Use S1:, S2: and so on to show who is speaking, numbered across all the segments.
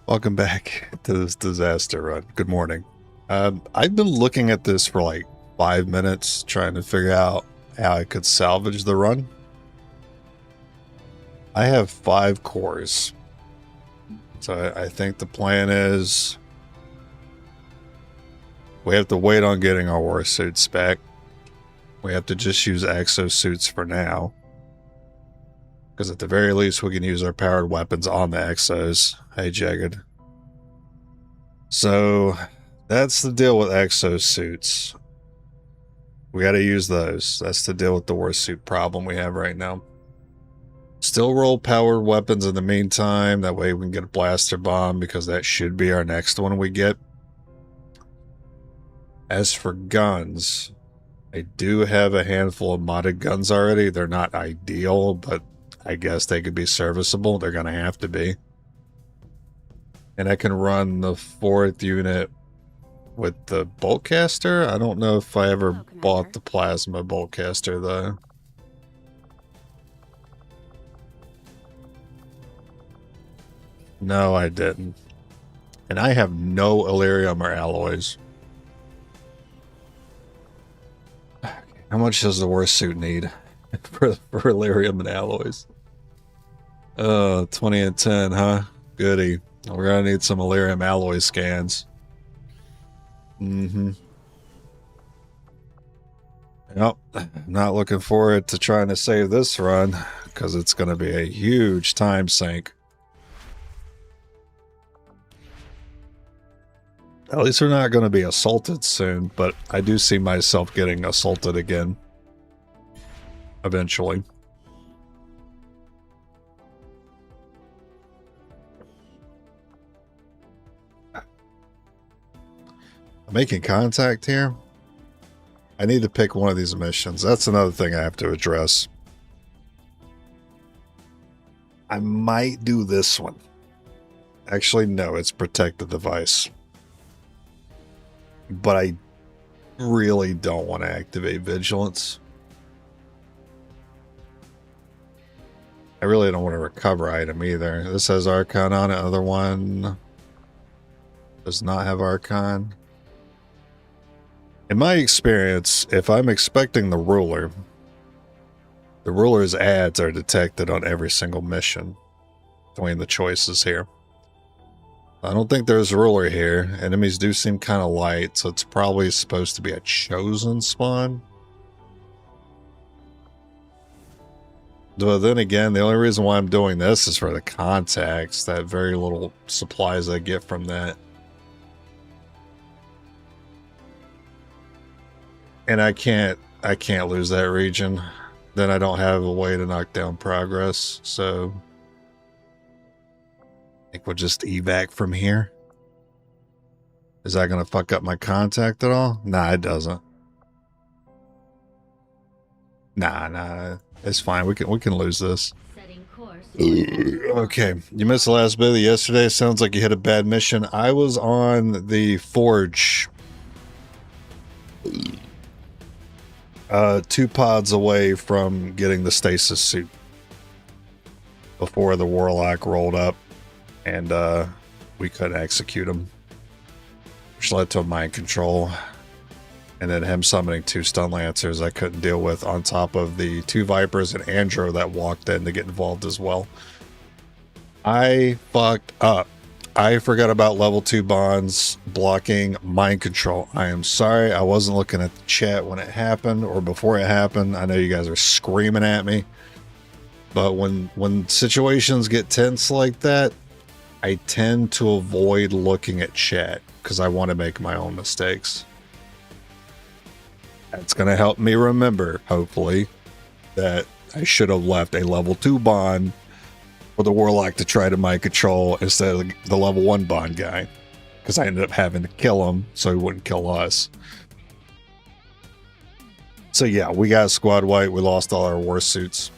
S1: Welcome back to this disaster run. Good morning. I've been looking at this for like 5 minutes, trying to figure out how I could salvage the run. I have 5 cores. So I think the plan is we have to wait on getting our war suits back. We have to just use exosuits for now. Because at the very least, we can use our powered weapons on the exos. Hey, Jagged. So that's the deal with exosuits. We got to use those. That's the deal with the war suit problem we have right now. Still roll powered weapons in the meantime. That way we can get a blaster bomb, because that should be our next one we get. As for guns, I do have a handful of modded guns already. They're not ideal, but I guess they could be serviceable. They're going to have to be. And I can run the 4th unit with the boltcaster. I don't know if I ever bought the plasma boltcaster, though. No, I didn't. And I have no Illyrium or alloys. How much does the war suit need for Illyrium and alloys? 20 and 10, huh? Goody. We're gonna need some Illyrium alloy scans. Yep. Not looking forward to trying to save this run, because it's gonna be a huge time sink. At least we're not going to be assaulted soon, but I do see myself getting assaulted again. Eventually. I'm making contact here. I need to pick one of these missions. That's another thing I have to address. I might do this one. Actually, no, it's protect the device. But I really don't want to activate vigilance. I really don't want to recover item either. This has Archon on it. Other one does not have Archon. In my experience, if I'm expecting the ruler's ads are detected on every single mission between the choices here. I don't think there's a ruler here. Enemies do seem kind of light, so it's probably supposed to be a chosen spawn. But then again, the only reason why I'm doing this is for the contacts. That very little supplies I get from that. And I can't lose that region. Then I don't have a way to knock down progress, so I think we'll just evac from here. Is that going to fuck up my contact at all? Nah, it doesn't. Nah. It's fine. We can lose this. Okay. You missed the last bit of yesterday. Sounds like you hit a bad mission. I was on the Forge. 2 pods away from getting the stasis suit before the Warlock rolled up. And we couldn't execute him, which led to a mind control, and then him summoning 2 stun lancers I couldn't deal with, on top of the 2 Vipers and Andro that walked in to get involved as well. I fucked up. I forgot about level 2 bonds blocking mind control. I am sorry. I wasn't looking at the chat when it happened or before it happened. I know you guys are screaming at me, but when situations get tense like that, I tend to avoid looking at chat because I want to make my own mistakes. That's going to help me remember, hopefully, that I should have left a level 2 bond for the Warlock to try to mind control instead of the level 1 bond guy, because I ended up having to kill him so he wouldn't kill us. So yeah, we got a squad wipe. We lost all our war suits.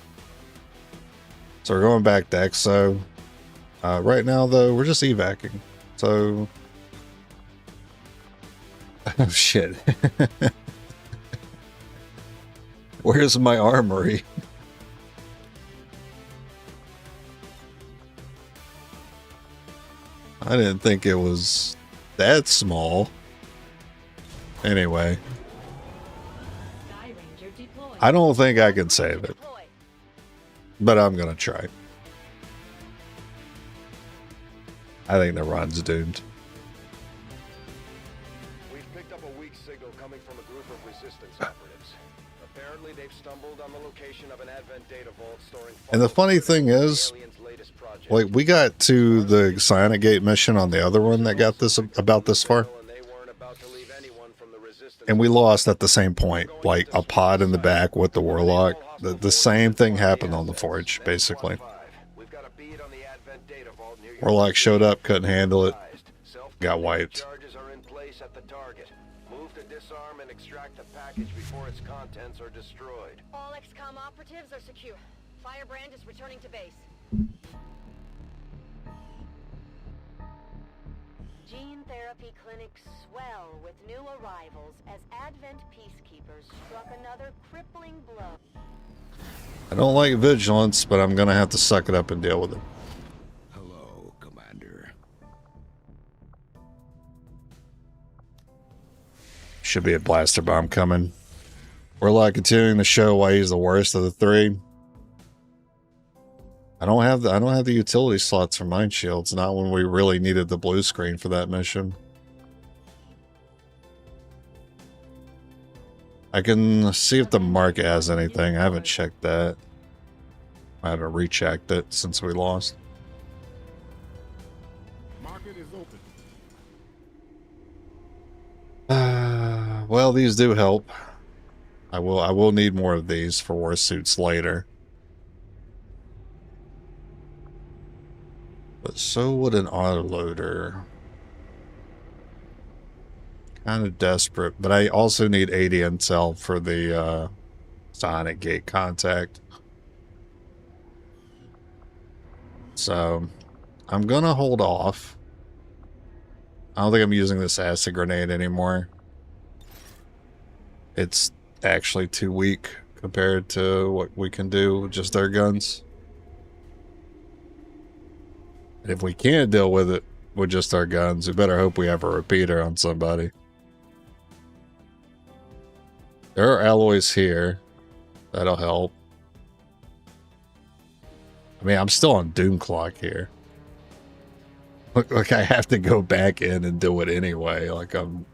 S1: So we're going back to EXO. Right now, though, we're just evacing. So... oh, shit. Where's my armory? I didn't think it was that small. Anyway. I don't think I can save it. But I'm gonna try. I think the run's doomed.
S2: We've picked up a weak signal coming from a group of resistance operatives. Apparently they've stumbled on the location of an Advent data vault storing.
S1: And the funny thing is, like, we got to the Cyanide Gate mission on the other one that got this about this far. And we lost at the same point, like a pod in the back with the Warlock. The same thing happened on the Forge, basically. Warlock showed up, couldn't handle it, got wiped.
S2: Move to disarm and extract the package before its contents are destroyed.
S3: All XCOM operatives are secure. Firebrand is returning to base. Gene therapy clinics swell with new arrivals as Advent peacekeepers struck another crippling blow.
S1: I don't like vigilance, but I'm gonna have to suck it up and deal with it.
S2: Hello, Commander.
S1: Should be a blaster bomb coming. Warlock continuing to show why he's the worst of the three. I don't have the utility slots for mine shields, not when we really needed the blue screen for that mission. I can see if the market has anything. I haven't checked that. I haven't rechecked it since we lost.
S4: Market is open.
S1: Well, these do help. I will need more of these for war suits later. But so would an autoloader. Kind of desperate, but I also need 80 intel for the Cyanide Gate contact. So I'm gonna hold off. I don't think I'm using this acid grenade anymore. It's actually too weak compared to what we can do with just our guns. And if we can't deal with it with just our guns, we better hope we have a repeater on somebody. There are alloys here. That'll help. I mean, I'm still on Doom Clock here. Look, I have to go back in and do it anyway. Like, I'm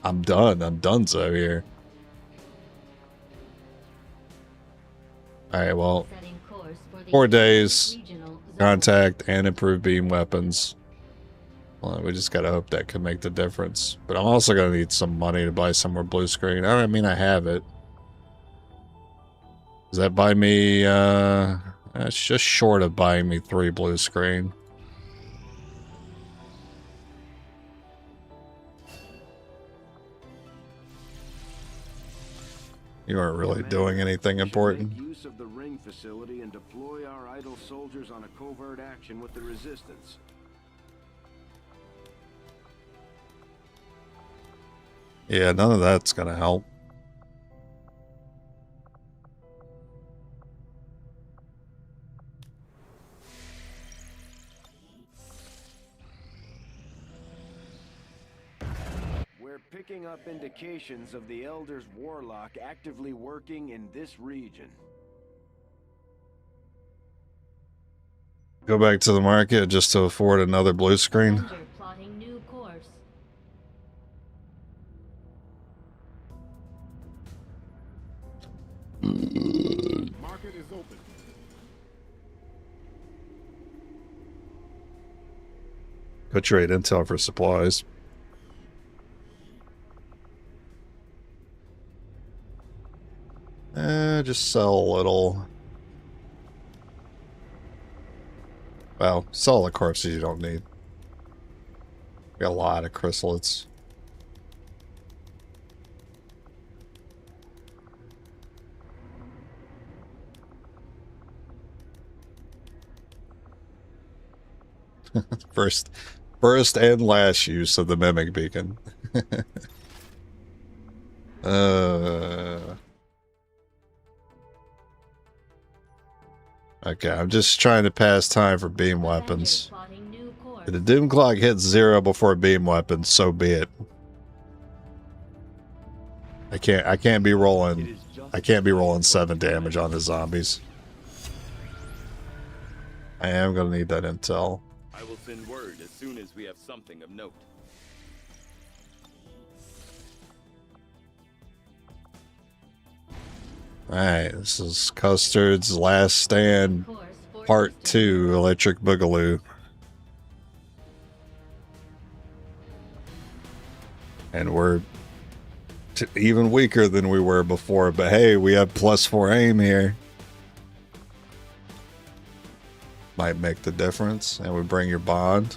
S1: done. I'm donezo here. Alright, well, 4 days. Contact and improved beam weapons. Well, we just gotta hope that can make the difference. But I'm also gonna need some money to buy some more blue screen. I mean, I have it. Does that buy me, it's just short of buying me 3 blue screen. You aren't really doing anything important.
S2: Use of the ring facility and deploy our idle soldiers on a covert action with the resistance.
S1: Yeah, none of that's gonna help.
S2: We're picking up indications of the Elder's Warlock actively working in this region.
S1: Go back to the market just to afford another blue screen.
S3: Plotting new course.
S4: Market is open.
S1: Go trade intel for supplies. Just sell a little. Well, sell all the corpses you don't need. Got a lot of chrysalids. First and last use of the mimic beacon. Okay, I'm just trying to pass time for beam weapons.
S3: Plotting new course.
S1: If the doom clock hits 0 before beam weapon, so be it. I can't be rolling 7 damage on the zombies. I am gonna need that intel.
S5: I will send word as soon as we have something of note.
S1: Alright, this is Custard's Last Stand, Part 2, Electric Boogaloo. And we're even weaker than we were before, but hey, we have +4 aim here. Might make the difference. And we bring your bond.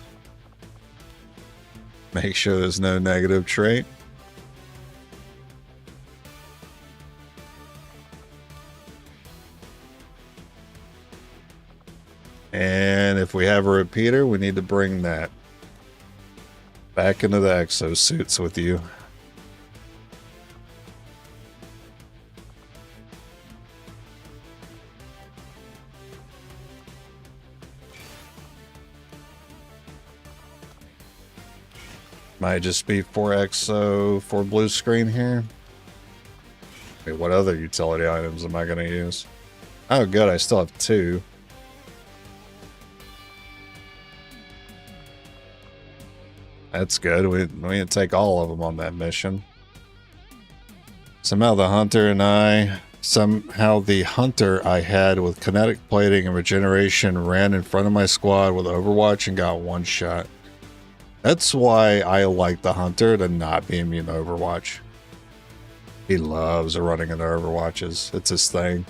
S1: Make sure there's no negative trait. And if we have a repeater, we need to bring that back into the exosuits with you. Might just be 4 exo, 4 blue screen here. Wait, what other utility items am I going to use? Oh, good, I still have 2. That's good. We didn't take all of them on that mission. Somehow the hunter I had with kinetic plating and regeneration ran in front of my squad with Overwatch and got 1 shot. That's why I like the hunter to not be immune to Overwatch. He loves running into Overwatches. It's his thing.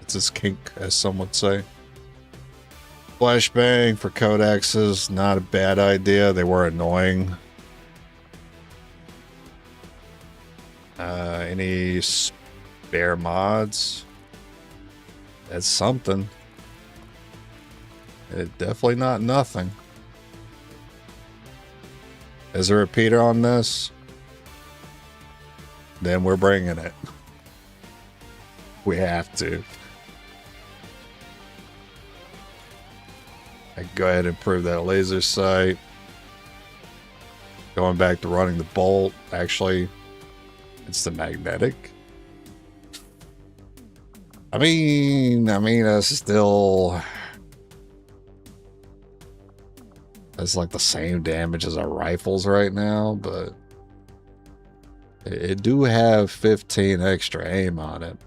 S1: It's his kink, as some would say. Flashbang for codexes, not a bad idea. They were annoying. Any spare mods? That's something. It's definitely not nothing. Is there a repeater on this? Then we're bringing it. We have to. I can go ahead and improve that laser sight. Going back to running the bolt. Actually, it's the magnetic. I mean, that's still... That's like the same damage as our rifles right now, but... It do have 15 extra aim on it.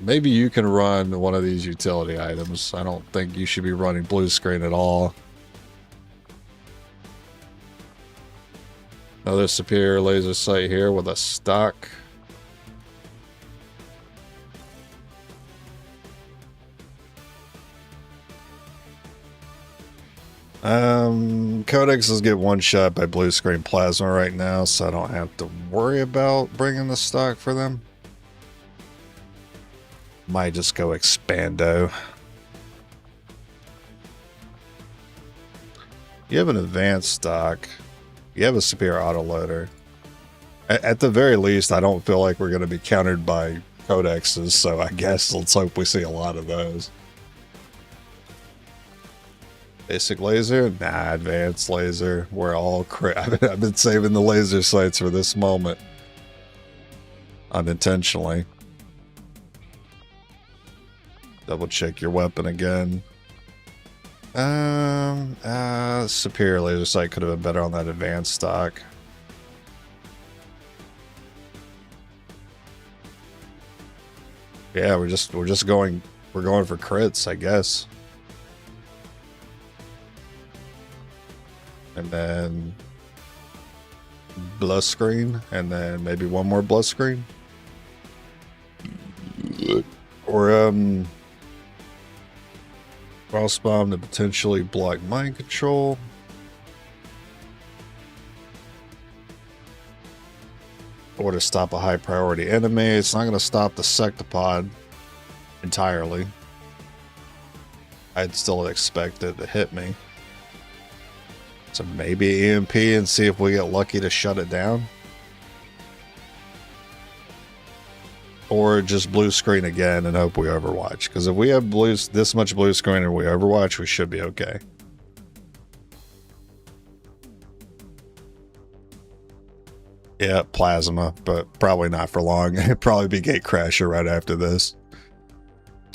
S1: Maybe you can run one of these utility items. I don't think you should be running blue screen at all. Another superior laser sight here with a stock. Codexes get 1 shot by blue screen plasma right now, so I don't have to worry about bringing the stock for them. Might just go expando. You have an advanced stock. You have a superior autoloader. At the very least, I don't feel like we're going to be countered by codexes, so I guess let's hope we see a lot of those. Basic laser? Nah, advanced laser. We're all I've been saving the laser sights for this moment. Unintentionally. Double check your weapon again. Superior laser sight could have been better on that advanced stock. Yeah, we're going for crits, I guess. And then blue screen, and then maybe one more blue screen. Or cross bomb to potentially block mind control. Or to stop a high priority enemy. It's not going to stop the sectopod entirely. I'd still expect it to hit me. So maybe EMP and see if we get lucky to shut it down. or just blue screen again and hope we Overwatch. Because if we have this much blue screen and we Overwatch, we should be okay. Yeah, plasma, but probably not for long. It'd probably be Gatecrasher right after this.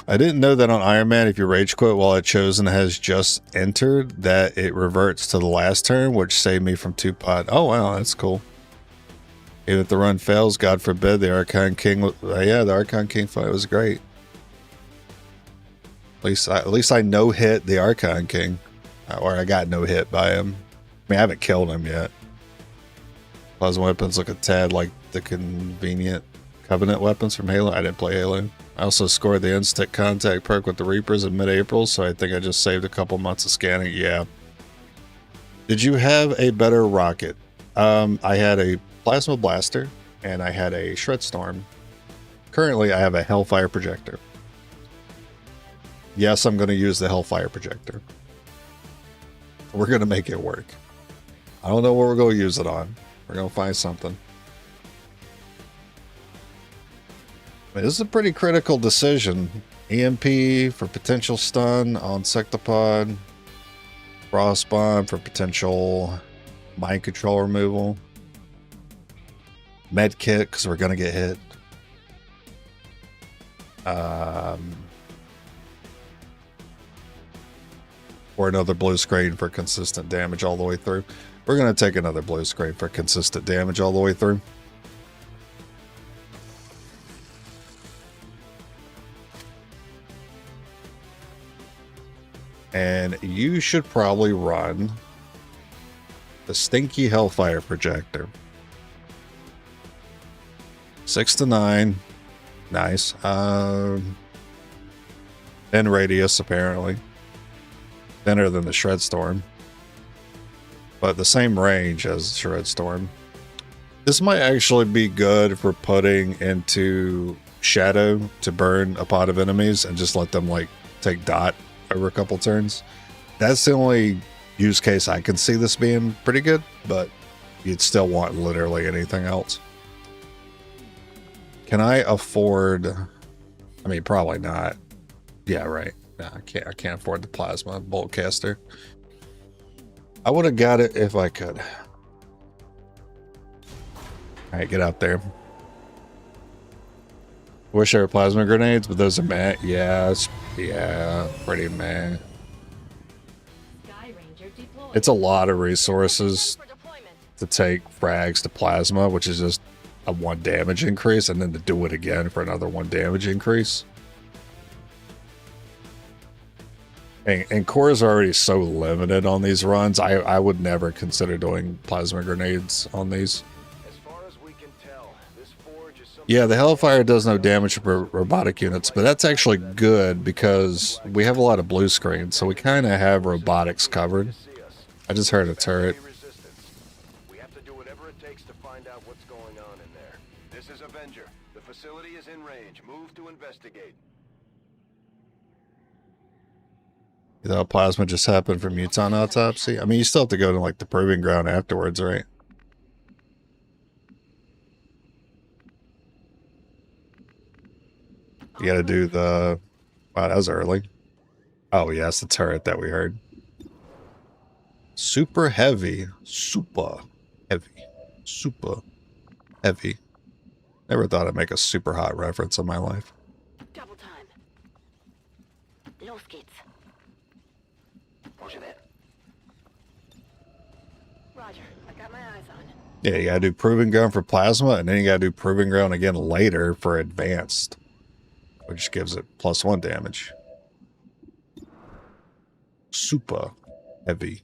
S1: I didn't know that on Ironman, if you rage quit while a chosen has just entered, that it reverts to the last turn, which saved me from 2 pod. Oh, wow, that's cool. Even if the run fails, God forbid, the Archon King... yeah, the Archon King fight was great. At least I no-hit the Archon King. Or I got no-hit by him. I mean, I haven't killed him yet. Plasma weapons look a tad like the convenient Covenant weapons from Halo. I didn't play Halo. I also scored the instant contact perk with the Reapers in mid-April, so I think I just saved a couple months of scanning. Yeah. Did you have a better rocket? I had a Plasma Blaster, and I had a Shred Storm. Currently, I have a Hellfire Projector. Yes, I'm going to use the Hellfire Projector. We're going to make it work. I don't know what we're going to use it on. We're going to find something. I mean, this is a pretty critical decision. EMP for potential stun on Sectopod. Frost Bomb for potential mind control removal. Med kit because we're going to get hit. Or another blue screen for consistent damage all the way through. We're going to take another blue screen for consistent damage all the way through. And you should probably run the Stinky Hellfire Projector. 6 to 9. Nice. 10 radius, apparently. Thinner than the Shred Storm. But the same range as Shred Storm. This might actually be good for putting into Shadow to burn a pot of enemies and just let them, like, take dot over a couple turns. That's the only use case I can see this being pretty good, but you'd still want literally anything else. Can I afford... I mean, probably not. Yeah, right. No, I can't afford the Plasma Bolt Caster. I would have got it if I could. Alright, get out there. Wish there were plasma grenades, but those are meh. Yeah, pretty meh. It's a lot of resources to take frags to plasma, which is just a 1 damage increase, and then to do it again for another 1 damage increase. And cores are already so limited on these runs. I would never consider doing plasma grenades on these.
S2: As far as we can tell, this forge is some
S1: Yeah, the Hellfire does no damage for robotic units, but that's actually good because we have a lot of blue screens, so we kind of have robotics covered.
S2: see us.
S1: I just heard a turret.
S2: Resistance. We have to do whatever it takes to find out what's going on in there. This is Avenger. The facility is in range. Move to investigate.
S1: You thought plasma just happened from Muton autopsy? I mean, you still have to go to, like, the proving ground afterwards, right? You gotta do the... Wow, that was early. Oh, yeah, it's the turret that we heard. Super heavy. Super heavy. Super heavy. Never thought I'd make a super hot reference in my life.
S3: Double time. Los geht's. Roger, I got my eyes on.
S1: Yeah, you gotta do proving ground for plasma, and then you gotta do proving ground again later for advanced, which gives it +1 damage. Super heavy.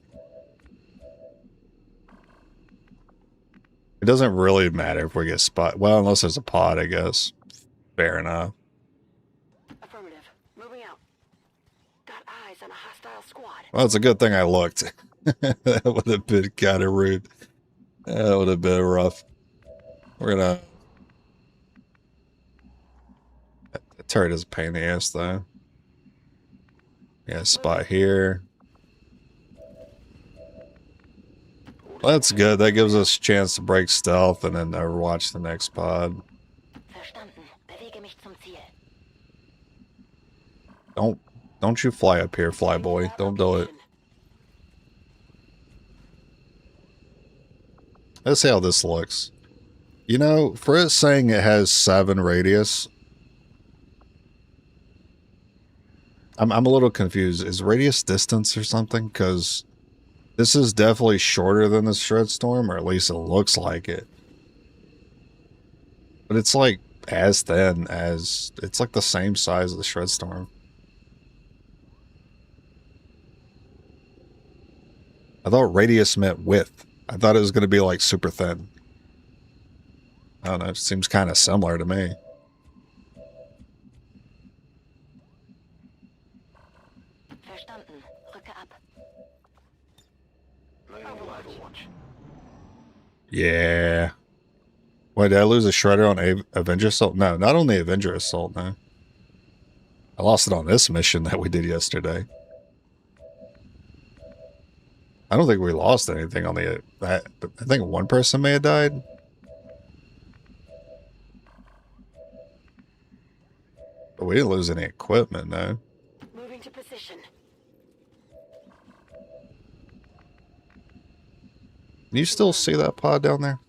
S1: It doesn't really matter if we get spot. Well, unless there's a pod, I guess. Fair enough.
S3: Affirmative. Moving out. Got eyes on a hostile squad.
S1: Well, it's a good thing I looked. That would have been kind of rude. That would have been rough. We're gonna... The turret is a pain in the ass, though. Yeah, spot here. Well, that's good. That gives us a chance to break stealth and then overwatch the next pod.
S3: Verstanden. Bewege mich
S1: Don't you fly up here, flyboy. Don't do it. Let's see how this looks. You know, for it saying it has 7 radius, I'm a little confused. Is radius distance or something? Because this is definitely shorter than the Shredstorm, or at least it looks like it. But it's like as thin as... It's like the same size as the Shredstorm. I thought radius meant width. I thought it was going to be like super thin. I don't know, it seems kind of similar to me.
S3: Verstanden. Rücke ab.
S2: Overwatch.
S1: Yeah. Wait, did I lose a Shredder on Avenger Assault? No, not on the Avenger Assault, no. I lost it on this mission that we did yesterday. I don't think we lost anything on the... I think one person may have died. But we didn't lose any equipment, though.
S3: Moving to position.
S1: Can you still see that pod down there?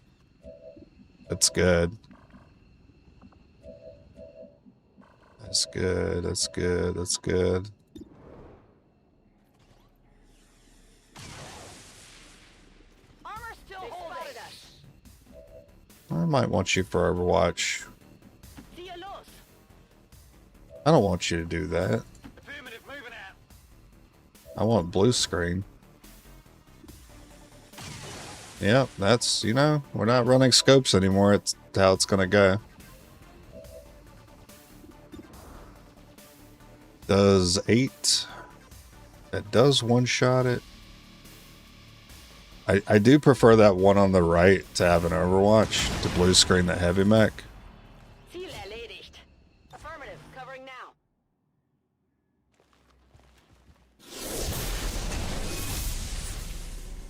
S1: That's good. That's good, that's good, that's good.
S3: Armor still holding us.
S1: I might want you for Overwatch.
S3: Ziehe los.
S1: I don't want you to do that.
S2: Affirmative, moving out.
S1: I want blue screen. Yep, that's, you know, we're not running scopes anymore. It's how it's gonna go. Does 8. That does one-shot it. I do prefer that one on the right to have an Overwatch to blue screen that heavy mech.
S3: Ziel erledigt. Affirmative. Covering now.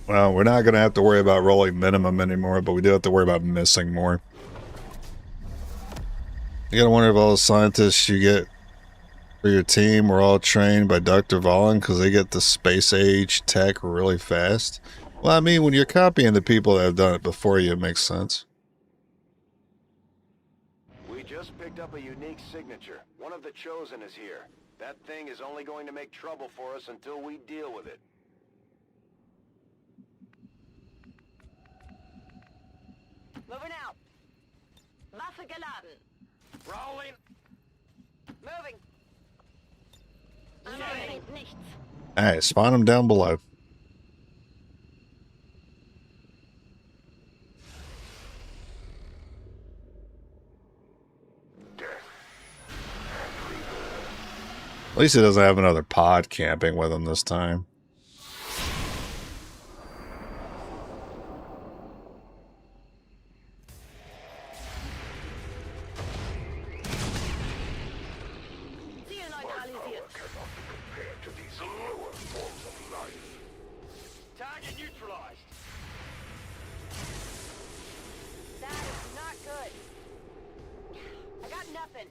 S1: Well, we're not going to have to worry about rolling minimum anymore, but we do have to worry about missing more. You got to wonder if all the scientists you get for your team were all trained by Dr. Vaughn because they get the space age tech really fast. Well, I mean, when you're copying the people that have done it before you, it makes sense.
S2: We just picked up a unique signature. One of the Chosen is here. That thing is only going to make trouble for us until we deal with it.
S3: Moving out. Waffe geladen.
S2: Rolling.
S3: Moving. Anbringt nichts.
S1: Alright, spawn them down below. At least he doesn't have another pod camping with him this time.
S3: Ziel neutralisiert.
S2: Target neutralized.
S3: That is not good. I got nothing.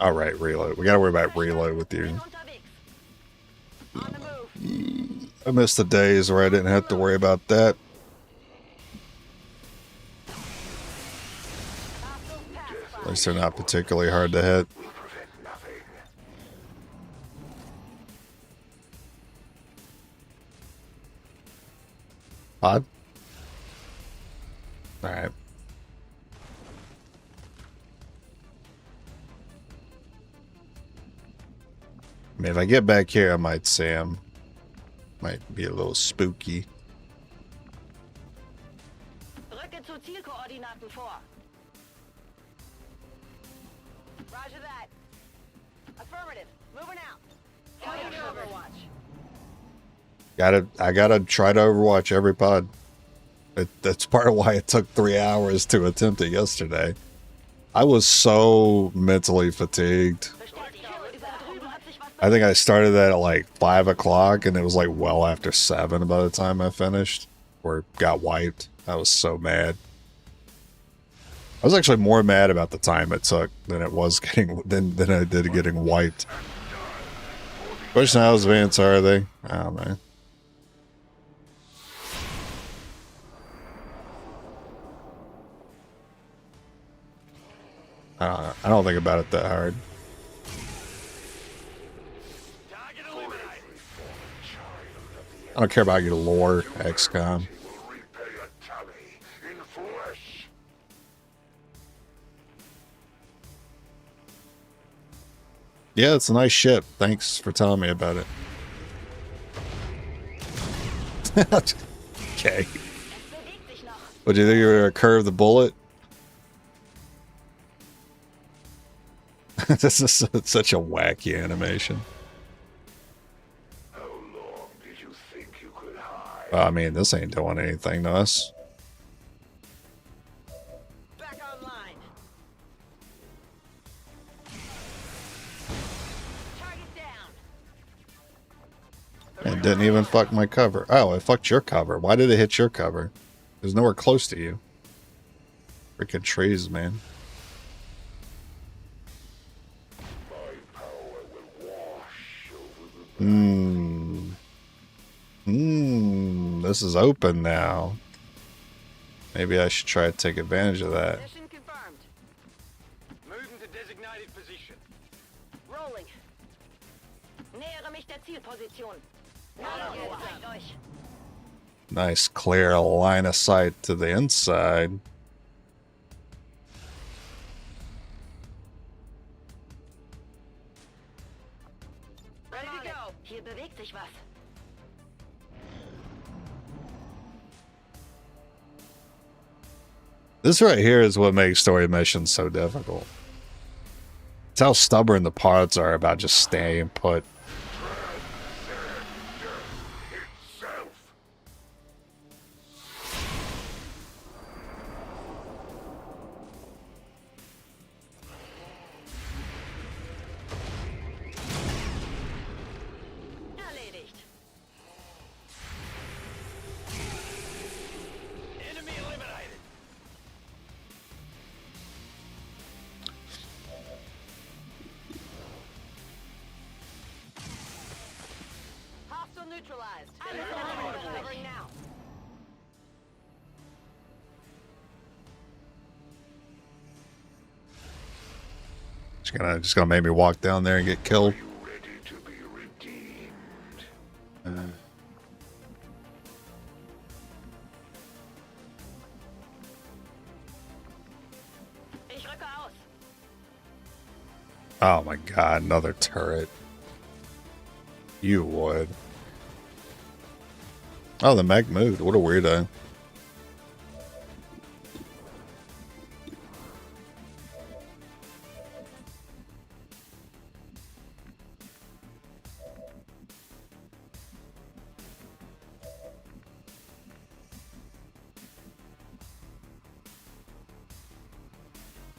S1: Alright, reload. We gotta worry about reload with you.
S3: Bin unterwegs. On the move.
S1: I miss the days where I didn't have to worry about that. At least they're not particularly hard to hit. Pod? Alright. I mean, if I get back here, I might see him. Might be a little spooky.
S3: Rücke zu Zielkoordinaten vor. Roger that. Affirmative. Moving out. Going to Overwatch.
S1: I gotta try to Overwatch every pod. That's part of why it took 3 hours to attempt it yesterday. I was so mentally fatigued. I think I started that at like 5 o'clock and it was like well after 7 by the time I finished. or got wiped. I was so mad. I was actually more mad about the time it took than it was getting than I did getting wiped. Question, how advanced are they? Oh man. I don't think about it that hard. I don't care about your lore, XCOM. Yeah, it's a nice ship. Thanks for telling me about it. Okay. What, do you think you were gonna curve the bullet? This is such a wacky animation.
S6: How long did you think you could hide?
S1: I mean, this ain't doing anything to us.
S3: Back online. Target down.
S1: It didn't even fuck my cover. Oh, it fucked your cover. Why did it hit your cover? It was nowhere close to you. Freaking trees, man. This is open now. Maybe I should try to take advantage of that.
S3: Mission confirmed.
S2: Moving to designated position.
S3: Rolling. Nähere mich der Zielposition. Na, jetzt zeigt euch.
S1: Nice clear line of sight to the inside.
S3: Ready to go. Hier bewegt sich was.
S1: This right here is what makes story missions so difficult. It's how stubborn the pods are about just staying put.
S3: Erledigt.
S2: Enemy eliminated.
S3: Hostile neutralized. I'm covering now.
S1: Just gonna make me walk down there and get killed.
S6: Ready to be redeemed.
S3: Ich rücke aus.
S1: Oh my god, another turret. You would. Oh, the mech moved. What a weirdo.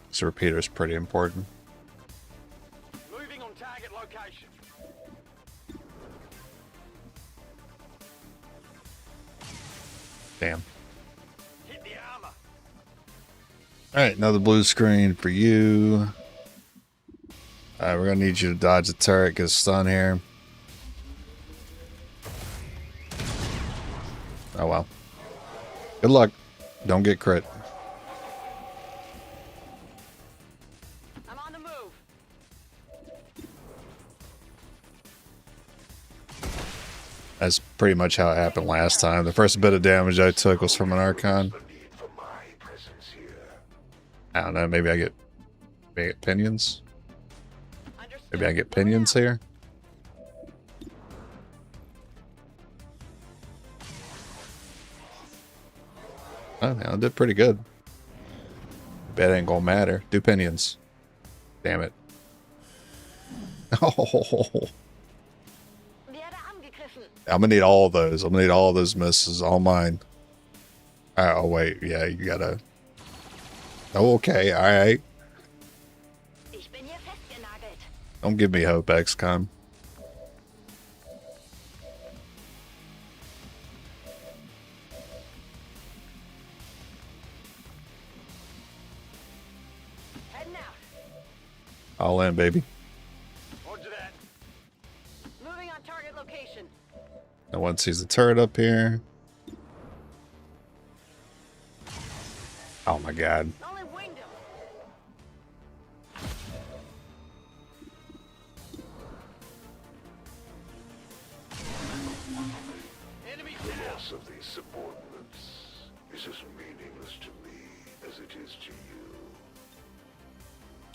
S1: This repeater is pretty important.
S2: Moving on target location.
S1: Damn.
S2: Hit the armor.
S1: Alright, another blue screen for you. Alright, we're gonna need you to dodge the turret, get a stun here. Oh well. Good luck. Don't get crit.
S3: I'm on the move.
S1: That's pretty much how it happened last time. The first bit of damage I took was from an Archon.
S6: The need for my presence here.
S1: I don't know, maybe I get pinions?
S3: Understood.
S1: Maybe I get pinions here? Oh, yeah, I did pretty good. Bet ain't gonna matter. Do pinions. Damn it. Oh,
S3: Werde angegriffen.
S1: I'm gonna need all those. I'm gonna need all those misses. All mine. Oh, wait. Yeah, you gotta... Oh, okay. Alright.
S3: Ich bin hier festgenagelt.
S1: Don't give me hope, XCOM. All in, baby.
S2: Roger that.
S3: Moving on target location.
S1: No one sees the turret up here. Oh my god.
S3: Only winged him.
S2: Enemy
S6: The
S2: down.
S6: loss of these subordinates is as meaningless to me as it is to you.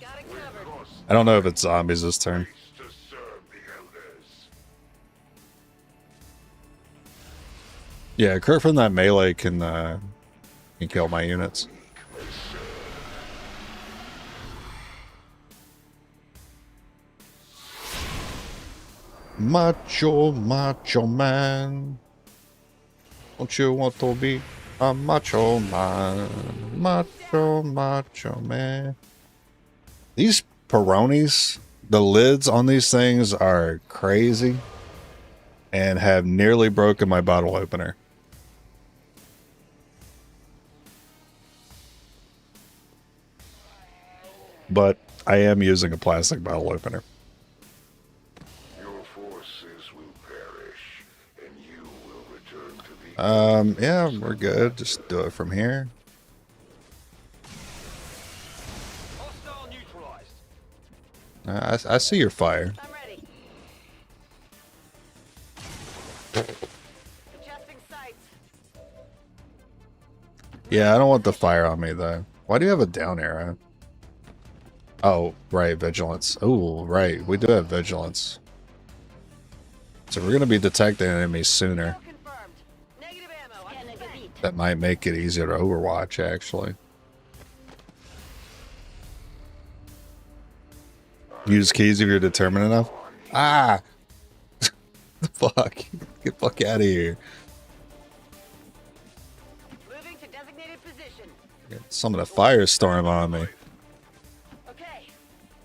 S3: Got it covered.
S6: Cross
S1: I don't know if it's zombies this turn.
S6: to serve the elders.
S1: Yeah, Kurt from that melee can kill my units. Macho, macho man. Don't you want to be a macho man? Macho, macho man. These Peronis, the lids on these things are crazy and have nearly broken my bottle opener. But I am using a plastic bottle opener.
S6: Your forces will perish, and you will return to the
S1: Yeah, we're good. Just do it from here.
S2: Hostile neutralized.
S1: I see your fire.
S3: I'm ready. Adjusting sights.
S1: Yeah, I don't want the fire on me though. Why do you have a down arrow? Oh, right, vigilance. Oh, right, we do have vigilance. So we're gonna be detecting enemies sooner.
S3: Kill confirmed. Negative ammo. I'm spent.
S1: That might make it easier to Overwatch, actually. Use keys if you're determined enough. Ah! Fuck. Get the fuck out of here.
S3: Moving to designated position.
S1: Get some of the firestorm on me.
S3: Okay.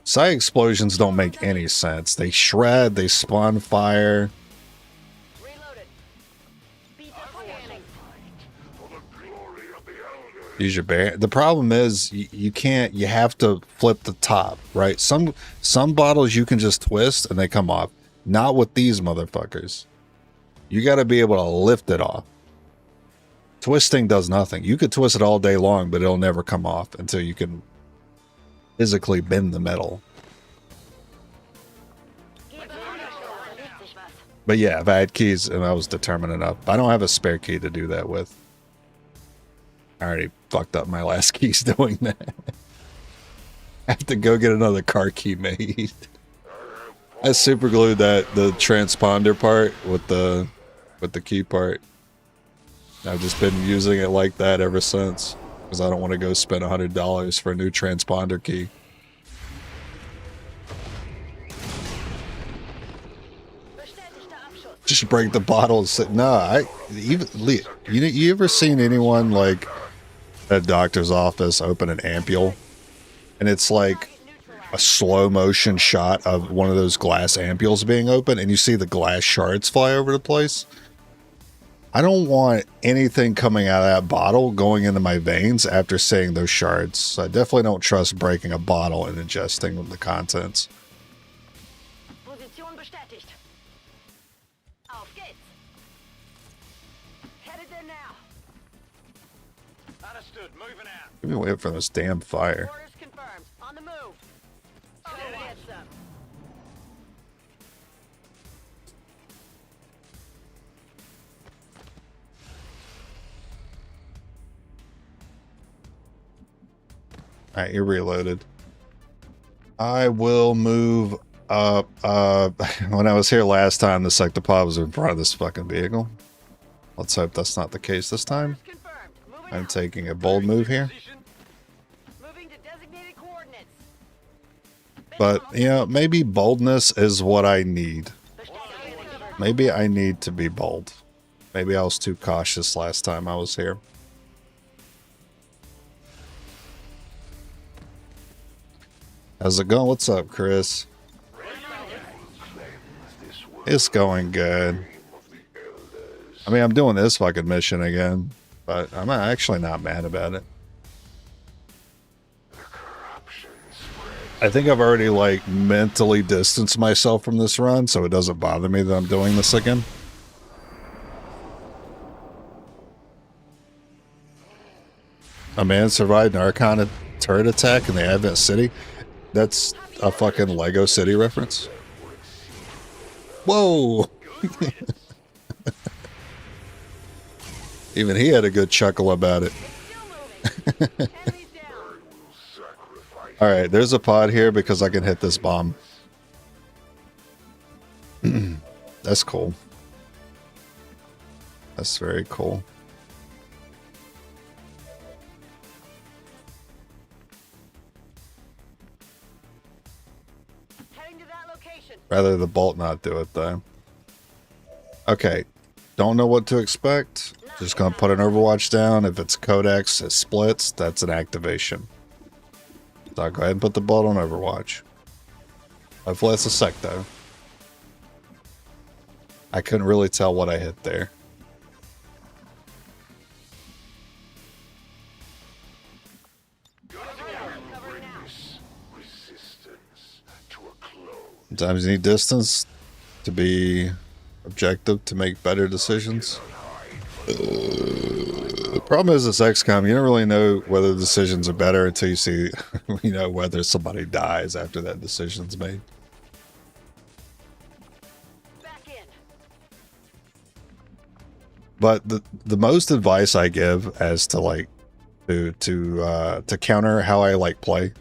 S1: Side explosions don't make any sense. They shred, they spawn fire.
S3: Reloaded. Beat the scanning.
S6: for the glory of the elders.
S1: Use your bear. The problem is you can't. You have to flip the top, right? Some bottles you can just twist and they come off. Not with these motherfuckers. You got to be able to lift it off. Twisting does nothing. You could twist it all day long, but it'll never come off until you can physically bend the metal. But yeah, if I had keys and I was determined enough, I don't have a spare key to do that with. I already fucked up my last keys doing that. I have to go get another car key made. I super glued the transponder part with the key part. I've just been using it like that ever since because I don't want to go spend $100 for a new transponder key. Just break the bottle and sit. No, you ever seen anyone like at a doctor's office open an ampule, and it's like a slow motion shot of one of those glass ampules being open, and you see the glass shards fly over the place? I don't want anything coming out of that bottle going into my veins after seeing those shards. So I definitely don't trust breaking a bottle and ingesting the contents.
S3: Position bestätigt. Auf geht's. Headed there now.
S2: Understood. Moving out.
S1: Give me away from this damn fire.
S3: Orders confirmed. On the move. Go get some.
S1: Alright, you're reloaded. I will move up. When I was here last time, the sectopod was in front of this fucking vehicle. Let's hope that's not the case this time.
S3: Orders confirmed. Moving
S1: I'm
S3: out.
S1: taking a bold move here.
S2: Position.
S3: Moving to designated coordinates.
S1: But, you know, maybe boldness is what I need.
S3: Bestätigt.
S1: Maybe I need to be bold. Maybe I was too cautious last time I was here. How's it going? What's up, Chris? It's going good. I mean, I'm doing this fucking mission again, but I'm actually not mad about it.
S6: The corruption spreads
S1: I think I've already like mentally distanced myself from this run, so it doesn't bother me that I'm doing this again. A man survived an Archon turret attack in the Advent City. That's a fucking Lego City reference. Whoa! Even he had a good chuckle about it. Alright, there's a pod here because I can hit this bomb. That's cool. That's very cool.
S3: Heading to that location.
S1: Rather the bolt not do it though. Okay. Don't know what to expect. Just gonna put an Overwatch down. If it's Codex, it splits. That's an activation. So I'll go ahead and put the bolt on Overwatch. Hopefully that's a sec though. I couldn't really tell what I hit there. Sometimes you need distance to be objective to make better decisions. The problem is this XCOM, you don't really know whether decisions are better until you see, you know, whether somebody dies after that decision's made.
S3: Back in.
S1: But the most advice I give as to like to counter how I like play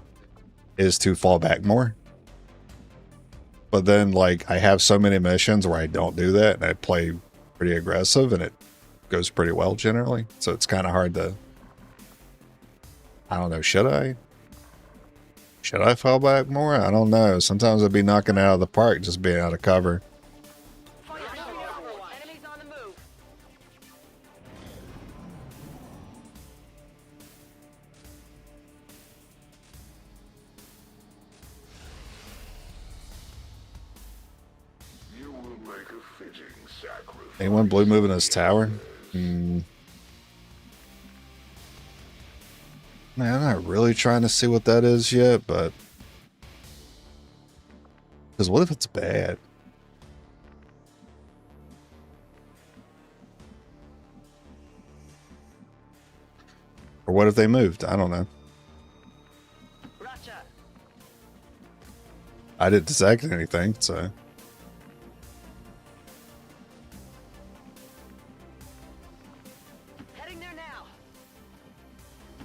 S1: is to fall back more. But then like I have so many missions where I don't do that and I play pretty aggressive and it goes pretty well generally. So it's kind of hard to, I don't know, should I fall back more? I don't know. Sometimes I'd be knocking it out of the park just being out of cover.
S3: Enemies on the move.
S6: You will make a fitting sacrifice.
S1: Anyone blue moving his tower? Man, I'm not really trying to see what that is yet, but because what if it's bad? Or what if they moved? I don't know.
S3: Gotcha.
S1: I didn't detect anything, so
S3: Heading there now.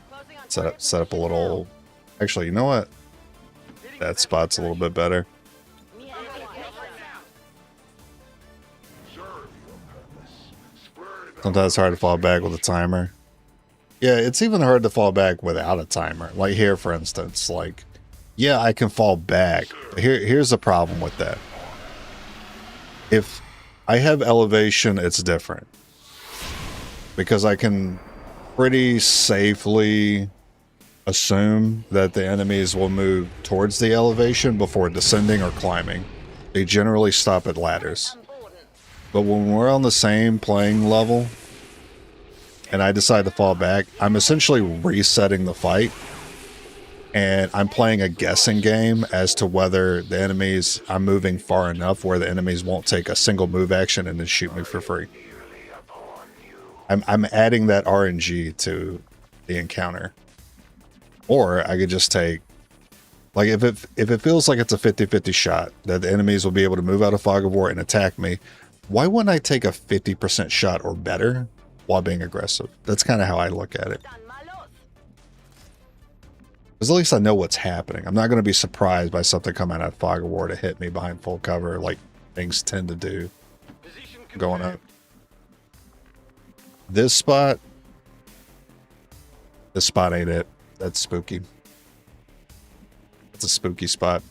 S3: Closing on
S1: set up a little. Actually, you know what? That spot's a little bit better. Sometimes it's hard to fall back with a timer. Yeah, it's even hard to fall back without a timer. Like here, for instance, like, yeah, I can fall back. Here's the problem with that. If I have elevation, it's different. Because I can pretty safely assume that the enemies will move towards the elevation before descending or climbing. They generally stop at ladders. But when we're on the same playing level and I decide to fall back, I'm essentially resetting the fight. And I'm playing a guessing game as to whether the enemies, I'm moving far enough where the enemies won't take a single move action and then shoot me for free. I'm adding that RNG to the encounter. Or I could just take, like if it feels like it's a 50-50 shot that the enemies will be able to move out of Fog of War and attack me, why wouldn't I take a 50% shot or better while being aggressive? That's kind of how I look at it. Because at least I know what's happening. I'm not going to be surprised by something coming out of Fog of War to hit me behind full cover like things tend to do going up. This spot ain't it. That's spooky. It's a spooky spot.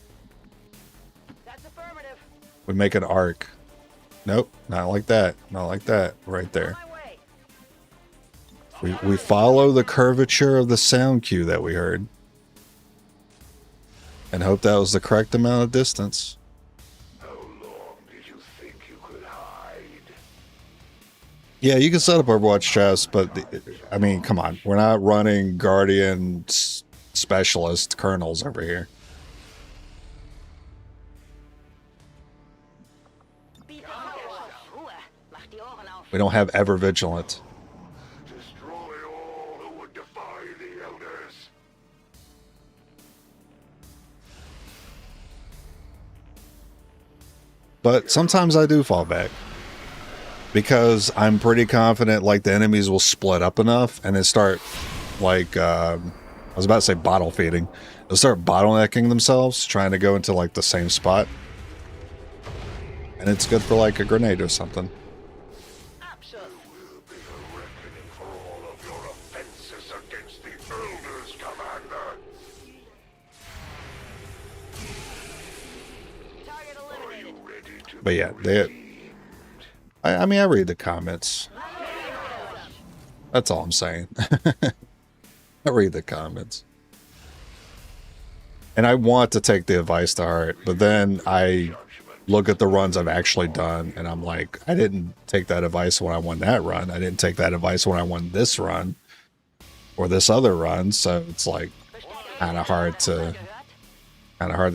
S3: That's affirmative.
S1: We make an arc. Nope, not like that. Not like that. Right there.
S3: My way.
S1: We follow the curvature of the sound cue that we heard. And hope that was the correct amount of distance.
S6: How long did you think you could hide?
S1: Yeah, you can set up Overwatch traps, but I mean, come on. We're not running Guardian specialist colonels over here. We don't have ever vigilant.
S6: Destroy all who would defy the elders.
S1: But sometimes I do fall back. Because I'm pretty confident, like, the enemies will split up enough and then start, like, I was about to say bottle feeding. They'll start bottlenecking themselves, trying to go into, like, the same spot. And it's good for, like, a grenade or something.
S6: There will be a reckoning for all of your offenses against the elders, Commander.
S3: Target
S6: Are you
S3: eliminated.
S6: ready to
S1: But yeah,
S6: be
S1: they...
S6: redeemed?
S1: I mean, I read the comments. That's all I'm saying. I read the comments. And I want to take the advice to heart, but then I look at the runs I've actually done, and I'm like, I didn't take that advice when I won that run. I didn't take that advice when I won this run or this other run. So it's like kind of hard to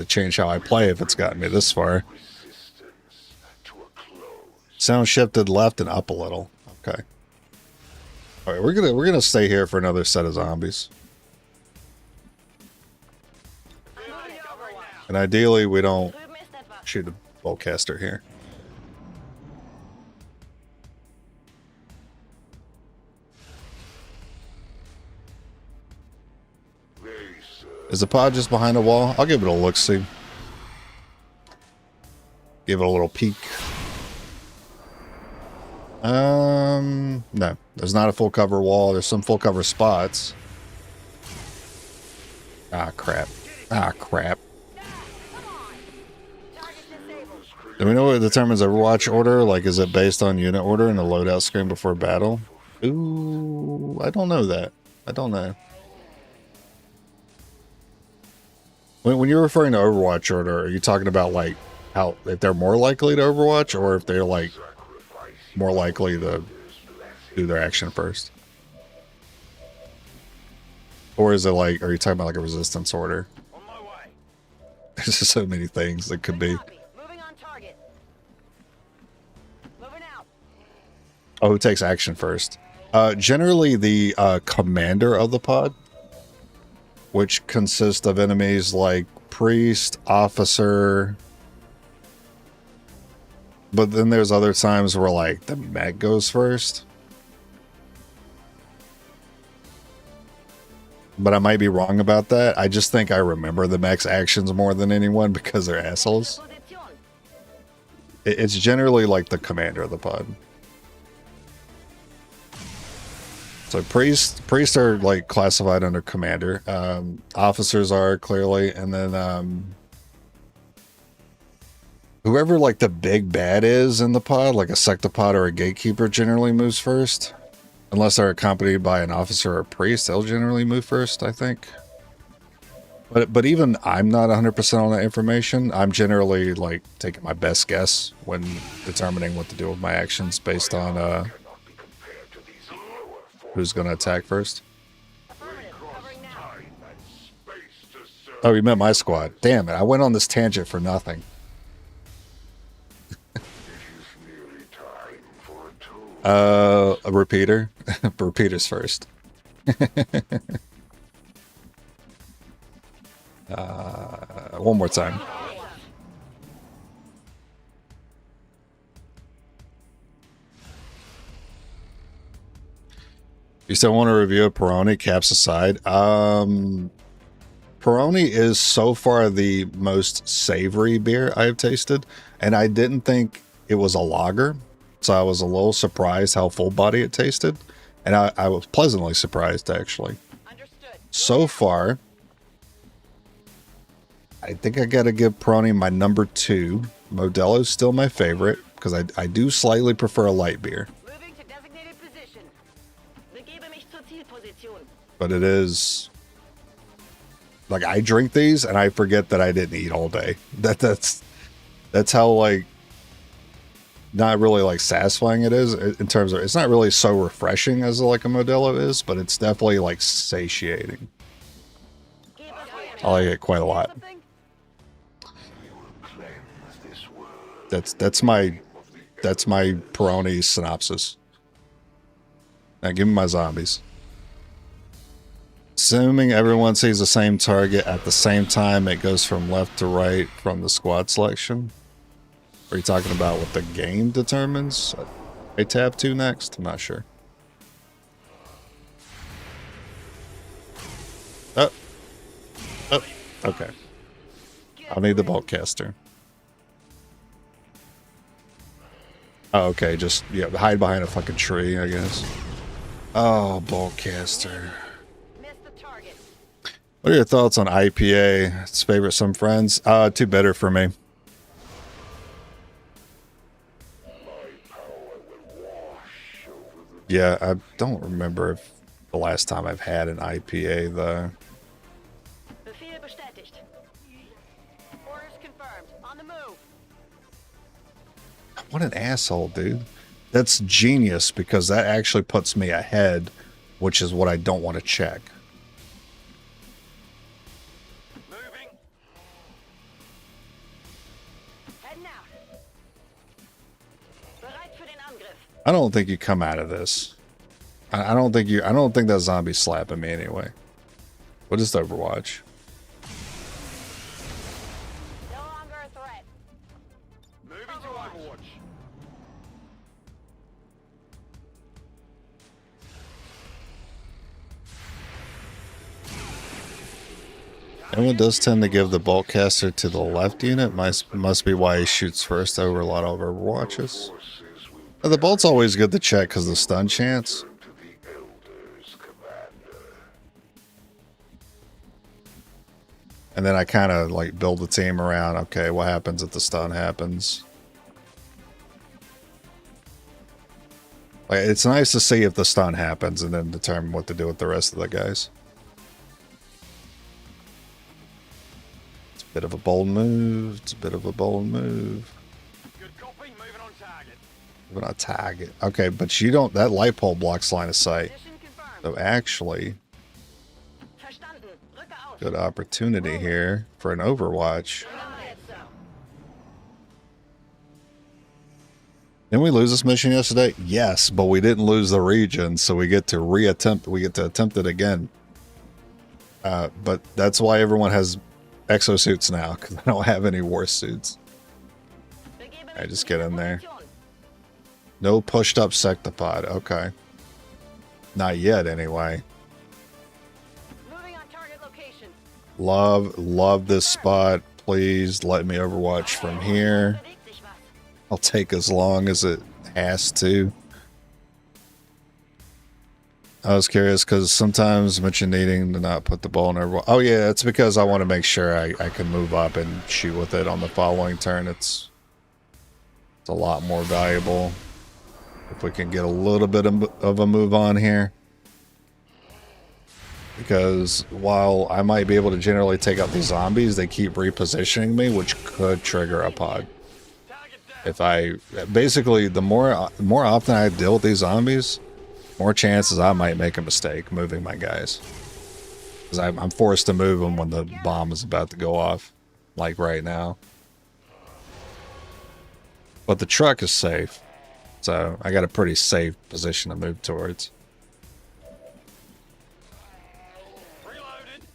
S1: change how I play if it's gotten me this far.
S6: Resistance to a close.
S1: Sound shifted left and up a little. Okay. All right, we're gonna stay here for another set of zombies. And ideally, we don't shoot a bowcaster here.
S6: They serve
S1: Is the pod just behind a wall? I'll give it a look-see. Give it a little peek. No. There's not a full cover wall. There's some full cover spots. Ah, crap. Ah, crap. Do we know what determines Overwatch order? Like, is it based on unit order and the loadout screen before battle? Ooh, I don't know that. I don't know. When you're referring to Overwatch order, are you talking about, like, how, if they're more likely to Overwatch, or if they're, like, more likely to do their action first? Or is it, like, are you talking about, like, a resistance order?
S2: On my way.
S1: There's just so many things that could be.
S3: Copy. Moving on target. Moving out.
S1: Oh, who takes action first? Generally the commander of the pod, which consists of enemies like priest, officer. But then there's other times where, like, the mech goes first. But I might be wrong about that. I just think I remember the mech's actions more than anyone because they're assholes.
S3: Position.
S1: It's generally like the commander of the pod. So priests are, like, classified under commander. Officers are, clearly, and then whoever, like, the big bad is in the pod, like a sectopod or a gatekeeper, generally moves first. Unless they're accompanied by an officer or a priest, they'll generally move first, I think. But even I'm not 100% on that information. I'm generally, like, taking my best guess when determining what to do with my actions based on
S6: cannot be compared to these lower
S1: who's going to attack first.
S3: Affirmative. Covering now.
S6: time and space to serve.
S1: Oh, you meant my squad. Damn it, I went on this tangent for nothing.
S6: It is nearly time for a tool.
S1: A repeater. Repeaters first. One more time. You still want to review a Peroni, caps aside? Peroni is so far the most savory beer I've tasted, and I didn't think it was a lager, so I was a little surprised how full body it tasted, and I was pleasantly surprised, actually.
S3: Understood.
S1: So far, I think I gotta give Peroni my number 2. Modelo's still my favorite, because I do slightly prefer a light beer.
S3: Moving to designated position. Begebe mich zur Zielposition.
S1: But it is, like, I drink these and I forget that I didn't eat all day. That's how, like, not really, like, satisfying it is in terms of, it's not really so refreshing as like a Modelo is, but it's definitely, like, satiating. I like it quite a lot.
S3: Something?
S6: Cleanse this world.
S1: That's my Peroni synopsis. Now give me my zombies. Assuming everyone sees the same target at the same time, it goes from left to right from the squad selection. Are you talking about what the game determines? A tab 2 next? I'm not sure. Oh. Oh. Okay. I'll need the bolt caster. Oh, okay. Just, yeah, hide behind a fucking tree, I guess. Oh, bolt caster. What are your thoughts on IPA? It's favorite some friends. Too bitter for me. Yeah, I don't remember if the last time I've had an IPA though.
S3: Befehl bestätigt. Orders confirmed. On the move.
S1: What an asshole, dude. That's genius because that actually puts me ahead, which is what I don't want to check.
S2: Moving.
S3: Heading out. Bereit für den Angriff.
S1: I don't think you come out of this. I don't think that zombie's slapping me anyway. What is Overwatch?
S3: No longer a threat.
S2: Moving to Overwatch.
S1: Everyone does tend to give the bolt caster to the left unit. Must be why he shoots first over a lot of Overwatches. The bolt's always good to check because of the stun chance.
S6: To the Elders, Commander.
S1: And then I kind of like build the team around, okay, what happens if the stun happens? Like, it's nice to see if the stun happens and then determine what to do with the rest of the guys. It's a bit of a bold move. It's a bit of a bold move.
S2: Good copy. Moving on target.
S1: Moving on target. Okay, but you don't, that light pole blocks line of sight.
S3: Position confirmed.
S1: So actually,
S3: Verstanden. Rücke auf.
S1: good opportunity here for an Overwatch. Didn't we lose this mission yesterday? Yes, but we didn't lose the region, so we get to reattempt. We get to attempt it again. But that's why everyone has exosuits now, because I don't have any war suits. Alright, just get in there. No pushed up sectopod. Okay. Not yet, anyway.
S3: Moving on target location.
S1: Love this spot. Please let me Overwatch from here.
S3: Bewegt sich was.
S1: I'll take as long as it has to. I was curious because sometimes mention needing to not put the ball in Overwatch. Oh yeah, it's because I want to make sure I can move up and shoot with it on the following turn. It's a lot more valuable if we can get a little bit of a move on here. Because while I might be able to generally take out these zombies, they keep repositioning me, which could trigger a pod. If I basically, the more often I deal with these zombies, more chances I might make a mistake moving my guys. Because I'm forced to move them when the bomb is about to go off, like right now. But the truck is safe, so I got a pretty safe position to move towards.
S2: Reloaded.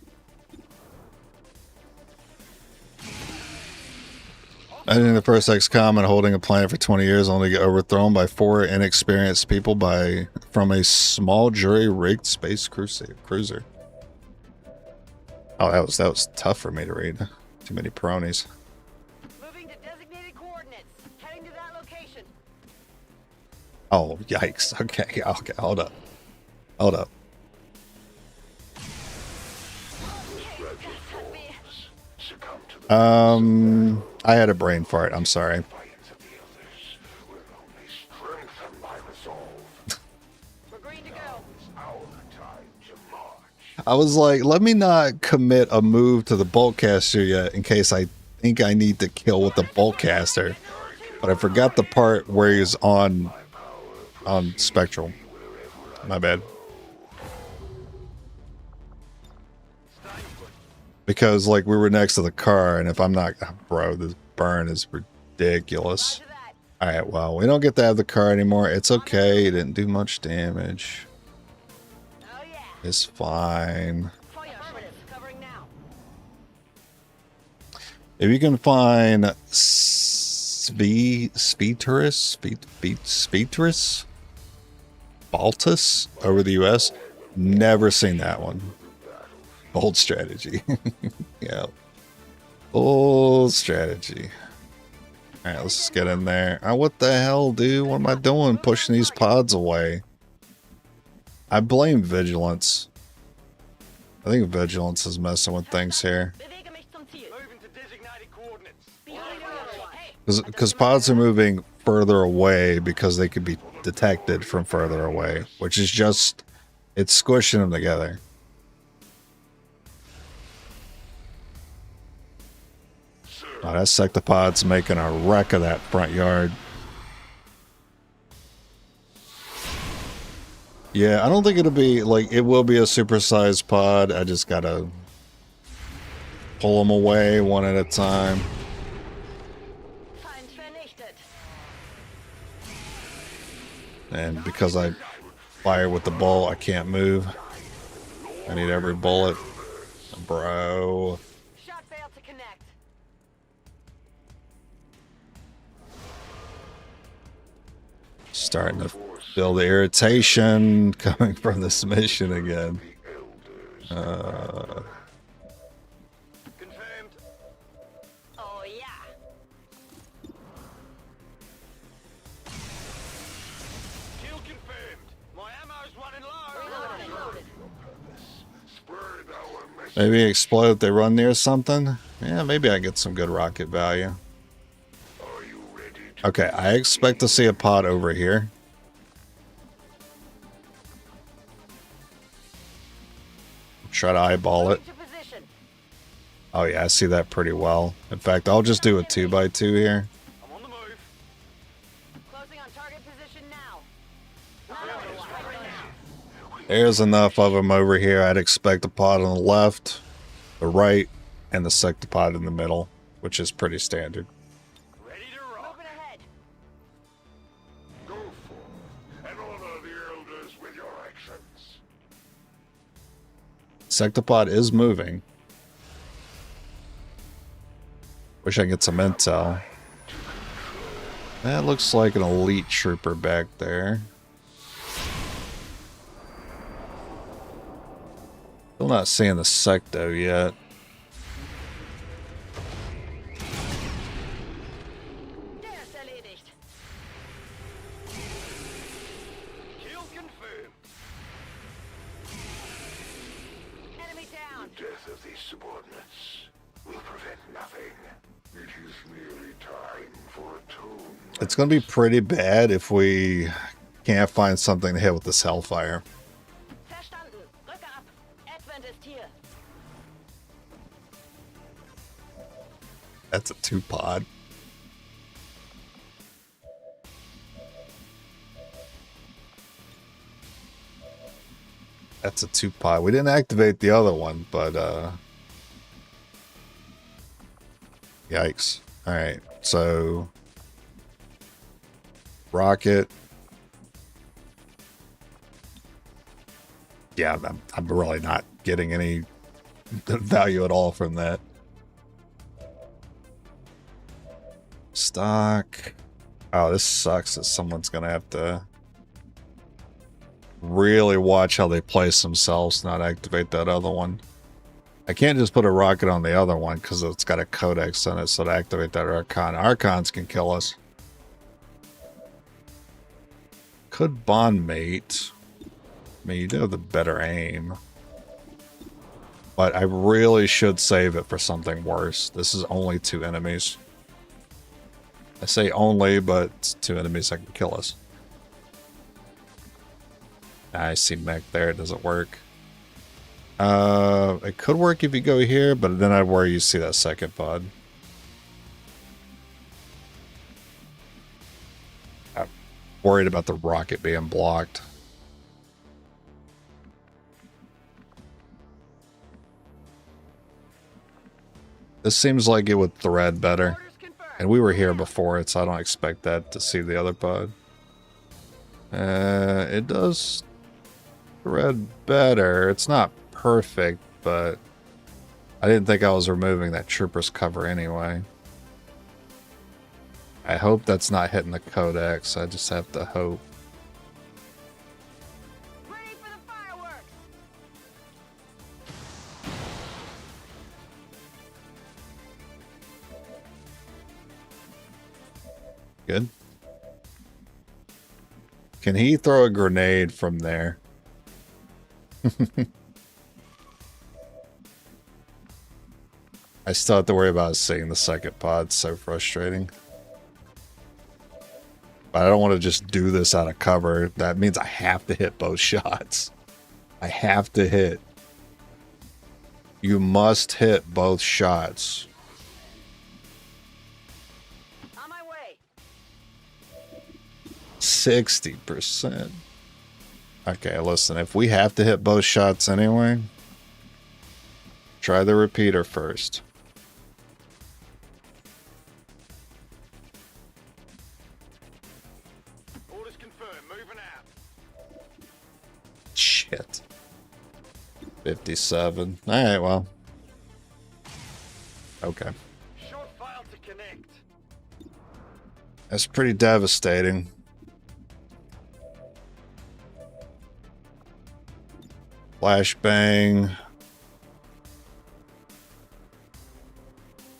S1: Editing the first XCOM and holding a planet for 20 years only to get overthrown by 4 inexperienced people from a small jury-rigged space cruiser. Oh, that was tough for me to read. Too many pepperonis.
S3: Moving to designated coordinates. Heading to that location.
S1: Oh, yikes. Okay, hold up. Hold up.
S6: Succumb to the
S1: I had a brain fart. I'm sorry.
S6: defiance of the Elders will only strengthen my resolve.
S3: We're green to go.
S6: It's our time to march.
S1: I was like, let me not commit a move to the boltcaster yet in case I think I need to kill with the boltcaster. But I forgot the part where he's on Spectral. My bad. Because like we were next to the car, and if I'm not, bro, this burn is ridiculous.
S3: Roger that.
S1: All right, well, we don't get to have the car anymore. It's okay. It didn't do much damage. It's fine.
S3: Covering now.
S1: If you can find Speedturus Baltus over the US, never seen that one. Bold strategy. Yeah. Bold strategy. Alright, let's just get in there. Oh, what the hell, dude? What am I doing? Pushing these pods away. I blame Vigilance. I think Vigilance is messing with things here.
S3: Bewege mich zum Ziel.
S2: Moving to designated coordinates.
S1: Because pods are moving further away because they could be detected from further away, which is just, it's squishing them together. Oh, that sectopod's making a wreck of that front yard. Yeah, I don't think it'll be, like, it will be a supersized pod. I just gotta pull them away one at a time.
S3: Feind vernichtet.
S1: And because I fire with the bolt, I can't move. I need every bullet. Bro.
S3: Shot failed to connect.
S1: Starting to feel the irritation coming from this mission again.
S2: Confirmed.
S3: Oh yeah.
S2: Kill confirmed. My ammo's running low.
S3: Reloaded.
S6: Spread our message.
S1: Maybe explode if they run near something. Yeah, maybe I get some good rocket value.
S6: Are you ready to
S1: Okay, I expect to see a pod over here. Try to eyeball it.
S3: To position.
S1: Oh yeah, I see that pretty well. In fact, I'll just do a 2x2 here.
S2: I'm on the move.
S3: Closing on target position now. Right now.
S1: There's enough of them over here. I'd expect a pod on the left, the right, and the sectopod in the middle, which is pretty standard.
S2: Ready to rock.
S3: Moving ahead.
S6: go for and honor the elders with your actions?
S1: Sectopod is moving. Wish I could get some intel. That looks like an elite trooper back there. Still not seeing the secto yet.
S3: Der ist erledigt.
S2: Kill confirmed.
S3: Enemy down.
S6: Death of these subordinates will prevent nothing. It is nearly time for atonement.
S1: It's going to be pretty bad if we can't find something to hit with this Hellfire.
S3: Verstanden. Rücke ab. Advent ist hier.
S1: That's a 2-pod. That's a 2-pod. We didn't activate the other one, but yikes. Alright, so rocket. Yeah, I'm really not getting any value at all from that. Stock. Oh, this sucks that someone's gonna have to really watch how they place themselves, not activate that other one. I can't just put a rocket on the other one because it's got a codex on it, so to activate that Archon. Archons can kill us. Could bond mate. I mean, you do have the better aim. But I really should save it for something worse. This is only 2 enemies. I say only, but it's 2 enemies that can kill us. I see mech there. It doesn't work. It could work if you go here, but then I'd worry you see that second pod. I'm worried about the rocket being blocked. This seems like it would thread better.
S3: Orders confirmed.
S1: And we were here before it, so I don't expect that to see the other pod. It does read better. It's not perfect, but I didn't think I was removing that trooper's cover anyway. I hope that's not hitting the codex. I just have to hope.
S3: Ready for the fireworks!
S1: Good. Can he throw a grenade from there? I still have to worry about seeing the second pod. It's so frustrating. But I don't want to just do this out of cover. That means I have to hit both shots. I have to hit. You must hit both shots.
S3: On my way!
S1: 60%. Okay, listen, if we have to hit both shots anyway, try the repeater first.
S2: Orders confirmed. Moving out.
S1: Shit. 57. Alright, well. Okay.
S2: Short file to connect.
S1: That's pretty devastating. Flashbang.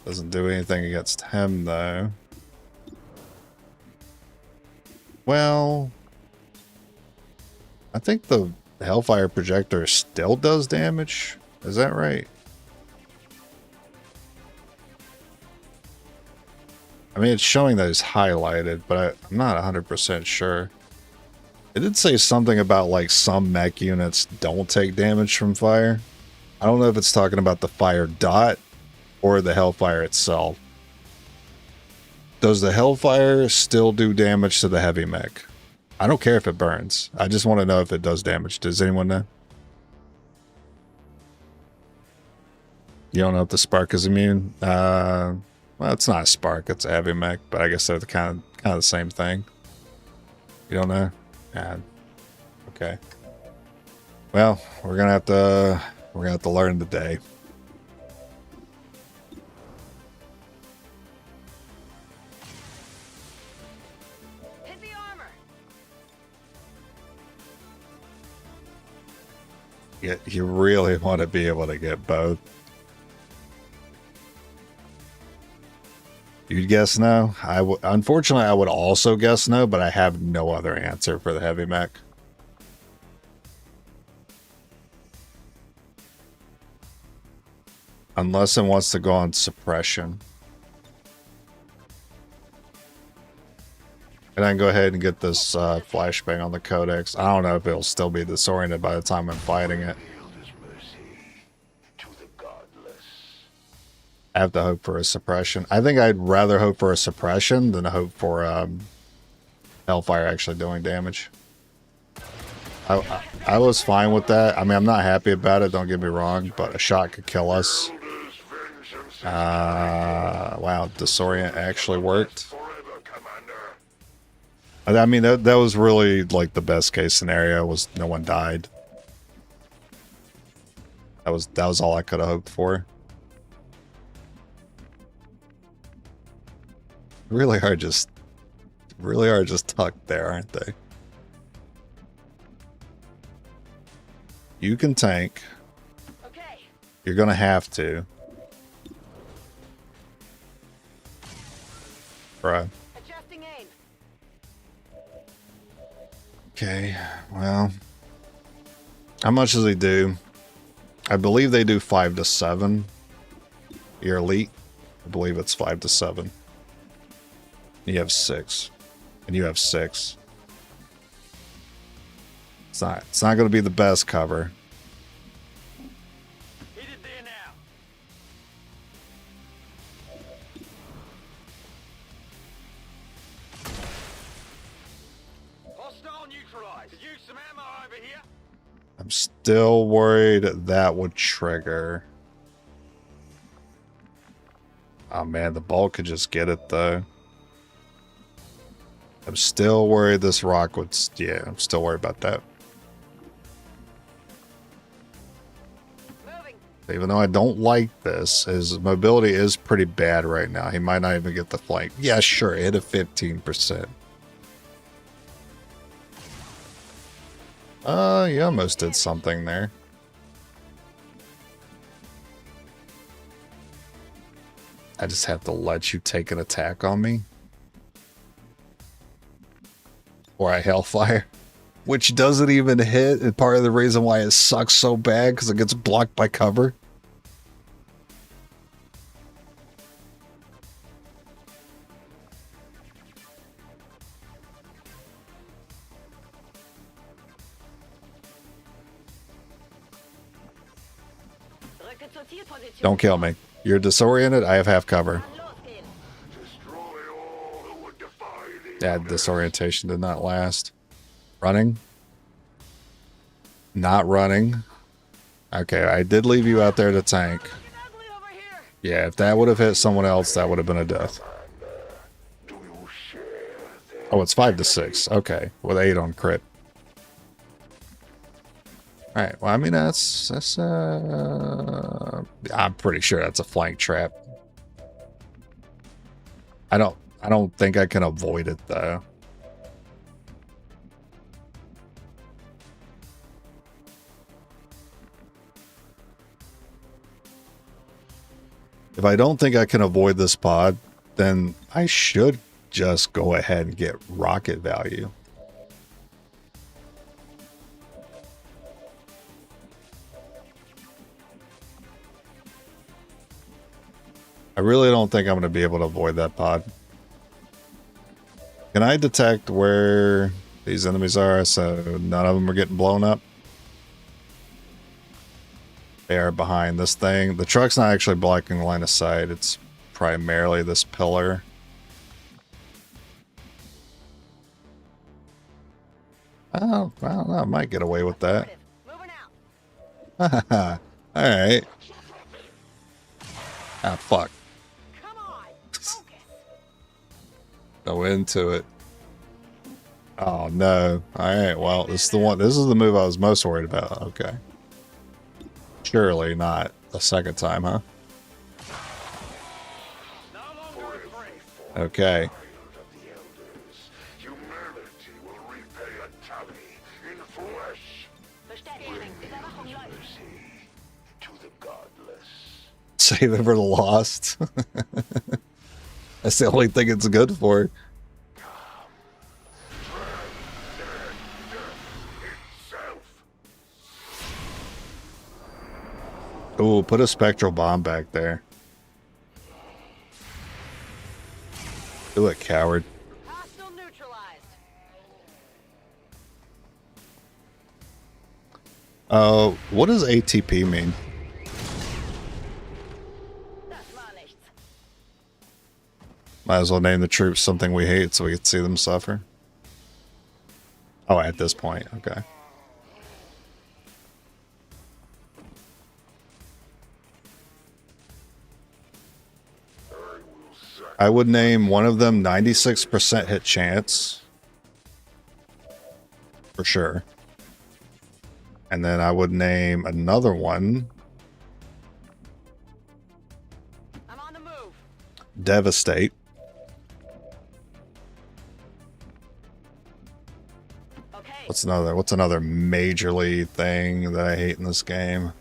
S1: Doesn't do anything against him, though. Well, I think the Hellfire projector still does damage. Is that right? I mean, it's showing that it's highlighted, but I'm not 100% sure. It did say something about, like, some mech units don't take damage from fire. I don't know if it's talking about the fire dot or the Hellfire itself. Does the Hellfire still do damage to the heavy mech? I don't care if it burns. I just want to know if it does damage. Does anyone know? You don't know if the spark is immune? Well, it's not a spark. It's a heavy mech, but I guess they're the kind of the same thing. You don't know? Okay. Well, we're gonna have to learn today.
S3: Hit the armor!
S1: You really want to be able to get both. You'd guess no? Unfortunately, I would also guess no, but I have no other answer for the heavy mech. Unless it wants to go on suppression. And I can go ahead and get this flashbang on the codex. I don't know if it'll still be disoriented by the time I'm fighting it. I have to hope for a suppression. I think I'd rather hope for a suppression than hope for Hellfire actually doing damage. I was fine with that. I mean, I'm not happy about it, don't get me wrong, but a shot could kill us. Wow, disorient actually worked. I mean, that was really like the best case scenario, was no one died. That was all I could have hoped for. Really are just tucked there, aren't they? You can tank.
S3: Okay.
S1: You're gonna have to. Right.
S3: Adjusting aim.
S1: Okay, well. How much does he do? I believe they do 5 to 7. You're elite. I believe it's 5 to 7. You have 6. And you have 6. It's not going to be the best cover.
S2: Hit it there now. Hostile neutralized. Use some ammo over here.
S1: I'm still worried that would trigger. Oh man, the ball could just get it though. I'm still worried this rock would... Yeah, I'm still worried about that. Even though I don't like this, his mobility is pretty bad right now. He might not even get the flank. Yeah, sure, hit a 15%. You almost did something there. I just have to let you take an attack on me. Or I Hellfire. Which doesn't even hit, and part of the reason why it sucks so bad, because it gets blocked by cover. Don't kill me. You're disoriented, I have half cover.
S6: Destroy all who would defy the
S1: Yeah, disorientation did not last. Running? Not running. Okay, I did leave you out there to tank. Yeah, if that would have hit someone else, that would have been a death. Oh, it's 5 to 6. Okay, with 8 on crit. Alright, well, I mean, that's I'm pretty sure that's a flank trap. I don't think I can avoid it, though. If I don't think I can avoid this pod, then I should just go ahead and get rocket value. I really don't think I'm going to be able to avoid that pod. Can I detect where these enemies are so none of them are getting blown up? They are behind this thing. The truck's not actually blocking line of sight. It's primarily this pillar. Oh, I don't know. I might get away with that. All right. Ah, fuck. Go into it. Oh no. Alright, well, this is the one. This is the move I was most worried about. Okay. Surely not a second time, huh? Okay.
S6: humanity will repay a tally in flesh. Mercy to the godless.
S1: Save it for the lost. That's the only thing it's good for. Oh, put a spectral bomb back there. Do it, coward.
S3: Hostile neutralized.
S1: What does ATP mean? Might as well name the troops something we hate so we can see them suffer. Oh, at this point, okay. I would name one of them 96% hit chance. For sure. And then I would name another one.
S3: I'm on the move.
S1: Devastate.
S3: Okay.
S1: What's another majorly thing that I hate in this game?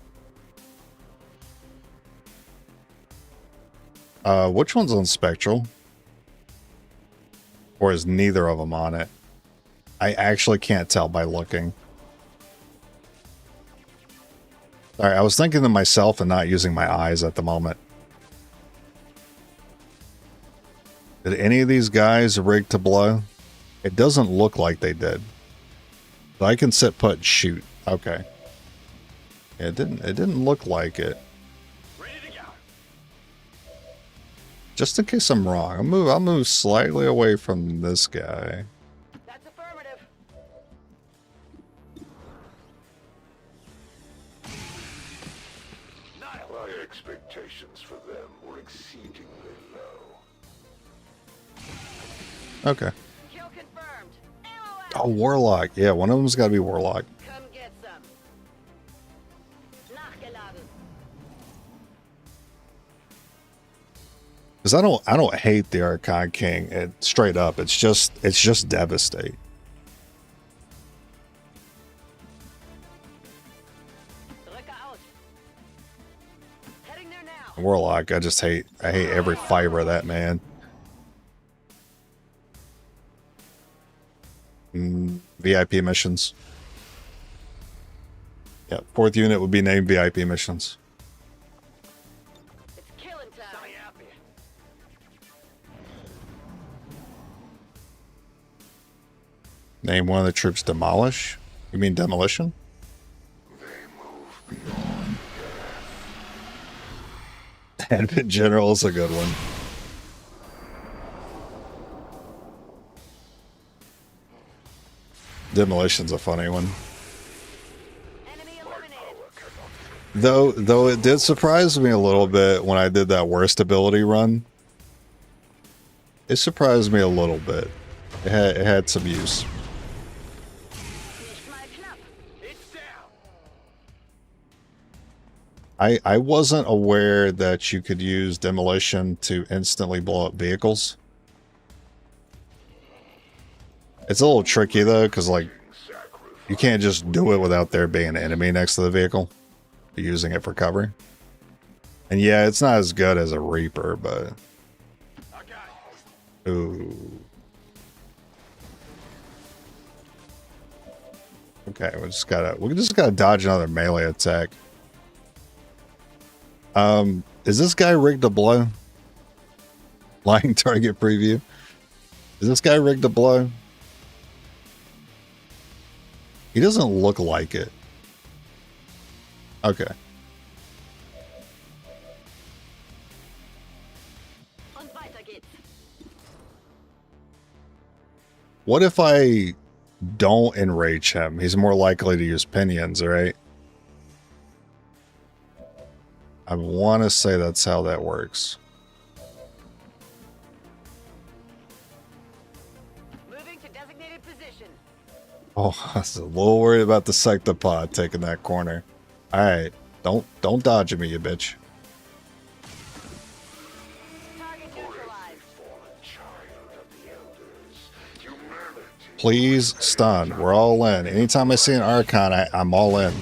S1: Which one's on Spectral? Or is neither of them on it? I actually can't tell by looking. Sorry, I was thinking to myself and not using my eyes at the moment. Did any of these guys rig to blow? It doesn't look like they did. But I can sit put and shoot. Okay. Yeah, it didn't look like it. Just in case I'm wrong, I'll move slightly away from this guy.
S3: That's affirmative.
S6: My expectations for them were exceedingly low.
S1: Okay.
S3: Kill confirmed. Ammo out.
S1: Oh, Warlock. Yeah, one of them's got to be Warlock.
S3: Come get some. Nachgeladen.
S1: Because I don't hate the Archon King. Straight up, it's just devastate.
S3: Look out. Heading there now.
S1: Warlock, I hate every fiber of that man. VIP missions. Yeah, 4th unit would be named VIP missions.
S3: It's killing time.
S1: Name one of the troops Demolish? You mean Demolition? Advent General is a good one. Demolition's a funny one.
S3: Enemy eliminated.
S1: Though it did surprise me a little bit when I did that worst ability run. It surprised me a little bit. It had some use.
S3: Nicht mal knapp.
S2: It's down.
S1: I wasn't aware that you could use Demolition to instantly blow up vehicles. It's a little tricky though, because like you can't just do it without there being an enemy next to the vehicle. You're using it for cover. And yeah, it's not as good as a Reaper, but
S2: I got it.
S1: ooh. Okay, we just gotta dodge another melee attack. Is this guy rigged to blow? Lying target preview. Is this guy rigged to blow? He doesn't look like it. Okay.
S3: Und weiter geht's.
S1: What if I don't enrage him? He's more likely to use pinions, right? I want to say that's how that works.
S3: Moving to designated position.
S1: Oh, I was a little worried about the Sectopod taking that corner. Alright, don't dodge me, you bitch.
S3: Target neutralized.
S1: Please stun. We're all in. Anytime I see an Archon, I'm all in.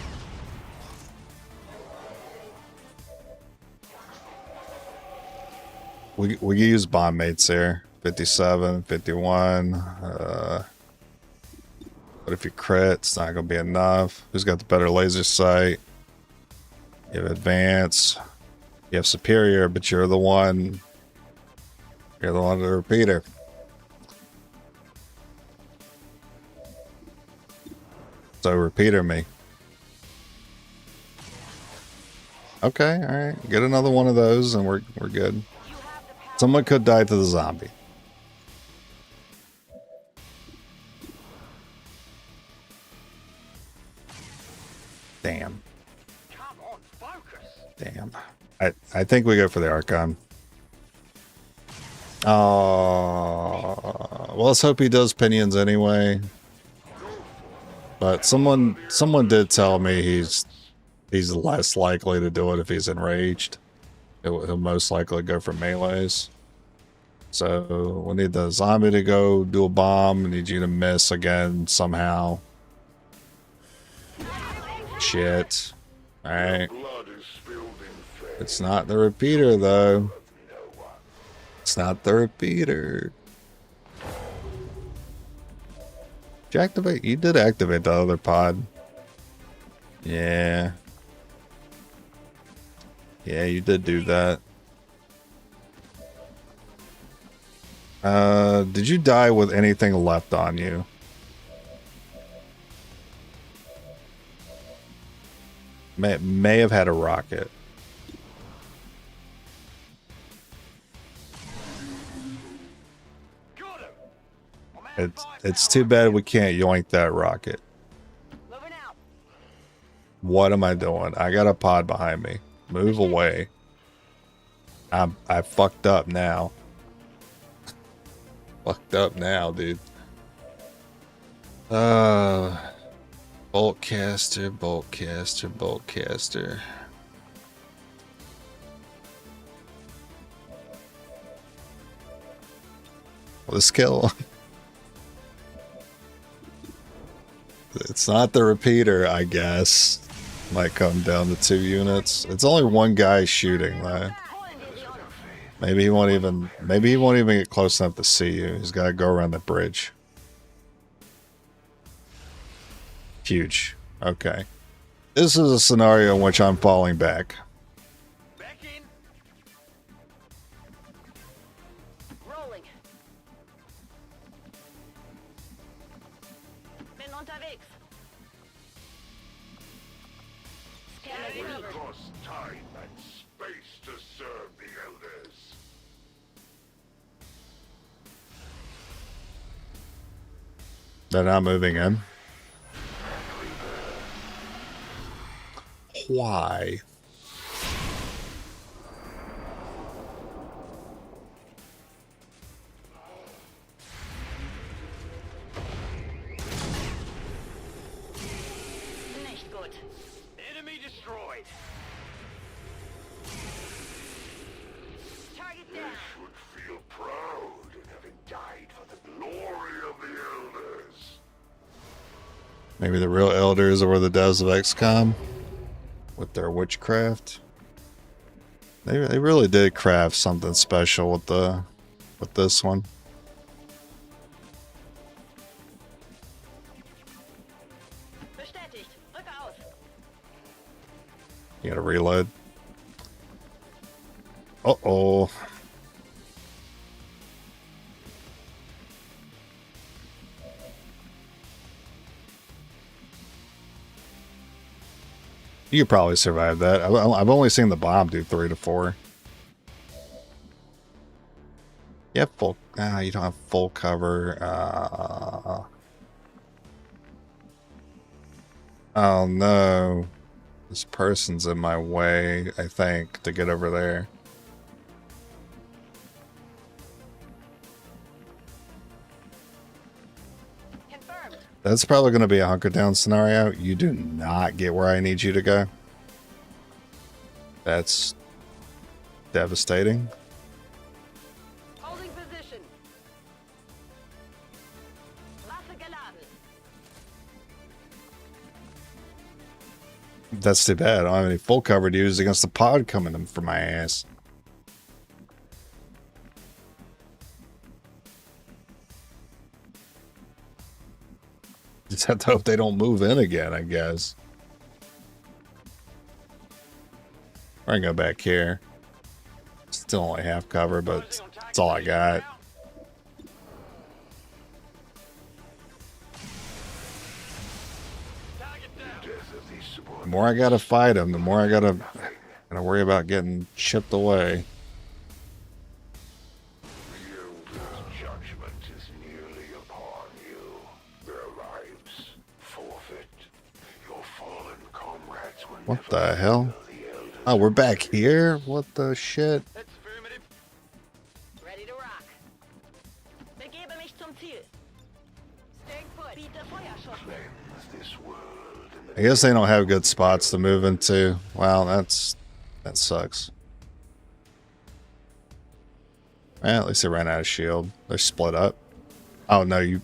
S1: We use bomb mates here. 57, 51. But if you crit, it's not going to be enough. Who's got the better laser sight? You have advance. You have superior, but you're the one. You're the one with the repeater. So repeater me. Okay, all right. Get another one of those, and we're good. Someone could die to the zombie. Damn.
S2: Come on, focus.
S1: Damn. I think we go for the Archon. Oh, well, let's hope he does pinions anyway. But someone did tell me he's less likely to do it if he's enraged. He'll most likely go for melees. So we need the zombie to go do a bomb. We need you to miss again somehow. Shit. Alright. It's not the repeater though. It's not the repeater. Did you activate? You did activate the other pod. Yeah. Yeah, you did do that. Did you die with anything left on you? May have had a rocket. It's too bad we can't yoink that rocket.
S3: Moving out.
S1: What am I doing? I got a pod behind me. Move away. I fucked up now. Fucked up now, dude. Boltcaster, boltcaster, boltcaster. with a skill. It's not the repeater, I guess. Might come down to 2 units. It's only one guy shooting, though. Maybe he won't even get close enough to see you. He's got to go around the bridge. Huge. Okay. This is a scenario in which I'm falling back.
S2: Back in.
S3: Rolling. Bin unterwegs. Scanner
S6: We
S3: covered.
S6: lost time and space to serve the elders.
S1: They're not moving in. Why?
S3: Nicht gut.
S2: Enemy destroyed.
S3: Target
S6: They
S3: down.
S6: should feel proud in having died for the glory of the elders.
S1: Maybe the real elders were the devs of XCOM with their witchcraft. They really did craft something special with this one.
S3: Bestätigt. Rücke aus.
S1: You gotta reload. Uh-oh. You could probably survive that. I've only seen the bomb do 3 to 4. You have full... you don't have full cover. Oh no. This person's in my way, I think, to get over there.
S3: Confirmed.
S1: That's probably going to be a hunker down scenario. You do not get where I need you to go. That's devastating.
S3: Holding position. Waffe geladen.
S1: That's too bad. I don't have any full cover to use against the pod coming in for my ass. Just have to hope they don't move in again, I guess. We're gonna go back here. Still only half cover, but that's all I got. The more I gotta fight them, the more I gotta worry about getting chipped away.
S6: The elders' judgment is nearly upon you. Their lives forfeit. Your fallen comrades will
S1: What
S6: never
S1: the hell?
S6: feel the elders.
S1: Oh, we're back here? What the shit?
S2: That's affirmative.
S3: Ready to rock. Begebe mich zum Ziel. Staying put. Biete Feuerschutz.
S6: Cleanse this world in the
S1: I guess they don't have good spots to move into. Wow, that sucks. Well, at least they ran out of shield. They're split up. Oh no, you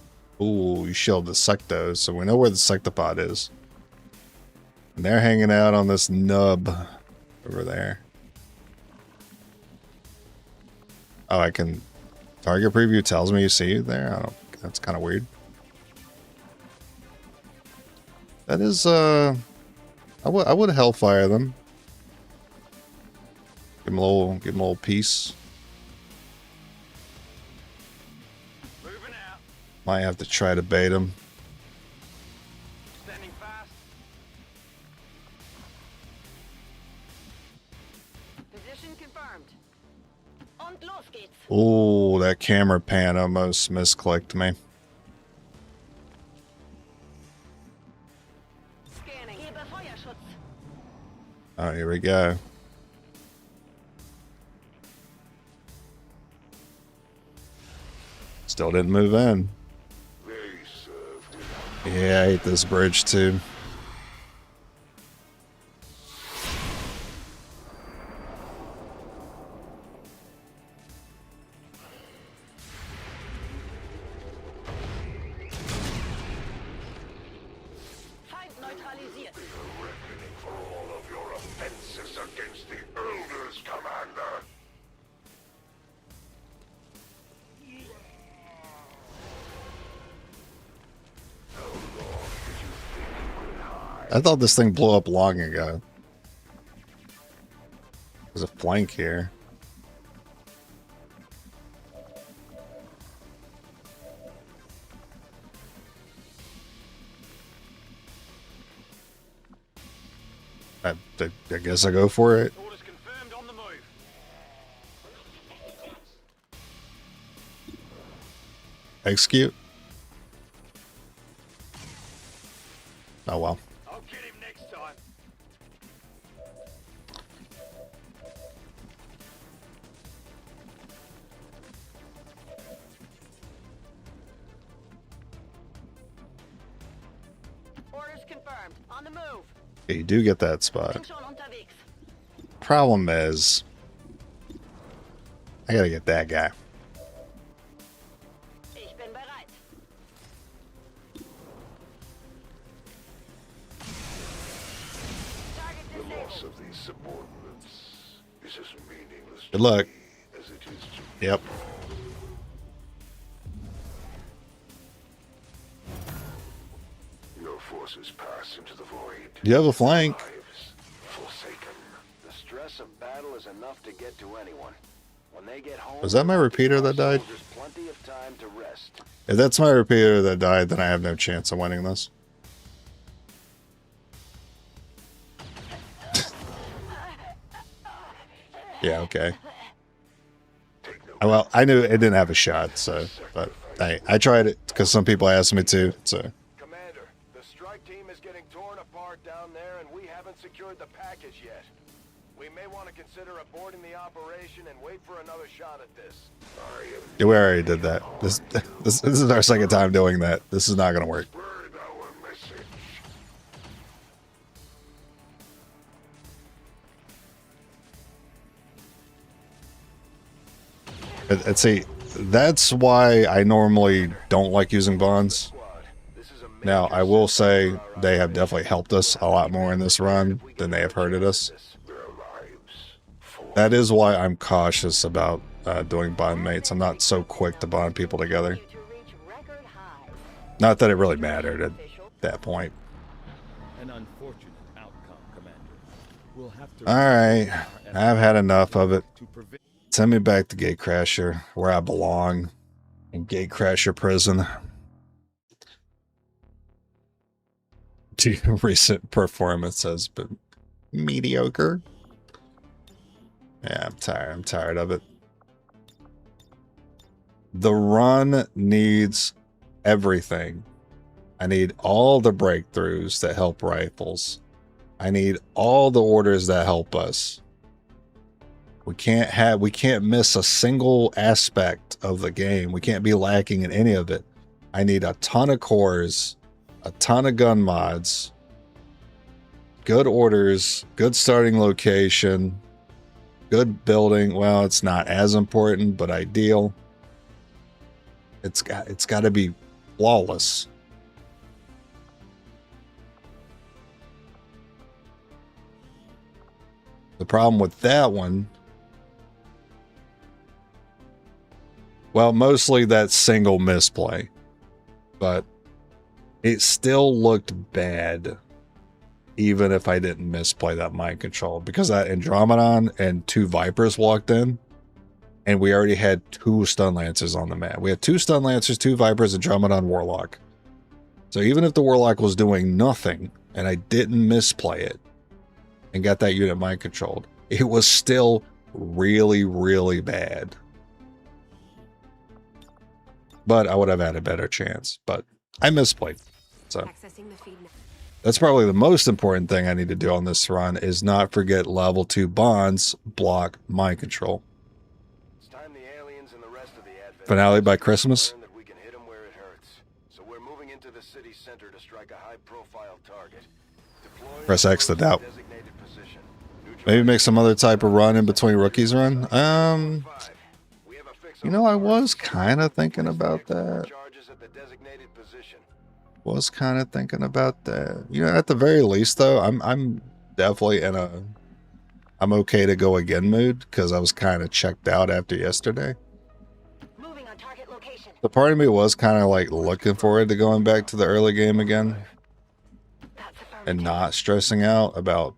S1: shielded the sectos, so we know where the sectopod is. And they're hanging out on this nub over there. Oh, I can target preview tells me you see you there. I don't, that's kind of weird. That is I would hellfire them. Give them a little piece.
S2: Moving out.
S1: Might have to try to bait them.
S2: Standing fast.
S3: Position confirmed. Und los geht's.
S1: Oh, that camera pan almost misclicked me.
S3: Scanning. Gebe Feuerschutz.
S1: Oh, here we go. Still didn't move in.
S6: they serve without
S1: Yeah, I hate this bridge too. I thought this thing blew up long ago. There's a flank here. I guess I go for it.
S2: Orders confirmed on the move.
S1: Execute. Oh well.
S2: I'll get him next time.
S3: Orders confirmed. On the move.
S1: Yeah, you do get that spot.
S3: Bin schon unterwegs.
S1: Problem is, I gotta get that guy.
S3: Ich bin bereit. Target
S6: The loss
S3: disabled.
S6: of these subordinates is as meaningless
S1: Good
S6: to
S1: luck.
S6: me as it is to
S1: Yep.
S6: your forces pass into the void.
S1: You have a flank.
S6: Lives forsaken.
S2: The stress of battle is enough to get to anyone. When they get home,
S1: Was that my repeater that died?
S2: There's plenty of time to rest.
S1: If that's my repeater that died, then I have no chance of winning this. Yeah, okay. Well, I knew it didn't have a shot, so, but hey, I tried it because some people asked me to, so.
S2: Commander, the strike team is getting torn apart down there, and we haven't secured the package yet. We may want to consider aborting the operation and wait for another shot at this.
S1: Yeah, we already did that. This is our second time doing that. This is not going to work.
S6: Spread our message.
S1: And see, that's why I normally don't like using bonds.
S2: Squad, this is a major
S1: Now, I will say
S2: setback for our
S1: they have
S2: operation.
S1: definitely helped us a lot more in this run than they have hurted us.
S6: Their lives for
S1: That is why I'm cautious about doing bond mates. I'm not so quick to bond people together.
S3: You to reach record highs.
S1: Not that it really mattered at that point.
S5: An unfortunate outcome, Commander. We'll have to.
S1: Alright, I've had enough of it.
S5: To prevent
S1: Send me back to Gatecrasher, where I belong, in Gatecrasher prison. Recent performance has been mediocre. Yeah, I'm tired. I'm tired of it. The run needs everything. I need all the breakthroughs that help rifles. I need all the orders that help us. We can't miss a single aspect of the game. We can't be lacking in any of it. I need a ton of cores, a ton of gun mods, good orders, good starting location, good building. Well, it's not as important, but ideal. It's got to be flawless. The problem with that one, well, mostly that single misplay, but it still looked bad, even if I didn't misplay that mind control, because that Andromedon and 2 Vipers walked in, and we already had 2 Stun Lancers on the map. We had 2 Stun Lancers, 2 Vipers, Andromedon, Warlock. So even if the Warlock was doing nothing, and I didn't misplay it, and got that unit mind controlled, it was still really, really bad. But I would have had a better chance. But I misplayed. So
S3: Accessing the feed now.
S1: that's probably the most important thing I need to do on this run, is not forget level 2 bonds block mind control.
S2: It's time the aliens and the rest of the Advent
S1: Finale by Christmas.
S2: learn that we can hit 'em where it hurts. So we're moving into the city center to strike a high-profile target. Deploy
S1: Press X to doubt.
S2: designated position.
S1: Maybe make some other type of run in between rookies run.
S2: We have a fix
S1: You
S2: on
S1: know,
S2: the
S1: I
S2: target.
S1: was kind of thinking about that.
S2: Charges at the designated position.
S1: Was kind of thinking about that. You know, at the very least, though, I'm definitely in a I'm okay to go again mood, because I was kind of checked out after yesterday.
S3: Moving on target location.
S1: The part of me was kind of like looking forward to going back to the early game again.
S3: That's affirmative.
S1: and not stressing out about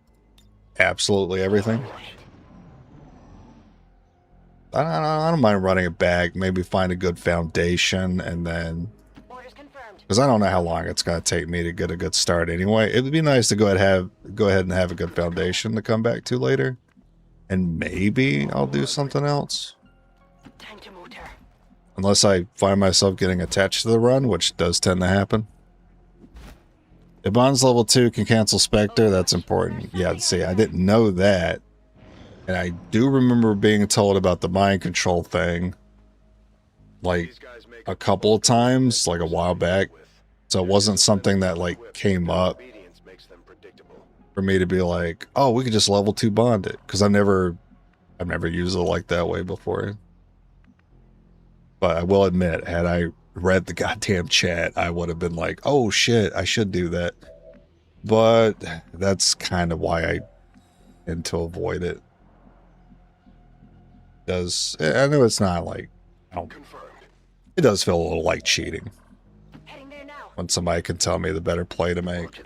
S1: absolutely everything. I don't mind running it back, maybe find a good foundation, and then,
S3: Orders confirmed.
S1: because I don't know how long it's going to take me to get a good start anyway. It would be nice to go ahead and have a good foundation to come back to later, and maybe I'll do something else.
S3: Time to motor.
S1: Unless I find myself getting attached to the run, which does tend to happen. If Bond's level 2 can cancel Spectre, that's important. Yeah, see, I didn't know that. And I do remember being told about the mind control thing, like, a couple of times, like a while back. So it wasn't something that, like, came up for me to be like, oh, we could just level 2 bond it. Because I've never used it like that way before. But I will admit, had I read the goddamn chat, I would have been like, oh shit, I should do that. But that's kind of why I tend to avoid it. I know it's not like, it does feel a little like cheating
S3: Heading there now.
S1: when somebody can tell me the better play to make.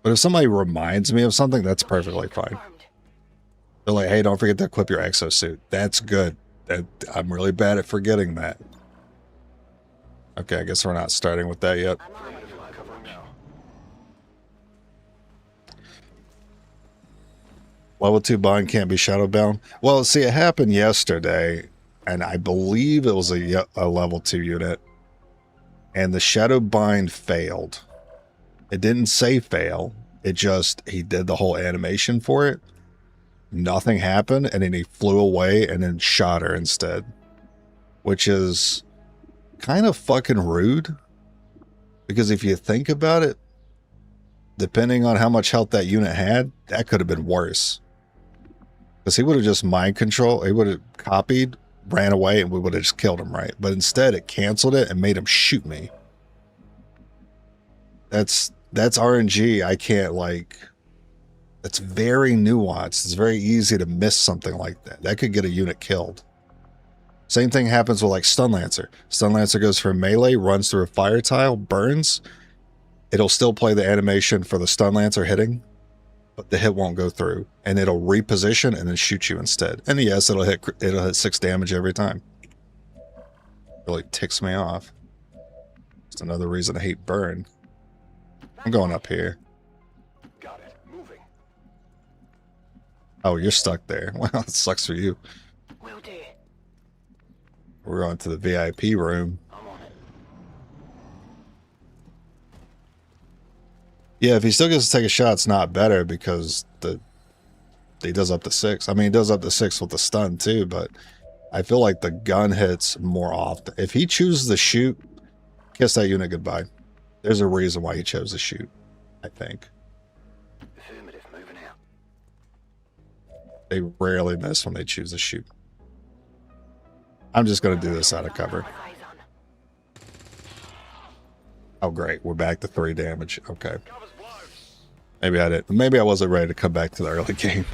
S1: But if somebody reminds me of something, that's perfectly fine.
S3: Confirmed.
S1: They're like, hey, don't forget to equip your exosuit. That's good. I'm really bad at forgetting that. Okay, I guess we're not starting with that yet.
S3: I'm on it.
S1: Level 2 bond can't be shadowbound. Well, see, it happened yesterday, and I believe it was a level 2 unit, and the shadow bind failed. It didn't say fail. It just, he did the whole animation for it. Nothing happened, and then he flew away and then shot her instead. Which is kind of fucking rude. Because if you think about it, depending on how much health that unit had, that could have been worse. Because he would have just mind control, he would have copied, ran away, and we would have just killed him, right? But instead, it canceled it and made him shoot me. That's RNG. I can't, like... It's very nuanced. It's very easy to miss something like that. That could get a unit killed. Same thing happens with, like, Stun Lancer. Stun Lancer goes for melee, runs through a fire tile, burns. It'll still play the animation for the Stun Lancer hitting, but the hit won't go through. And it'll reposition and then shoot you instead. And yes, it'll hit 6 damage every time. Really ticks me off. Just another reason I hate burn. I'm going up here.
S2: Got it. Moving.
S1: Oh, you're stuck there. Well, it sucks for you.
S3: Will do.
S1: We're going to the VIP room.
S3: I'm on it.
S1: Yeah, if he still gets to take a shot, it's not better because he does up to 6. I mean, he does up to 6 with the stun too, but I feel like the gun hits more often. If he chooses to shoot, kiss that unit goodbye. There's a reason why he chose to shoot, I think.
S3: Affirmative, moving out.
S1: They rarely miss when they choose to shoot. I'm just going to do this out of cover.
S3: Eyes on.
S1: Oh, great. We're back to 3 damage. Okay. Maybe I wasn't ready to come back to the early game.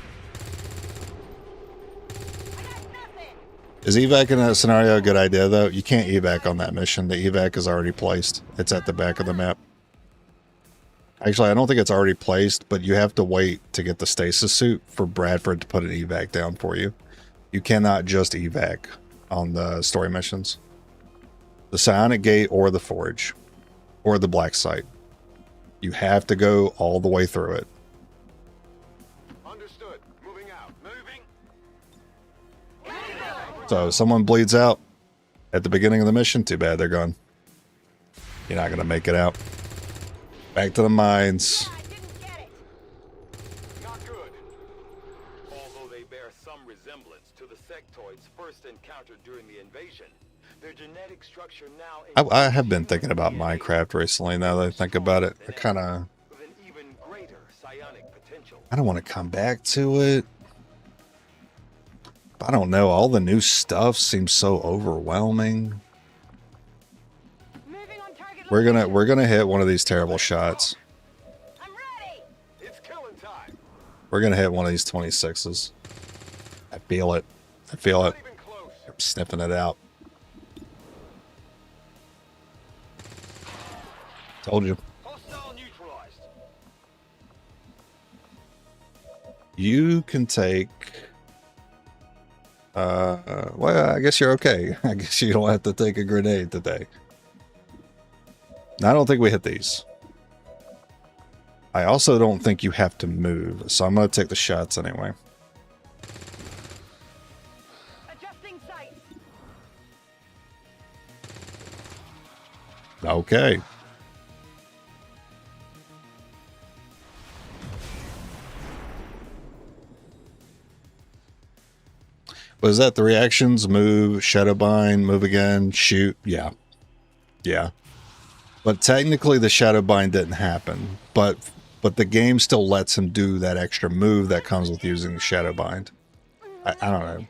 S1: Is evac in that scenario a good idea, though? You can't evac on that mission. The evac is already placed. It's at the back of the map. Actually, I don't think it's already placed, but you have to wait to get the stasis suit for Bradford to put an evac down for you. You cannot just evac on the story missions. The Psionic Gate or the Forge or the Black Site. You have to go all the way through it.
S2: Understood. Moving out. Moving.
S1: So if someone bleeds out at the beginning of the mission, too bad, they're gone. You're not going to make it out. Back to the mines.
S3: I didn't get it.
S2: Not good.
S5: Although they bear some resemblance to the sectoids first encountered during the invasion, their genetic structure now
S1: I have been thinking about Minecraft recently, now that I think about it. I kind of...
S5: with an even greater psionic potential.
S1: I don't want to come back to it. I don't know. All the new stuff seems so overwhelming.
S3: Moving on target.
S1: We're gonna hit one of these terrible shots.
S3: I'm ready.
S2: It's killing time.
S1: We're gonna hit one of these 26s. I feel it. I feel it.
S2: Not even close.
S1: I'm sniffing it out. Told you.
S2: Hostile neutralized.
S1: You can take... well, I guess you're okay. I guess you don't have to take a grenade today. I don't think we hit these. I also don't think you have to move, so I'm going to take the shots anyway.
S3: Adjusting sights.
S1: Okay. Was that the reactions? Move, Shadowbind, move again, shoot. Yeah. Yeah. But technically the Shadowbind didn't happen. But the game still lets him do that extra move that comes with using the Shadowbind. I don't know.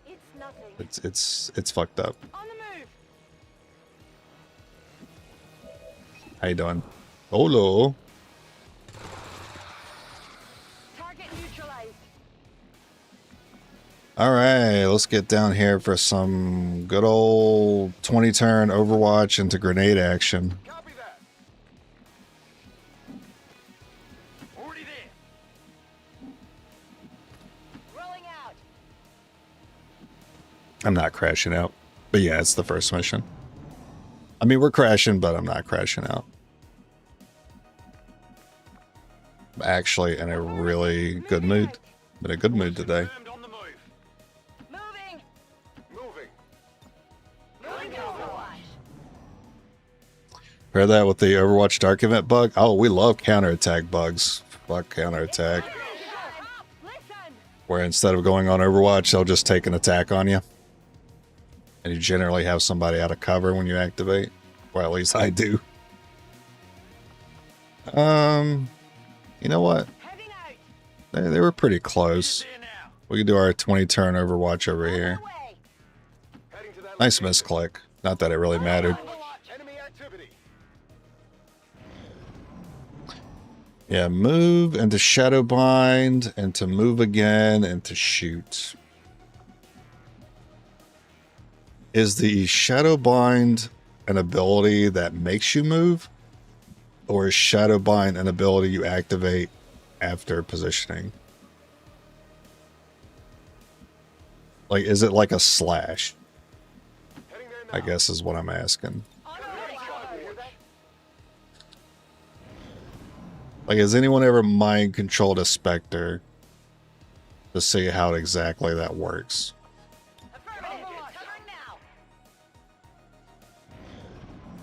S3: It's nothing.
S1: It's fucked up.
S3: On the move.
S1: How you doing? Hello.
S3: Target neutralized.
S1: All right, let's get down here for some good old 20-turn Overwatch into grenade action.
S2: Copy that. Already there.
S3: Rolling out.
S1: I'm not crashing out. But yeah, it's the first mission. I mean, we're crashing, but I'm not crashing out. I'm actually in a really good mood. I'm in a good mood today.
S2: Confirmed on the move.
S3: Moving.
S2: Moving.
S3: Moving to Overwatch.
S1: Heard that with the Overwatch Dark Event bug? Oh, we love counterattack bugs. Fuck counterattack.
S3: Listen.
S1: Where instead of going on Overwatch, they'll just take an attack on you. And you generally have somebody out of cover when you activate. Well, at least I do. You know what?
S3: Heading out.
S1: They were pretty close.
S2: There now.
S1: We can do our 20-turn Overwatch over here.
S3: On the way.
S2: Heading to that
S1: Nice
S2: location.
S1: misclick. Not that it really mattered.
S2: Overwatch. Enemy activity.
S1: Yeah, move and to Shadowbind and to move again and to shoot. Is the Shadowbind an ability that makes you move? Or is Shadowbind an ability you activate after positioning? Like, is it like a slash?
S2: Heading there now.
S1: I guess is what I'm asking.
S3: On the way.
S1: Like, has anyone ever mind controlled a Spectre to see how exactly that works?
S3: Affirmative. Covering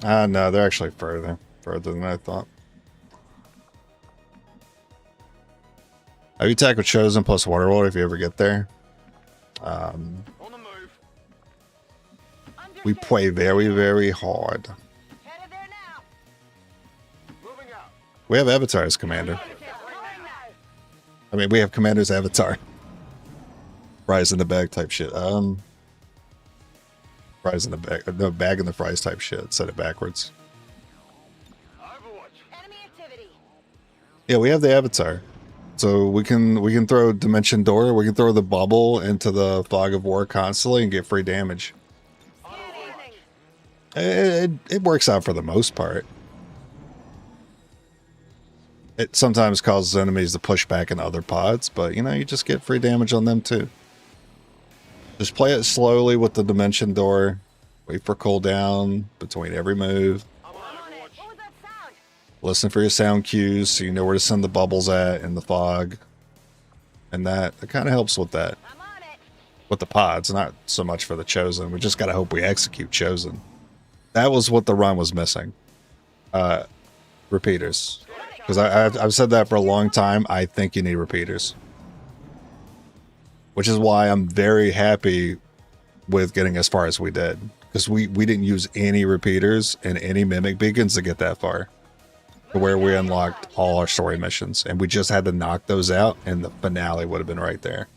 S3: now.
S1: No, they're actually further than I thought. Have you tackled Chosen plus Waterworld if you ever get there?
S2: On the move.
S1: We play very, very hard.
S3: Headed there now.
S2: Moving out.
S1: We have Avatar as commander.
S3: Covering now.
S1: I mean, we have commander's Avatar. Fries in the bag type shit. Fries in the bag. No, bag in the fries type shit. Said it backwards.
S2: Overwatch.
S3: Enemy activity.
S1: Yeah, we have the Avatar. So we can throw Dimension Door, we can throw the bubble into the Fog of War constantly and get free damage.
S3: Scanning.
S1: It works out for the most part. It sometimes causes enemies to push back in other pods, but you know, you just get free damage on them too. Just play it slowly with the Dimension Door. Wait for cooldown between every move.
S2: I'm
S3: I'm
S2: on
S3: on it.
S2: Overwatch.
S3: What was that sound?
S1: Listen for your sound cues so you know where to send the bubbles at in the fog. And that kind of helps with that.
S3: I'm on it.
S1: With the pods, not so much for the Chosen. We just gotta hope we execute Chosen. That was what the run was missing. Repeaters. Because I've said that for a long time. I think you need repeaters. Which is why I'm very happy with getting as far as we did. Because we didn't use any repeaters and any mimic beacons to get that far. To where we unlocked all our story missions. And we just had to knock those out and the finale would have been right there.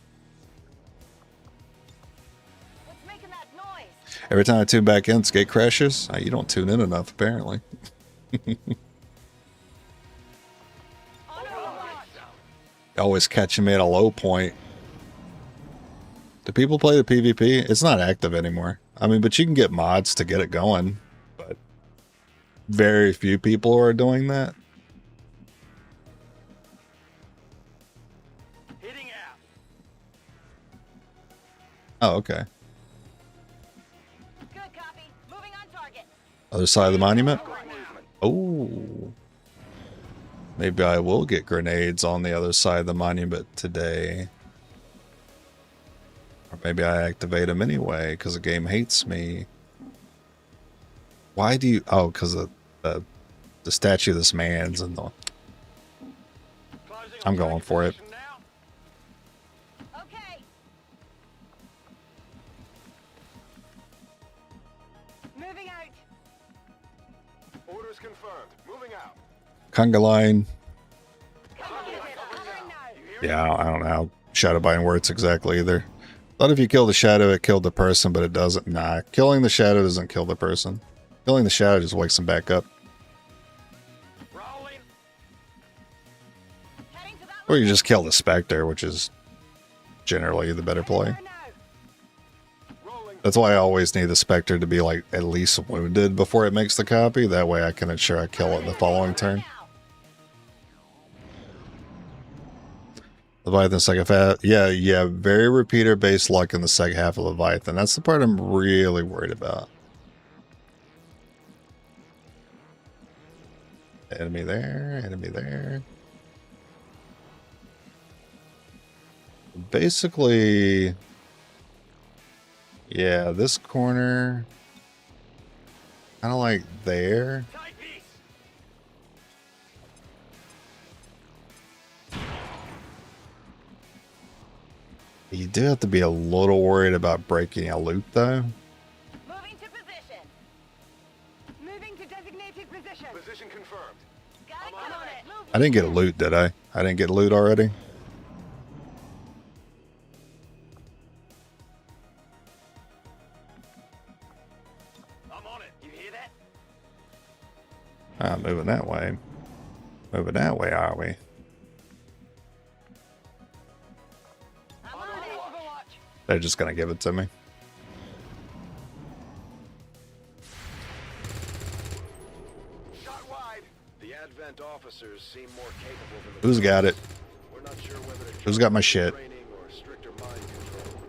S3: What's making that noise?
S1: Every time I tune back in, Skate crashes. You don't tune in enough, apparently.
S3: On Overwatch.
S1: Always catching me at a low point. Do people play the PvP? It's not active anymore. I mean, but you can get mods to get it going. But very few people are doing that.
S2: Hitting
S1: Oh, okay.
S3: Good copy. Moving on target.
S1: Other side of the monument? Oh. Maybe I will get grenades on the other side of the monument today. Or maybe I activate them anyway, because the game hates me. Why do you... Oh, because of the statue of this man's and the... I'm going for it.
S3: Okay. Moving out.
S2: Orders confirmed. Moving out.
S1: Conga line.
S3: Covering now.
S1: Yeah, I don't know how shadow bind works exactly either. Thought if you kill the shadow, it killed the person, but it doesn't. Nah, killing the shadow doesn't kill the person. Killing the shadow just wakes them back up.
S5: Rolling.
S3: Heading to that
S1: Or you just kill the specter, which is generally the better play.
S3: location now.
S2: Rolling.
S1: That's why I always need the specter to be like at least wounded before it makes the copy. That way I can ensure I kill it in the following turn.
S3: Now.
S1: Leviathan second half. Yeah, very repeater based luck in the second half of Leviathan. That's the part I'm really worried about. Enemy there, enemy there. Basically, yeah, this corner, kind of like there.
S5: Tight piece.
S1: You do have to be a little worried about breaking a loot, though.
S3: Moving to position. Moving to designated position.
S2: Position confirmed.
S3: Got it. Come on it. Move.
S1: I didn't get a loot, did I? I didn't get loot already?
S5: I'm on it. You hear that?
S1: Moving that way. Moving that way, are we?
S3: I'm on it. Overwatch.
S1: They're just gonna give it to me.
S2: Shot wide. The Advent officers seem more capable than the
S1: Who's got it?
S2: We're not sure whether to
S1: Who's got my shit?
S2: training or stricter mind control.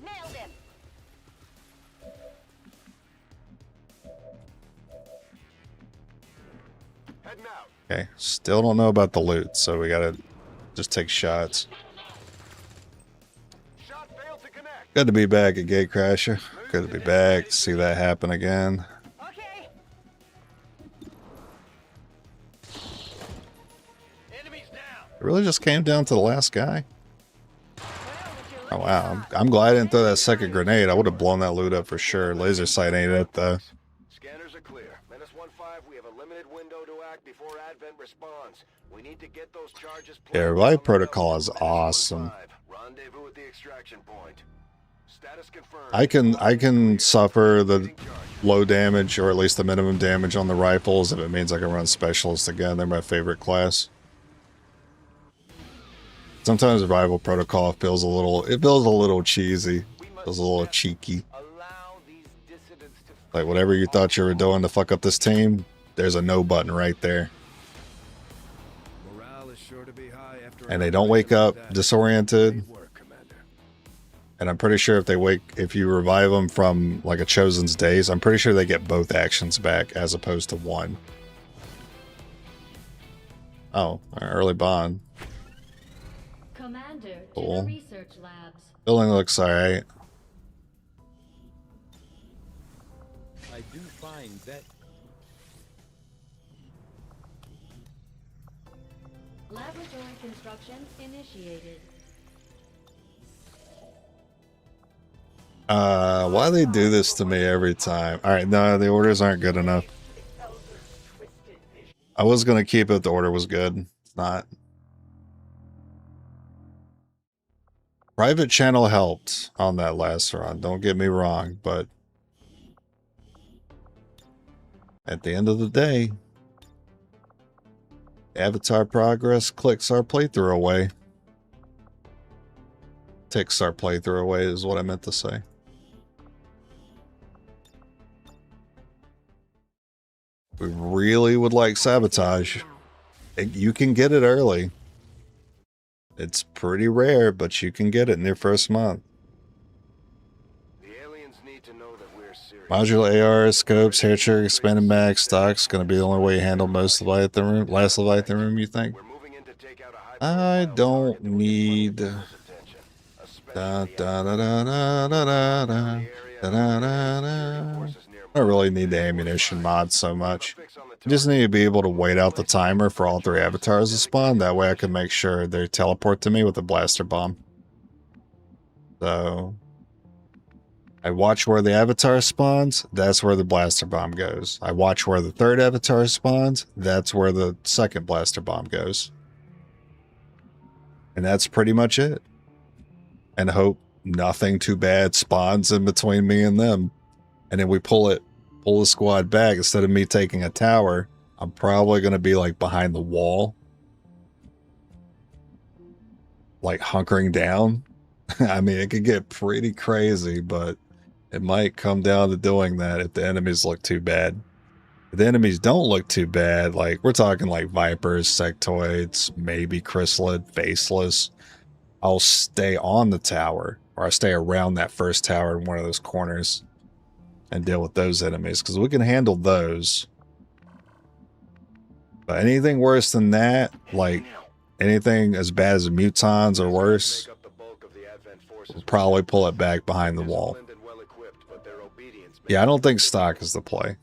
S3: Nailed him.
S2: Heading out.
S1: Okay, still don't know about the loot, so we gotta just take shots.
S2: Shot failed to connect.
S1: Good to be back at Gatecrasher. Good to be back. See that happen again.
S3: Okay.
S5: Enemies down.
S1: It really just came down to the last guy.
S3: Well, would you
S1: Oh
S3: look
S1: wow,
S3: at that?
S1: I'm glad I didn't throw that second grenade. I would have blown that loot up for sure. Laser sight ain't it though.
S2: Scanners are clear. Menace 1-5, we have a limited window to act before Advent responds. We need to get those charges
S1: Yeah,
S2: planted
S1: Revive
S2: on the
S1: Protocol
S2: road.
S1: is
S2: Menace
S1: awesome.
S2: 1-5, rendezvous at the extraction point. Status confirmed.
S1: I can suffer the low damage or at least the minimum damage on the rifles if it means I can run specialist again. They're my favorite class. Sometimes Revival Protocol feels a little cheesy. Feels a little cheeky.
S5: Allow these dissidents to
S1: Like whatever you thought you were doing to fuck up this team, there's a no button right there.
S4: Morale is sure to be high after
S1: And they don't wake up disoriented.
S4: Great work, Commander.
S1: And I'm pretty sure if you revive them from like a Chosen's days, I'm pretty sure they get both actions back as opposed to one. Oh, our early bond.
S7: Commander
S1: Cool.
S7: to the research labs.
S1: Building looks alright.
S8: I do find that
S7: Laboratory construction initiated.
S1: Why they do this to me every time? Alright, no, the orders aren't good enough. I was gonna keep it, the order was good. It's not. Private channel helped on that last run, don't get me wrong, but at the end of the day, avatar progress clicks our playthrough away. Takes our playthrough away is what I meant to say. We really would like sabotage. You can get it early. It's pretty rare, but you can get it in your first month. Modular AR, scopes, hair trigger, expanded mag, stock's gonna be the only way you handle most Leviathan room. Last Leviathan room, you think?
S2: We're moving in to take out a
S1: I
S2: high-profile
S1: don't
S2: target that will get plenty of
S1: need.
S2: people's attention,
S1: Da,
S2: especially
S1: da, da,
S2: out
S1: da, da, da, da, da,
S2: in the area
S1: da,
S2: and
S1: da,
S2: eliminating
S1: da,
S2: security
S1: da.
S2: forces nearby.
S1: I don't really need the
S2: We're
S1: ammunition
S2: fine.
S1: mod so
S2: We have a
S1: much.
S2: fix on the
S1: I just
S2: target.
S1: need to be able to wait out the timer for all 3 avatars to spawn. That way I can make sure they teleport to me with a blaster bomb. So I watch where the avatar spawns, that's where the blaster bomb goes. I watch where the 3rd avatar spawns, that's where the 2nd blaster bomb goes. And that's pretty much it. And hope nothing too bad spawns in between me and them. And then we pull the squad back. Instead of me taking a tower, I'm probably going to be like behind the wall. Like hunkering down. I mean, it could get pretty crazy, but it might come down to doing that if the enemies look too bad. If the enemies don't look too bad, like we're talking like Vipers, Sectoids, maybe Chrysalid, Faceless, I'll stay on the tower, or I stay around that first tower in one of those corners and deal with those enemies, because we can handle those. But anything worse than that, like anything as bad as mutons or worse, we'll probably pull it back behind the wall. Yeah, I don't think stock is the play.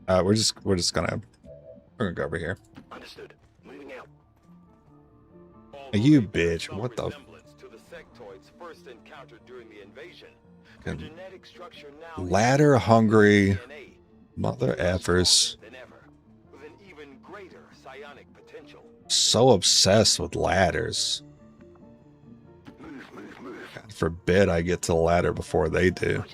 S1: We're gonna go over here.
S2: Understood. Moving out.
S1: Hey, you bitch! What the? Ladder hungry mother effers. So obsessed with ladders. God forbid I get to the ladder before they do.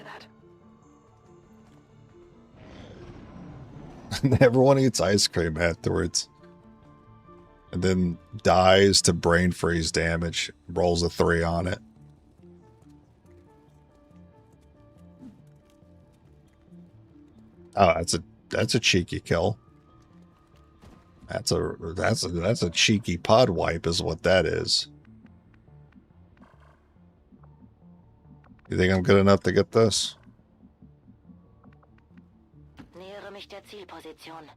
S1: Everyone eats ice cream afterwards. And then dies to brain freeze damage. Rolls a 3 on it. Oh, that's a cheeky kill. That's a cheeky pod wipe is what that is. You think I'm good enough to get this?
S3: Nähere mich der Zielposition.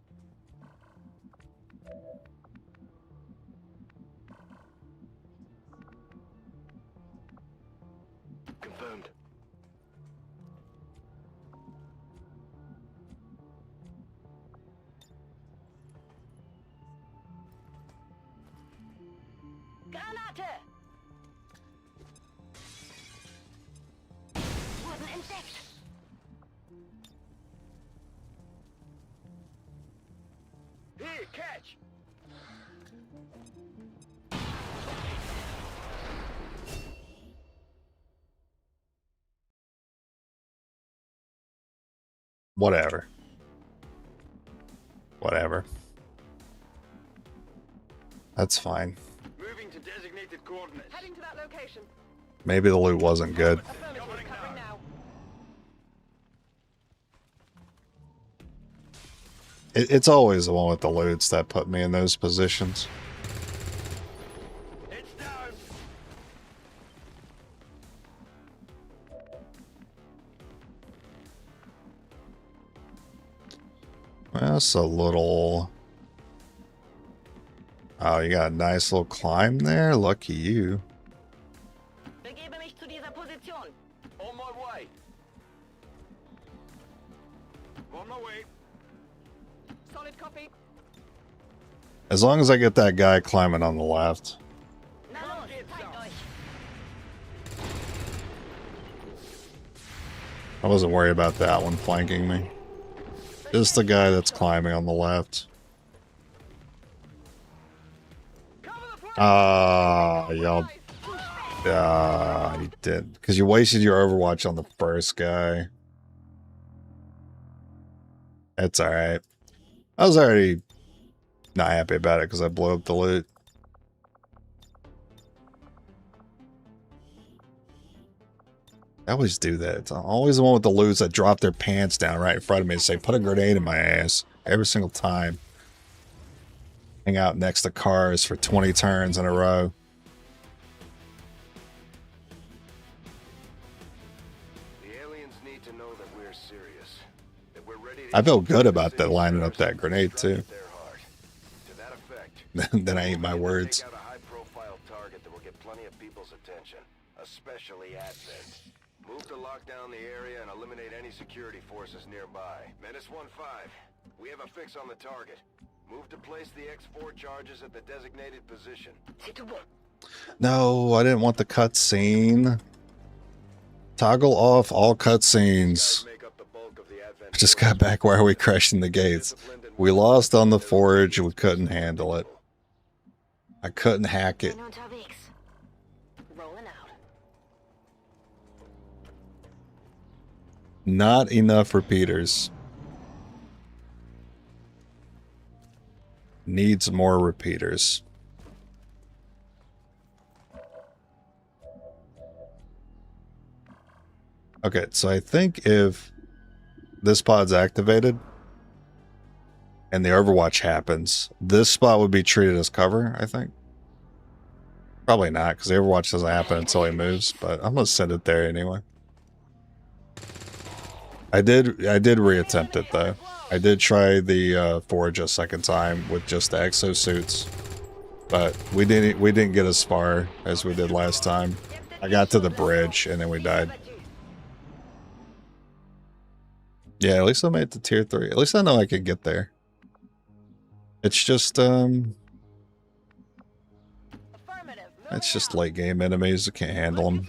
S2: Confirmed.
S3: Granate! Wurden entdeckt.
S2: Here, catch!
S1: Whatever. Whatever. That's fine.
S2: Moving to designated coordinates.
S3: Heading to that location.
S1: Maybe the loot wasn't good.
S3: Affirmative, covering now.
S1: It's always the one with the loots that put me in those positions.
S2: It's down.
S1: Well, that's a little... Oh, you got a nice little climb there? Lucky you.
S3: Begebe mich zu dieser Position.
S2: On my way. On my way.
S3: Solid copy.
S1: As long as I get that guy climbing on the left.
S3: Na los, zeigt euch.
S1: I wasn't worried about that one flanking me. Just the guy that's climbing on the left. Ah, y'all. You did. Because you wasted your Overwatch on the first guy. It's alright. I was already not happy about it because I blew up the loot. I always do that. It's always the one with the loots that drop their pants down right in front of me and say, put a grenade in my ass. Every single time. Hang out next to cars for 20 turns in a row. I felt good about that, lining up that grenade too.
S2: Their heart. To that effect,
S1: Then I ate my words.
S2: take out a high-profile target that will get plenty of people's attention, especially Advent. Move to lock down the area and eliminate any security forces nearby. Menace 1-5, we have a fix on the target. Move to place the X4 charges at the designated position.
S1: No, I didn't want the cutscene. Toggle off all cutscenes.
S2: Make up the bulk of the Advent
S1: I just got back. Why are we crashing the gates? We lost on the forge. We couldn't handle it. I couldn't hack it.
S3: Rolling out.
S1: Not enough repeaters. Needs more repeaters. Okay, so I think if this pod's activated and the Overwatch happens, this spot would be treated as cover, I think. Probably not, because the Overwatch doesn't happen until he moves, but I'm gonna send it there anyway. I did reattempt it though. I did try the forge a second time with just the exosuits, but we didn't get as far as we did last time. I got to the bridge and then we died. Yeah, at least I made it to tier 3. At least I know I can get there. It's just it's just late game enemies. I can't handle them.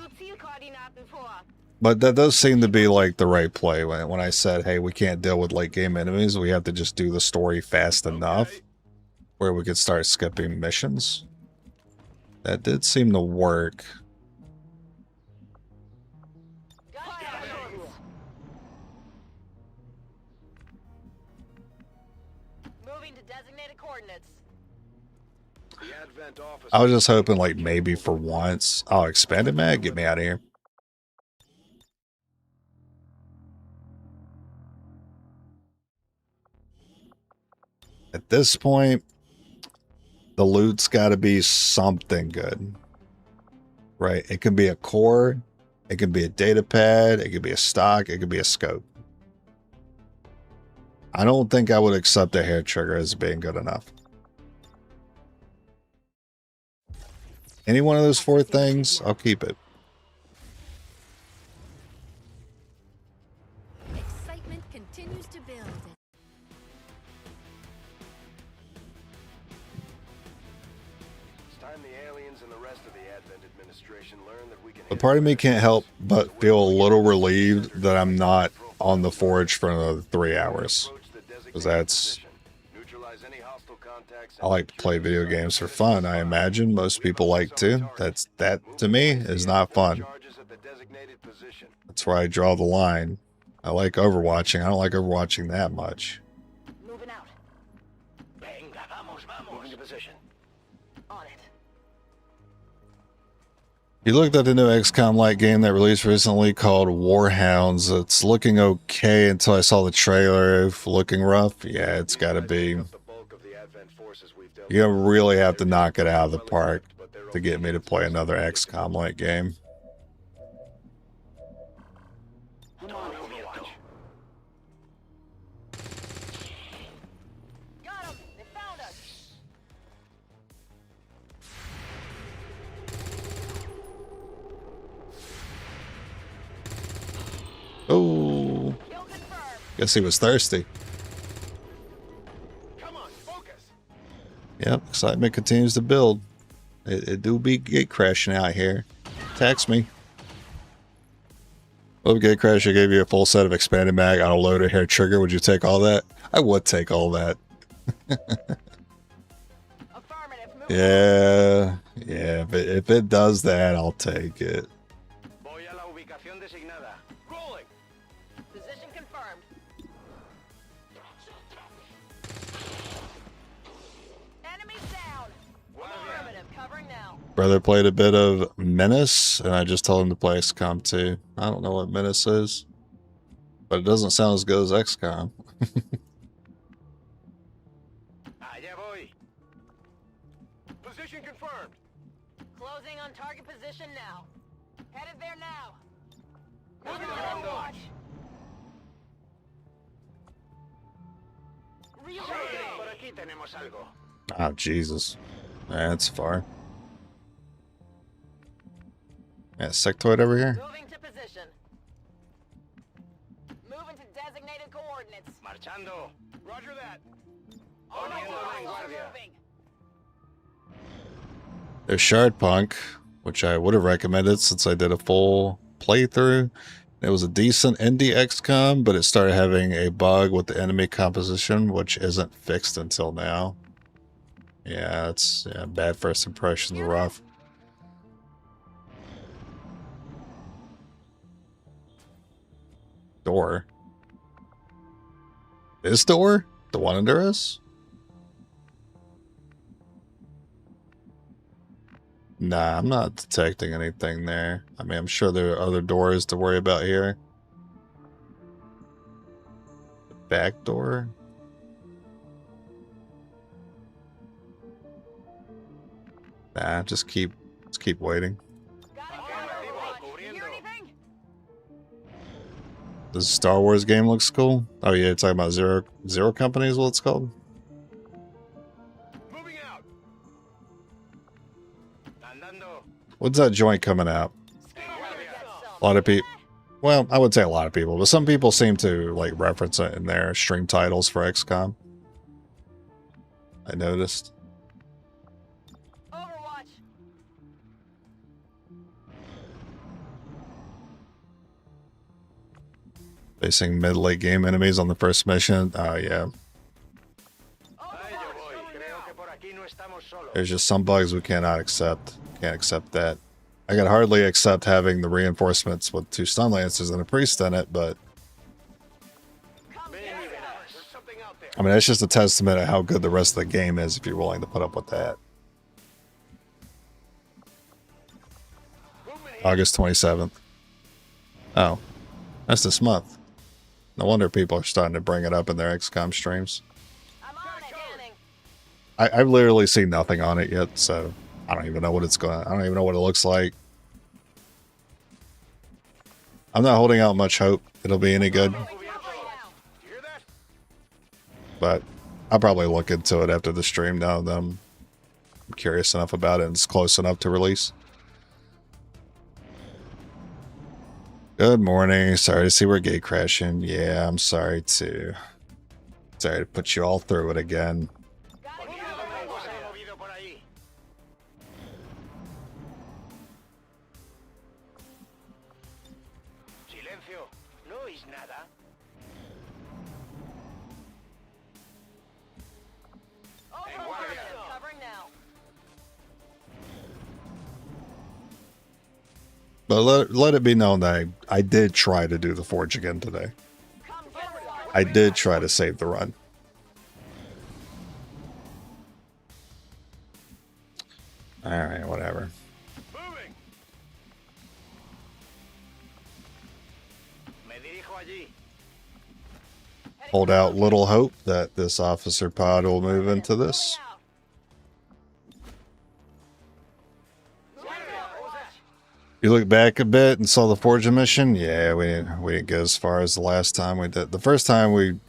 S1: But that does seem to be like the right play. When I said, hey, we can't deal with late game enemies, we have to just do the story fast enough where we could start skipping missions. That did seem to work.
S3: Moving to designated coordinates.
S2: The Advent office.
S1: I was just hoping, like, maybe for once. Oh, expanded mag? Get me out of here. At this point, the loot's got to be something good. Right? It can be a core. It can be a data pad. It could be a stock. It could be a scope. I don't think I would accept a hair trigger as being good enough. Any one of those 4 things, I'll keep it.
S7: Excitement continues to build.
S2: It's time the aliens and the rest of the Advent administration learn that we can.
S1: But part of me can't help but feel a little relieved that I'm not on the forge for another 3 hours. Because that's... I like to play video games for fun. I imagine most people like to. That to me is not fun. That's where I draw the line. I like overwatching. I don't like overwatching that much.
S3: Moving out.
S2: Moving to position.
S3: On it.
S1: You looked at the new XCOM light game that released recently called Warhounds. It's looking okay until I saw the trailer. Looking rough? Yeah, it's got to be. You really have to knock it out of the park to get me to play another XCOM light game.
S2: Come on, Overwatch.
S3: Got him! They found us!
S1: Oh,
S3: Kill confirmed.
S1: guess he was thirsty.
S2: Come on, focus.
S1: Yep, excitement continues to build. It do be gate crashing out here. Text me. Well, gate crash, I gave you a full set of expanded mag on a loaded hair trigger. Would you take all that? I would take all that.
S3: Affirmative. Move.
S1: Yeah, if it does that, I'll take it.
S2: Voy a la ubicación designada. Rolling.
S3: Position confirmed. Enemies down. Affirmative. Covering now.
S1: Brother played a bit of Menace, and I just told him to play XCOM 2. I don't know what Menace is, but it doesn't sound as good as XCOM.
S2: Allá voy. Position confirmed.
S3: Closing on target position now. Headed there now.
S2: Moving
S3: Moving
S2: around.
S3: to Overwatch.
S2: Por aquí tenemos algo.
S1: Oh, Jesus. That's far. Yeah, sectoid over here.
S3: Moving to position. Moving to designated coordinates.
S2: Marchando.
S5: Roger that.
S2: Poniéndolo en guardia.
S3: Moving.
S1: There's Shard Punk, which I would have recommended since I did a full playthrough. It was a decent indie XCOM, but it started having a bug with the enemy composition, which isn't fixed until now. Yeah, it's bad first impressions, rough. Door. This door? The one under us? Nah, I'm not detecting anything there. I mean, I'm sure there are other doors to worry about here. The back door? Nah, let's keep waiting. Does the Star Wars game looks cool? Oh yeah, you're talking about Zero Company is what it's called?
S5: Moving out.
S2: Andando.
S1: When's that joint coming out? A lot of people, well, I would say a lot of people, but some people seem to like reference it in their stream titles for XCOM. I noticed.
S3: Overwatch.
S1: Facing mid-late game enemies on the first mission. Oh yeah.
S2: Ahí yo voy. Creo que por aquí no estamos solos.
S1: There's just some bugs we cannot accept. Can't accept that. I can hardly accept having the reinforcements with 2 stun lancers and a priest in it, but
S2: Ven y verás. There's something out there.
S1: I mean that's just a testament of how good the rest of the game is if you're willing to put up with that. August 27th. Oh, that's this month. No wonder people are starting to bring it up in their XCOM streams.
S3: I'm on it, Danning.
S1: I've literally seen nothing on it yet, so I don't even know what I don't even know what it looks like. I'm not holding out much hope it'll be any good, but I'll probably look into it after the stream now that I'm curious enough about it and it's close enough to release. Good morning. Sorry to see we're gate crashing. Yeah, I'm sorry too. Sorry to put you all through it again.
S2: Algo se ha movido por ahí. Silencio. No oís nada.
S3: Overwatch. Covering now.
S1: But let it be known that I did try to do the forge again today.
S3: Come get some.
S1: I did try to save the run. Alright, whatever.
S5: Moving.
S2: Me dirijo allí.
S1: Hold out little hope that this officer pod will move into this. You look back a bit and saw the forging mission. Yeah, we didn't get as far as the last time we did. The first time we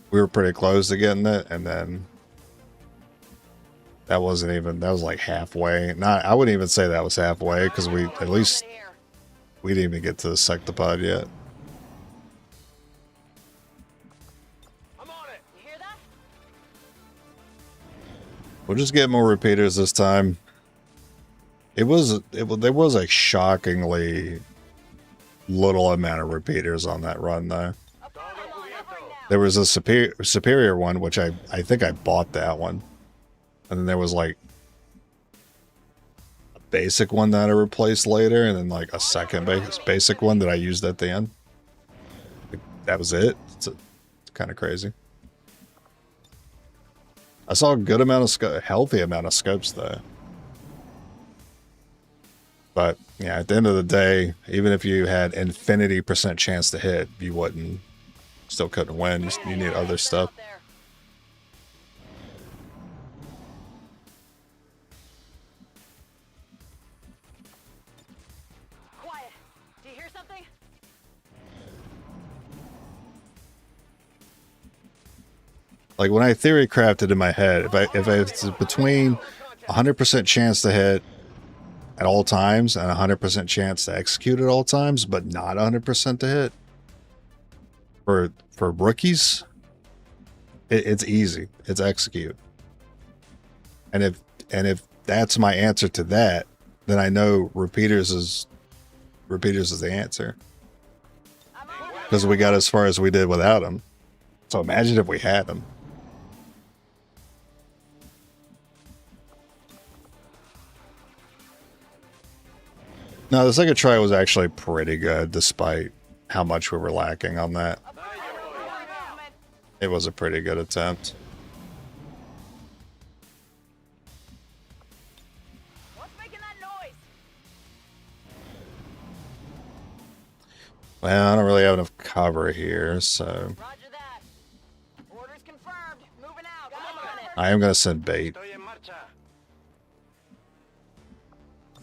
S1: were pretty close to getting it, and then that was like halfway. Not, I wouldn't even say that was halfway because we didn't even get to the sectopod yet.
S5: I'm on it.
S3: You hear that?
S1: We'll just get more repeaters this time. There was a shockingly little amount of repeaters on that run though. There was a superior one, which I think I bought that one. And then there was like a basic one that I replaced later, and then like a second basic one that I used at the end. That was it. It's kind of crazy. I saw a good amount of healthy amount of scopes though. But yeah, at the end of the day, even if you had infinity % chance to hit, you wouldn't. Still couldn't win. You need other stuff.
S3: Out there. Quiet. Do you hear something?
S1: Like when I theory crafted in my head, if it's between 100% chance to hit at all times and 100% chance to execute at all times, but not 100% to hit for rookies, it's easy. It's execute. And if that's my answer to that, then I know repeaters is the answer, because we got as far as we did without him. So imagine if we had him. No, the second try was actually pretty good, despite how much we were lacking on that. It was a pretty good attempt.
S3: What's making that noise?
S1: Well, I don't really have enough cover here, so
S3: Roger that. Orders confirmed. Moving out. I'm on it.
S1: I am going to send bait.
S2: Estoy en marcha.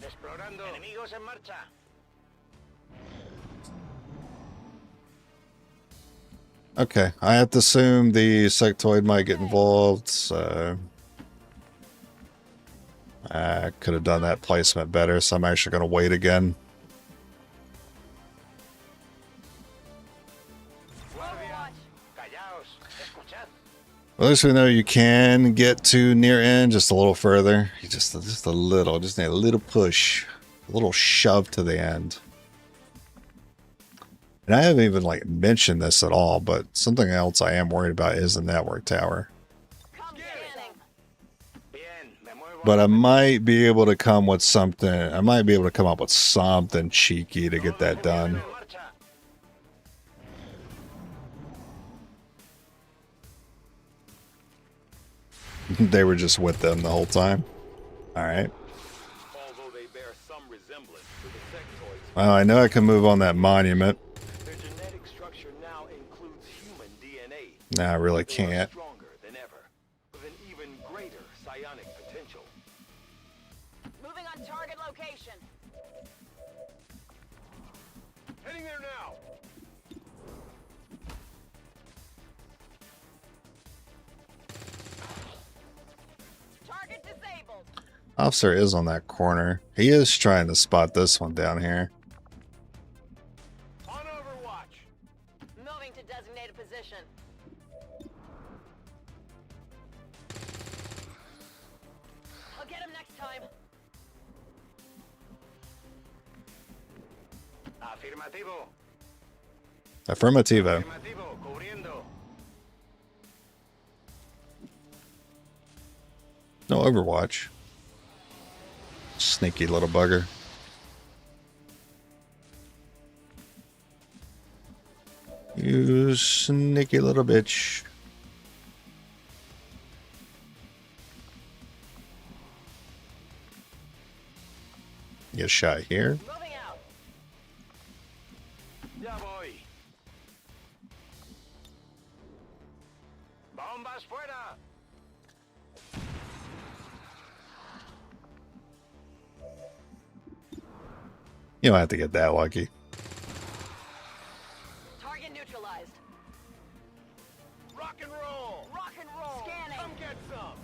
S2: Explorando. Enemigos en marcha.
S1: Okay, I have to assume the sectoid might get involved, so I could have done that placement better, so I'm actually going to wait again.
S3: Overwatch.
S2: Callaos. Escuchad.
S1: Well, at least we know you can get to near end just a little further. You just a little, just need a little push, a little shove to the end. And I haven't even like mentioned this at all, but something else I am worried about is the network tower.
S3: Come scanning.
S2: Bien. Me muevo.
S1: But I might be able to come with something. I might be able to come up with something cheeky to get that done.
S2: En marcha.
S1: They were just with them the whole time. All right.
S5: Although they bear some resemblance to the sectoids,
S1: Well, I know I can move on that monument.
S5: their genetic structure now includes human DNA.
S1: No, I really
S5: They are
S1: can't.
S5: stronger than ever, with an even greater psionic potential.
S3: Moving on target location.
S2: Heading there now.
S3: Target disabled.
S1: Officer is on that corner. He is trying to spot this one down here.
S2: On Overwatch.
S3: Moving to designated position. I'll get him next time.
S2: Afirmativo.
S1: Affirmativo.
S2: Afirmativo. Cubriendo.
S1: No Overwatch. Sneaky little bugger. You sneaky little bitch. Get shot here.
S3: Moving out.
S2: Ya voy. Bombas fuera.
S1: You don't have to get that lucky.
S3: Target neutralized.
S2: Rock and roll.
S3: Rock and roll. Scanning.
S2: Come get some.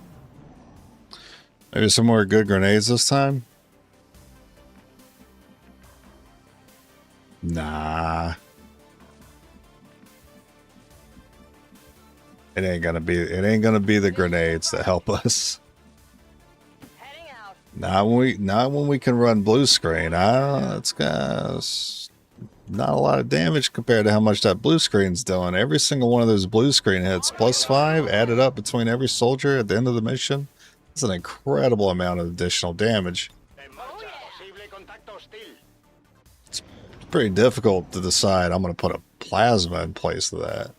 S1: Maybe some more good grenades this time? Nah. It ain't gonna be the grenades that help us.
S3: Heading out.
S1: Not when we can run blue screen. It's got not a lot of damage compared to how much that blue screen's doing. Every single one of those blue screen hits, +5 added up between every soldier at the end of the mission. It's an incredible amount of additional damage.
S2: En marcha. Posible contacto hostil.
S1: It's pretty difficult to decide. I'm going to put a plasma in place of that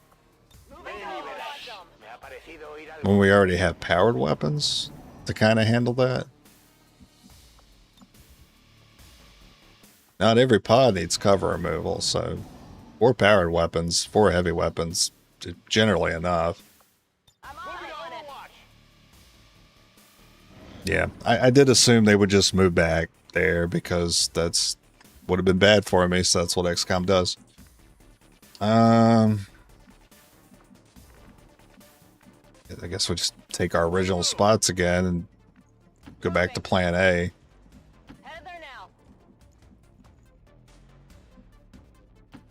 S3: Moving out. Awesome.
S2: Me ha parecido oír algo.
S1: when we already have powered weapons to kind of handle that. Not every pod needs cover removal, so 4 powered weapons, 4 heavy weapons, generally enough.
S3: I'm
S2: Moving to
S3: on it.
S2: Overwatch.
S1: Yeah, I did assume they would just move back there because that's would have been bad for me, so that's what XCOM does. I guess we just take our original spots again and go back to plan A.
S3: Headed there now.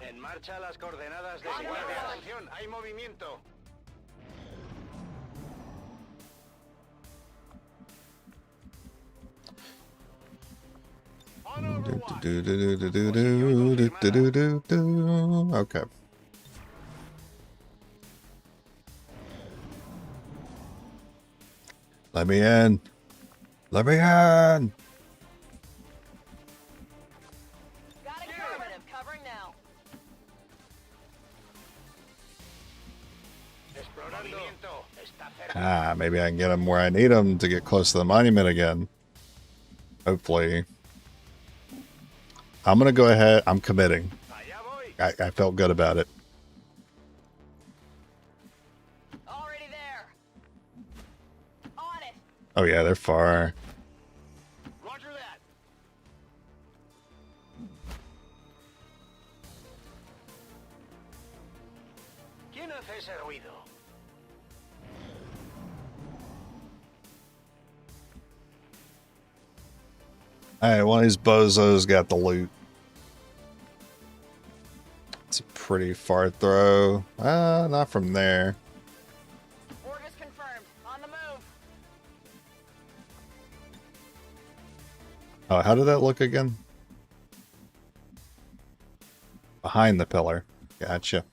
S2: En marcha las coordenadas de seguridad. Atención, hay movimiento. On Overwatch.
S1: Okay. Let me in. Let me in.
S3: Got it. Affirmative. Covering now.
S2: Movimiento. Está cerca.
S1: Ah, maybe I can get him where I need him to get close to the monument again. Hopefully. I'm going to go ahead. I'm committing.
S2: Allá voy.
S1: I felt good about it.
S3: Already there. On it.
S1: Oh, yeah, they're far.
S2: Roger that. ¿Quién hace ese ruido?
S1: Alright, one of these bozos got the loot. It's a pretty far throw. Not from there.
S3: Orders confirmed. On the move.
S1: Oh, how did that look again? Behind the pillar. Gotcha.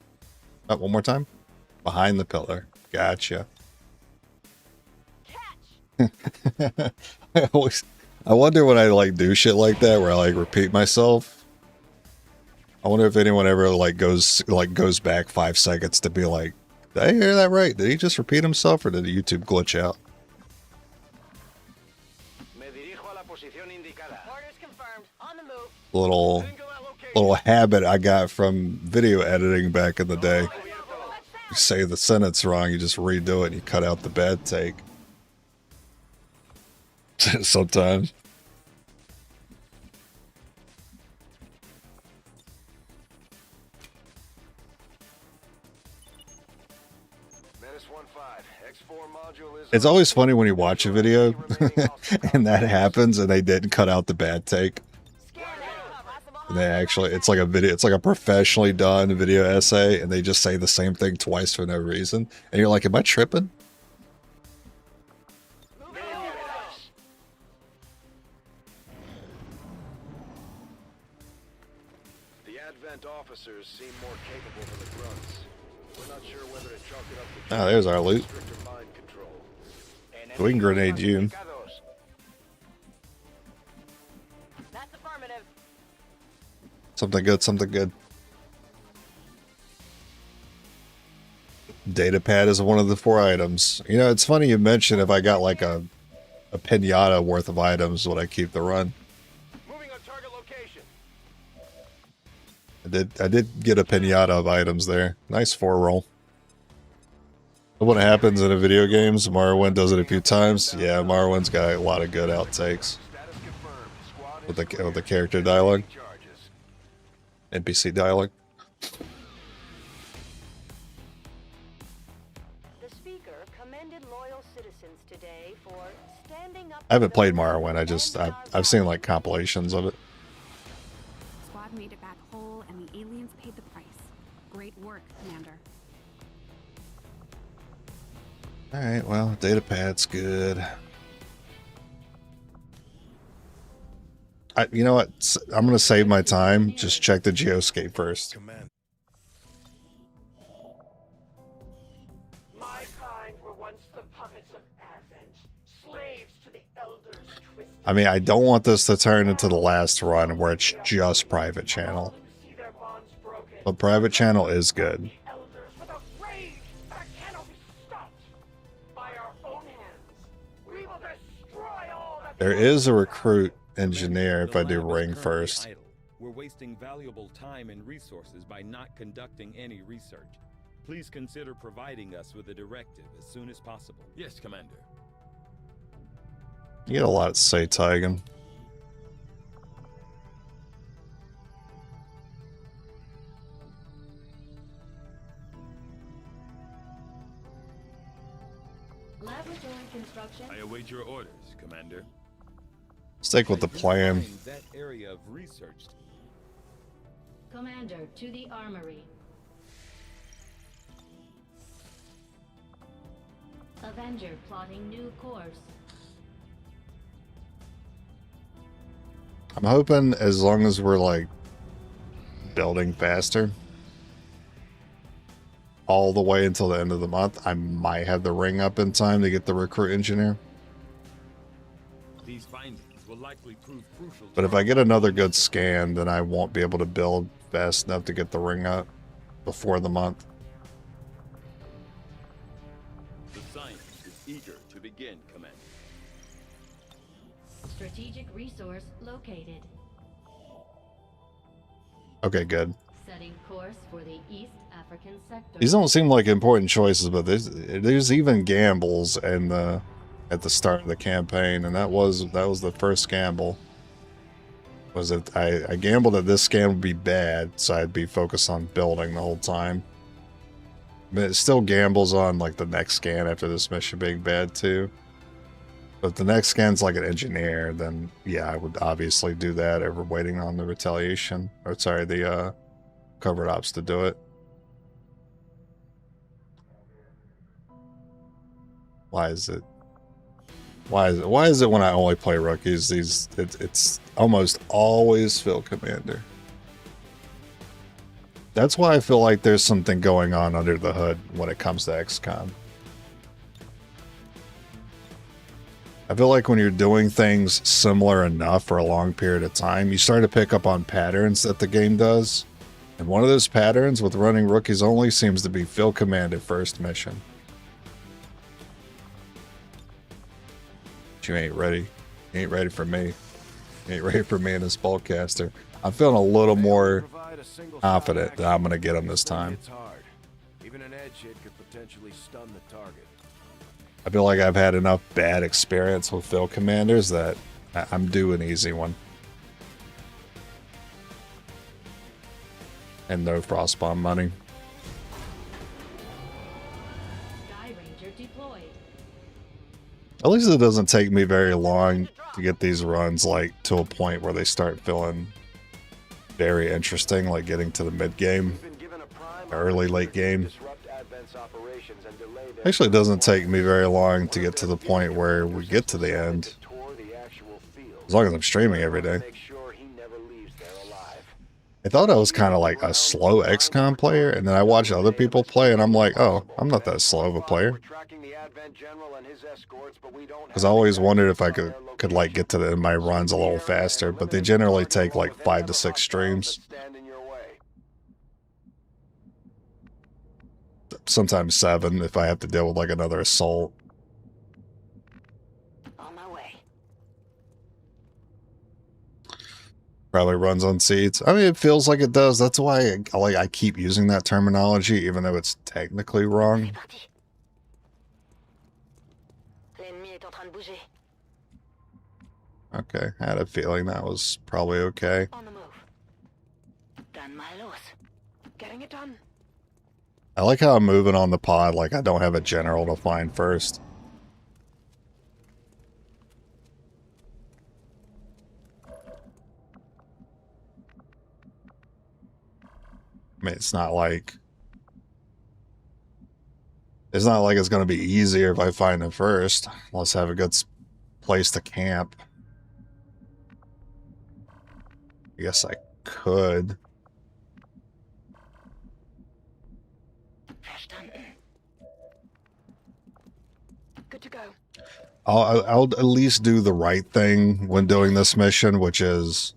S1: Oh, one more time. Behind the pillar. Gotcha.
S3: Catch.
S1: I wonder when I like do shit like that where I like repeat myself. I wonder if anyone ever goes back 5 seconds to be like, did I hear that right? Did he just repeat himself or did the YouTube glitch out?
S2: Me dirijo a la posición indicada.
S3: Orders confirmed. On the move.
S1: Little
S2: Tengo la location.
S1: habit I got from video editing back in the day. You say the sentence wrong, you just redo it and you cut out the bad take. Sometimes.
S2: Menace 1-5. X4 module is
S1: It's always funny when you watch a video and that happens and they didn't cut out the bad take.
S3: Scan it.
S1: And they actually, it's like a video, it's like a professionally done video essay and they just say the same thing twice for no reason. And you're like, am I tripping?
S2: The Advent officers seem more capable than the grunts. We're not sure whether to chalk it up to
S1: Ah, there's our loot.
S2: stricter mind control.
S1: We can grenade you.
S3: That's affirmative.
S1: Something good, something good. Data pad is one of the 4 items. You know, it's funny you mentioned if I got like a pinata worth of items, would I keep the run?
S2: Moving on target location.
S1: I did get a pinata of items there. Nice 4 roll. What happens in a video games, Morrowind does it a few times. Yeah, Morrowind's got a lot of good outtakes
S2: Status confirmed. Squad
S1: with
S2: is
S1: the
S2: cleared.
S1: character dialogue,
S2: Charges.
S1: NPC dialogue.
S3: The speaker commended loyal citizens today for standing up.
S1: I haven't played Morrowind. I've seen like compilations of it.
S7: Squad made it back whole, and the aliens paid the price. Great work, Commander.
S1: All right, well, data pad's good. You know what? I'm gonna save my time. Just check the geoscape first.
S4: Command.
S6: My kind were once the puppets of Advent, slaves to the elders twisted.
S1: I mean, I don't want this to turn into the last run where it's just private channel.
S6: See their bonds broken.
S1: But private channel is good.
S6: Elders with a rage that cannot be stopped. By our own hands, we will destroy all that.
S1: There is a recruit engineer if
S8: The
S1: I do
S8: lab is
S1: ring
S8: currently
S1: first.
S8: idle. We're wasting valuable time and resources by not conducting any research. Please consider providing us with a directive as soon as possible. Yes, Commander.
S1: You get a lot to say, Tygan.
S3: Laboratory construction.
S8: I await your orders, Commander.
S1: Stick with the
S8: I do
S1: plan.
S8: find that area of research.
S3: Commander, to the armory. Avenger plotting new course.
S1: I'm hoping as long as we're like building faster all the way until the end of the month, I might have the ring up in time to get the recruit engineer.
S8: These findings will likely prove crucial.
S1: But if I get another good scan, then I won't be able to build fast enough to get the ring up before the month.
S8: The scientist is eager to begin, Commander.
S3: Strategic resource located.
S1: Okay, good.
S3: Setting course for the East African sector.
S1: These don't seem like important choices, but there's even gambles in the at the start of the campaign, and that was the first gamble. Was that I gambled that this scan would be bad, so I'd be focused on building the whole time. But it still gambles on like the next scan after this mission being bad too. But if the next scan's like an engineer, then yeah, I would obviously do that over waiting on the retaliation, or sorry, the covered ops to do it. Why is it when I only play rookies, it's almost always field commander? That's why I feel like there's something going on under the hood when it comes to XCOM. I feel like when you're doing things similar enough for a long period of time, you start to pick up on patterns that the game does. And one of those patterns with running rookies only seems to be field command at first mission. You ain't ready. You ain't ready for me. You ain't ready for me and this ballcaster. I'm feeling a little more confident that I'm going to get him this time.
S4: It's hard. Even an edge hit could potentially stun the target.
S1: I feel like I've had enough bad experience with field commanders that I'm due an easy one. And no frostbomb money.
S3: Sky Ranger deployed.
S1: At least it doesn't take me very long to get these runs like to a point where they start feeling very interesting, like getting to the mid game, early late game. Actually, it doesn't take me very long to get to the point where we get to the end, as long as I'm streaming every day. I thought I was kind of like a slow XCOM player, and then I watch other people play, and I'm like, oh, I'm not that slow of a player. Because I always wondered if I could like get to my runs a little faster, but they generally take like 5 to 6 streams. Sometimes 7 if I have to deal with like another assault.
S3: On my way.
S1: Probably runs on seeds. I mean, it feels like it does. That's why I keep using that terminology, even though it's technically wrong.
S3: L'ennemi est en train de bouger.
S1: Okay, I had a feeling that was probably okay.
S3: On the move. Done my los. Getting it done.
S1: I like how I'm moving on the pod like I don't have a general to find first. I mean, it's not like it's going to be easier if I find it first. Let's have a good place to camp. I guess I could.
S3: Good to go.
S1: I'll at least do the right thing when doing this mission, which is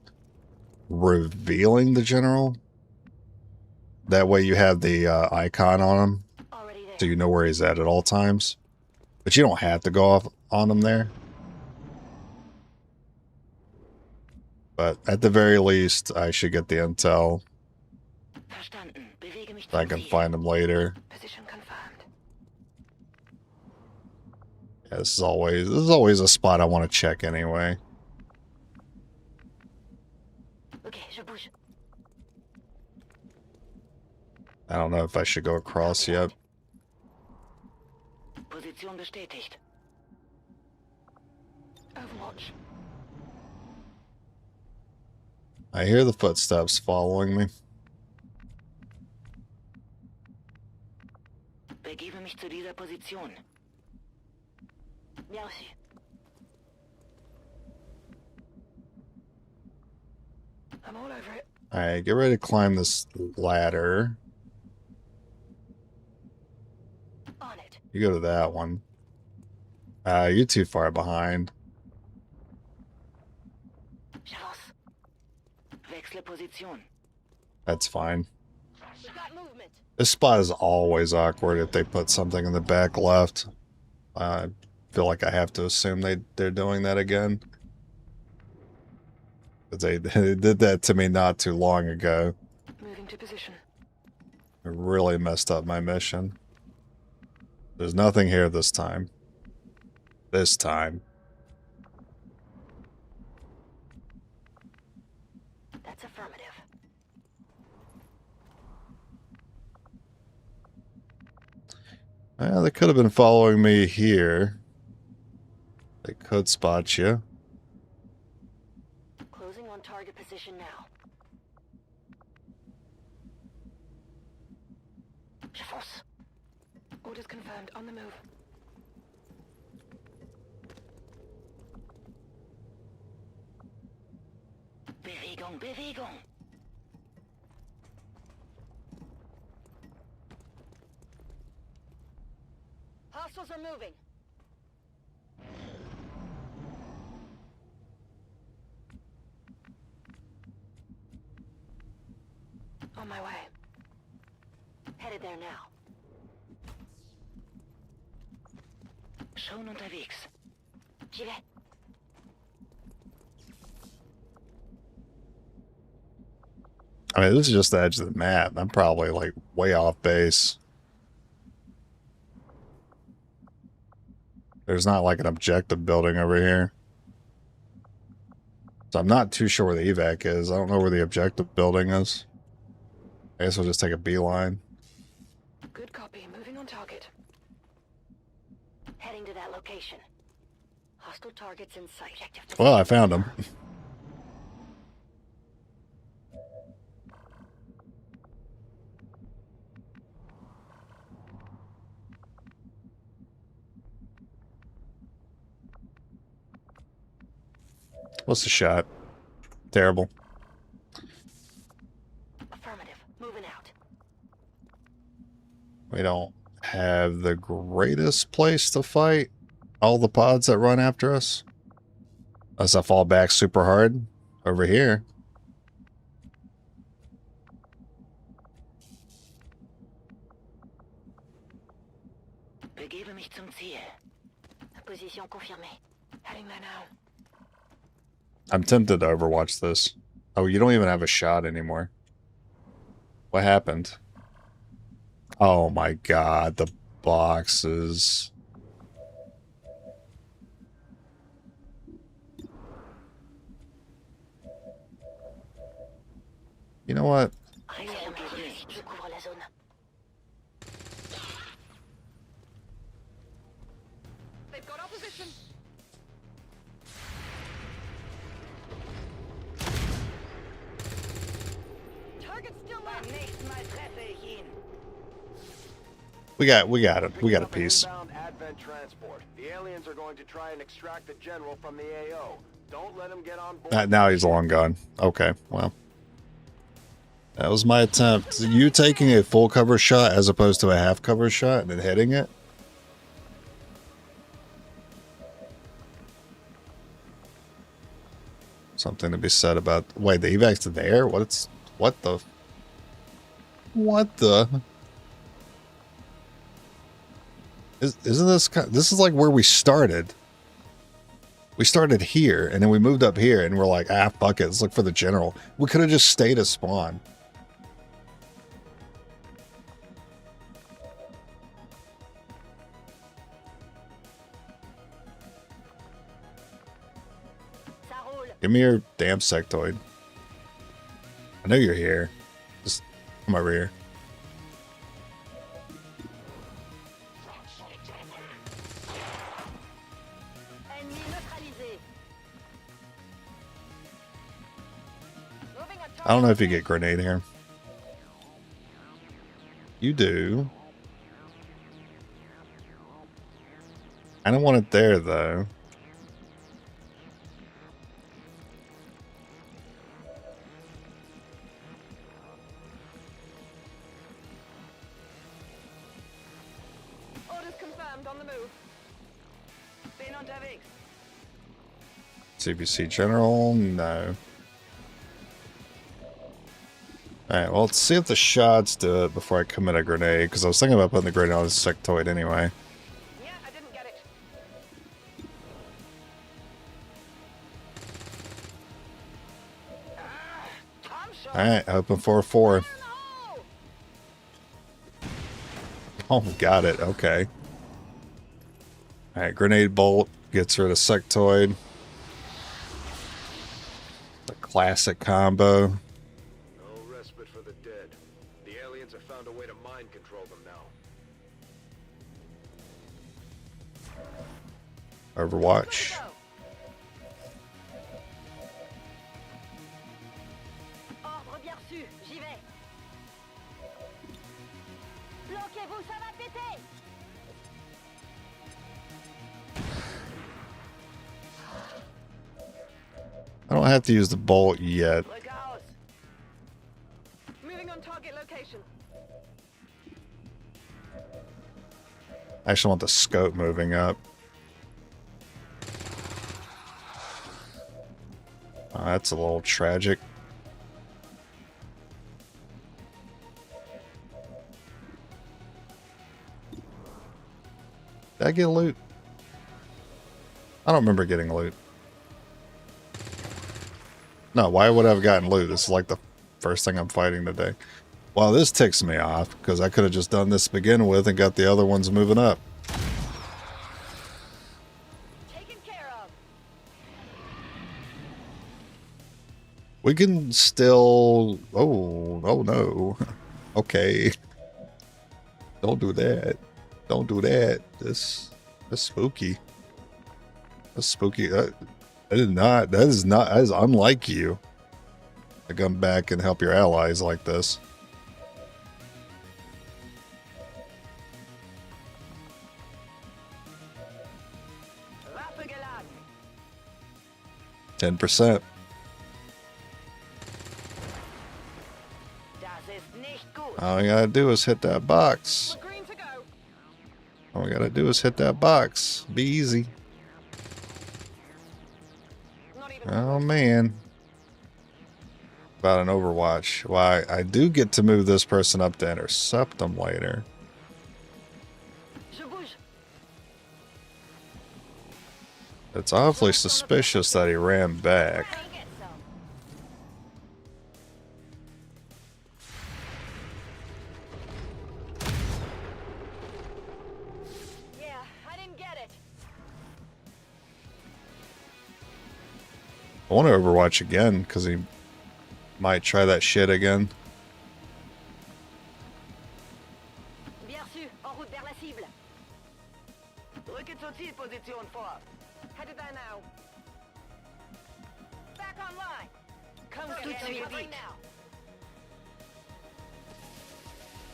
S1: revealing the general. That way you have the icon on him, so you know where he's at all times. But you don't have to go off on him there. But at the very least, I should get the intel. So I can find him later.
S3: Position confirmed.
S1: Yeah, this is always a spot I want to check anyway.
S3: Okay, je bouge.
S1: I don't know if I should go across yet.
S3: Position bestätigt. Overwatch.
S1: I hear the footsteps following me.
S3: Begebe mich zu dieser Position. Bien reçu. I'm all over it.
S1: Alright, get ready to climb this ladder.
S3: On it.
S1: You go to that one. You're too far behind.
S3: J'avance. Wechsle Position.
S1: That's fine.
S3: We got movement.
S1: This spot is always awkward if they put something in the back left. I feel like I have to assume they're doing that again. But they did that to me not too long ago.
S3: Moving to position.
S1: It really messed up my mission. There's nothing here this time. This time.
S3: That's affirmative.
S1: Well, they could have been following me here. They could spot you.
S3: Closing on target position now. J'avance. Orders confirmed. On the move. Bewegung, Bewegung. Hostiles are moving. On my way. Headed there now. Schon unterwegs. J'y vais.
S1: I mean, this is just the edge of the map. I'm probably like way off base. There's not like an objective building over here. So I'm not too sure where the evac is. I don't know where the objective building is. I guess we'll just take a beeline.
S3: Good copy. Moving on target. Heading to that location. Hostile targets in sight.
S1: Well, I found him. What's the shot? Terrible.
S3: Affirmative. Moving out.
S1: We don't have the greatest place to fight all the pods that run after us. Unless I fall back super hard over here.
S3: Begebe mich zum Ziel. Position confirmée. Heading there now.
S1: I'm tempted to Overwatch this. Oh, you don't even have a shot anymore. What happened? Oh my god, the boxes. You know what?
S3: Je couvre la zone. They've got opposition. Target still left. Nächstes Mal treffe ich ihn.
S1: We got it. We got a piece.
S2: Inbound Advent transport. The aliens are going to try and extract the general from the AO. Don't let him get on board.
S1: Now he's long gone. Okay, well. That was my attempt. You taking a full cover shot as opposed to a half cover shot and then hitting it? Something to be said about... Wait, the evac's there? What the... Isn't this... This is like where we started. We started here, and then we moved up here, and we're like, ah, fuck it, let's look for the general. We could have just stayed at spawn. Give me your damn sectoid. I know you're here. Just come over here.
S3: Ennemi neutralisé.
S1: I don't know if you get grenade here. You do. I don't want it there, though.
S3: Orders confirmed, on the move. Been unterwegs.
S1: CBC General? No. Alright, well, let's see if the shots do it before I commit a grenade, because I was thinking about putting the grenade on the sectoid anyway.
S3: Yeah, I didn't get it.
S1: Alright, hoping for a 4. Oh, got it. Okay. Alright, grenade bolt gets rid of sectoid. The classic combo.
S2: No respite for the dead. The aliens have found a way to mind control them now.
S1: Overwatch.
S3: Ordre bien reçu, j'y vais. Bloquez-vous, ça va péter.
S1: I don't have to use the bolt yet.
S3: Regarde. Moving on target location.
S1: I actually want the scope moving up. Oh, that's a little tragic. Did I get loot? I don't remember getting loot. No, why would I have gotten loot? This is like the first thing I'm fighting today. Well, this ticks me off, because I could have just done this to begin with and got the other ones moving up.
S3: Taken care of.
S1: We can still... Oh no. Okay. Don't do that. Don't do that. That's spooky. That's spooky. That is unlike you to come back and help your allies like this.
S3: Raffegelag.
S1: 10%.
S3: Das ist nicht gut.
S1: All we gotta do is hit that box.
S3: We're green to go.
S1: All we gotta do is hit that box. Be easy.
S3: Not even.
S1: Oh man. About an Overwatch. Why, I do get to move this person up to intercept them later.
S3: Je bouge.
S1: It's awfully suspicious that he ran back.
S3: I get some. Yeah, I didn't get it.
S1: I want to Overwatch again, because he might try that shit again.
S3: Bien reçu, en route vers la cible. Rocket sortie, position fort. Headed there now. Back online. Come get me now.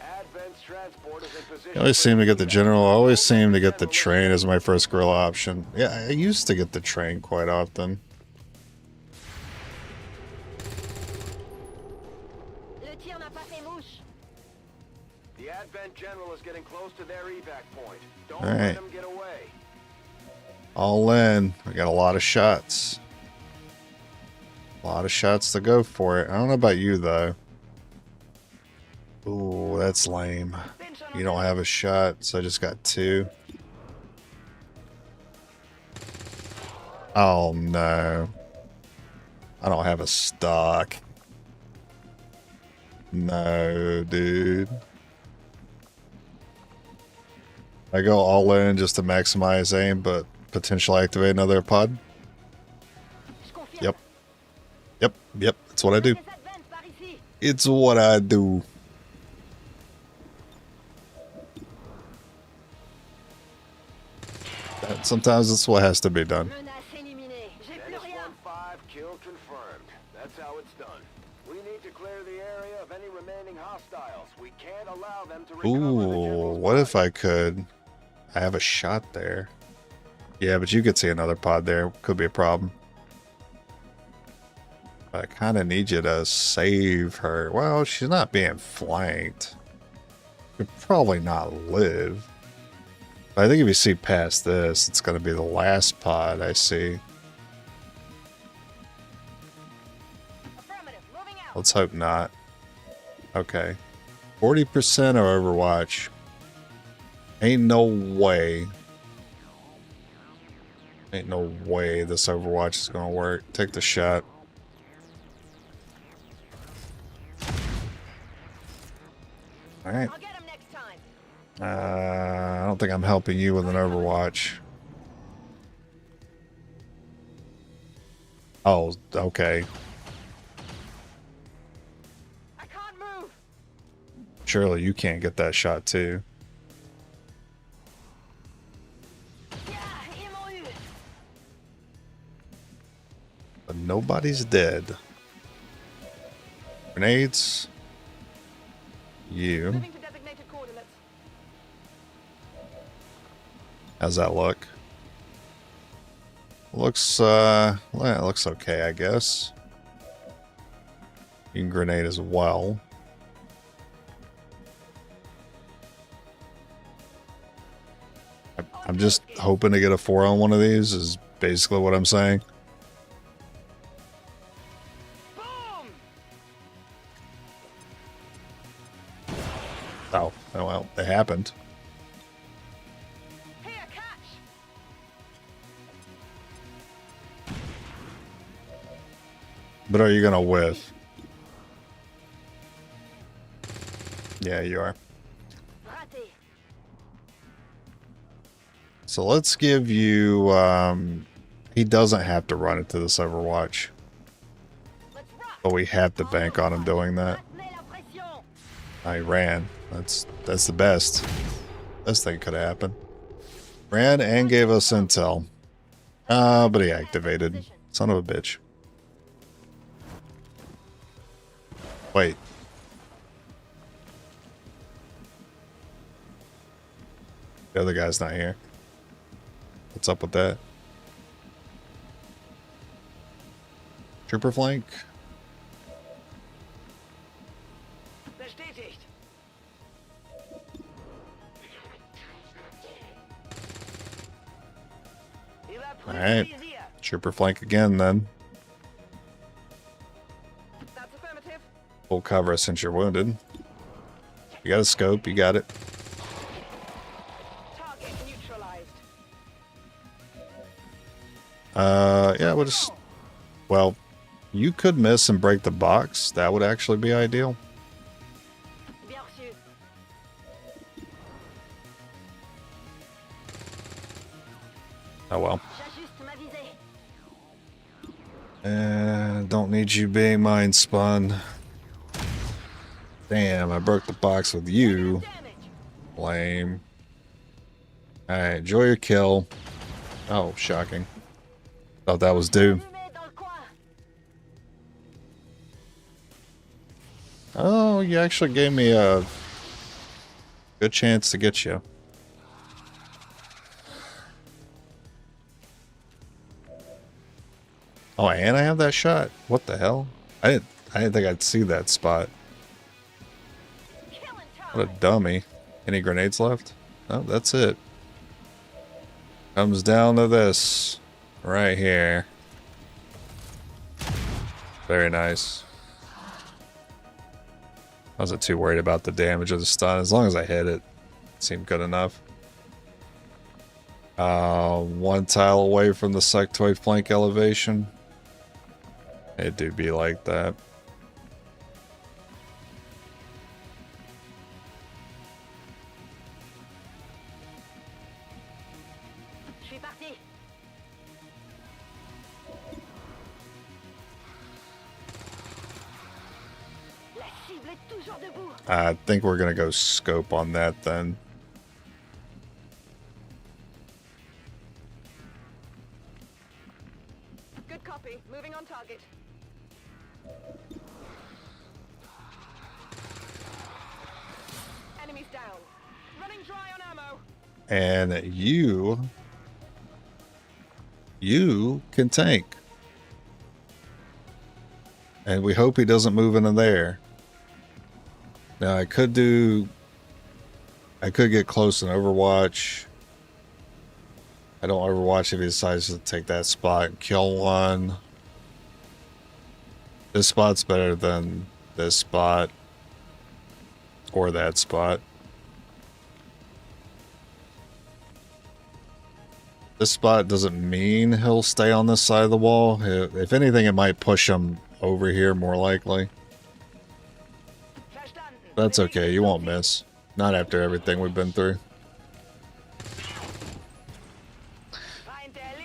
S2: Advent's transport is in position.
S1: I always seem to get the general. I always seem to get the train as my first guerrilla option. Yeah, I used to get the train quite often.
S3: Le tir n'a pas fait mouche.
S2: The Advent General is getting close to their evac point. Don't
S1: All right.
S2: let them get away.
S1: All in. We got a lot of shots. A lot of shots to go for it. I don't know about you, though. Ooh, that's lame. You don't have a shot, so I just got 2. Oh, no. I don't have a stock. No, dude. I go all in just to maximize aim, but potentially activate another pod. Yep. Yep. That's what I do. It's what I do. Sometimes it's what has to be done.
S3: Menace éliminée. J'ai plus
S2: Menace
S3: rien.
S2: 1-5, kill confirmed. That's how it's done. We need to clear the area of any remaining hostiles. We can't allow them to recover the
S1: Ooh,
S2: general's
S1: what if
S2: body.
S1: I could? I have a shot there. Yeah, but you could see another pod there. Could be a problem. But I kind of need you to save her. Well, she's not being flanked. Could probably not live. But I think if you see past this, it's going to be the last pod I see.
S3: Affirmative. Moving out.
S1: Let's hope not. Okay. 40% of Overwatch. Ain't no way. Ain't no way this Overwatch is going to work. Take the shot. Alright.
S3: I'll get him next time.
S1: I don't think I'm helping you with an Overwatch. Oh, okay.
S3: I can't move.
S1: Surely you can't get that shot too.
S3: Yeah, MOU.
S1: But nobody's dead. Grenades. You.
S3: Moving to designated coordinates.
S1: How's that look? Looks, well, it looks okay, I guess. You can grenade as well. I'm just hoping to get a 4 on one of these, is basically what I'm saying.
S3: Boom!
S1: Oh, well, it happened.
S3: Here, catch.
S1: But are you gonna whiff? Yeah, you are.
S3: Raté.
S1: So let's give you, he doesn't have to run into this Overwatch,
S3: Let's rock.
S1: but we have to bank on him doing that.
S3: Maintenez la pression.
S1: I ran. That's the best. Best thing could have happened. Ran and gave us intel. But he activated. Son of a bitch. Wait. The other guy's not here. What's up with that? Trooper flank?
S3: Bestätigt.
S1: Alright. Trooper flank again then.
S3: That's affirmative.
S1: Full cover since you're wounded. You got a scope, you got it.
S3: Target neutralized.
S1: Yeah, we'll just... Well, you could miss and break the box. That would actually be ideal.
S3: Bien reçu.
S1: Oh well.
S3: J'ajuste ma visée.
S1: Don't need you being mind spun. Damn, I broke the box with you.
S3: Damage.
S1: Lame. Alright, enjoy your kill. Oh, shocking. Thought that was due.
S3: Allumé dans le coin.
S1: Oh, you actually gave me a good chance to get you. Oh, and I have that shot. What the hell? I didn't think I'd see that spot.
S3: Killing
S1: What a
S3: time.
S1: dummy. Any grenades left? Oh, that's it. Comes down to this. Right here. Very nice. I wasn't too worried about the damage of the stun. As long as I hit it, it seemed good enough. One tile away from the sectoid flank elevation. It do be like that.
S3: Je suis parti. La cible est toujours debout.
S1: I think we're gonna go scope on that then.
S3: Good copy. Moving on target.
S1: And you can tank. And we hope he doesn't move into there. Now I could get close in Overwatch. I don't Overwatch if he decides to take that spot and kill one. This spot's better than this spot or that spot. This spot doesn't mean he'll stay on this side of the wall. If anything, it might push him over here more likely. That's okay, you won't miss. Not after everything we've been through.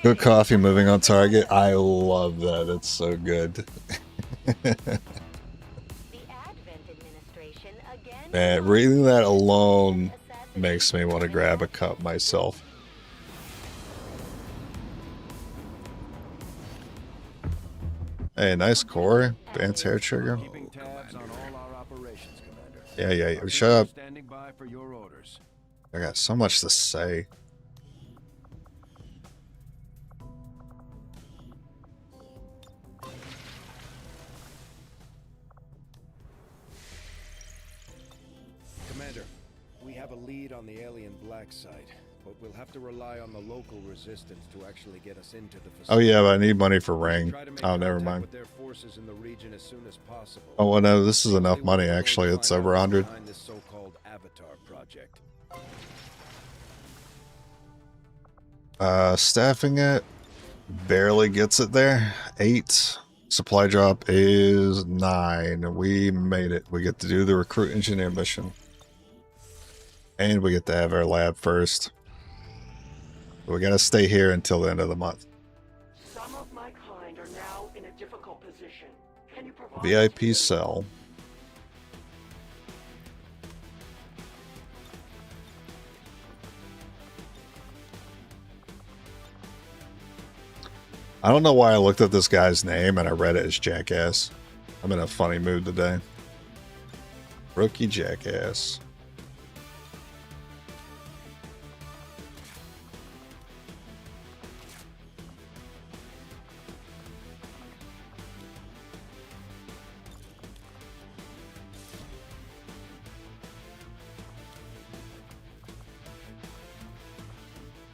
S1: Good coffee moving on target. I love that. It's so good. Man, reading that alone makes me want to grab a cup myself. Hey, nice core. Advanced hair trigger.
S4: Keeping tabs on all our operations, Commander.
S1: Yeah. Shut up.
S4: Standing by for your orders.
S1: I got so much to say.
S4: Commander, we have a lead on the alien black site, but we'll have to rely on the local resistance to actually get us into the facility.
S1: Oh yeah, but I need money for Ring.
S4: Try to make
S1: Oh, never
S4: contact
S1: mind.
S4: with their forces in the region as soon as possible.
S1: Oh well, no, this is enough money actually. It's over 100.
S4: Behind this so-called Avatar project.
S1: Staffing it barely gets it there. 8. Supply drop is 9. We made it. We get to do the recruit engineer mission. And we get to have our lab first. We gotta stay here until the end of the month.
S9: Some of my kind are now in a difficult position. Can you provide
S1: VIP cell. I don't know why I looked at this guy's name and I read it as Jackass. I'm in a funny mood today. Rookie Jackass.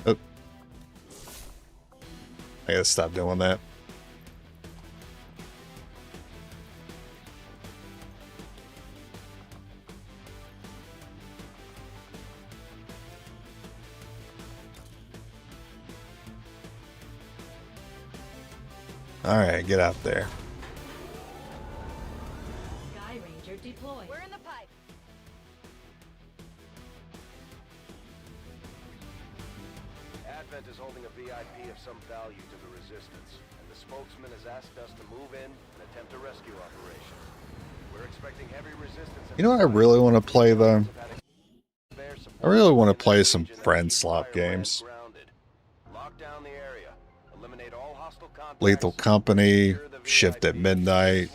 S1: Oh. I gotta stop doing that. All right, get out there.
S3: Sky Ranger deployed. We're in the pipe.
S2: Advent is holding a VIP of some value to the Resistance, and the spokesman has asked us to move in and attempt a rescue operation. We're expecting heavy resistance.
S1: You know what I really want to play though? I really want to play some friend slot games.
S2: Lock down the area. Eliminate all hostile contacts.
S1: Lethal Company, Shift at Midnight.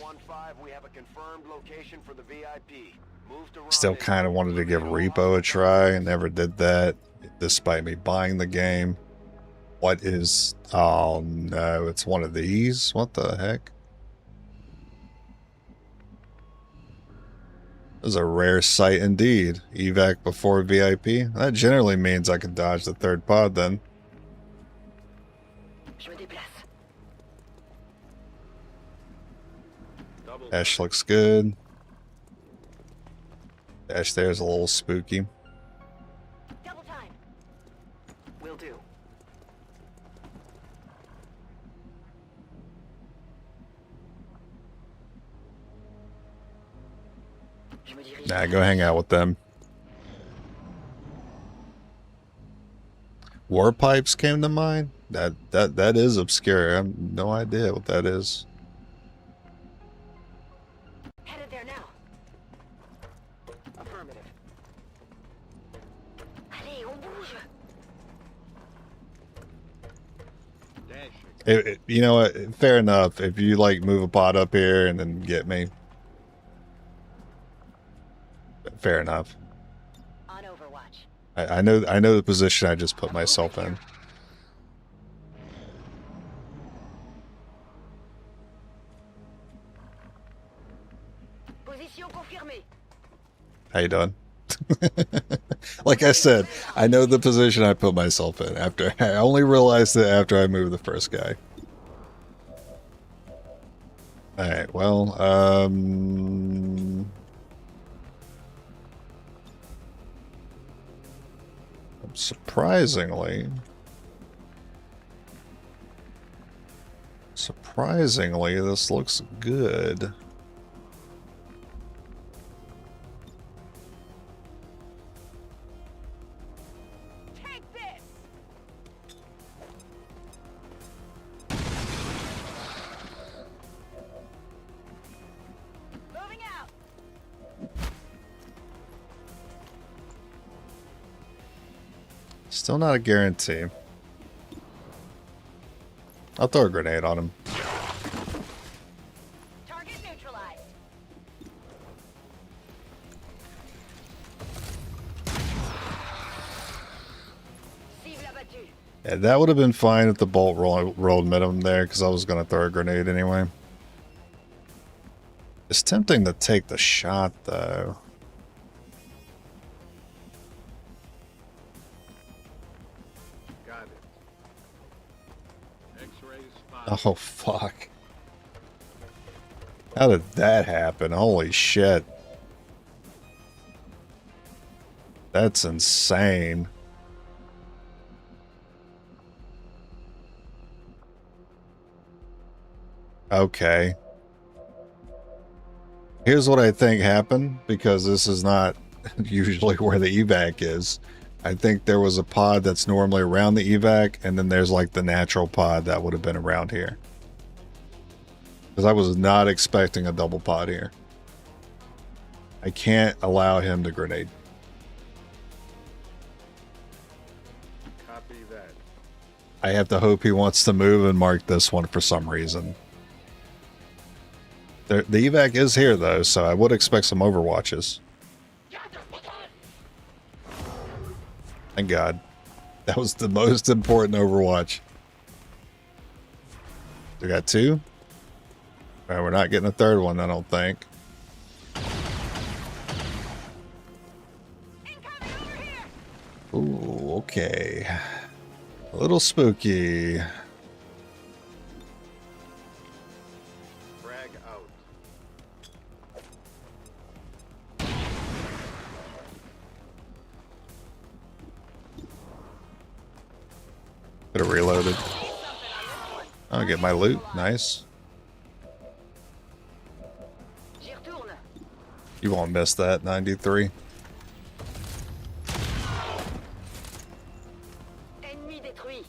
S2: We have a confirmed location for the VIP. Move to
S1: Still kind of wanted to give Repo a try. Never did that, despite me buying the game. What is... Oh no, it's one of these? What the heck? This is a rare sight indeed. Evac before VIP. That generally means I can dodge the third pod then.
S3: Je me déplace.
S1: Ash looks good. Ash there's a little spooky.
S3: Double time.
S9: will do?
S3: Je me dirige.
S1: Nah, go hang out with them. War pipes came to mind. That is obscure. I have no idea what that is.
S3: Headed there now.
S9: Affirmative.
S3: Allez, on bouge.
S1: You know what? Fair enough. If you like move a pod up here and then get me. Fair enough.
S3: On Overwatch.
S1: I know the position I just put myself in.
S3: Position confirmée.
S1: How you doing? Like I said, I know the position I put myself in. After I only realized it after I moved the first guy. All right. Well, surprisingly, this looks good. Still not a guarantee. I'll throw a grenade on him.
S3: Target neutralized. Cible abattue.
S1: Yeah, that would have been fine if the bolt rolled minimum there, because I was going to throw a grenade anyway. It's tempting to take the shot, though.
S6: Got it. X-rays
S1: Oh, fuck. How did that happen? Holy shit. That's insane. Okay. Here's what I think happened, because this is not usually where the evac is. I think there was a pod that's normally around the evac, and then there's like the natural pod that would have been around here. Because I was not expecting a double pod here. I can't allow him to grenade.
S6: Copy that.
S1: I have to hope he wants to move and mark this one for some reason. The evac is here, though, so I would expect some Overwatches. Thank God. That was the most important Overwatch. We got two? All right, we're not getting a third one, I don't think. Ooh, okay. A little spooky.
S6: Frag out.
S1: Could have reloaded. I'll get my loot. Nice.
S3: J'y retourne.
S1: You won't miss that, 93.
S3: Ennemi détruit.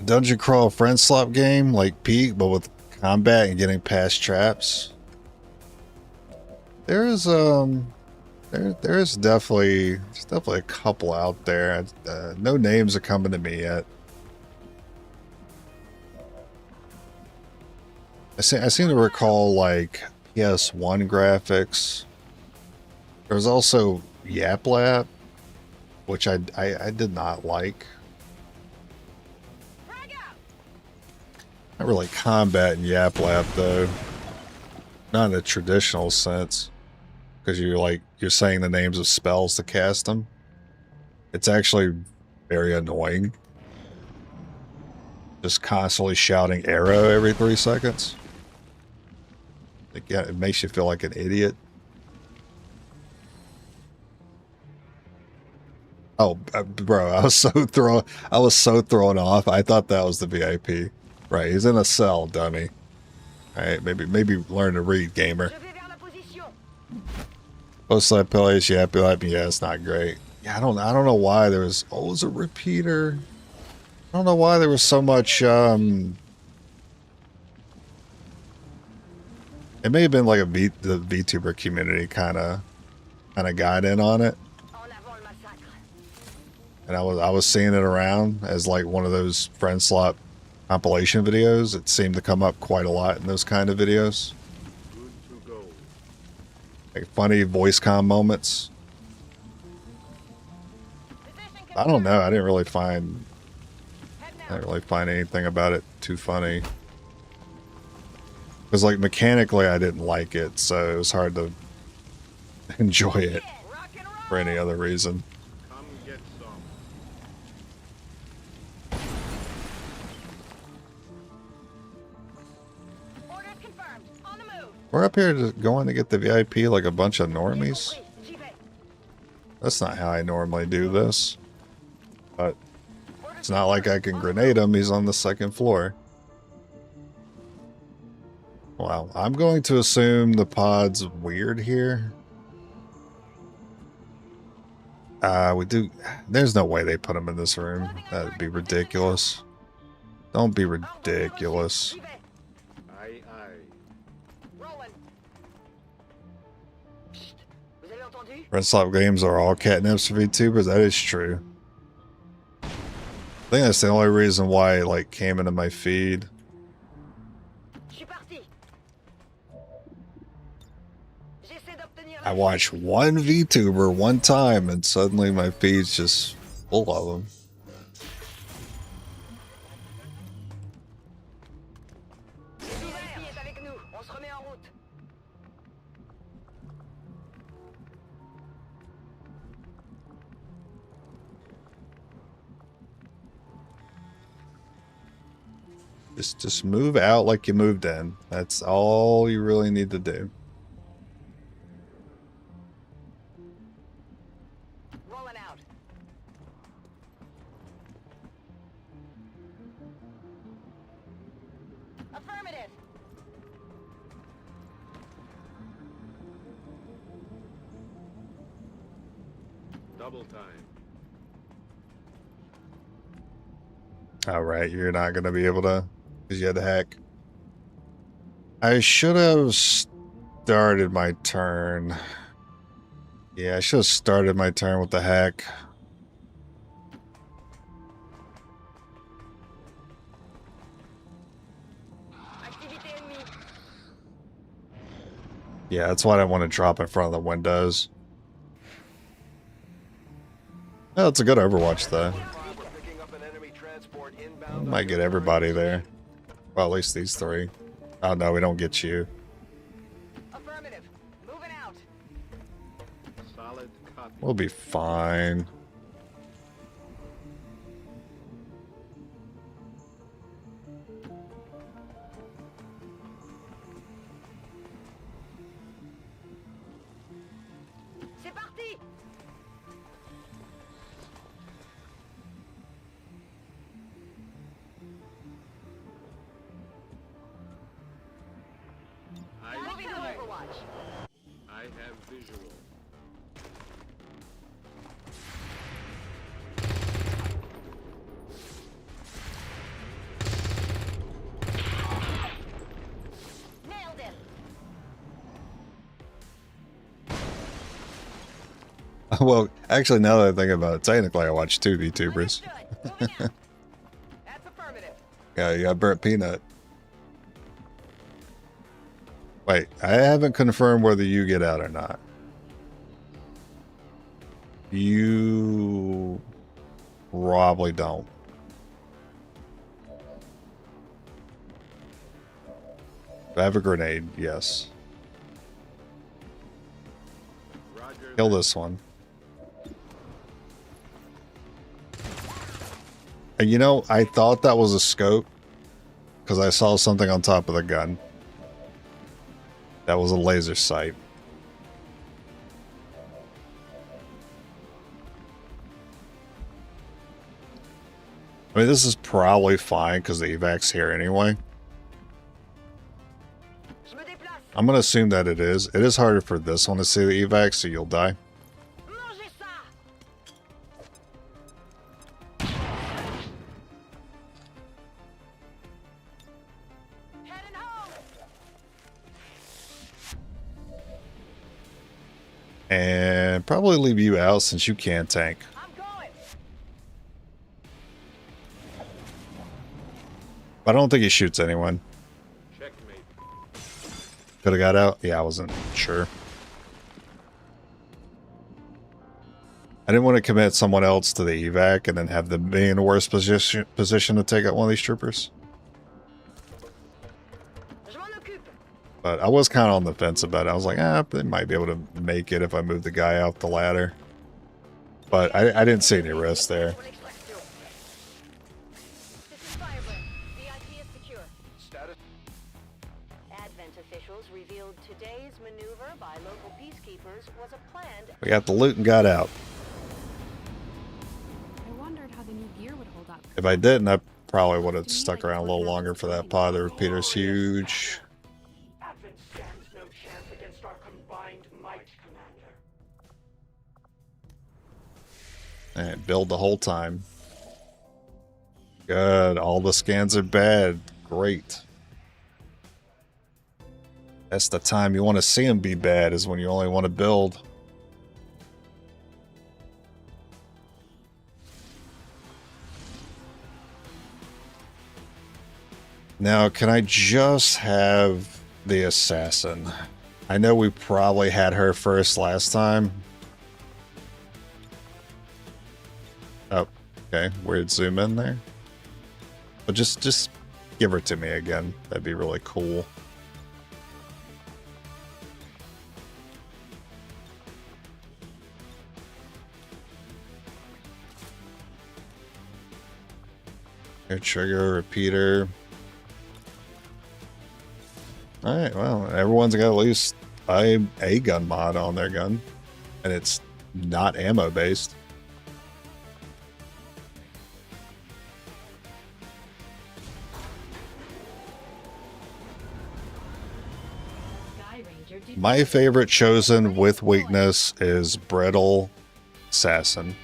S1: Dungeon crawl friend slop game like Peak, but with combat and getting past traps. There is there's definitely a couple out there. No names are coming to me yet. I seem to recall like PS1 graphics. There's also Yap Lab, which I did not like. Not really combat in Yap Lab though. Not in the traditional sense. Because you're saying the names of spells to cast them. It's actually very annoying. Just constantly shouting arrow every 3 seconds. It makes you feel like an idiot. Oh, bro, I was so thrown off. I thought that was the VIP. Right, he's in a cell, dummy. All right, maybe learn to read, gamer.
S3: Je vais vers la position.
S1: Post-slap pillage, yeah, it's not great. Yeah, I don't know why there was. Oh, it was a repeater. I don't know why there was so much. It may have been like the VTuber community kind of got in on it,
S3: En avant le massacre.
S1: and I was seeing it around as like one of those friend slot compilation videos. It seemed to come up quite a lot in those kind of videos.
S6: Good to go.
S1: Like funny voice comm moments. I don't know. I didn't really find anything about it too funny. Because like mechanically I didn't like it, so it was hard to enjoy it for any other reason.
S6: Come get some.
S3: Orders confirmed. On the move.
S1: We're up here just going to get the VIP like a bunch of normies. That's not how I normally do this. But it's not like I can grenade him. He's on the second floor. Wow. I'm going to assume the pod's weird here. We do. There's no way they put him in this room. That'd be ridiculous. Don't be ridiculous.
S6: Aye, aye.
S1: Red Slop games are all catnips for VTubers. That is true. I think that's the only reason why it like came into my feed. I watched one VTuber one time and suddenly my feed's just full of them. Just move out like you moved in. That's all you really need to do.
S3: Rolling out. Affirmative.
S6: Double time.
S1: All right, you're not going to be able to because you had to hack. I should have started my turn. Yeah, I should have started my turn with the hack. Yeah, that's why I want to drop in front of the windows. Oh, it's a good Overwatch, though. We might get everybody there. Well, at least these three. Oh, no, we don't get you.
S3: Affirmative. Moving out.
S6: Solid copy.
S1: We'll be fine.
S3: C'est parti. Moving to Overwatch.
S6: I have visual.
S3: Nailed him.
S1: Well, actually, now that I think about it, technically I watched two VTubers.
S3: Understood. Moving out. That's affirmative.
S1: Yeah, you got burnt peanut. Wait, I haven't confirmed whether you get out or not. You probably don't. I have a grenade, yes.
S6: Roger.
S1: Kill this one. And you know, I thought that was a scope because I saw something on top of the gun. That was a laser sight. I mean, this is probably fine because the evac's here anyway.
S3: Je me déplace.
S1: I'm going to assume that it is. It is harder for this one to see the evac, so you'll die.
S3: Mangez ça. Heading home.
S1: And probably leave you out since you can't tank.
S3: I'm going.
S1: But I don't think he shoots anyone.
S6: Checkmate.
S1: Could have got out? Yeah, I wasn't sure. I didn't want to commit someone else to the evac and then have them be in a worse position to take out one of these troopers. But I was kind of on the fence about it. I was like, they might be able to make it if I move the guy out the ladder. But I didn't see any risk there.
S3: Advent officials revealed today's maneuver by local peacekeepers was a planned...
S1: We got the loot and got out.
S7: I wondered how the new gear would hold up.
S1: If I didn't, I probably would have stuck around a little longer for that pod. The repeater's huge.
S9: Advent stands no chance against our combined might, Commander.
S1: And build the whole time. Good. All the scans are bad. Great. That's the time you want to see them be bad, is when you only want to build. Now, can I just have the assassin? I know we probably had her first last time. Oh, okay. Weird zoom in there. But just give her to me again. That'd be really cool. Air trigger, repeater. Alright, well, everyone's got at least a gun mod on their gun. And it's not ammo based. My favorite chosen with weakness is Brittle Assassin.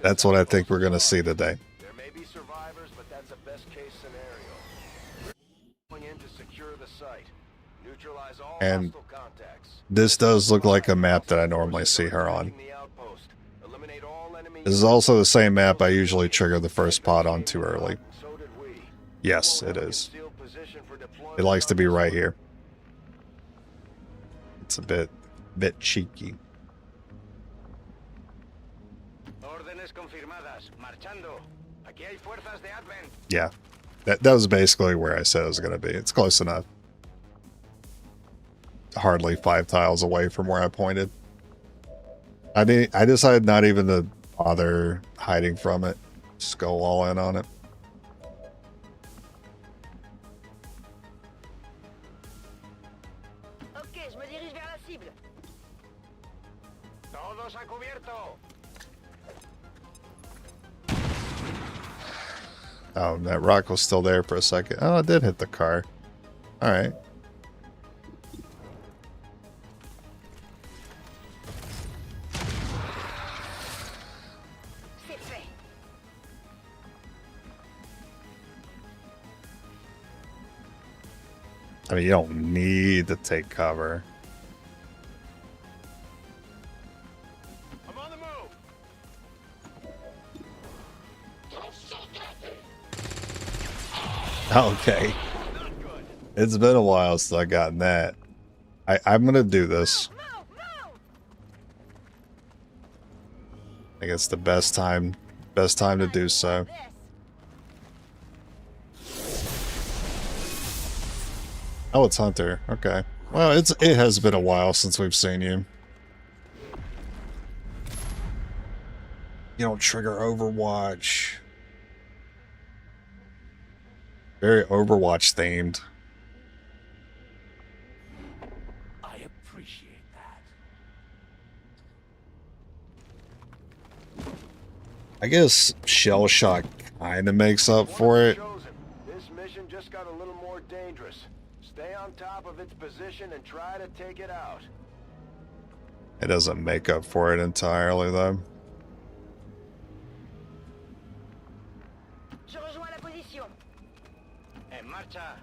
S1: That's what I think we're going to see today.
S2: There may be survivors, but that's a best case scenario. Going in to secure the site. Neutralize all
S1: And
S2: hostile contacts.
S1: this does look like a map that I normally see her on.
S2: Eliminate all enemy.
S1: This is also the same map I usually trigger the first pod on too early.
S2: So did we.
S1: Yes, it is.
S2: Concealed position for deployment.
S1: It likes to be right here. It's a bit cheeky.
S2: Órdenes confirmadas. Marchando. Aquí hay fuerzas de Advent.
S1: Yeah, that was basically where I said it was going to be. It's close enough. Hardly 5 tiles away from where I pointed. I decided not even to bother hiding from it. Just go all in on it.
S3: Ok, je me dirige vers la cible.
S2: Todos a cubierto.
S1: Oh, that rock was still there for a second. Oh, it did hit the car. All right.
S3: C'est fait.
S1: I mean, you don't need to take cover.
S2: I'm on the move.
S1: Okay. It's been a while since I gotten that. I'm gonna do this. I think it's the best time to do so. Oh, it's Hunter. Okay. Well, it has been a while since we've seen you. You don't trigger Overwatch. Very Overwatch themed.
S6: I appreciate that.
S1: I guess Shell Shock kind of makes up for it.
S2: This mission just got a little more dangerous. Stay on top of its position and try to take it out.
S1: It doesn't make up for it entirely, though.
S3: Je rejoins la position.
S2: En marcha.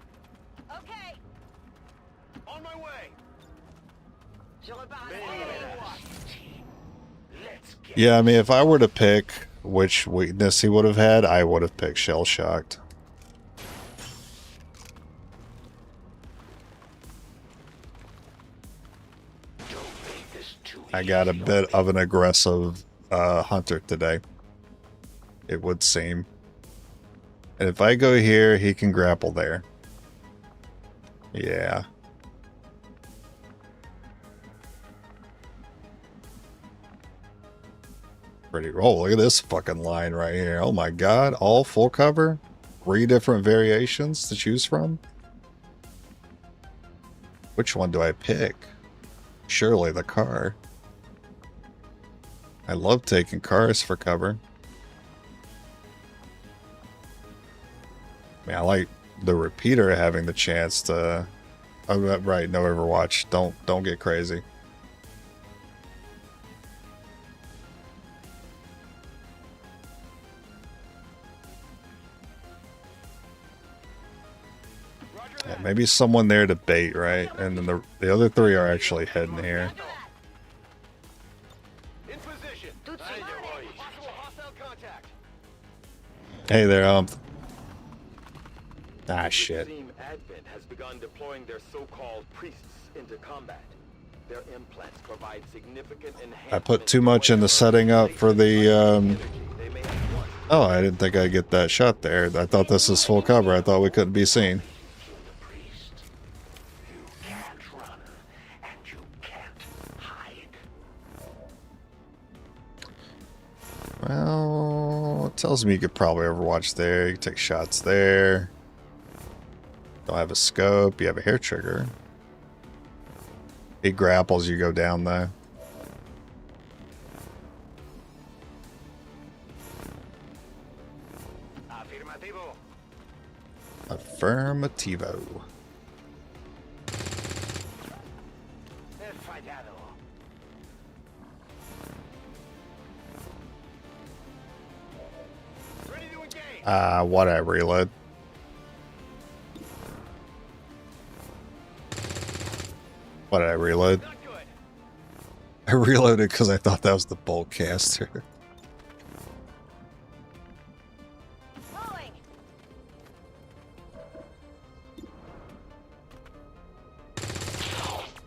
S3: Okay.
S2: On my way.
S3: Je repars à
S2: Let's get
S1: Yeah, I mean, if I were to pick which weakness he would have had, I would have picked Shell Shocked. I got a bit of an aggressive hunter today, it would seem. And if I go here, he can grapple there. Yeah. Pretty. Oh, look at this fucking line right here. Oh my god. All full cover? 3 different variations to choose from? Which one do I pick? Surely the car. I love taking cars for cover. I mean, I like the repeater having the chance to... Oh, right, no Overwatch. Don't get crazy. Yeah, maybe someone there to bait, right? And then the other 3 are actually heading here.
S2: In position. Possible hostile contact.
S1: Hey there, Ah, shit.
S5: Team Advent has begun deploying their so-called priests into combat. Their implants provide significant enhancement.
S1: I put too much in the setting up for the, Oh, I didn't think I'd get that shot there. I thought this was full cover. I thought we couldn't be seen. Well, it tells me you could probably Overwatch there. You can take shots there. Don't have a scope. You have a hair trigger. He grapples, you go down though. Affirmativo. What I reload. What did I reload? I reloaded because I thought that was the bolt caster.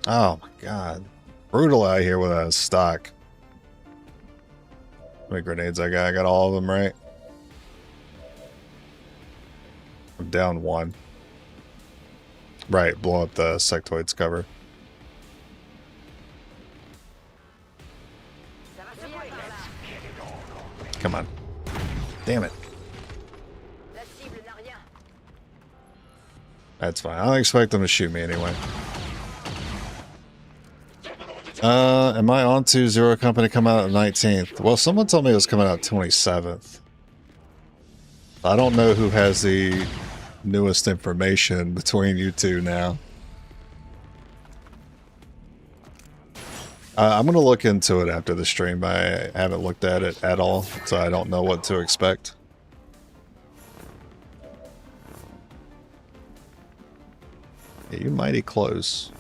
S1: Oh my god. Brutal out here without a stock. How many grenades I got? I got all of them, right? I'm down 1. Right, blow up the sectoid's cover. Come on. Damn it. That's fine. I don't expect them to shoot me anyway. Am I on to Zero Company come out on the 19th? Well, someone told me it was coming out 27th. I don't know who has the newest information between you two now. I'm going to look into it after the stream. I haven't looked at it at all, so I don't know what to expect. Yeah, you're mighty close.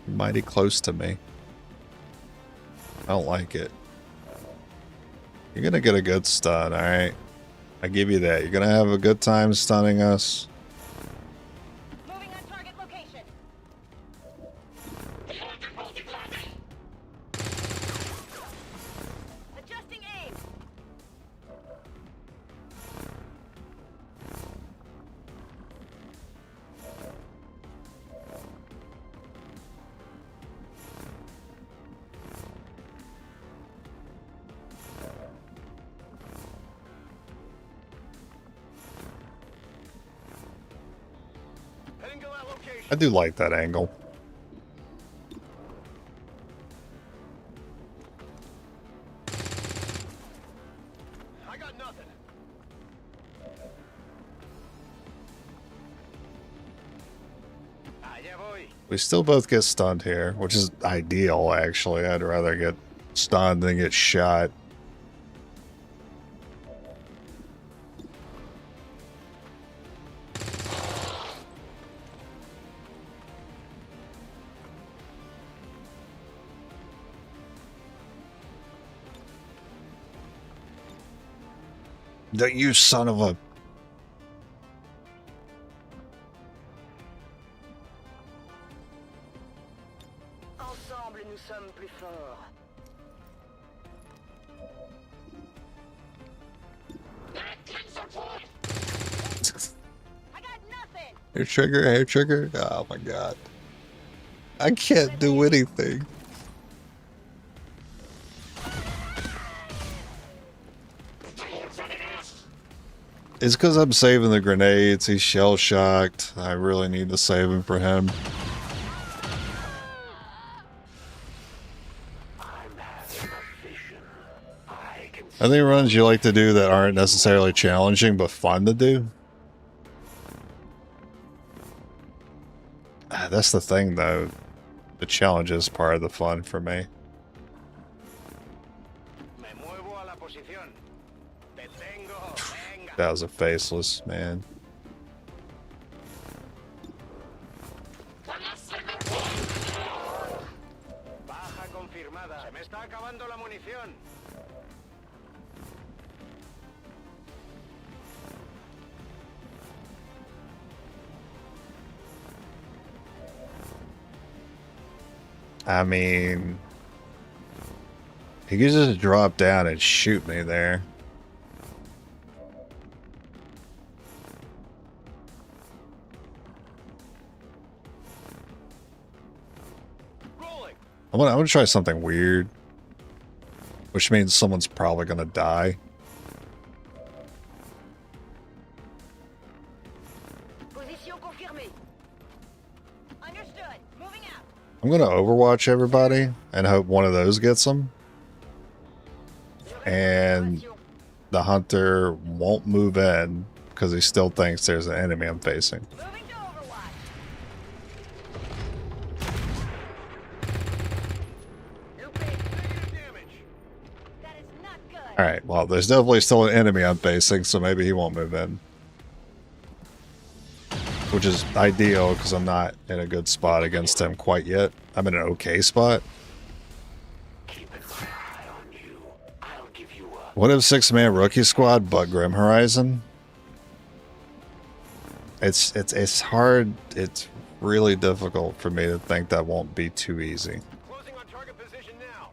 S1: You're mighty close to me. I don't like it. You're going to get a good stun, alright? I give you that. You're going to have a good time stunning us.
S3: Moving on target location. Adjusting aim.
S1: I do like that angle.
S2: I got nothing.
S1: We still both get stunned here, which is ideal, actually. I'd rather get stunned than get shot. You son of a... Hair trigger, hair trigger. Oh my god. I can't do anything. It's because I'm saving the grenades. He's shell shocked. I really need to save him for him. I think runs you like to do that aren't necessarily challenging but fun to do. That's the thing though. The challenge is part of the fun for me. That was a faceless, man.
S2: Baja confirmada. Se me está acabando la munición.
S1: I mean, he could just drop down and shoot me there. I want to try something weird, which means someone's probably going to die.
S3: Position confirmée. Understood. Moving out.
S1: I'm going to Overwatch everybody and hope one of those gets them. And the hunter won't move in because he still thinks there's an enemy I'm facing.
S3: Moving to Overwatch.
S2: Negative damage.
S3: That is not good.
S1: Alright, well, there's definitely still an enemy I'm facing, so maybe he won't move in. Which is ideal because I'm not in a good spot against him quite yet. I'm in an okay spot. What if 6-man rookie squad but Grim Horizon? It's hard. It's really difficult for me to think that won't be too easy.
S2: Closing on target position now.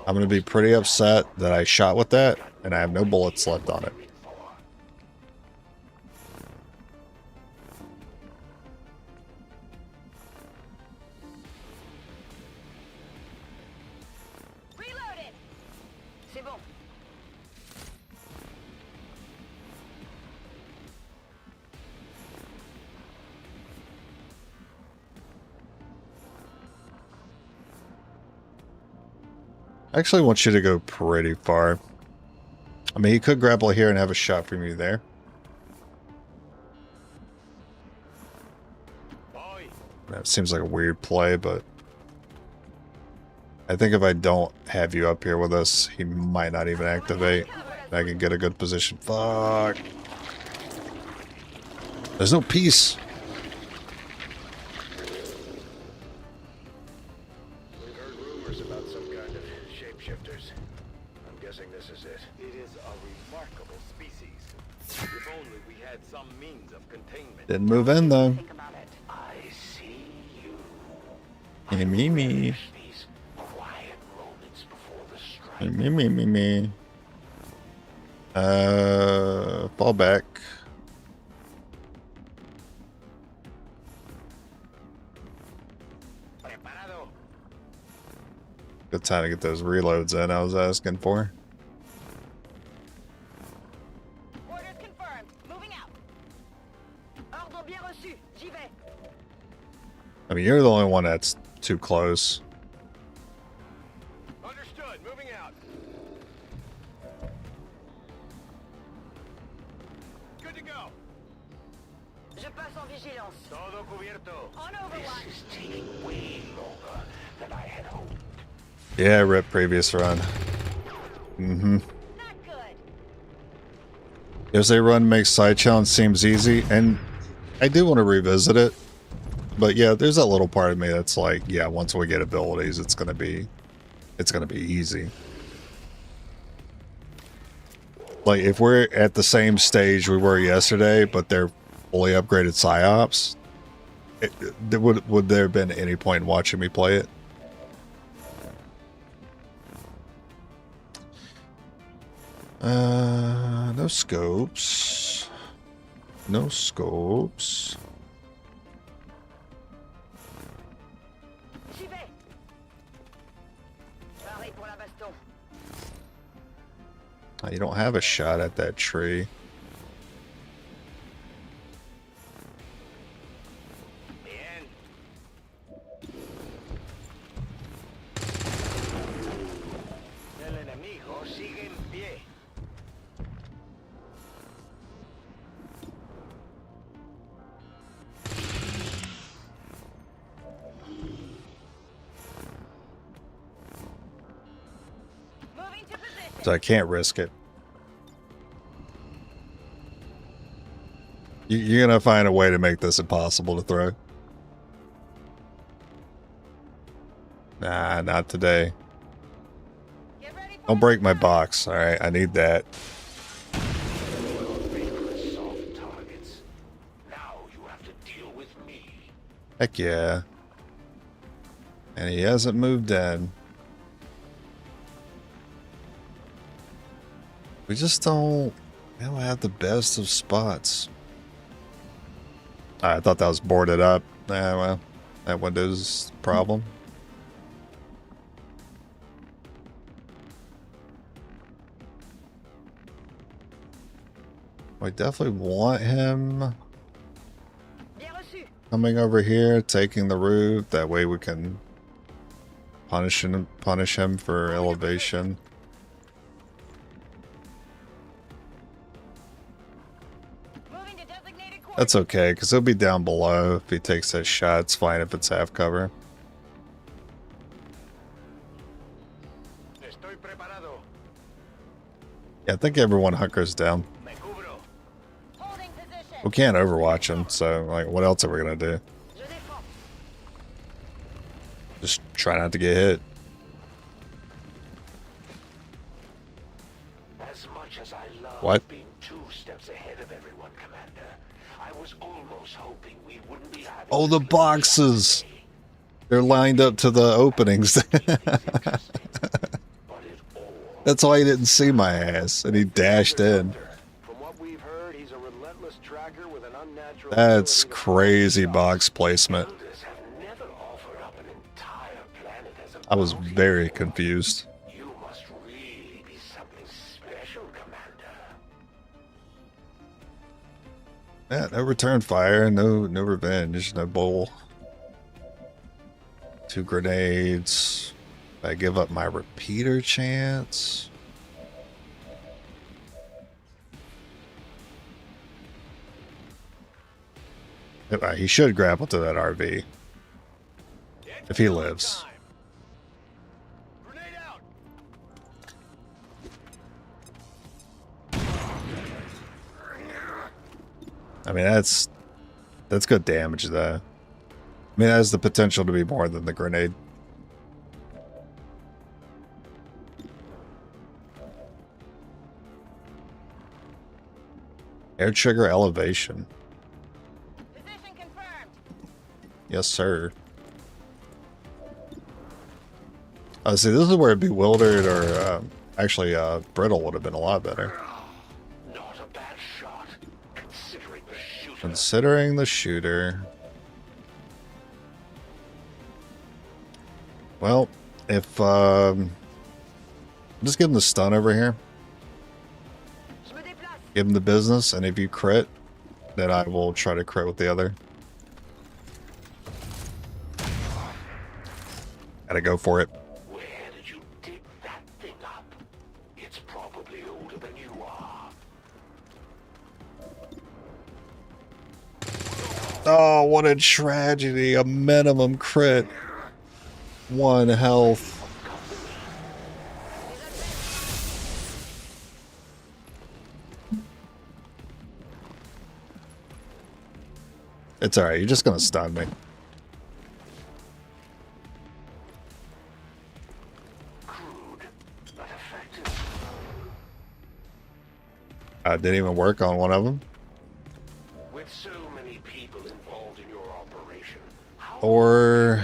S1: I'm going to be pretty upset that I shot with that and I have no bullets left on it.
S3: Reloaded. C'est bon.
S1: I actually want you to go pretty far. I mean, he could grapple here and have a shot from you there. That seems like a weird play, but I think if I don't have you up here with us, he might not even activate. I can get a good position. Fuck. There's no peace.
S2: We've heard rumors about some kind of shapeshifters. I'm guessing this is it.
S5: It is a remarkable species. If only we had some means of containment.
S1: Didn't move in though.
S3: Think about it.
S6: I see you.
S1: Me.
S6: These quiet moments before the strike.
S1: Me. Fall back.
S2: Preparado.
S1: Good time to get those reloads in I was asking for.
S3: Orders confirmed. Moving out. Ordre bien reçu. J'y vais.
S1: I mean, you're the only one that's too close.
S2: Understood. Moving out. Good to go.
S3: Je passe en vigilance.
S2: Todo cubierto.
S3: On Overwatch.
S6: This is taking way longer than I had hoped.
S1: Yeah, rip previous run. Mm-hmm.
S3: Not good.
S1: If a run makes side challenge seems easy, and I do want to revisit it. But yeah, there's that little part of me that's like, yeah, once we get abilities, it's gonna be easy. Like if we're at the same stage we were yesterday, but they're fully upgraded psyops, would there have been any point in watching me play it? No scopes. No scopes.
S3: J'y vais. Pareil pour la baston.
S1: Oh, you don't have a shot at that tree.
S2: Bien. El enemigo sigue en pie.
S3: Moving to position.
S1: So I can't risk it. You're gonna find a way to make this impossible to throw. Nah, not today.
S3: Get ready for
S1: Don't break my box. Alright, I need that.
S6: Soft targets. Now you have to deal with me.
S1: Heck yeah. And he hasn't moved in. We just don't have the best of spots. I thought that was boarded up. Well, that window's a problem. We definitely want him
S3: Bien reçu.
S1: coming over here, taking the roof. That way we can punish him for elevation.
S3: Moving to designated coordinates.
S1: That's okay, because he'll be down below if he takes that shot. It's fine if it's half cover.
S2: Estoy preparado.
S1: Yeah, I think everyone hunkers down.
S2: Me cubro.
S3: Holding position.
S1: We can't overwatch him, so like, what else are we gonna do?
S3: Je défends.
S1: Just try not to get hit.
S6: As much as I love
S1: What?
S6: being 2 steps ahead of everyone, Commander, I was almost hoping we wouldn't be having
S1: Oh,
S6: to
S1: the
S6: sleep
S1: boxes!
S6: today.
S1: They're lined up to the openings.
S6: But it all
S1: That's why he didn't see my ass, and he dashed in.
S2: From what we've heard, he's a relentless tracker with an unnatural
S1: That's
S2: ability to
S1: crazy
S2: find
S1: box placement.
S6: elders have never offered up an entire planet as a
S1: I was
S6: bounty.
S1: very confused.
S6: You must really be something special, Commander.
S1: Yeah, no return fire, no revenge, no bowl. 2 grenades. I give up my repeater chance. He should grapple to that RV if he lives.
S2: Grenade out.
S1: I mean, that's good damage though. I mean, that has the potential to be more than the grenade. Air trigger elevation.
S3: Position confirmed.
S1: Yes, sir. See, this is where bewildered or actually brittle would have been a lot better.
S6: Not a bad shot, considering the shooter.
S1: Considering the shooter. Well, if just give him the stun over here.
S3: Je me déplace.
S1: Give him the business, and if you crit, then I will try to crit with the other. Gotta go for it.
S6: Where did you dig that thing up? It's probably older than you are.
S1: Oh, what a tragedy. A minimum crit. 1 health. It's alright, you're just gonna stun me.
S6: Crude, but effective.
S1: Didn't even work on one of them.
S6: With so many people involved in your operation, how
S1: Or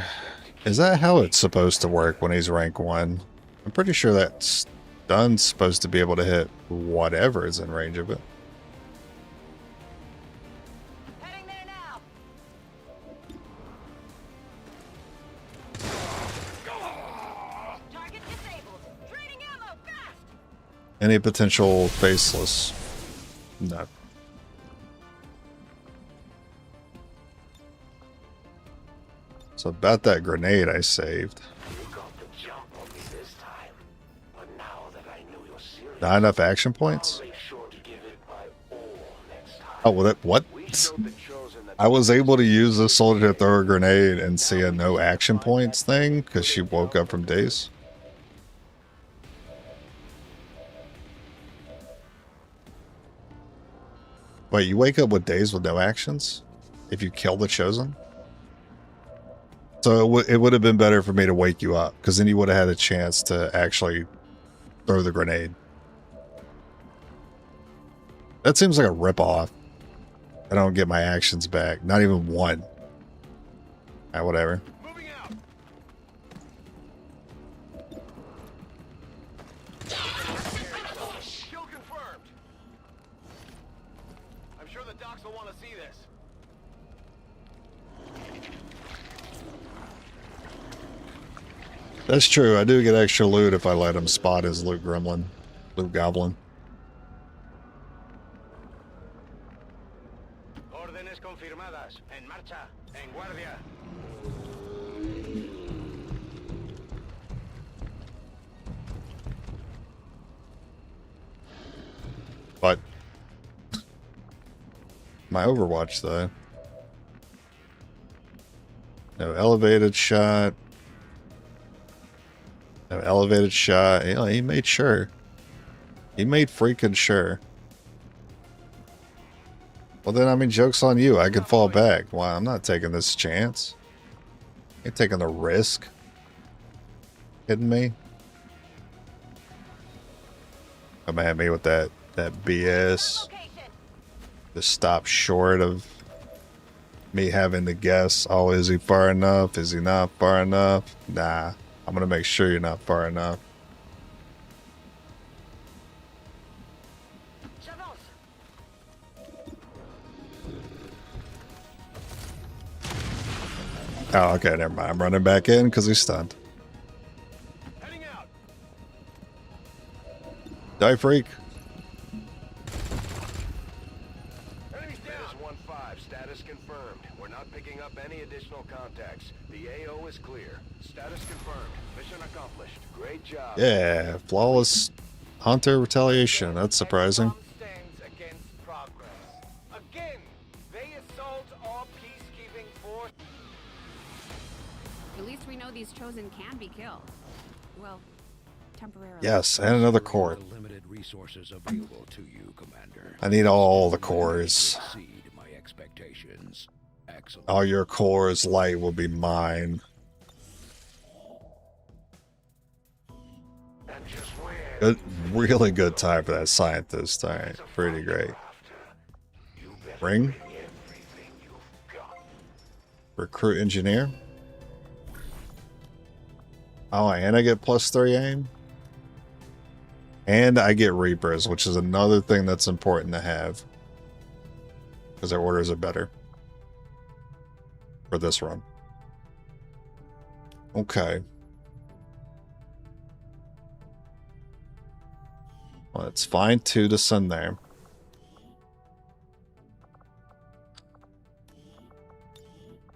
S1: is that how it's supposed to work when he's rank 1? I'm pretty sure that's Gun's supposed to be able to hit whatever is in range of it.
S3: Heading there now. Target disabled. Draining ammo, fast.
S1: Any potential faceless? No. So about that grenade I saved.
S6: You got the jump on me this time. But now that I know you're serious,
S1: Not enough action points?
S6: I'll make sure to give it my all next time.
S1: Oh, well, that what?
S2: We showed the chosen that
S1: I was able to use this soldier to throw a grenade and see a no action points thing because she woke up from daze. Wait, you wake up with days with no actions if you kill the chosen? So it would have been better for me to wake you up because then you would have had a chance to actually throw the grenade. That seems like a ripoff. I don't get my actions back. Not even one. Alright, whatever.
S2: moving out. Kill confirmed. I'm sure the docs will want to see this.
S1: That's true. I do get extra loot if I let him spot his loot gremlin. Loot goblin.
S2: Órdenes confirmadas. En marcha. En guardia.
S1: But my Overwatch though. No elevated shot. No elevated shot. Yeah, he made sure. He made freaking sure. Well then, I mean, joke's on you. I could fall back. Why? I'm not taking this chance. You're taking the risk. Kidding me? Come at me with that BS.
S3: Location.
S1: Just stop short of me having to guess, oh, is he far enough? Is he not far enough? Nah, I'm gonna make sure you're not far enough.
S3: J'avance.
S1: Oh, okay, never mind. I'm running back in because he's stunned.
S2: Heading out.
S1: Die, freak.
S2: Enemies down. 1-5. Status confirmed. We're not picking up any additional contacts. The AO is clear. Status confirmed. Mission accomplished. Great job.
S1: Yeah, flawless hunter retaliation. That's surprising.
S2: Stands against progress. Again, they assault our peacekeeping force.
S7: At least we know these chosen can be killed. Well, temporarily.
S1: Yes, and another core.
S4: The limited resources available to you, Commander.
S1: I need all the cores.
S4: Exceed my expectations. Excellent.
S1: All your cores light will be mine.
S6: And just where
S1: Good, really good time for that scientist. All right, pretty great.
S6: you better
S1: Ring.
S6: bring everything you've got.
S1: Recruit engineer. Oh, and I get +3 aim. And I get Reapers, which is another thing that's important to have. Because their orders are better. For this run. Okay. Well, it's fine too to send there.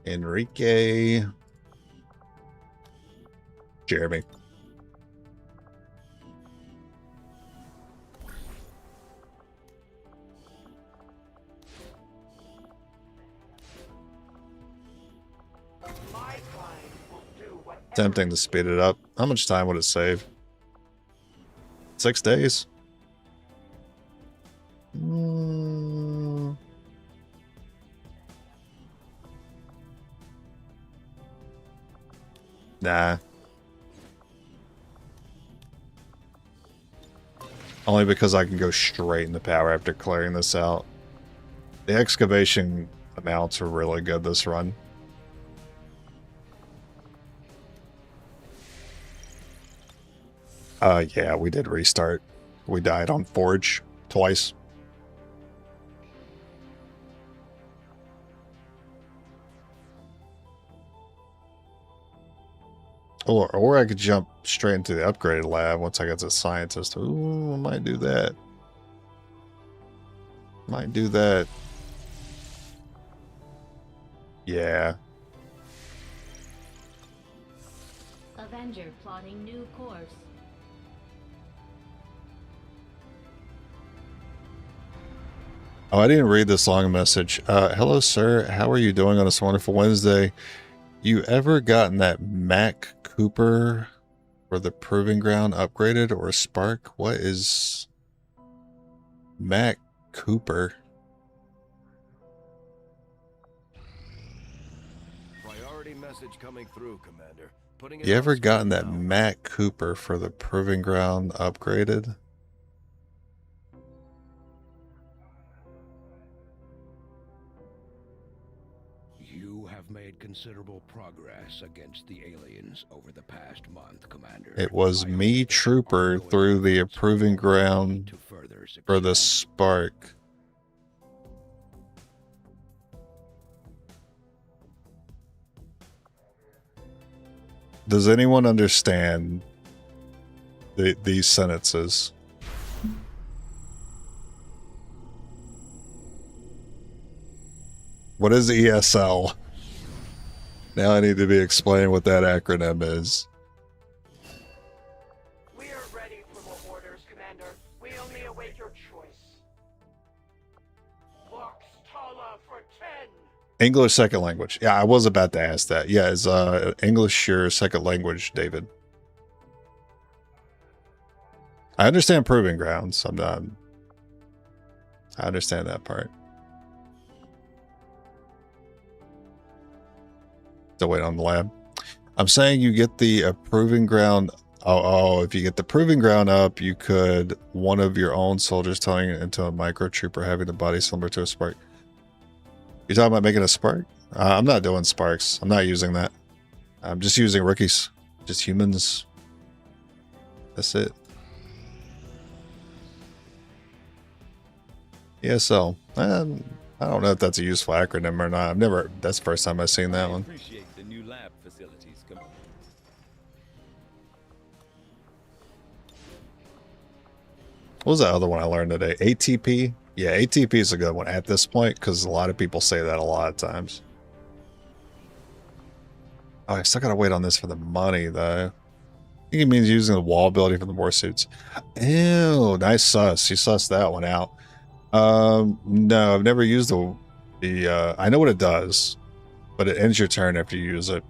S1: Enrique. Jeremy.
S9: My kind will do what
S1: Tempting to speed it up. How much time would it save? 6 days? Nah. Only because I can go straight into power after clearing this out. The excavation amounts are really good this run. Yeah, we did restart. We died on Forge twice. Or I could jump straight into the upgraded lab once I get to the scientist. Ooh, I might do that. Might do that. Yeah.
S3: Avenger plotting new course.
S1: Oh, I didn't read this long message. Hello, sir. How are you doing on this wonderful Wednesday? You ever gotten that Mac Cooper for the Proving Ground upgraded or a Spark? What is Mac Cooper?
S4: Priority message coming through, Commander. Putting it
S1: You ever
S4: on
S1: gotten
S4: screen
S1: that
S4: now.
S1: Mac Cooper for the Proving Ground upgraded?
S4: You have made considerable progress against the aliens over the past month, Commander.
S1: It was
S4: I
S1: me,
S4: hope that
S1: Trooper,
S4: ongoing
S1: through the
S4: efforts
S1: Proving
S4: will lead
S1: Ground
S4: to further
S1: for the
S4: success.
S1: Spark. Does anyone understand these sentences? What is ESL? Now I need to be explained what that acronym is.
S9: We are ready for more orders, Commander. We only await your choice. Vox Tala for 10.
S1: English second language. Yeah, I was about to ask that. Yeah, is English your second language, David? I understand Proving Grounds. I understand that part. Still wait on the lab. I'm saying you get the Proving Ground. Oh, if you get the Proving Ground up, you could one of your own soldiers turning it into a microtrooper having the body similar to a Spark. You talking about making a Spark? I'm not doing Sparks. I'm not using that. I'm just using rookies. Just humans. That's it. ESL. I don't know if that's a useful acronym or not. That's the first time I've seen that one.
S8: Appreciate the new lab facilities.
S1: What was that other one I learned today? ATP? Yeah, ATP is a good one at this point because a lot of people say that a lot of times. Oh, I still gotta wait on this for the money though. I think it means using the wall ability for the war suits. Ew, nice sus. You sussed that one out. No, I've never used the I know what it does, but it ends your turn after you use it.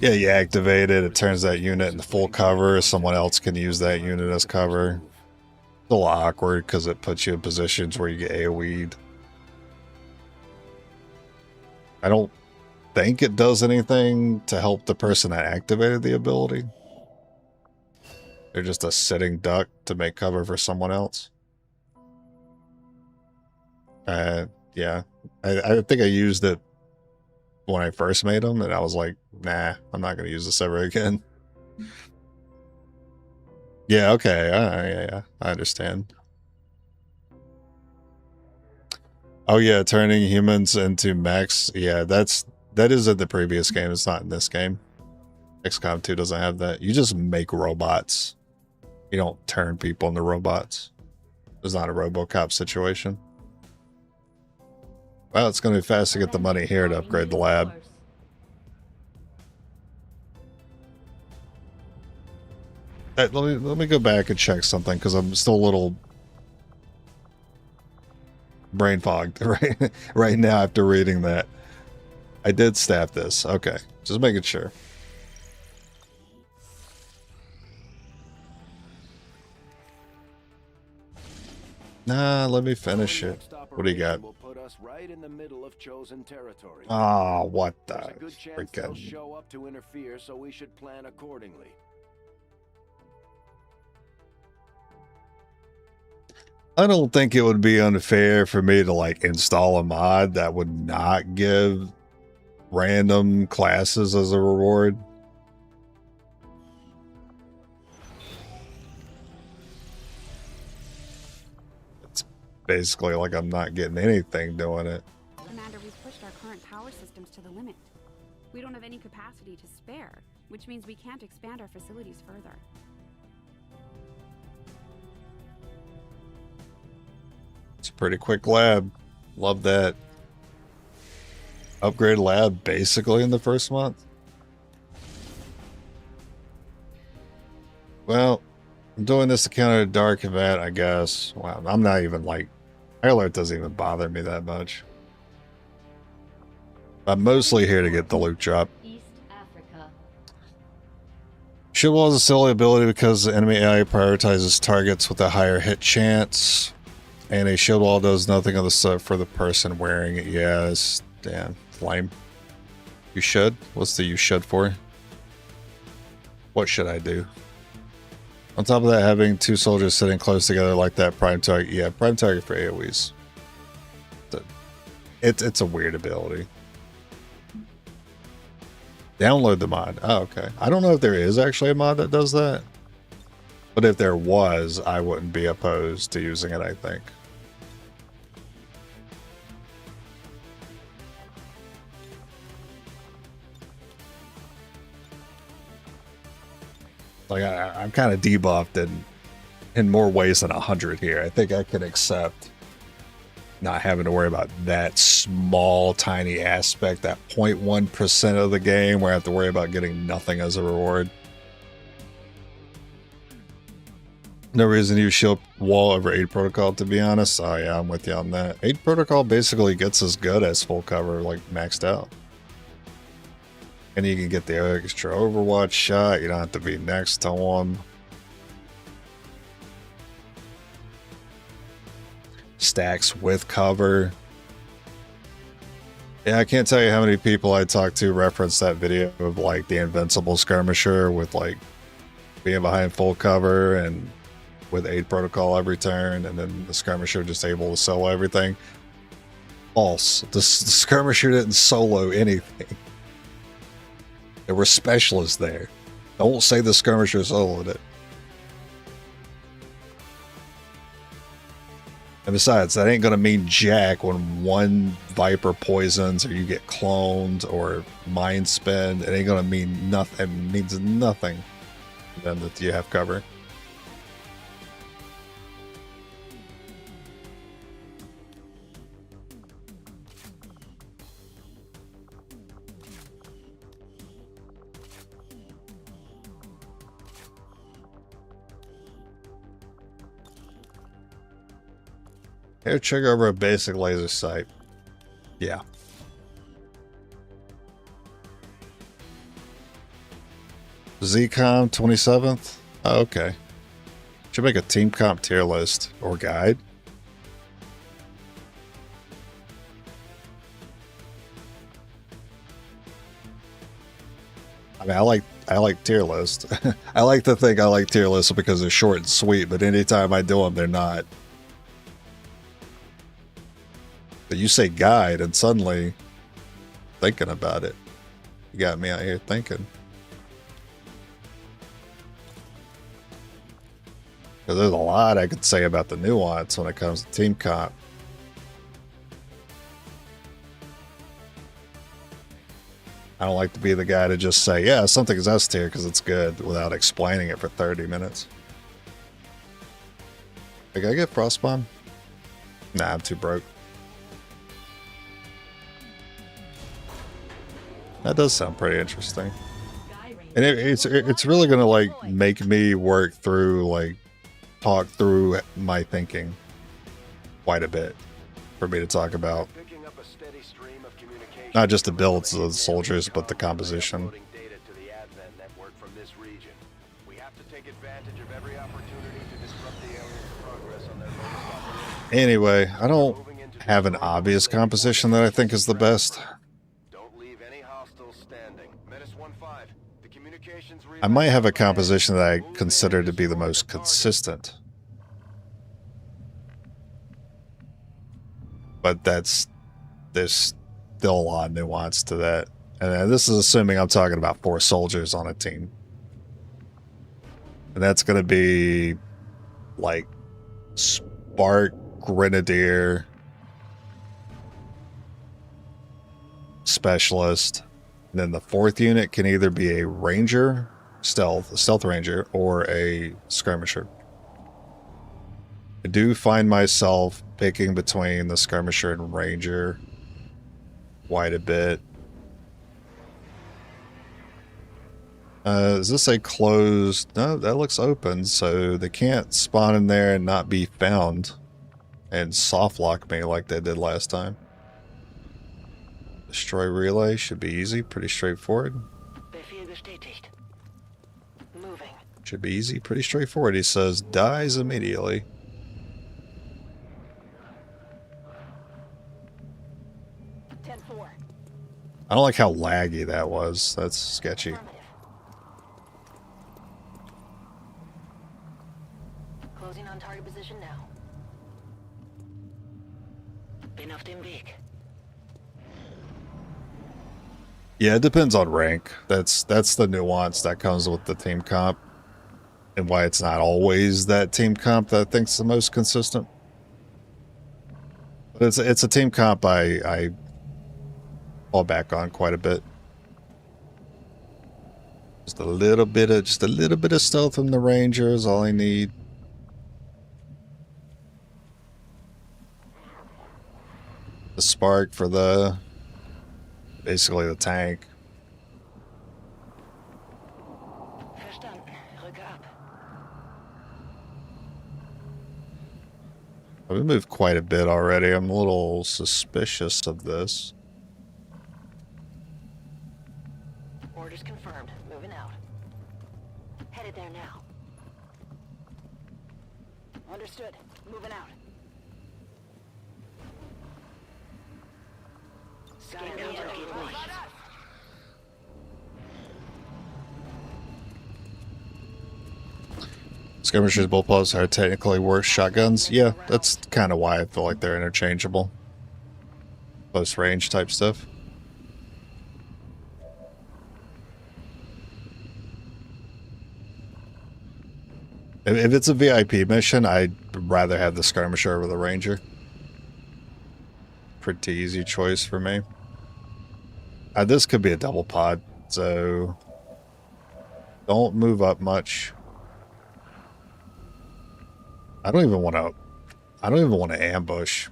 S1: Yeah, you activate it, it turns that unit into full cover. Someone else can use that unit as cover. It's a little awkward because it puts you in positions where you get AoE'd. I don't think it does anything to help the person that activated the ability. They're just a sitting duck to make cover for someone else. Yeah. I think I used it when I first made them, and I was like, nah, I'm not going to use this ever again. Yeah, okay. Yeah, I understand. Oh yeah, turning humans into mechs. Yeah, that is in the previous game. It's not in this game. XCOM 2 doesn't have that. You just make robots. You don't turn people into robots. It's not a RoboCop situation. Well, it's going to be fast to get the money here to upgrade the lab. Let me go back and check something because I'm still a little brain fogged right now after reading that. I did staff this. Okay, just making sure. Nah, let me finish it. What do you got?
S4: Will put us right in the middle of chosen territory.
S1: Ah, what the
S4: There's a good chance they'll
S1: freaking...
S4: show up to interfere, so we should plan accordingly.
S1: I don't think it would be unfair for me to like install a mod that would not give random classes as a reward. basically like I'm not getting anything doing it.
S7: Commander, we've pushed our current power systems to the limit. We don't have any capacity to spare, which means we can't expand our facilities further.
S1: It's a pretty quick lab. Love that. Upgrade lab basically in the first month. Well, I'm doing this to counter a dark event, I guess. Wow, I'm not even like... High alert doesn't even bother me that much. I'm mostly here to get the loot drop.
S3: East Africa.
S1: Shield wall is a silly ability because the enemy AI prioritizes targets with a higher hit chance. And a shield wall does nothing of the sort for the person wearing it. Yeah, it's damn lame. You should? What's the you should for? What should I do? On top of that, having two soldiers sitting close together like that, prime target. Yeah, prime target for AoEs. It's a weird ability. Download the mod. Oh, okay. I don't know if there is actually a mod that does that. But if there was, I wouldn't be opposed to using it, I think. Like, I'm kind of debuffed in more ways than 100 here. I think I can accept not having to worry about that small, tiny aspect, that 0.1% of the game where I have to worry about getting nothing as a reward. No reason to use shield wall over aid protocol, to be honest. Oh yeah, I'm with you on that. Aid protocol basically gets as good as full cover, like maxed out. And you can get the extra Overwatch shot. You don't have to be next to one. Stacks with cover. Yeah, I can't tell you how many people I talked to reference that video of like the invincible skirmisher with like being behind full cover and with aid protocol every turn, and then the skirmisher just able to solo everything. False. The skirmisher didn't solo anything. There were specialists there. Don't say the skirmisher soloed it. And besides, that ain't gonna mean jack when one Viper poisons or you get cloned or mind spin. It ain't gonna mean nothing. It means nothing then that you have cover. Air trigger over a basic laser sight. Yeah. ZCOM 27th? Oh, okay. Should make a team comp tier list or guide. I mean, I like tier list. I like to think I like tier lists because they're short and sweet, but anytime I do them, they're not. But you say guide, and suddenly thinking about it. You got me out here thinking. Because there's a lot I could say about the nuance when it comes to team comp. I don't like to be the guy to just say, yeah, something's S tier because it's good without explaining it for 30 minutes. Like, I get Frostbomb? Nah, I'm too broke. That does sound pretty interesting. And it's really gonna like make me work through, like, talk through my thinking quite a bit for me to talk about. Not just the builds of the soldiers, but the composition. Anyway, I don't have an obvious composition that I think is the best. I might have a composition that I consider to be the most consistent. But there's still a lot of nuance to that. And this is assuming I'm talking about 4 soldiers on a team. And that's going to be like Spark, grenadier, specialist, and then the 4th unit can either be a ranger, stealth ranger, or a skirmisher. I do find myself picking between the skirmisher and ranger quite a bit. Is this a closed? No, that looks open, so they can't spawn in there and not be found and soft lock me like they did last time. Destroy relay should be easy, pretty straightforward.
S9: Befehl bestätigt. Moving.
S1: Should be easy, pretty straightforward. He says dies immediately. I don't like how laggy that was. That's sketchy.
S9: Closing on target position now. Bin auf dem Weg.
S1: Yeah, it depends on rank. That's the nuance that comes with the team comp, and why it's not always that team comp that I think's the most consistent. But it's a team comp I fall back on quite a bit. Just a little bit of stealth from the ranger is all I need. The spark for the basically the tank.
S9: Verstanden. Rücke ab.
S1: We've moved quite a bit already. I'm a little suspicious of this.
S9: Orders confirmed. Moving out. Headed there now. Understood. Moving out. Scan the gateway.
S1: Skirmishers, bullpups are technically worse shotguns. Yeah, that's kind of why I feel like they're interchangeable. Close range type stuff. If it's a VIP mission, I'd rather have the skirmisher over the ranger. Pretty easy choice for me. This could be a double pod, so don't move up much. I don't even want to ambush.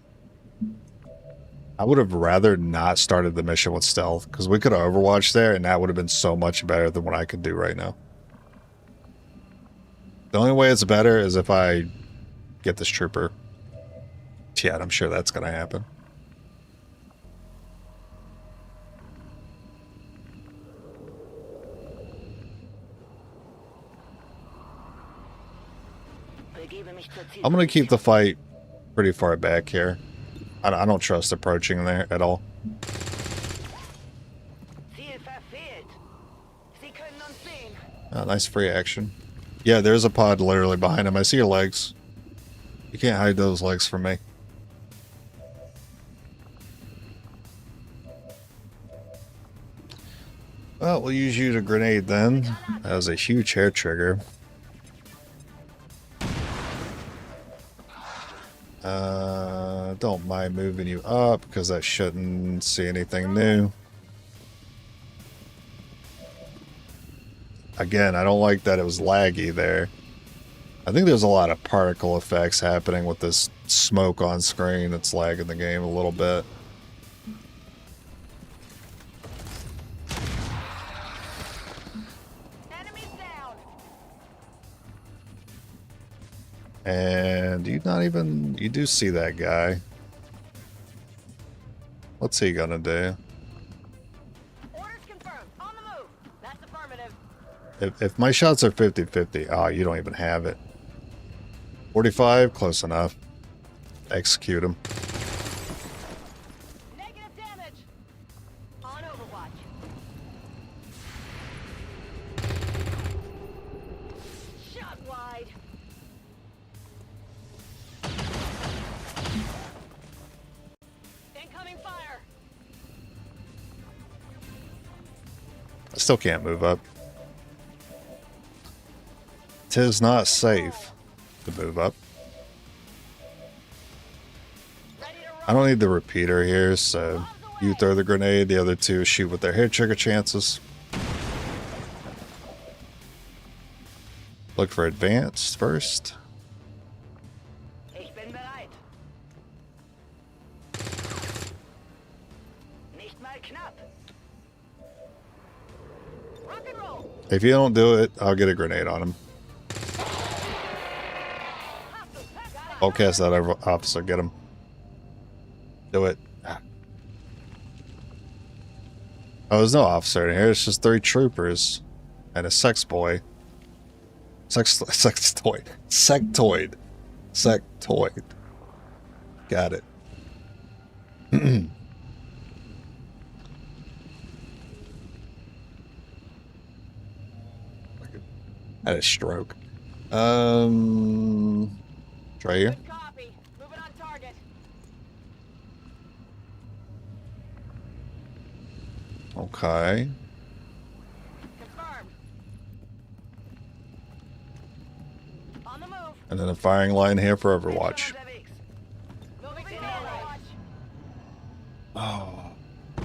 S1: I would have rather not started the mission with stealth, because we could have Overwatched there, and that would have been so much better than what I could do right now. The only way it's better is if I get this trooper. Yeah, I'm sure that's going to happen. I'm going to keep the fight pretty far back here. I don't trust approaching there at all. Oh, nice free action. Yeah, there's a pod literally behind him. I see your legs. You can't hide those legs from me. Well, we'll use you to grenade then. That was a huge hair trigger. Don't mind moving you up because I shouldn't see anything new. Again, I don't like that it was laggy there. I think there's a lot of particle effects happening with this smoke on screen that's lagging the game a little bit. And you do see that guy. What's he gonna do?
S3: Orders confirmed. On the move. That's affirmative.
S1: If my shots are 50-50, oh, you don't even have it. 45, close enough. Execute him.
S3: Negative damage. On Overwatch. Shot wide. Incoming fire.
S1: I still can't move up. 'Tis not safe to move up. I don't need the repeater here, so you throw the grenade, the other two shoot with their hair trigger chances. Look for advanced first.
S3: Ich bin bereit. Nicht mal knapp. Rock and roll.
S1: If you don't do it, I'll get a grenade on him. I'll cast that over officer, get him. Do it. Oh, there's no officer in here, it's just 3 troopers. And a sex boy. Sextoid. Sectoid. Got it. I had a stroke. Try here.
S3: Good copy. Moving on target.
S1: Okay.
S3: Confirmed. On the move.
S1: And then a firing line here for Overwatch.
S3: Moving to Overwatch.
S1: Oh,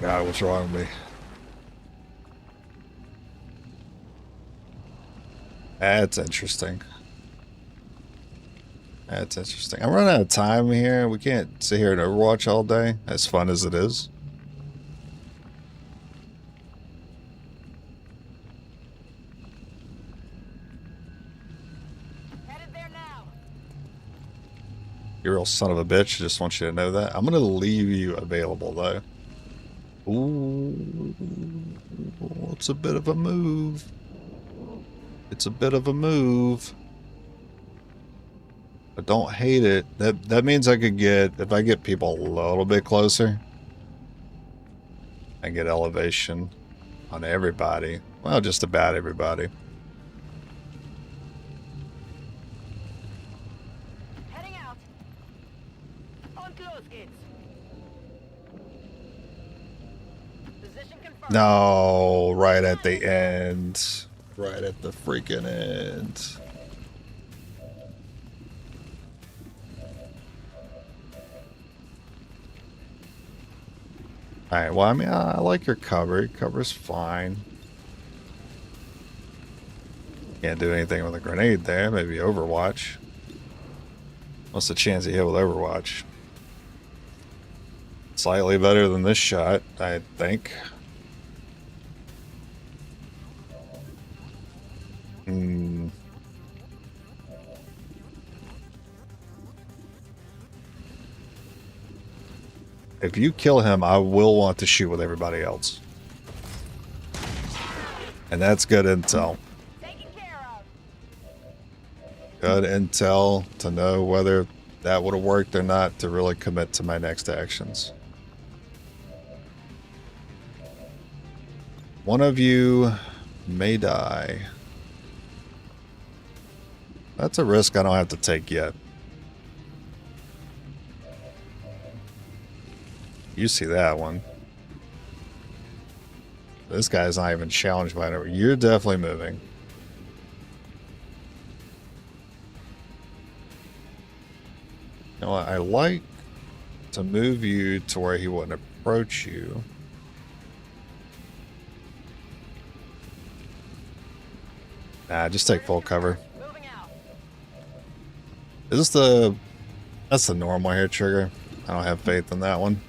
S1: God, what's wrong with me? That's interesting. That's interesting. I'm running out of time here. We can't sit here and Overwatch all day, as fun as it is.
S3: Headed there now.
S1: You're a real son of a bitch. I just want you to know that. I'm going to leave you available, though. Ooh, it's a bit of a move. It's a bit of a move. I don't hate it. That means I could get, if I get people a little bit closer, I get elevation on everybody. Well, just about everybody.
S3: Heading out. Und los geht's. Position confirmed.
S1: No, right at the end. Right at the freaking end. Alright, well, I mean, I like your cover. Your cover's fine. Can't do anything with a grenade there. Maybe Overwatch. What's the chance you hit with Overwatch? Slightly better than this shot, I think. If you kill him, I will want to shoot with everybody else. And that's good intel.
S3: Taken care of.
S1: Good intel to know whether that would have worked or not to really commit to my next actions. One of you may die. That's a risk I don't have to take yet. You see that one. This guy's not even challenged by it. You're definitely moving. You know what? I like to move you to where he wouldn't approach you. Nah, just take full cover.
S3: Moving out.
S1: Is this the... That's the normal hair trigger. I don't have faith in that one.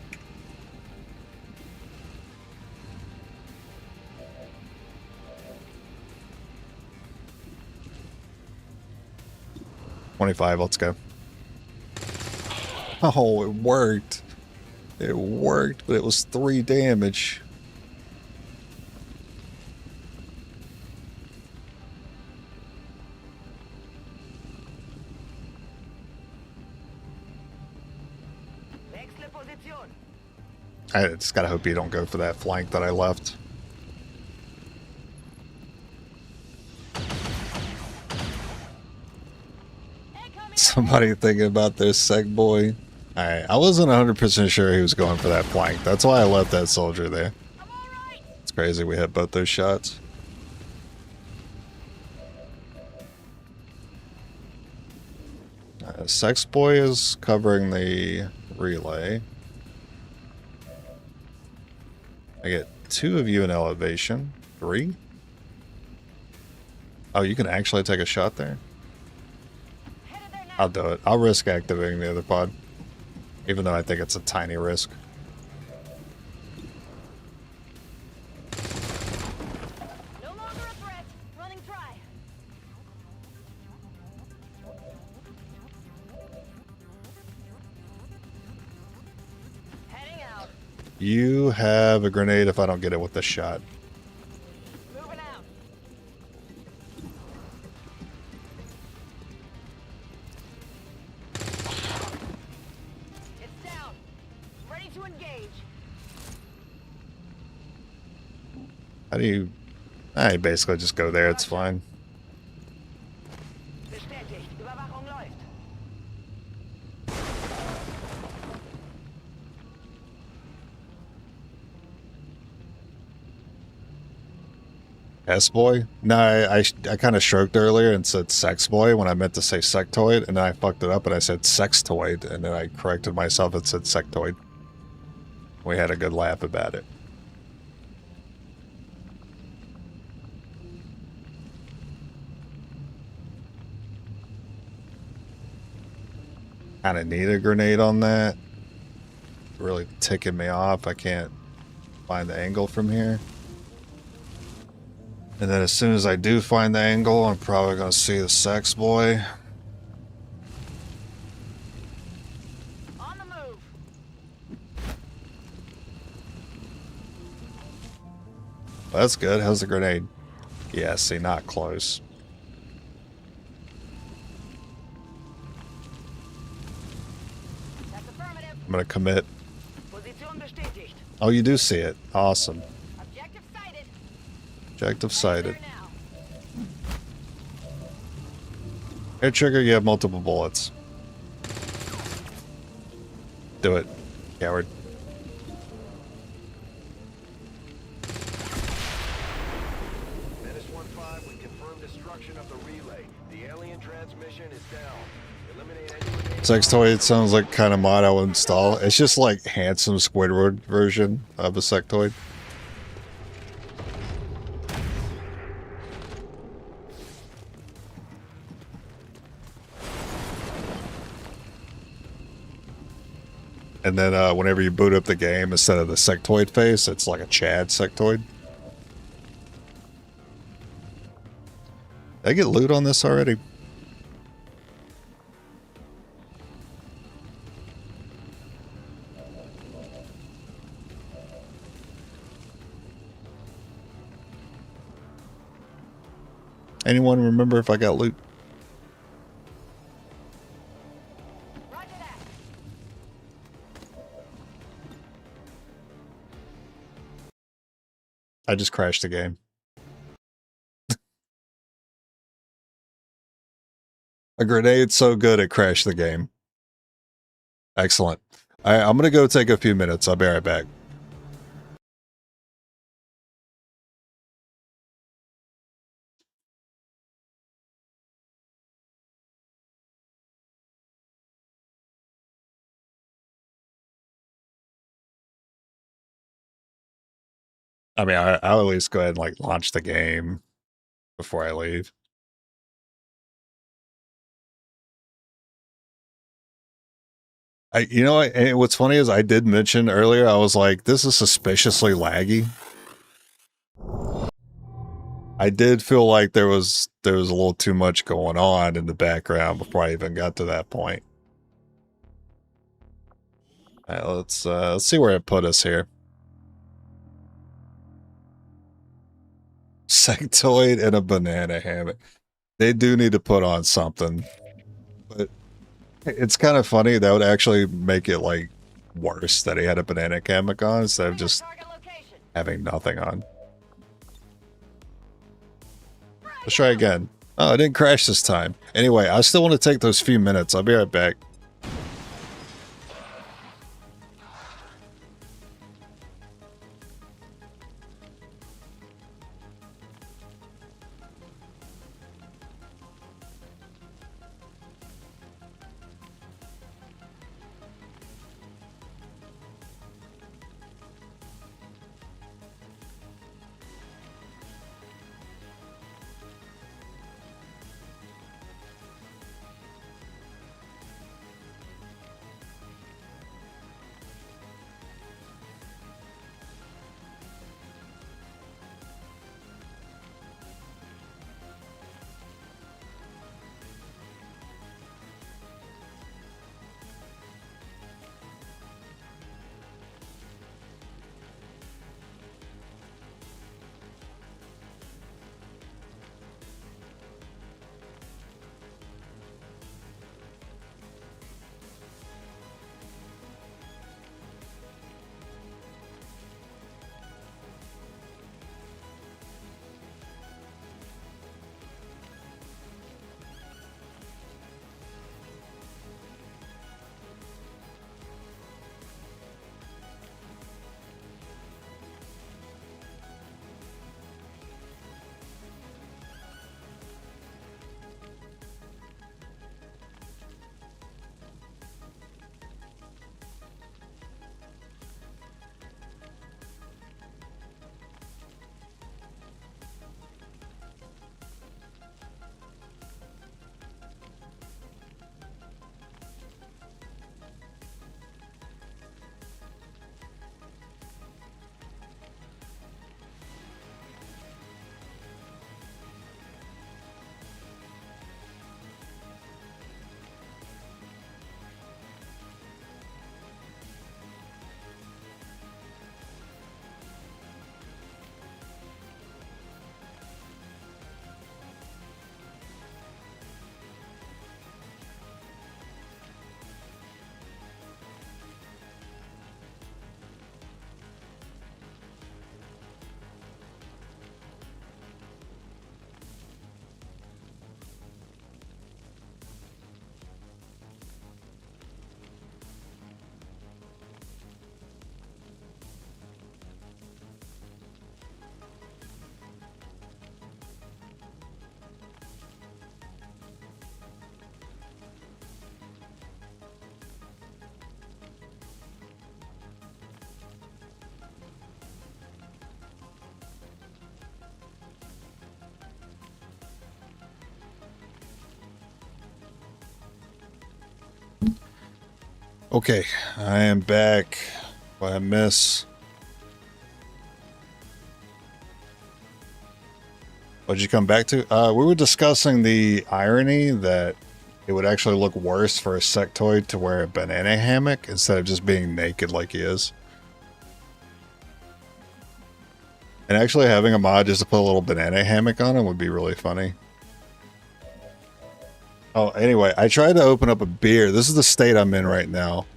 S1: $25, let's go. Oh, it worked. It worked, but it was 3 damage.
S3: Wechsle Position.
S1: I just gotta hope you don't go for that flank that I left. Somebody thinking about this sec boy. Alright, I wasn't 100% sure he was going for that flank. That's why I left that soldier there.
S3: I'm all right.
S1: It's crazy we hit both those shots. Sex boy is covering the relay. I get 2 of you in elevation. 3? Oh, you can actually take a shot there? I'll do it. I'll risk activating the other pod. Even though I think it's a tiny risk.
S3: No longer a threat. Running dry. Heading out.
S1: You have a grenade if I don't get it with the shot.
S3: Moving out. It's down. Ready to engage.
S1: How do you... I basically just go there, it's fine.
S9: Bestätigt. Überwachung läuft.
S1: S-boy? No, I kind of stroked earlier and said sex boy when I meant to say sectoid, and then I fucked it up and I said sextoid, and then I corrected myself and said sectoid. We had a good laugh about it. Kind of need a grenade on that. Really ticking me off. I can't find the angle from here. And then as soon as I do find the angle, I'm probably going to see the sex boy.
S3: On the move.
S1: Well, that's good. How's the grenade? Yeah, see, not close.
S3: That's affirmative.
S1: I'm going to commit.
S9: Position bestätigt.
S1: Oh, you do see it. Awesome.
S3: Objective sighted.
S1: Objective sighted.
S3: There now.
S1: Air trigger, you have multiple bullets. Do it, coward.
S2: Menace 1-5, we confirm destruction of the relay. The alien transmission is down. Eliminate any remaining...
S1: Sextoid sounds like kind of mod I would install. It's just like handsome Squidward version of a sectoid. And then whenever you boot up the game, instead of the sectoid face, it's like a Chad sectoid. Did I get loot on this already? Anyone remember if I got loot?
S3: Roger that.
S1: I just crashed the game. A grenade so good it crashed the game. Excellent. All right, I'm going to go take a few minutes. I'll be right back. I mean, I'll at least go ahead and like launch the game before I leave. You know, and what's funny is I did mention earlier, I was like, this is suspiciously laggy. I did feel like there was a little too much going on in the background before I even got to that point. All right, let's see where it put us here. Sectoid and a banana hammock. They do need to put on something, but it's kind of funny. That would actually make it like worse that he had a banana hammock on instead of just
S3: Target location.
S1: having nothing on. Let's try again. Oh, it didn't crash this time. Anyway, I still want to take those few minutes. I'll be right back. Okay, I am back. What I miss? What'd you come back to? We were discussing the irony that it would actually look worse for a sectoid to wear a banana hammock instead of just being naked like he is. And actually having a mod just to put a little banana hammock on him would be really funny. Oh, anyway, I tried to open up a beer. This is the state I'm in right now.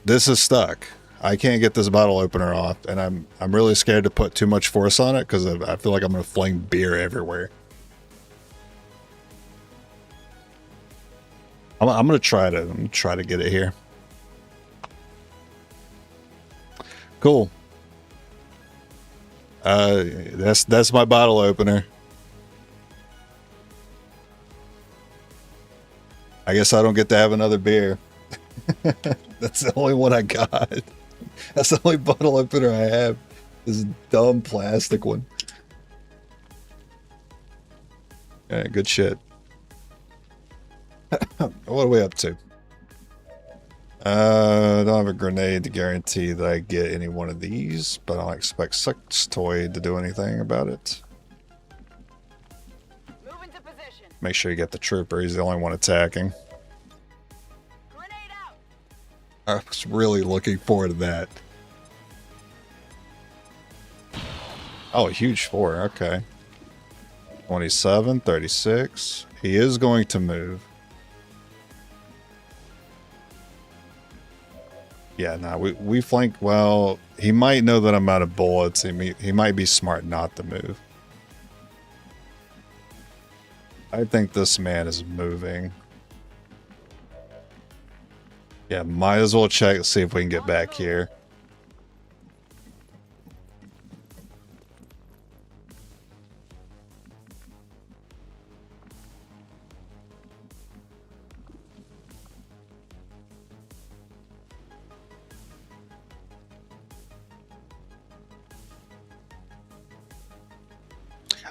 S1: This is stuck. I can't get this bottle opener off, and I'm really scared to put too much force on it because I feel like I'm going to fling beer everywhere. I'm going to try to get it here. Cool. That's my bottle opener. I guess I don't get to have another beer. That's the only one I got. That's the only bottle opener I have. This dumb plastic one. Alright, good shit. What are we up to? I don't have a grenade to guarantee that I get any one of these, but I don't expect Sextoid to do anything about it.
S3: Move into position.
S1: Make sure you get the trooper. He's the only one attacking.
S3: Grenade out.
S1: I was really looking forward to that. Oh, a huge 4. Okay. 27, 36. He is going to move. Yeah, no, we flank. Well, he might know that I'm out of bullets. He might be smart not to move. I think this man is moving. Yeah, might as well check to see if we can get back here.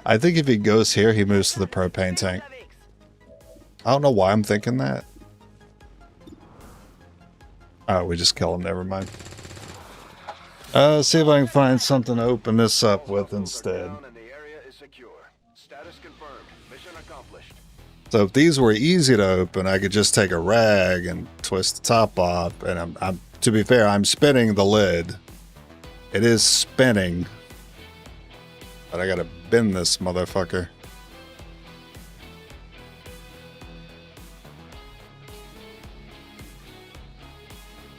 S1: I think if he goes here, he moves to the propane tank. I don't know why I'm thinking that. Oh, we just kill him. Never mind. See if I can find something to open this up with instead. So if these were easy to open, I could just take a rag and twist the top off. And I'm to be fair, I'm spinning the lid. It is spinning. But I gotta bend this motherfucker.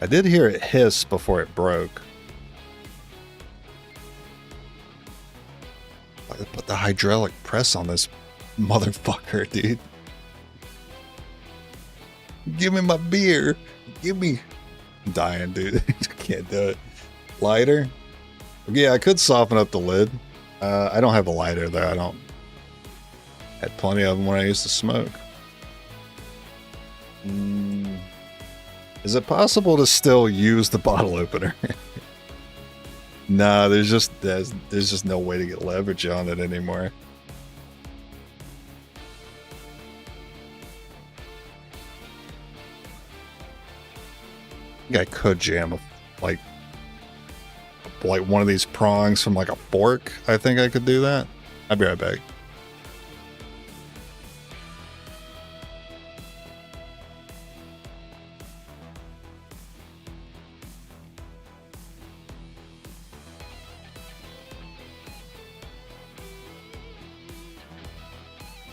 S1: I did hear it hiss before it broke. I put the hydraulic press on this motherfucker, dude. Give me my beer. Give me. I'm dying, dude. Can't do it. Lighter? Yeah, I could soften up the lid. I don't have a lighter though. I don't. Had plenty of them when I used to smoke. Is it possible to still use the bottle opener? Nah, there's just no way to get leverage on it anymore. I think I could jam like one of these prongs from like a fork. I think I could do that. I'll be right back.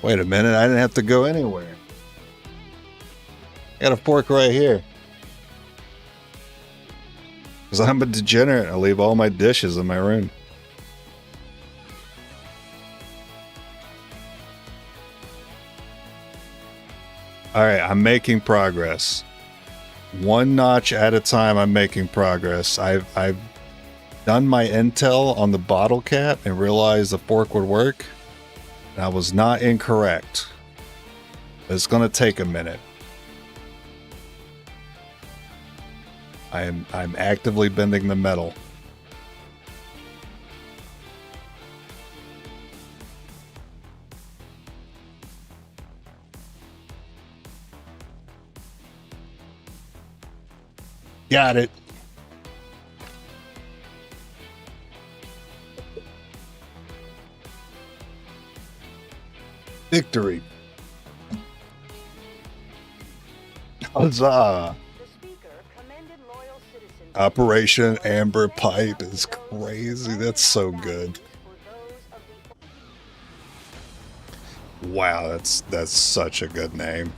S1: Wait a minute, I didn't have to go anywhere. I got a fork right here. Because I'm a degenerate. I leave all my dishes in my room. Alright, I'm making progress. One notch at a time, I'm making progress. I've done my intel on the bottle cap and realized the fork would work. And I was not incorrect. It's going to take a minute. I'm actively bending the metal. got it. Victory. Huzzah.
S3: The speaker commended loyal citizens.
S1: Operation Amber Pipe is crazy. That's so good. Wow, that's such a good name.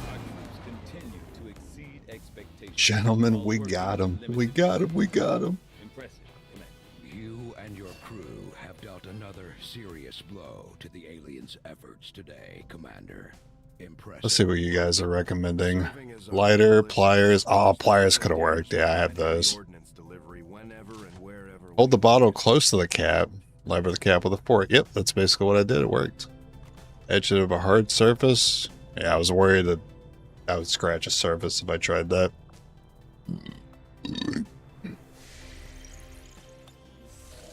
S8: Our troops continue to exceed expectations.
S1: Gentlemen,
S8: All
S1: we
S8: working
S1: got him.
S8: with
S1: We
S8: limited
S1: got him. We got him.
S8: Impressive, Commander.
S4: You and your crew have dealt another serious blow to the aliens' efforts today, Commander. Impressive.
S1: Let's see what you guys are recommending. Lighter, pliers. Oh, pliers could have worked. Yeah, I have those. Hold the bottle close to the cap. Lever the cap with a fork. Yep, that's basically what I did. It worked. Edge of a hard surface. Yeah, I was worried that I would scratch a surface if I tried that.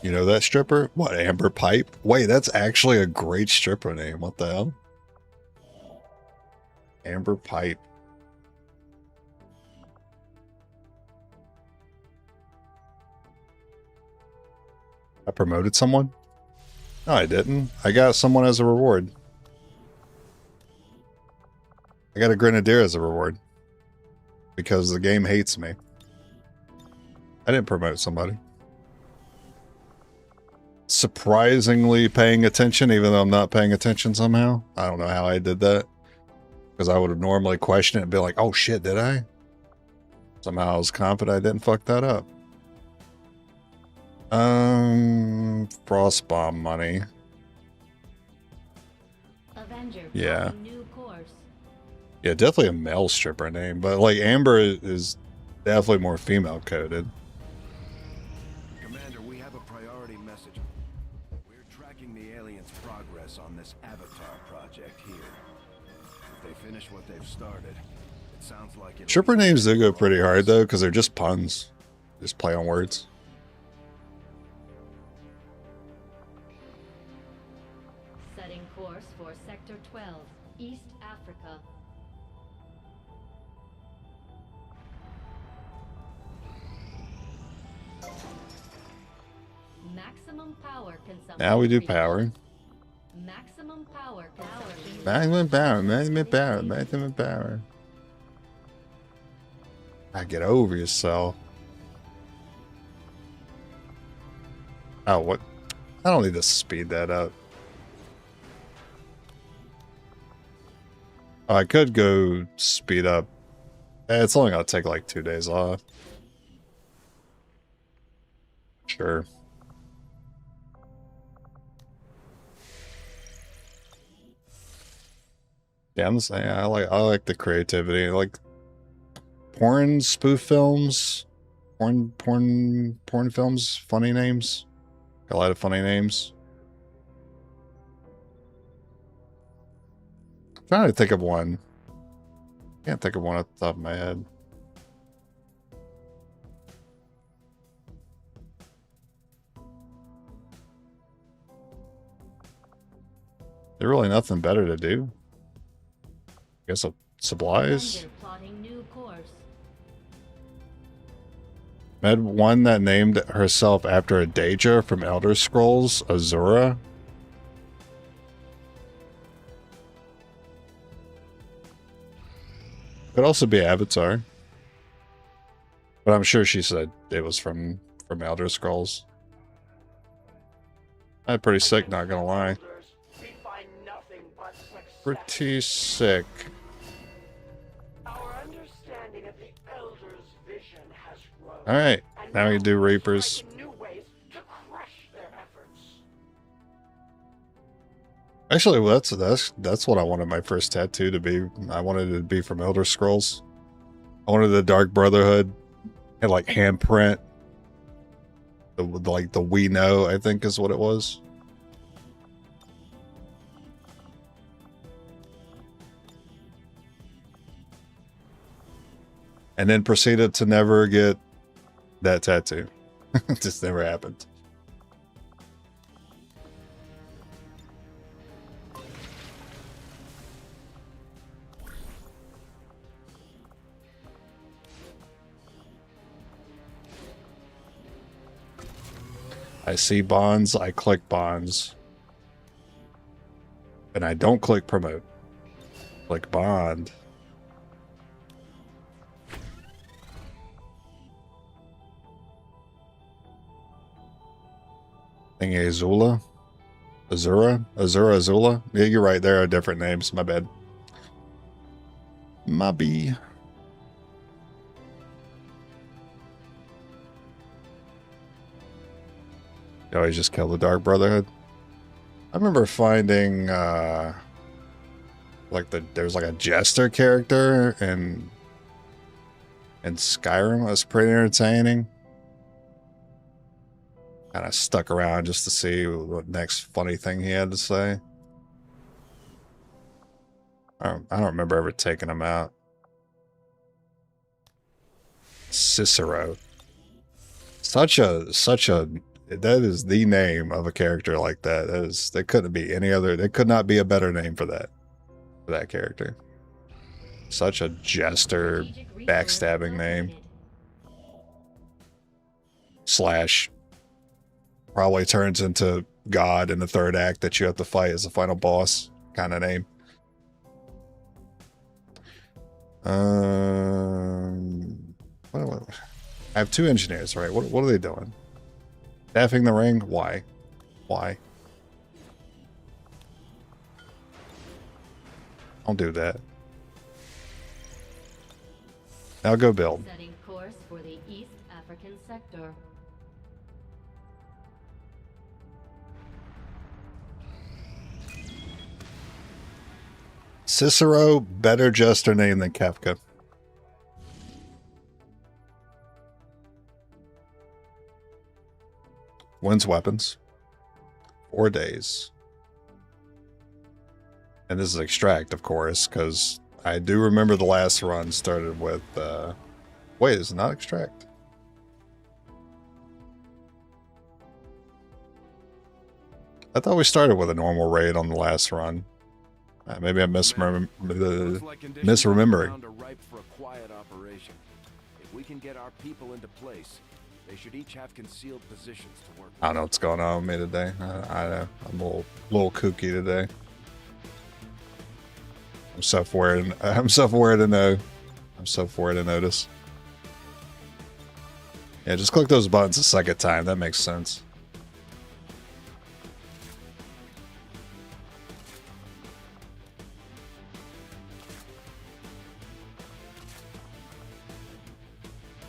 S1: You know that stripper? What, Amber Pipe? Wait, that's actually a great stripper name. What the hell? Amber Pipe. I promoted someone? No, I didn't. I got someone as a reward. I got a grenadier as a reward. Because the game hates me. I didn't promote somebody. Surprisingly paying attention, even though I'm not paying attention somehow. I don't know how I did that. Because I would have normally questioned it and be like, oh shit, did I? Somehow I was confident I didn't fuck that up. Frostbomb money.
S3: Avenger
S1: Yeah.
S3: new course.
S1: Yeah, definitely a male stripper name, but like Amber is definitely more female coded.
S4: Commander, we have a priority message. We're tracking the aliens' progress on this Avatar project here. If they finish what they've started, it sounds like it.
S1: Stripper names do go pretty hard though, because they're just puns. Just play on words.
S3: Setting course for Sector 12, East Africa. Maximum power consumption.
S1: Now we do
S3: reached.
S1: power.
S3: Maximum power consumption.
S1: Maximum power, maximum power, maximum power. I get over yourself. Oh, what? I don't need to speed that up. Oh, I could go speed up. It's only gonna take like 2 days off. Sure. Yeah, I'm saying I like the creativity. Like porn spoof films, porn films, funny names. Got a lot of funny names. I'm trying to think of one. Can't think of one off the top of my head. There's really nothing better to do. I guess supplies.
S3: Avenger plotting new course.
S1: Med one that named herself after a Daedra from Elder Scrolls, Azura. Could also be Avatar. But I'm sure she said it was from Elder Scrolls. That's pretty sick, not gonna lie.
S9: We find nothing but success.
S1: Pretty sick.
S9: Our understanding of the Elder's vision has grown.
S1: Alright,
S9: And
S1: now we do
S9: we're
S1: Reapers.
S9: finding new ways to crush their efforts.
S1: Actually, well, that's what I wanted my first tattoo to be. I wanted it to be from Elder Scrolls. I wanted the Dark Brotherhood and like handprint. Like the "We Know," I think is what it was. And then proceeded to never get that tattoo. It just never happened. I see bonds, I click bonds. And I don't click promote. Click bond. Thingy Azula? Azura? Yeah, you're right. There are different names. My bad. My B. You always just kill the Dark Brotherhood. I remember finding there's like a jester character in Skyrim. It was pretty entertaining. Kind of stuck around just to see what next funny thing he had to say. I don't remember ever taking him out. Cicero. Such a that is the name of a character like that. There couldn't be any other. There could not be a better name for that character. Such a jester, backstabbing name. Slash probably turns into God in the third act that you have to fight as the final boss kind of name. I have 2 engineers, right? What are they doing? Staffing the ring? Why? Don't do that. Now go build.
S10: Setting course for the East African sector.
S1: Cicero, better jester name than Kefka. Wins weapons. 4 days. And this is extract, of course, because I do remember the last run started with... wait, is it not extract? I thought we started with a normal raid on the last run. Maybe I'm misremembering.
S4: For a quiet operation. If we can get our people into place, they should each have concealed positions to work.
S1: I don't know what's going on with me today. I'm a little kooky today. I'm self-aware to know. I'm self-aware to notice. Yeah, just click those buttons a second time. That makes sense.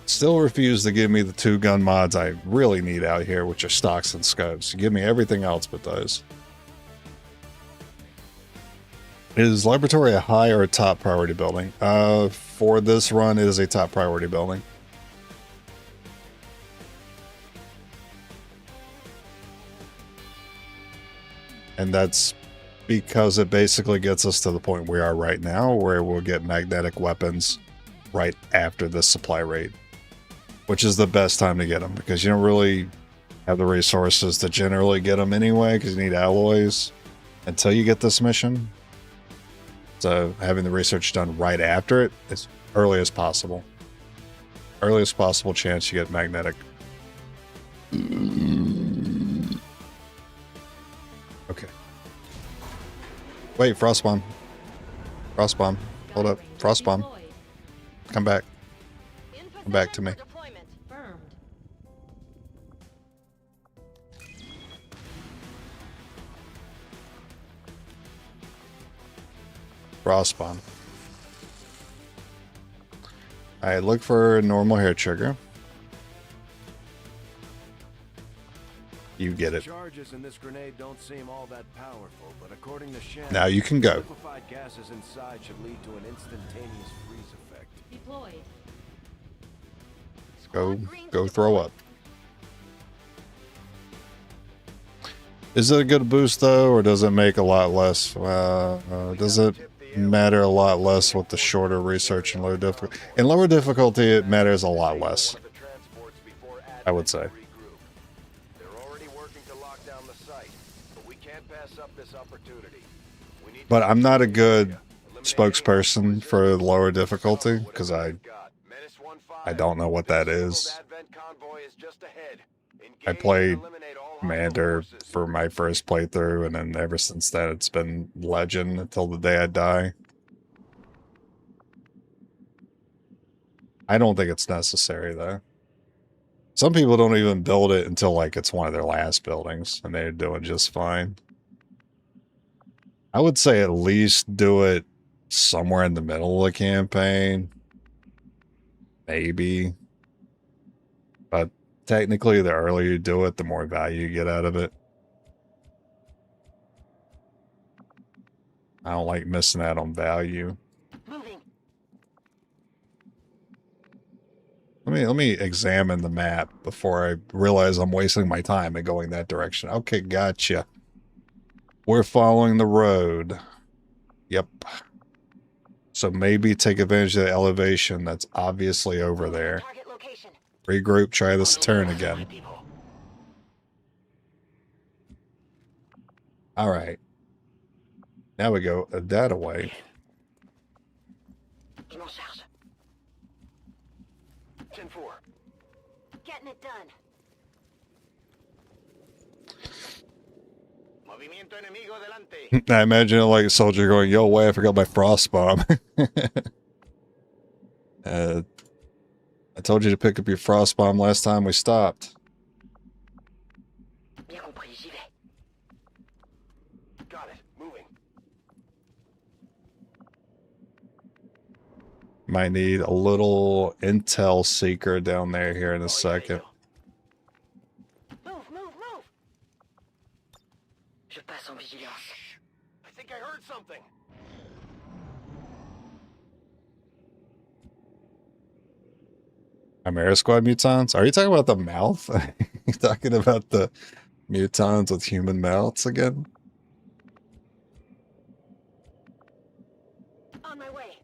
S1: Still refuse to give me the 2 gun mods I really need out here, which are stocks and scopes. You give me everything else but those. Is laboratory a high or a top priority building? For this run, it is a top priority building. And that's because it basically gets us to the point we are right now, where we'll get magnetic weapons right after the supply raid. Which is the best time to get them, because you don't really have the resources to generally get them anyway, because you need alloys until you get this mission. So having the research done right after it as early as possible. Earliest possible chance you get magnetic. Okay. Wait, frost bomb. Frost bomb. Hold up. Frost bomb. Come back. Come back to me. Frost bomb. Alright, look for a normal hair trigger. You get it.
S4: Charges in this grenade don't seem all that powerful, but according to Shen,
S1: now you can go.
S4: liquefied gases inside should lead to an instantaneous freeze effect.
S10: Deployed.
S1: Go throw up. Is it a good boost though, or does it make a lot less? Does it matter a lot less with the shorter research and lower difficulty? In lower difficulty, it matters a lot less, I would say. But I'm not a good spokesperson for lower difficulty, because I don't know what that is. I played Commander for my first playthrough, and then ever since then it's been Legend until the day I die. I don't think it's necessary, though. Some people don't even build it until, like, it's one of their last buildings, and they're doing just fine. I would say at least do it somewhere in the middle of the campaign. Maybe. But technically, the earlier you do it, the more value you get out of it. I don't like missing out on value.
S3: Moving.
S1: Let me examine the map before I realize I'm wasting my time and going that direction. Okay, gotcha. We're following the road. Yep. So maybe take advantage of the elevation that's obviously over there. Regroup, try this turn again. Alright. Now we go that away.
S3: Getting it done.
S1: I imagine like a soldier going, yo, wait, I forgot my frost bomb. I told you to pick up your frost bomb last time we stopped.
S2: Bien compris, j'y vais. Got it. Moving.
S1: Might need a little intel seeker down there here in a second.
S3: Move, move, move. Je passe en vigilance.
S2: I think I heard something.
S1: Chimera Squad mutons? Are you talking about the mouth? Are you talking about the mutons with human mouths again?
S3: On my way.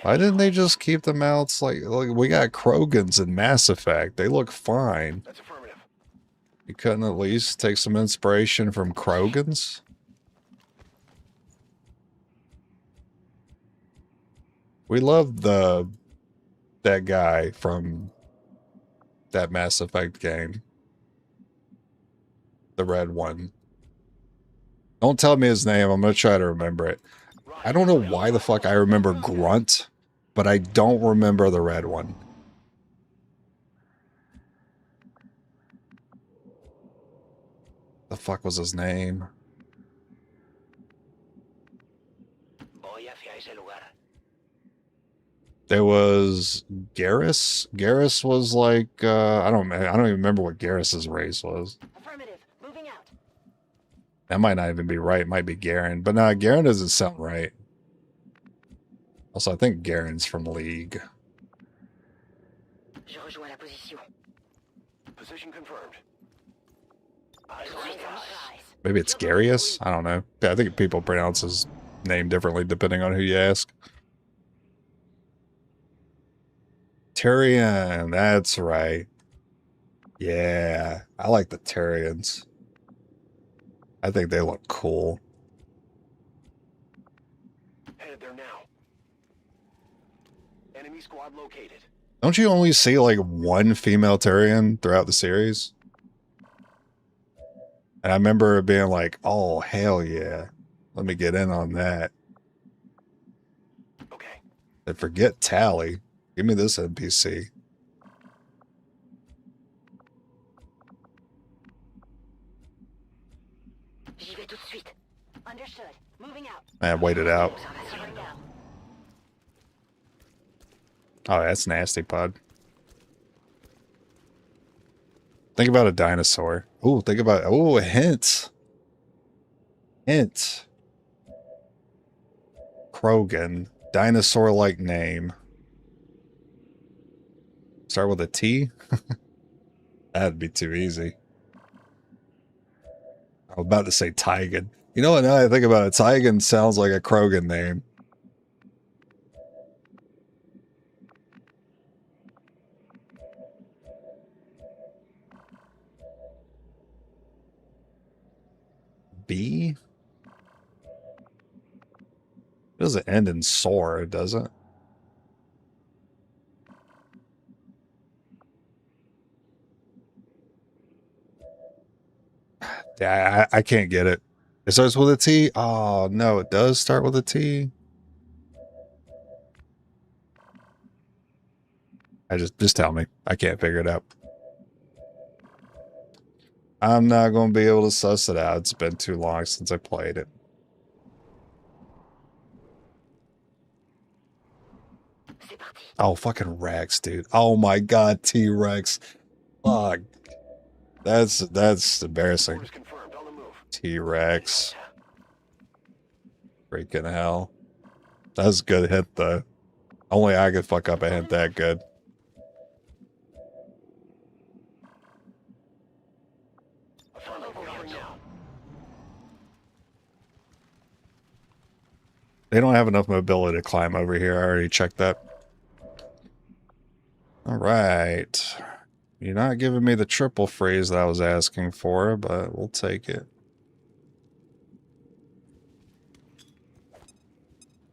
S1: Why didn't they just keep the mouths like we got Krogans in Mass Effect? They look fine.
S2: That's affirmative.
S1: You couldn't at least take some inspiration from Krogans? We love that guy from that Mass Effect game. The red one. Don't tell me his name, I'm gonna try to remember it. I don't know why the fuck I remember Grunt, but I don't remember the red one. The fuck was his name? There was Garrus. Garrus was like I don't even remember what Garrus's race was.
S3: Affirmative. Moving out.
S1: That might not even be right. It might be Garen, but nah, Garen doesn't sound right. Also, I think Garen's from League.
S3: Je rejoins la position.
S2: Position confirmed.
S1: Maybe it's Garius? I don't know. Yeah, I think people pronounce his name differently depending on who you ask. Tyrion, that's right. Yeah, I like the Tyrions. I think they look cool.
S2: Headed there now. Enemy squad located.
S1: Don't you only see like one female Tyrion throughout the series? And I remember it being like, oh, hell yeah. Let me get in on that.
S2: Okay.
S1: And forget Tally. Give me this NPC.
S3: J'y vais tout de suite. Understood. Moving out.
S1: Man, wait it out. Oh, that's nasty, Pod. Think about a dinosaur. Ooh, think about... Ooh, a hint. Hint. Krogan. Dinosaur-like name. Start with a T? That'd be too easy. I was about to say Tygan. You know what, now I think about it, Tygan sounds like a Krogan name. B? It doesn't end in sore, does it? Yeah, I can't get it. It starts with a T? Oh, no, it does start with a T. Just tell me. I can't figure it out. I'm not going to be able to suss it out. It's been too long since I played it. Oh, fucking Rex, dude. Oh my god, T-Rex. Fuck. That's embarrassing. T-Rex. Freaking hell. That was a good hit, though. Only I could fuck up a hit that good. They don't have enough mobility to climb over here. I already checked that. Alright. You're not giving me the triple freeze that I was asking for, but we'll take it.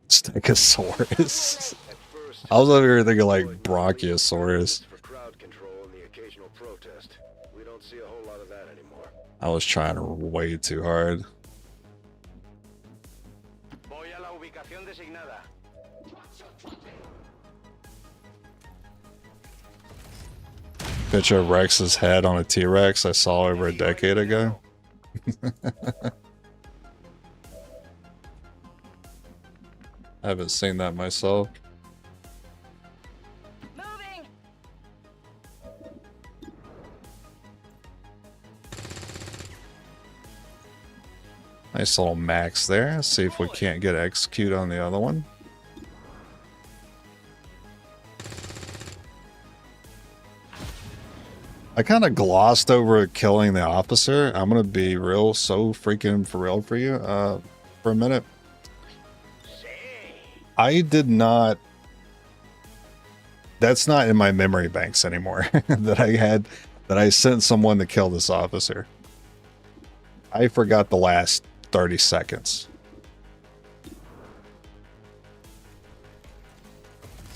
S1: Stegosaurus. I was over here thinking like Brachiosaurus. I was trying way too hard. Picture of Rex's head on a T-Rex I saw over a decade ago. I haven't seen that myself.
S3: Moving.
S1: Nice little max there. Let's see if we can't get execute on the other one. I kind of glossed over killing the officer. I'm gonna be so freaking for real for you for a minute. I did not. That's not in my memory banks anymore. that I sent someone to kill this officer. I forgot the last 30 seconds.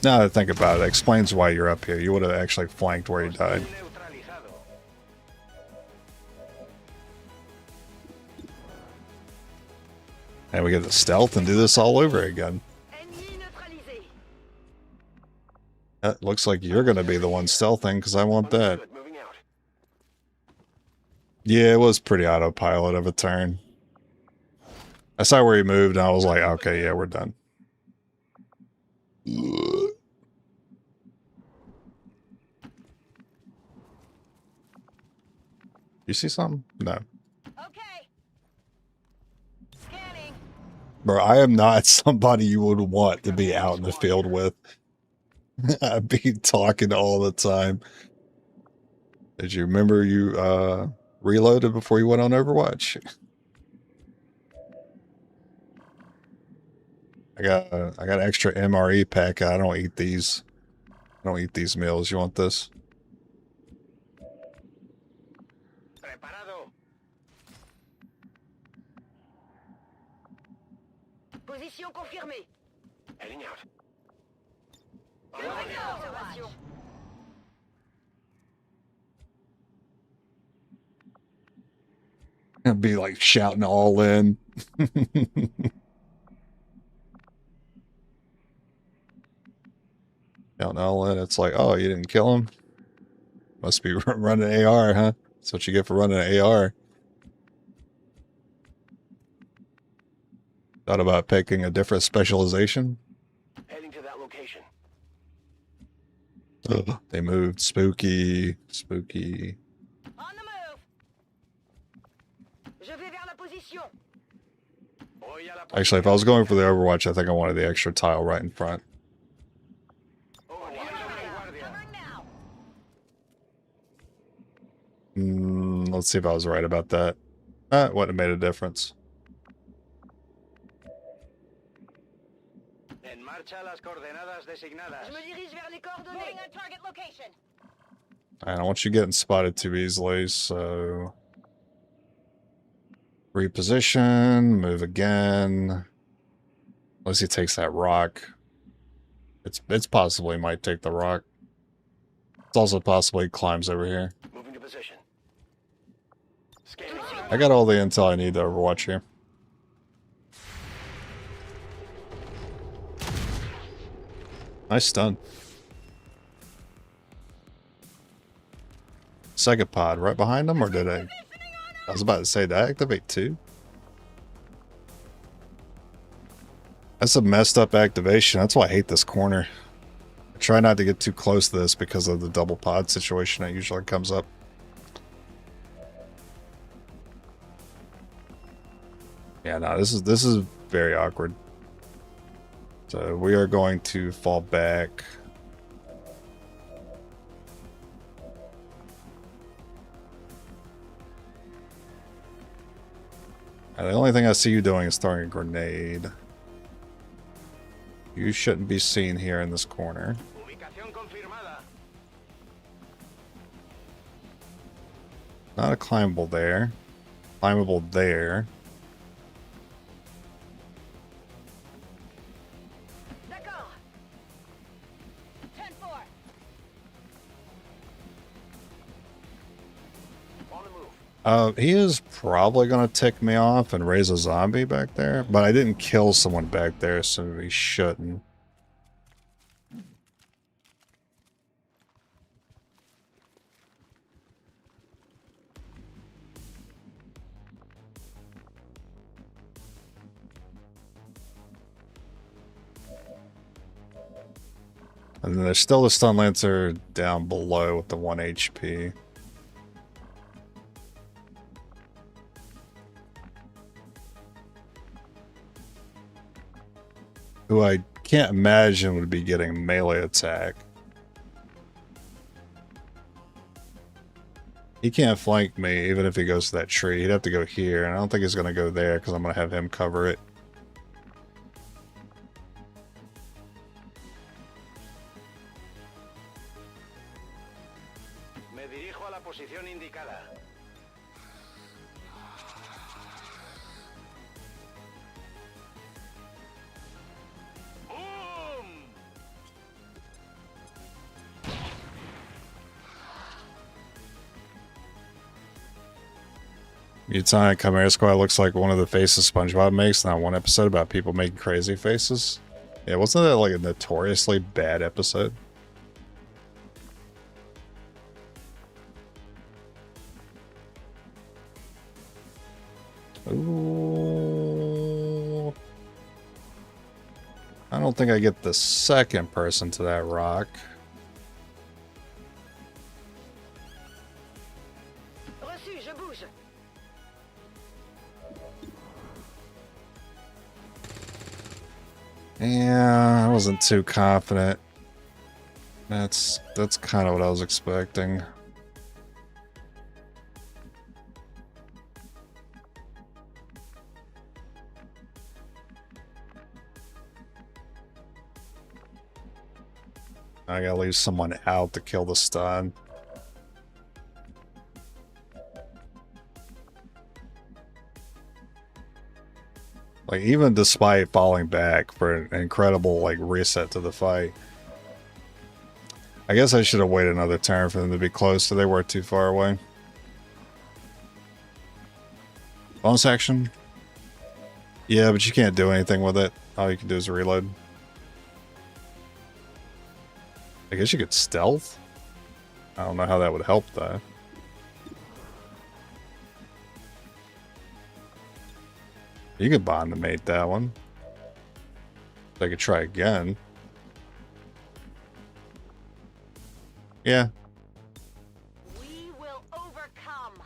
S1: Now that I think about it, explains why you're up here. You would have actually flanked where he died. And we get the stealth and do this all over again. It looks like you're going to be the one stealthing because I want that. Yeah, it was pretty autopilot of a turn. I saw where he moved and I was like, okay, yeah, we're done. You see something? No. Bro, I am not somebody you would want to be out in the field with. I'd be talking all the time. Did you remember you reloaded before you went on Overwatch? I got an extra MRE pack. I don't eat these. I don't eat these meals. You want this?
S3: Position confirmée.
S2: Heading out.
S1: I'd be like shouting all in. Shouting all in. It's like, oh, you didn't kill him? Must be running AR, huh? That's what you get for running an AR. Thought about picking a different specialization.
S2: Heading to that location.
S1: Ugh, they moved. Spooky. Spooky.
S3: On the move. Je vais vers la position.
S1: Actually, if I was going for the Overwatch, I think I wanted the extra tile right in front. Let's see if I was right about that. Wouldn't have made a difference. I don't want you getting spotted too easily, so reposition, move again. Unless he takes that rock. It's possible he might take the rock. It's also possible he climbs over here.
S2: Moving to position.
S1: I got all the intel I need to Overwatch here. Nice stun. Second pod right behind them, or did I was about to say, did I activate two? That's a messed up activation. That's why I hate this corner. I try not to get too close to this because of the double pod situation that usually comes up. Yeah, no, this is very awkward. So we are going to fall back. The only thing I see you doing is throwing a grenade. You shouldn't be seen here in this corner. Not a climbable there. Climbable there. He is probably going to tick me off and raise a zombie back there, but I didn't kill someone back there, so he shouldn't. And then there's still the stun lancer down below with the 1 HP. Who I can't imagine would be getting melee attack. He can't flank me even if he goes to that tree. He'd have to go here, and I don't think he's going to go there because I'm going to have him cover it.
S2: Me dirijo a la posición indicada.
S1: Mutant Chimera Squad looks like one of the faces SpongeBob makes in that one episode about people making crazy faces. Yeah, wasn't that like a notoriously bad episode? Ooh. I don't think I get the second person to that rock. Yeah, I wasn't too confident. That's kind of what I was expecting. I gotta leave someone out to kill the stun. Like, even despite falling back for an incredible, like, reset to the fight. I guess I should have waited another turn for them to be close, so they were too far away. Bonus action? Yeah, but you can't do anything with it. All you can do is reload. I guess you could stealth? I don't know how that would help, though. You could bond to mate that one. I could try again. Yeah.
S3: We will overcome.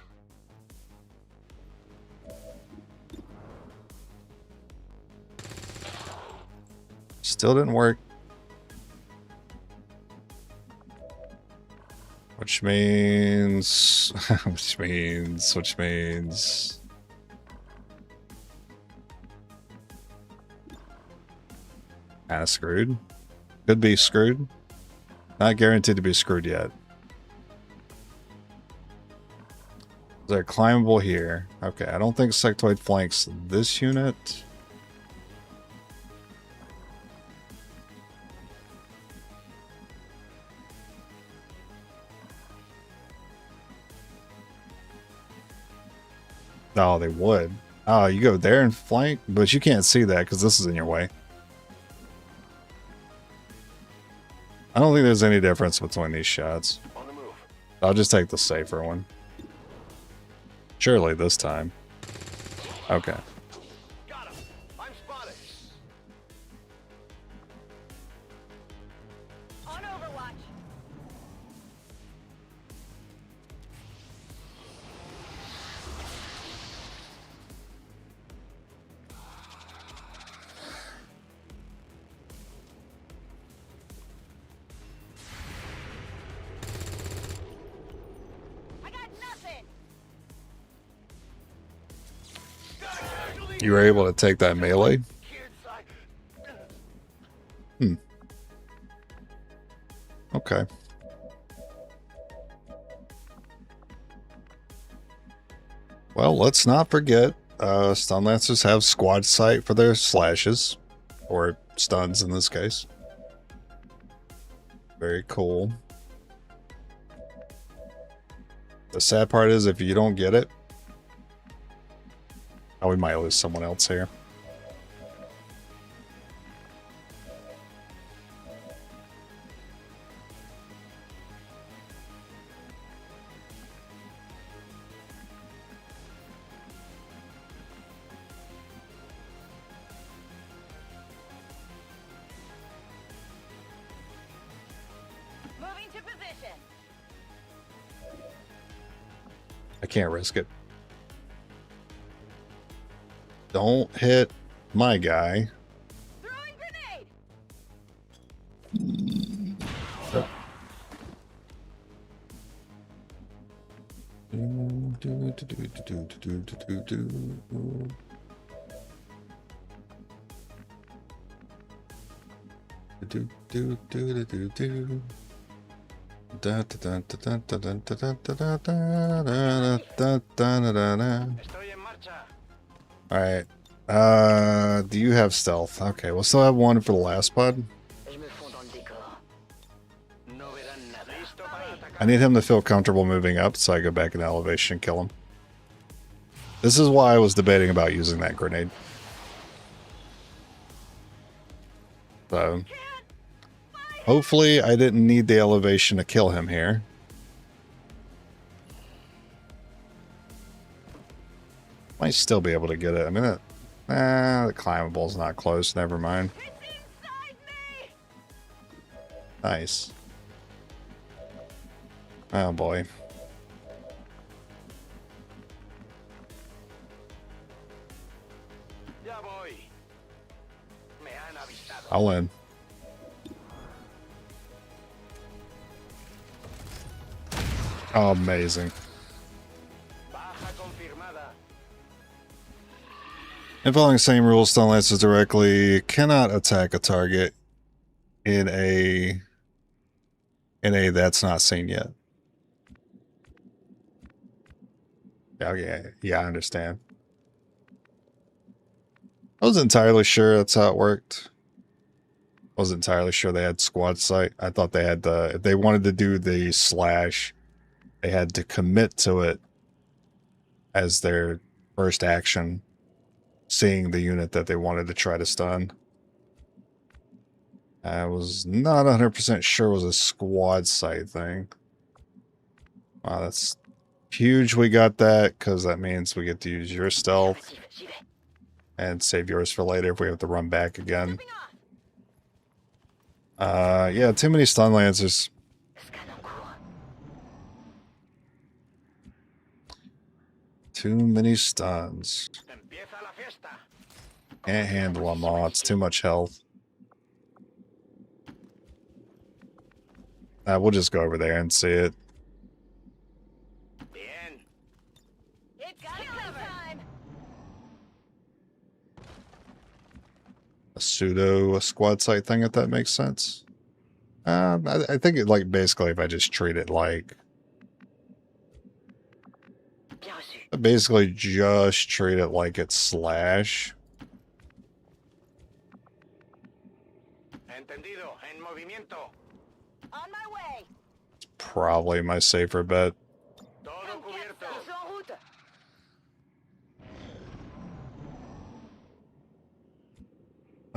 S1: Still didn't work. Which means... which means... Kinda screwed. Could be screwed. Not guaranteed to be screwed yet. Is there climbable here? Okay, I don't think sectoid flanks this unit. Oh, they would. Oh, you go there and flank, but you can't see that because this is in your way. I don't think there's any difference between these shots.
S2: On the move.
S1: I'll just take the safer one. Surely this time. Okay.
S2: Got him. I'm spotted.
S3: On Overwatch. I got nothing.
S1: You were able to take that melee? Hmm. Okay. Well, let's not forget, stun lancers have squad sight for their slashes, or stuns in this case. Very cool. The sad part is if you don't get it, oh, we might lose someone else here.
S3: Moving to position.
S1: I can't risk it. Don't hit my guy.
S3: Throwing grenade.
S2: Estoy en marcha.
S1: Alright. Do you have stealth? Okay, we'll still have one for the last pod. I need him to feel comfortable moving up so I go back in elevation and kill him. This is why I was debating about using that grenade. So, hopefully I didn't need the elevation to kill him here. Might still be able to get it. I mean, the climbable's not close. Never mind. Nice. Oh boy.
S2: Ya voy. Me han avisado.
S1: I'll in. Oh, amazing.
S2: Baja confirmada.
S1: And following the same rules, stun lancers directly cannot attack a target in a that's not seen yet. Yeah, I understand. I wasn't entirely sure that's how it worked. Wasn't entirely sure they had squad sight. I thought they had if they wanted to do the slash, they had to commit to it as their first action, seeing the unit that they wanted to try to stun. I was not 100% sure it was a squad sight thing. Wow, that's huge we got that, because that means we get to use your stealth and save yours for later if we have to run back again. Yeah, too many stun lancers. Too many stuns. Can't handle them all. It's too much health. We'll just go over there and see it. A pseudo squad sight thing, if that makes sense. I think it, like, basically if I just treat it like... Basically just treat it like it's slash.
S2: Entendido. En movimiento.
S3: On my way.
S1: It's probably my safer bet.
S2: Todo cubierto.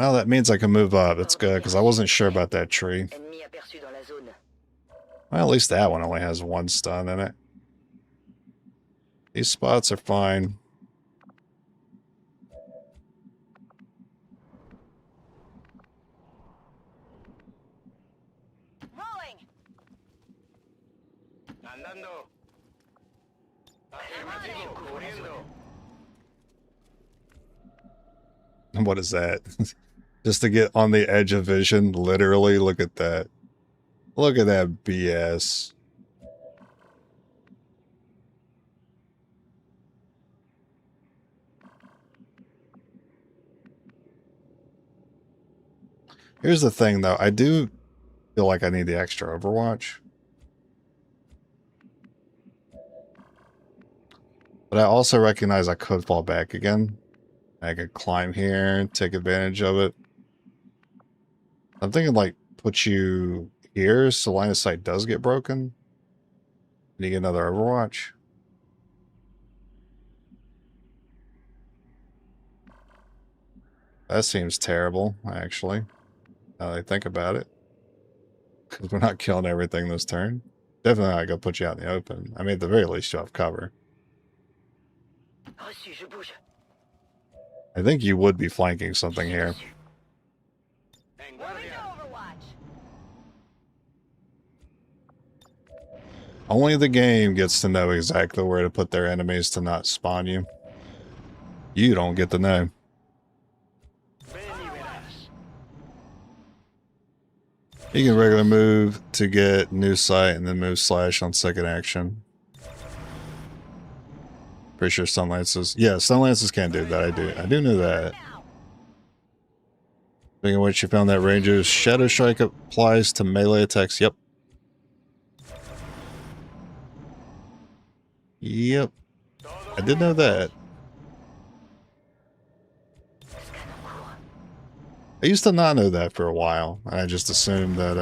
S1: Well, that means I can move up. That's good, because I wasn't sure about that tree.
S3: Ennemi aperçu dans la zone.
S1: Well, at least that one only has 1 stun in it. These spots are fine.
S3: Rolling.
S2: Andando. Afirmativo, cubriendo.
S1: What is that? Just to get on the edge of vision, literally, look at that. Look at that BS. Here's the thing, though. I do feel like I need the extra Overwatch. But I also recognize I could fall back again. I could climb here, take advantage of it. I'm thinking, like, put you here so line of sight does get broken. And you get another Overwatch. That seems terrible, actually. Now that I think about it. Because we're not killing everything this turn. Definitely not going to put you out in the open. I mean, at the very least, you'll have cover.
S3: Reçu, je bouge.
S1: I think you would be flanking something here.
S2: En
S3: Moving
S2: guardia.
S3: to Overwatch.
S1: Only the game gets to know exactly where to put their enemies to not spawn you. You don't get to know.
S2: Ven y verás.
S1: You can regular move to get new sight and then move slash on second action. Pretty sure stun lances. Yeah, stun lances can't do that. I do know that.
S3: Now.
S1: Speaking of which, you found that Ranger's Shadow Strike applies to melee attacks. Yep. Yep. I did know that. I used to not know that for a while. And I just assumed that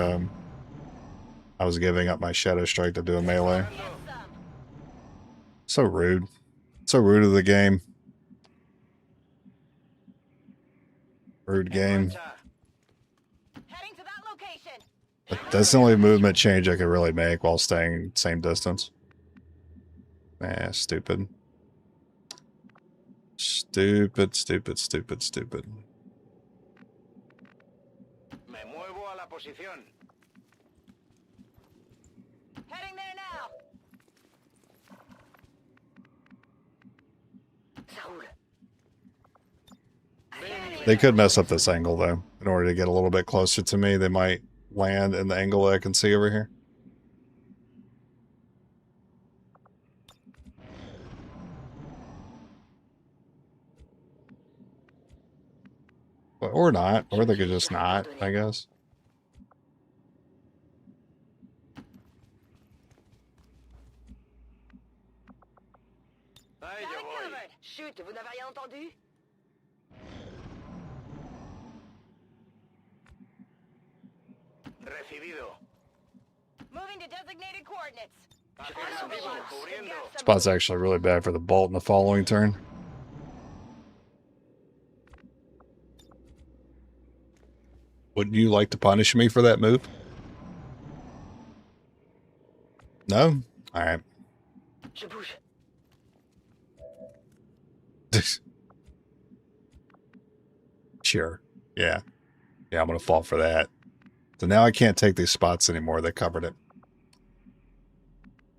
S1: I was giving up my Shadow Strike to do a melee.
S3: Get some.
S1: So rude. So rude of the game. Rude game.
S3: Heading to that location.
S1: But that's the only movement change I could really make while staying same distance. Ah, stupid. Stupid, stupid, stupid, stupid.
S2: Me muevo a la posición.
S3: Heading there now. Ça roule.
S1: They could mess up this angle, though. In order to get a little bit closer to me, they might land in the angle that I can see over here. Or not. Or they could just not, I guess.
S2: Ahí
S3: Got
S2: yo
S3: it
S2: voy.
S3: covered. Chut, vous n'avez rien entendu?
S2: Recibido.
S3: Moving to designated coordinates.
S2: Afirmativo, cubriendo.
S1: Spot's actually really bad for the bolt in the following turn. Wouldn't you like to punish me for that move? No? Alright.
S3: Je bouge.
S1: Sure. Yeah. Yeah, I'm gonna fall for that. So now I can't take these spots anymore. They covered it.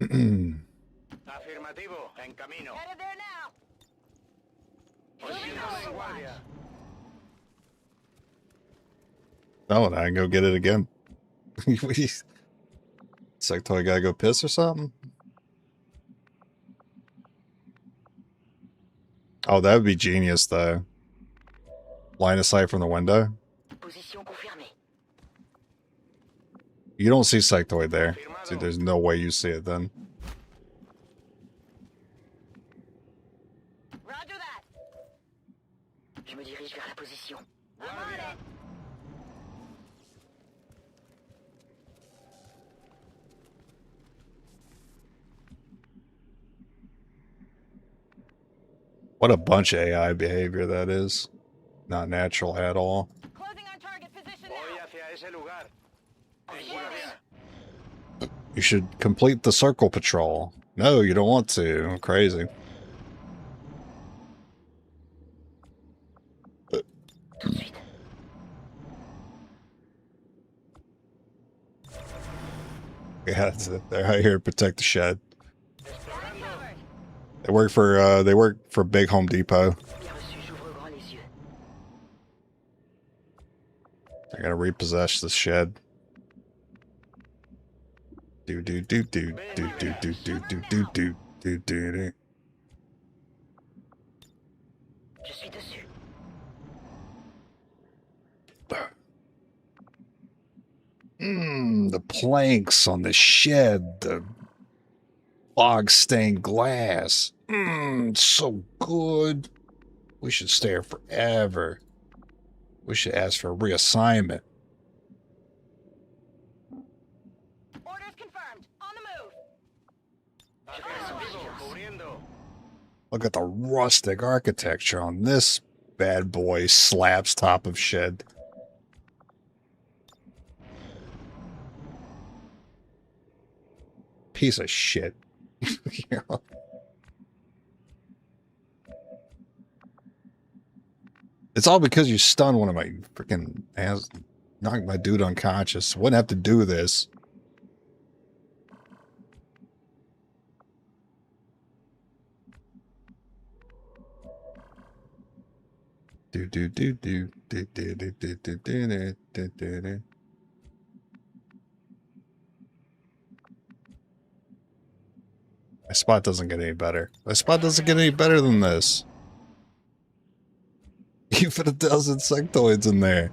S2: Afirmativo, en camino.
S3: Headed there now. Moving to
S2: Posición en
S3: Overwatch.
S2: guardia.
S1: Oh, and I can go get it again. Sectoid gotta go piss or something? Oh, that would be genius, though. Line of sight from the window.
S3: Position confirmée.
S1: You don't see Sectoid there. See, there's no way you see it then.
S3: Roger that. Je me dirige vers la position. I'm on it.
S1: What a bunch of AI behavior that is. Not natural at all. You should complete the circle patrol. No, you don't want to. Crazy. Yeah, they're out here to protect the shed. They work for Big Home Depot. They're gonna repossess the shed. Do do do do do do do do do do do do do. The planks on the shed, the fog stained glass. So good. We should stay here forever. We should ask for a reassignment.
S3: Orders confirmed. On the move.
S1: Look at the rustic architecture on this bad boy slabs top of shed. Piece of shit. Yeah. It's all because you stunned one of my freaking ass, knocked my dude unconscious. Wouldn't have to do this. Do do do do do do do do do do do do do. My spot doesn't get any better. My spot doesn't get any better than this. You put 1,000 sectoids in there.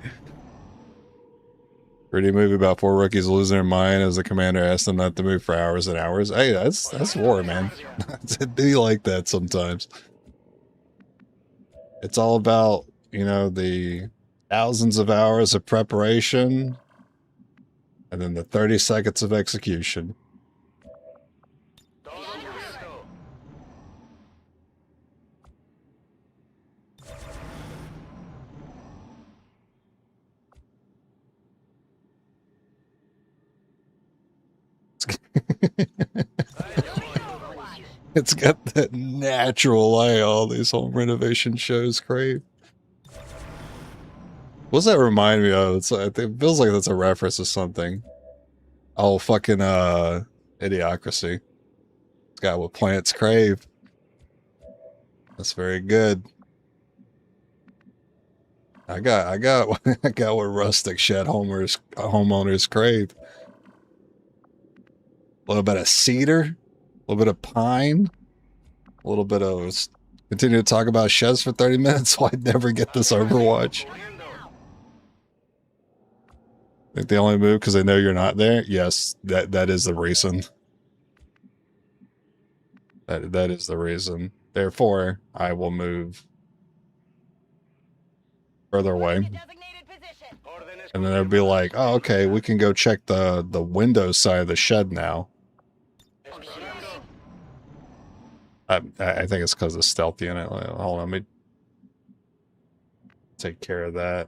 S1: Pretty movie about 4 rookies losing their mind as the commander asks them not to move for hours and hours. Hey, that's war, man. I do like that sometimes. It's all about, you know, the thousands of hours of preparation and then the 30 seconds of execution. It's got that natural light all these home renovation shows crave. What's that remind me of? It feels like that's a reference to something. Oh, fucking Idiocracy. It's got what plants crave. That's very good. I got I got what rustic shed homeowners crave. A little bit of cedar, a little bit of pine, a little bit of... Continue to talk about sheds for 30 minutes so I'd never get this Overwatch. Think they only move because they know you're not there? Yes, that is the reason. That is the reason. Therefore, I will move further away. And then they'll be like, oh, okay, we can go check the window side of the shed now. I think it's because of stealth unit. Hold on, let me take care of that.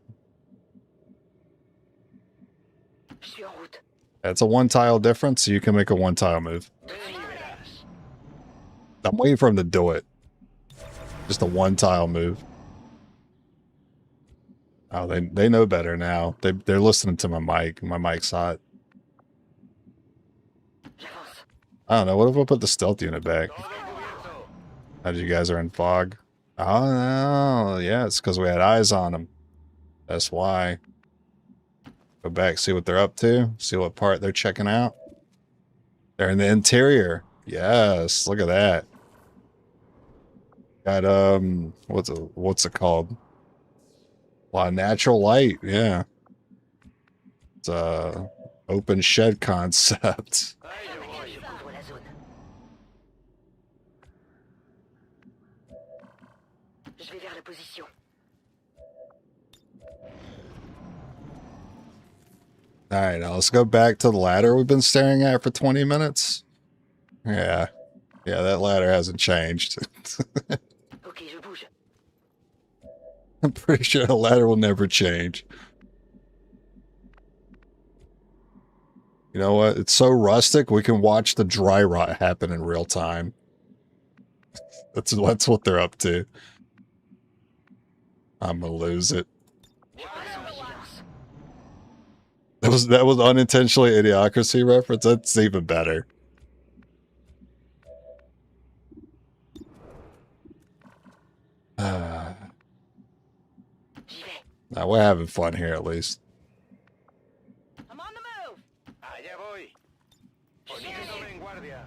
S1: That's a 1-tile difference, so you can make a 1-tile move. I'm waiting for him to do it. Just a 1-tile move. Oh, they know better now. They're listening to my mic. My mic's hot. I don't know. What if I put the stealth unit back? How did you guys are in fog? Oh no, yeah, it's because we had eyes on them. That's why. Go back, see what they're up to, see what part they're checking out. They're in the interior. Yes, look at that. Got what's it called? A lot of natural light, yeah. It's a open shed concept. Alright, now let's go back to the ladder we've been staring at for 20 minutes. Yeah. Yeah, that ladder hasn't changed. I'm pretty sure the ladder will never change. You know what? It's so rustic, we can watch the dry rot happen in real time. That's what they're up to. I'm gonna lose it. That was unintentionally Idiocracy reference. That's even better. Now we're having fun here at least.
S3: I'm on the move.
S2: Allá voy. Poniéndome en guardia.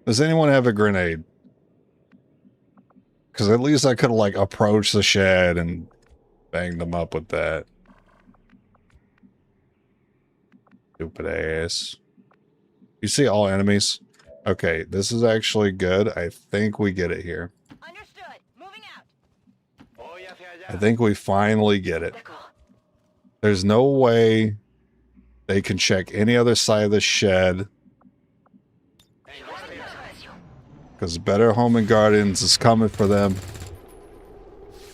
S1: Does anyone have a grenade? Because at least I could have like approached the shed and banged them up with that. Stupid ass. You see all enemies? Okay, this is actually good. I think we get it here.
S3: Understood. Moving out.
S2: Voy hacia allá.
S1: I think we finally get it. There's no way they can check any other side of the shed. Because Better Home and Gardens is coming for them.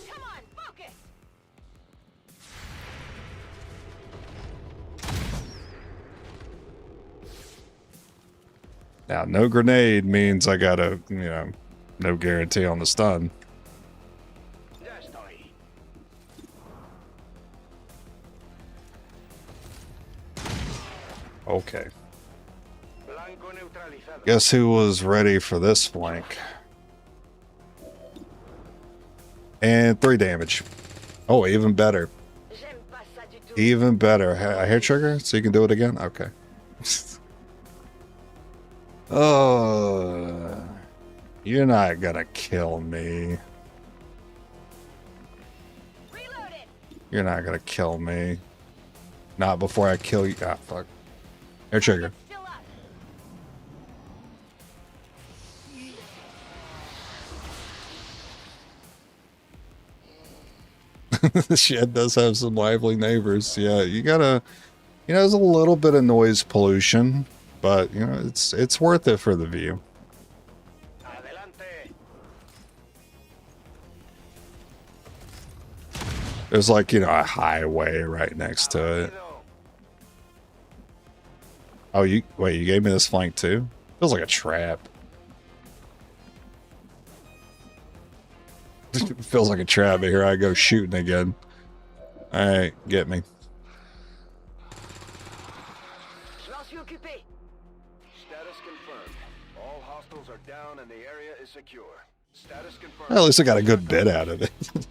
S3: Come on, focus.
S1: Now, no grenade means I gotta, you know, no guarantee on the stun.
S2: Ya estoy.
S1: Okay.
S2: Blanco neutralizado.
S1: Guess who was ready for this flank? And 3 damage. Oh, even better.
S3: J'aime pas ça du tout.
S1: Even better. A hair trigger? So you can do it again? Okay. Oh, you're not gonna kill me.
S3: Reloaded.
S1: You're not gonna kill me. Not before I kill you. Ah, fuck. Hair trigger.
S3: Still up.
S1: The shed does have some lively neighbors. Yeah, you gotta, you know, there's a little bit of noise pollution, but you know, it's worth it for the view.
S2: Adelante.
S1: There's like, you know, a highway right next to it. Oh, you gave me this flank too? Feels like a trap. Feels like a trap, but here I go shooting again. Alright, get me.
S3: Je m'en suis occupé.
S2: Status confirmed. All hostiles are down and the area is secure. Status confirmed.
S1: Well, at least I got a good bit out of it.
S5: And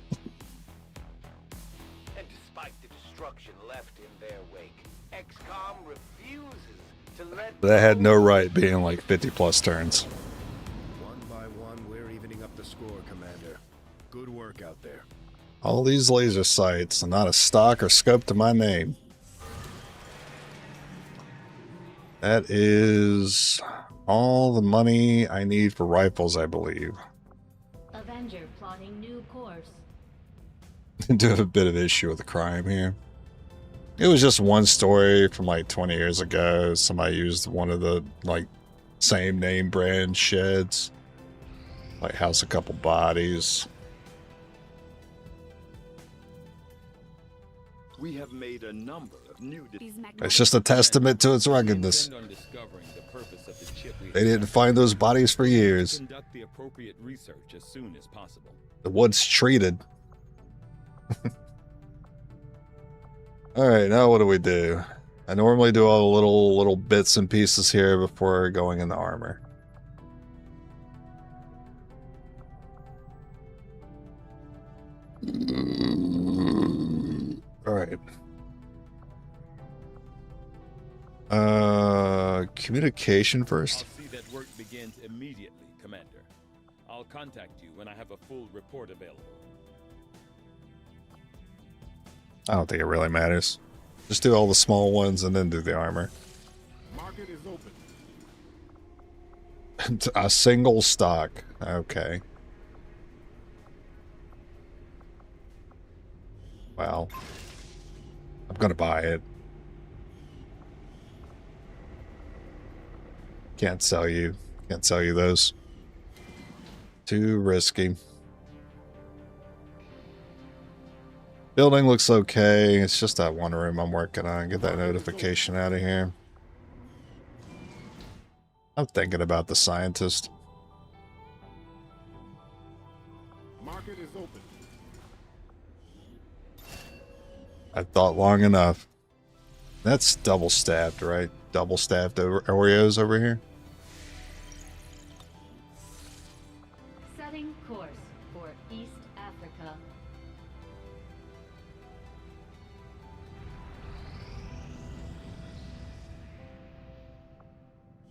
S5: despite the destruction left in their wake, XCOM refuses to let
S1: That had no right being like 50 plus turns.
S4: One by one, we're evening up the score, Commander. Good work out there.
S1: All these laser sights and not a stock or scope to my name. That is all the money I need for rifles, I believe.
S10: Avenger plotting new course.
S1: I do have a bit of issue with the crime here. It was just one story from like 20 years ago. Somebody used one of the like same name brand sheds. Like house a couple bodies.
S8: We have made a number of new
S1: It's just a testament to its ruggedness. They didn't find those bodies for years.
S8: Conduct the appropriate research as soon as possible.
S1: The wood's treated. Alright, now what do we do? I normally do all the little bits and pieces here before going in the armor. Alright. Communication first.
S8: I'll see that work begins immediately, Commander. I'll contact you when I have a full report available.
S1: I don't think it really matters. Just do all the small ones and then do the armor.
S6: Market is open.
S1: A single stock. Okay. Well, I'm gonna buy it. Can't sell you. Can't sell you those. Too risky. Building looks okay. It's just that one room I'm working on. Get that notification out of here. I'm thinking about the scientist.
S4: Market is open.
S1: I thought long enough. That's double staffed, right? Double staffed Oreos over here.
S10: Setting course for East Africa.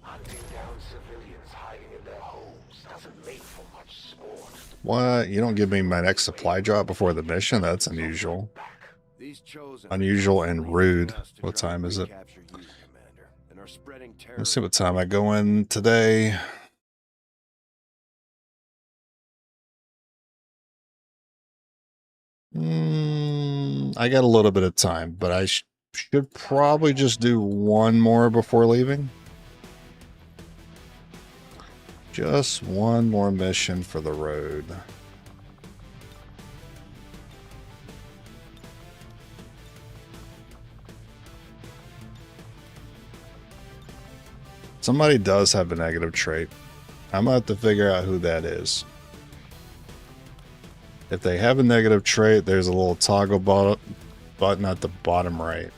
S6: Hunting down civilians hiding in their homes doesn't make for much sport.
S1: What? You don't give me my next supply drop before the mission? That's unusual. Unusual and rude. What time is it? Let's see what time I go in today. I got a little bit of time, but I should probably just do one more before leaving. Just one more mission for the road. Somebody does have a negative trait. I'm going to have to figure out who that is. If they have a negative trait, there's a little toggle button at the bottom right.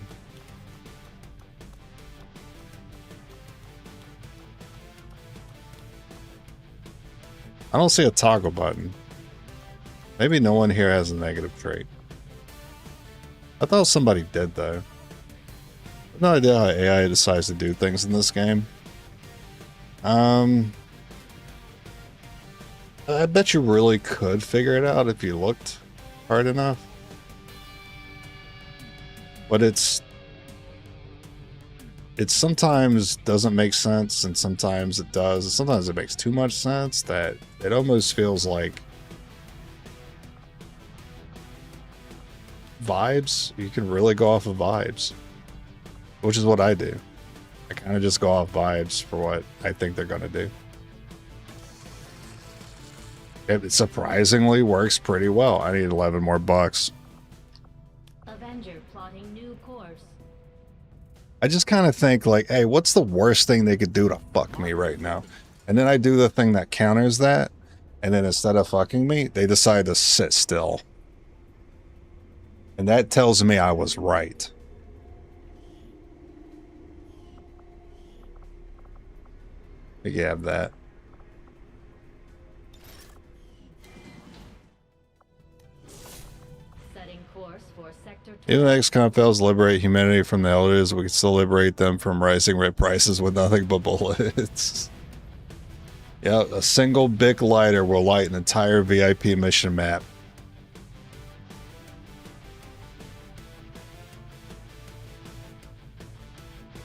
S1: I don't see a toggle button. Maybe no one here has a negative trait. I thought somebody did, though. I have no idea how AI decides to do things in this game. I bet you really could figure it out if you looked hard enough. But it sometimes doesn't make sense, and sometimes it does. Sometimes it makes too much sense that it almost feels like vibes. You can really go off of vibes, which is what I do. I kind of just go off vibes for what I think they're going to do. It surprisingly works pretty well. I need 11 more bucks.
S10: Avenger plotting new course.
S1: I just kind of think like, hey, what's the worst thing they could do to fuck me right now? And then I do the thing that counters that. And then instead of fucking me, they decide to sit still. And that tells me I was right. You have that.
S10: Setting course for sector.
S1: Even if XCOM fails to liberate humanity from the elders, we can still liberate them from rising rate prices with nothing but bullets. Yeah, a single Bic lighter will light an entire VIP mission map.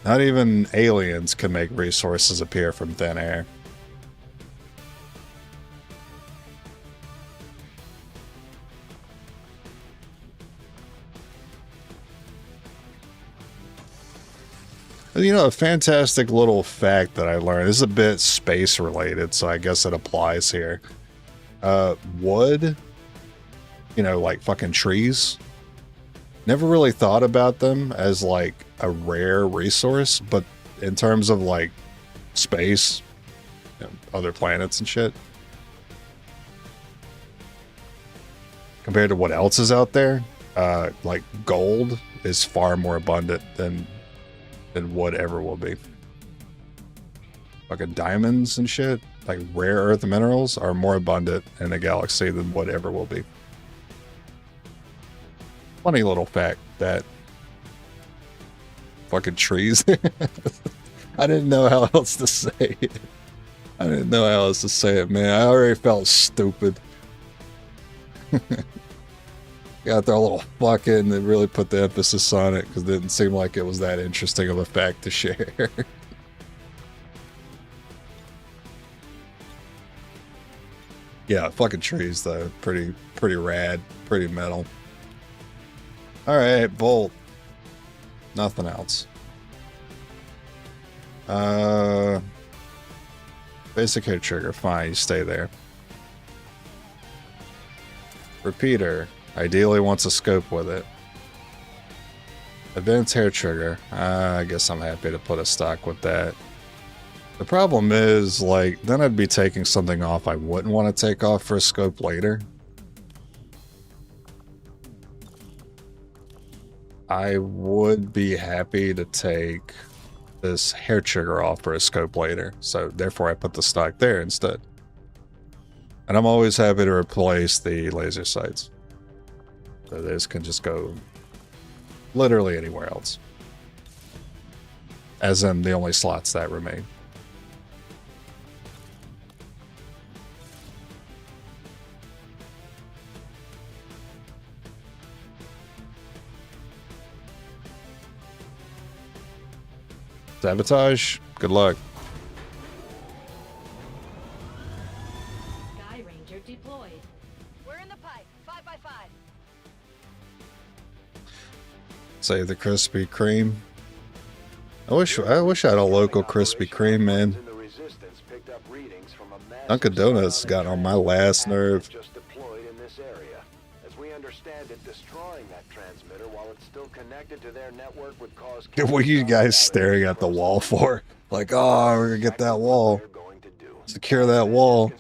S1: Not even aliens can make resources appear from thin air. You know, a fantastic little fact that I learned. This is a bit space related, so I guess it applies here. Wood, you know, like fucking trees. Never really thought about them as like a rare resource, but in terms of like space, you know, other planets and shit, compared to what else is out there, like gold is far more abundant than wood ever will be. Fucking diamonds and shit, like rare earth minerals, are more abundant in the galaxy than wood ever will be. Funny little fact that fucking trees. I didn't know how else to say it. I didn't know how else to say it, man. I already felt stupid. Got there a little fucking and really put the emphasis on it because it didn't seem like it was that interesting of a fact to share. Yeah, fucking trees though. Pretty rad, pretty metal. Alright, bolt. Nothing else. Basic hit trigger, fine, you stay there. Repeater. Ideally wants a scope with it. Advanced hair trigger. I guess I'm happy to put a stock with that. The problem is, like, then I'd be taking something off I wouldn't want to take off for a scope later. I would be happy to take this hair trigger off for a scope later, so therefore I put the stock there instead. And I'm always happy to replace the laser sights. So this can just go literally anywhere else. As in the only slots that remain. Sabotage? Good luck.
S10: Sky Ranger deployed.
S3: We're in the pipe. 5x5.
S1: Save the Krispy Kreme. I wish I had a local Krispy Kreme, man. Dunkin' Donuts got on my last nerve.
S2: Just deployed in this area. As we understand it, destroying that transmitter while it's still connected to their network would cause.
S1: What are you guys staring at the wall for? Like, oh, we're gonna get that wall. Secure that wall.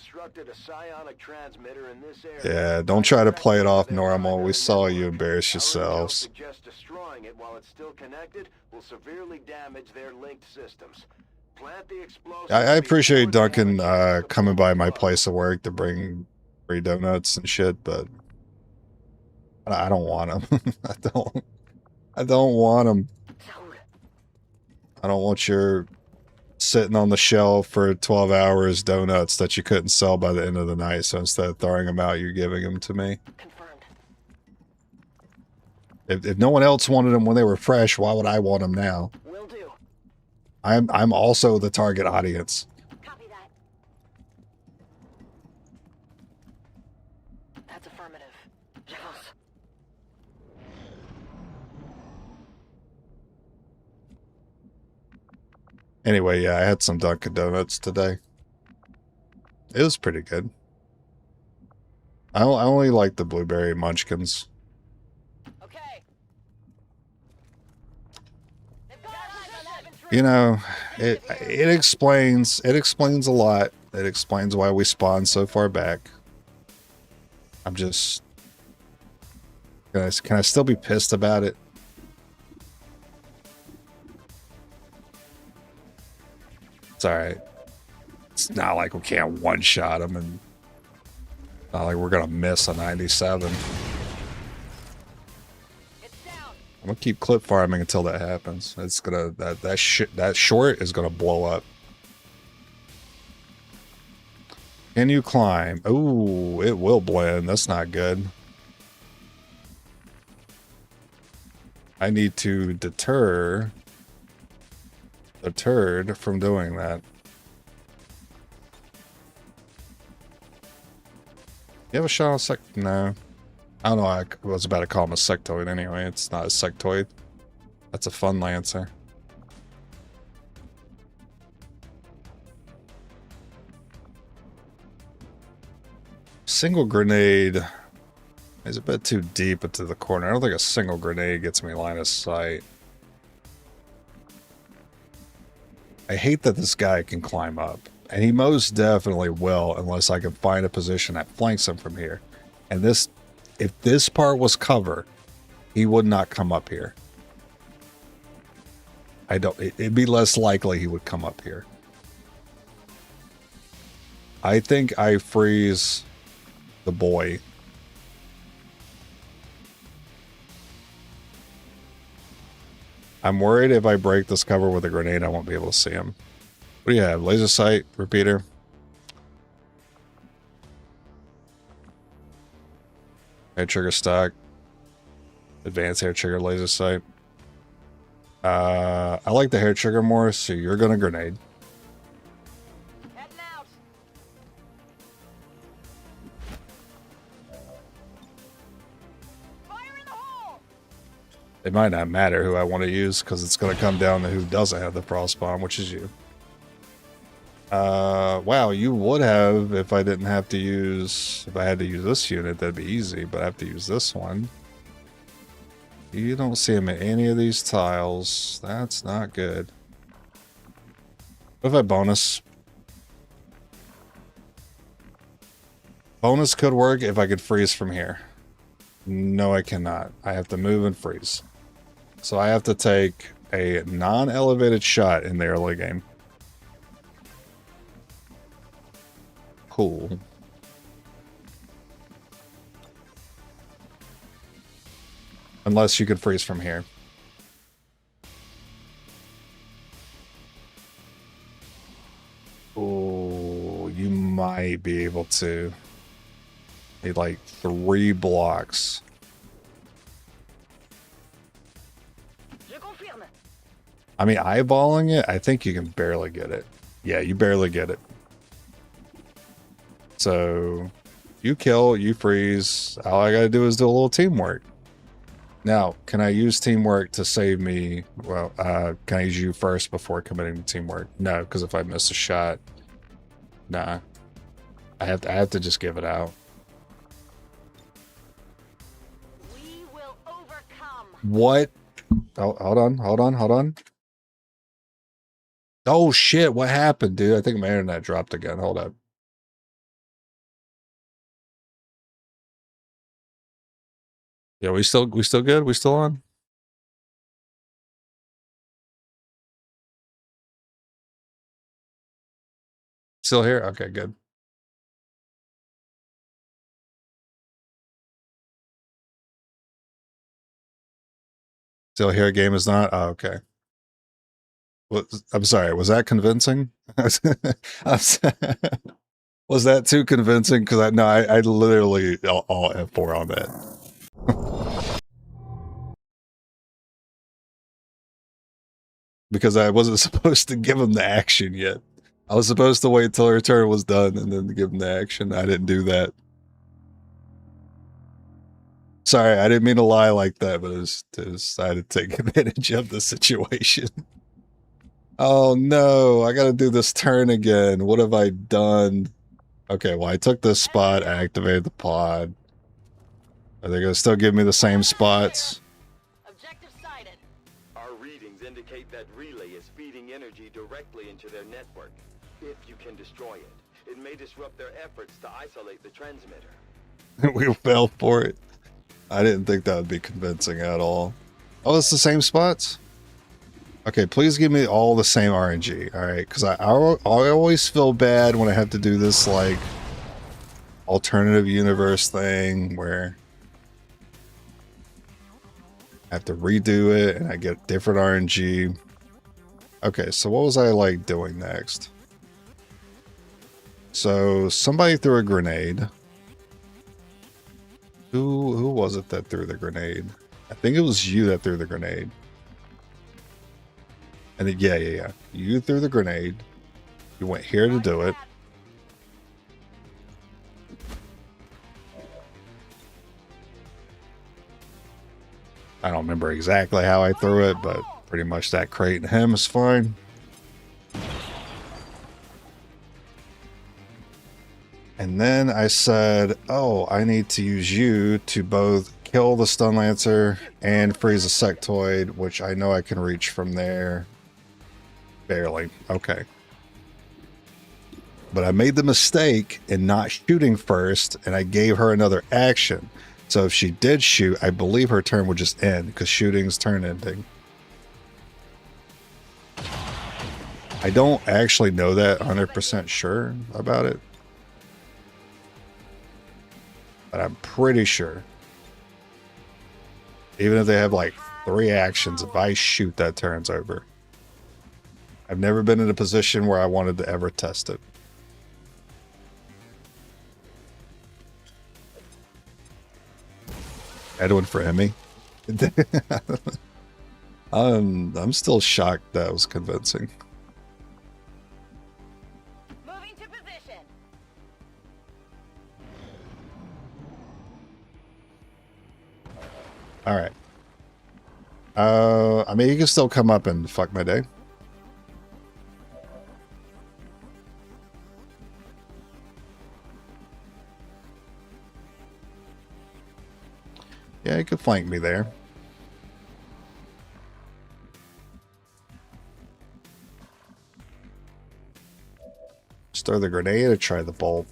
S1: Yeah, don't try to play it off normal. We saw you embarrass yourselves.
S2: Destroying it while it's still connected will severely damage their linked systems. Plant the explosive.
S1: I appreciate Duncan coming by my place of work to bring free donuts and shit, but I don't want them. I don't want them. I don't want your sitting on the shelf for 12 hours donuts that you couldn't sell by the end of the night. So instead of throwing them out, you're giving them to me.
S3: Confirmed.
S1: If no one else wanted them when they were fresh, why would I want them now?
S3: Will do.
S1: I'm also the target audience.
S3: Copy that. That's affirmative. Yes.
S1: Anyway, yeah, I had some Dunkin' Donuts today. It was pretty good. I only like the blueberry munchkins.
S3: Okay.
S1: You know, it explains a lot. It explains why we spawned so far back. I'm just can I still be pissed about it? It's alright. It's not like we can't one-shot them, and not like we're gonna miss a 97. I'm gonna keep clip farming until that happens. It's gonna that short is gonna blow up. Can you climb? Ooh, it will blend. That's not good. I need to deter the turd from doing that. You have a shot on sec? No. I don't know. I was about to call him a sectoid anyway. It's not a sectoid. That's a fun lancer. Single grenade is a bit too deep into the corner. I don't think a single grenade gets me line of sight. I hate that this guy can climb up. And he most definitely will, unless I can find a position that flanks him from here. And this, if this part was cover, he would not come up here. It'd be less likely he would come up here. I think I freeze the boy. I'm worried if I break this cover with a grenade, I won't be able to see him. What do you have? Laser sight, repeater. Hair trigger stock. Advanced hair trigger laser sight. I like the hair trigger more, so you're gonna grenade.
S3: Heading out. Fire in the hole.
S1: It might not matter who I want to use, because it's gonna come down to who doesn't have the frost bomb, which is you. Wow, you would have if I didn't have to use, if I had to use this unit, that'd be easy, but I have to use this one. You don't see him in any of these tiles. That's not good. What if I bonus? Bonus could work if I could freeze from here. No, I cannot. I have to move and freeze. So I have to take a non-elevated shot in the early game. Cool. Unless you could freeze from here. Oh, you might be able to. Need like 3 blocks. I mean, eyeballing it, I think you can barely get it. Yeah, you barely get it. So, you kill, you freeze. All I gotta do is do a little teamwork. Now, can I use teamwork to save me? Well, can I use you first before committing to teamwork? No, because if I miss a shot, nah. I have to just give it out.
S3: We will overcome.
S1: What? Oh, hold on. Oh shit, what happened, dude? I think my internet dropped again. Hold up. Yeah, we still good? We still on? Still here? Okay, good. Still here, game is not? Oh, okay. I'm sorry, was that convincing? Was that too convincing? Because I literally all F4 on that. Because I wasn't supposed to give him the action yet. I was supposed to wait till her turn was done and then give him the action. I didn't do that. Sorry, I didn't mean to lie like that, but I had to take advantage of the situation. Oh no, I gotta do this turn again. What have I done? Okay, well I took this spot, activated the pod. Are they gonna still give me the same spots?
S3: Objective sighted.
S5: Our readings indicate that relay is feeding energy directly into their network. If you can destroy it, it may disrupt their efforts to isolate the transmitter.
S1: We fell for it. I didn't think that would be convincing at all. Oh, it's the same spots? Okay, please give me all the same RNG, alright? Because I always feel bad when I have to do this, like, alternative universe thing where I have to redo it and I get different RNG. Okay, so what was I, like, doing next? So, somebody threw a grenade. Who was it that threw the grenade? I think it was you that threw the grenade. And then, yeah. You threw the grenade. You went here to do it. I don't remember exactly how I threw it, but pretty much that crate and him is fine. And then I said, oh, I need to use you to both kill the Stun Lancer and freeze a sectoid, which I know I can reach from there. Barely. Okay. But I made the mistake in not shooting first, and I gave her another action. So if she did shoot, I believe her turn would just end, because shooting's turn ending. I don't actually know that 100% sure about it. But I'm pretty sure. Even if they have like 3 actions, if I shoot, that turn's over. I've never been in a position where I wanted to ever test it. Edwin for Emmy. I'm still shocked that was convincing.
S3: Moving to position.
S1: All right. I mean, you can still come up and fuck my day. Yeah, you could flank me there. Just throw the grenade or try the bolt.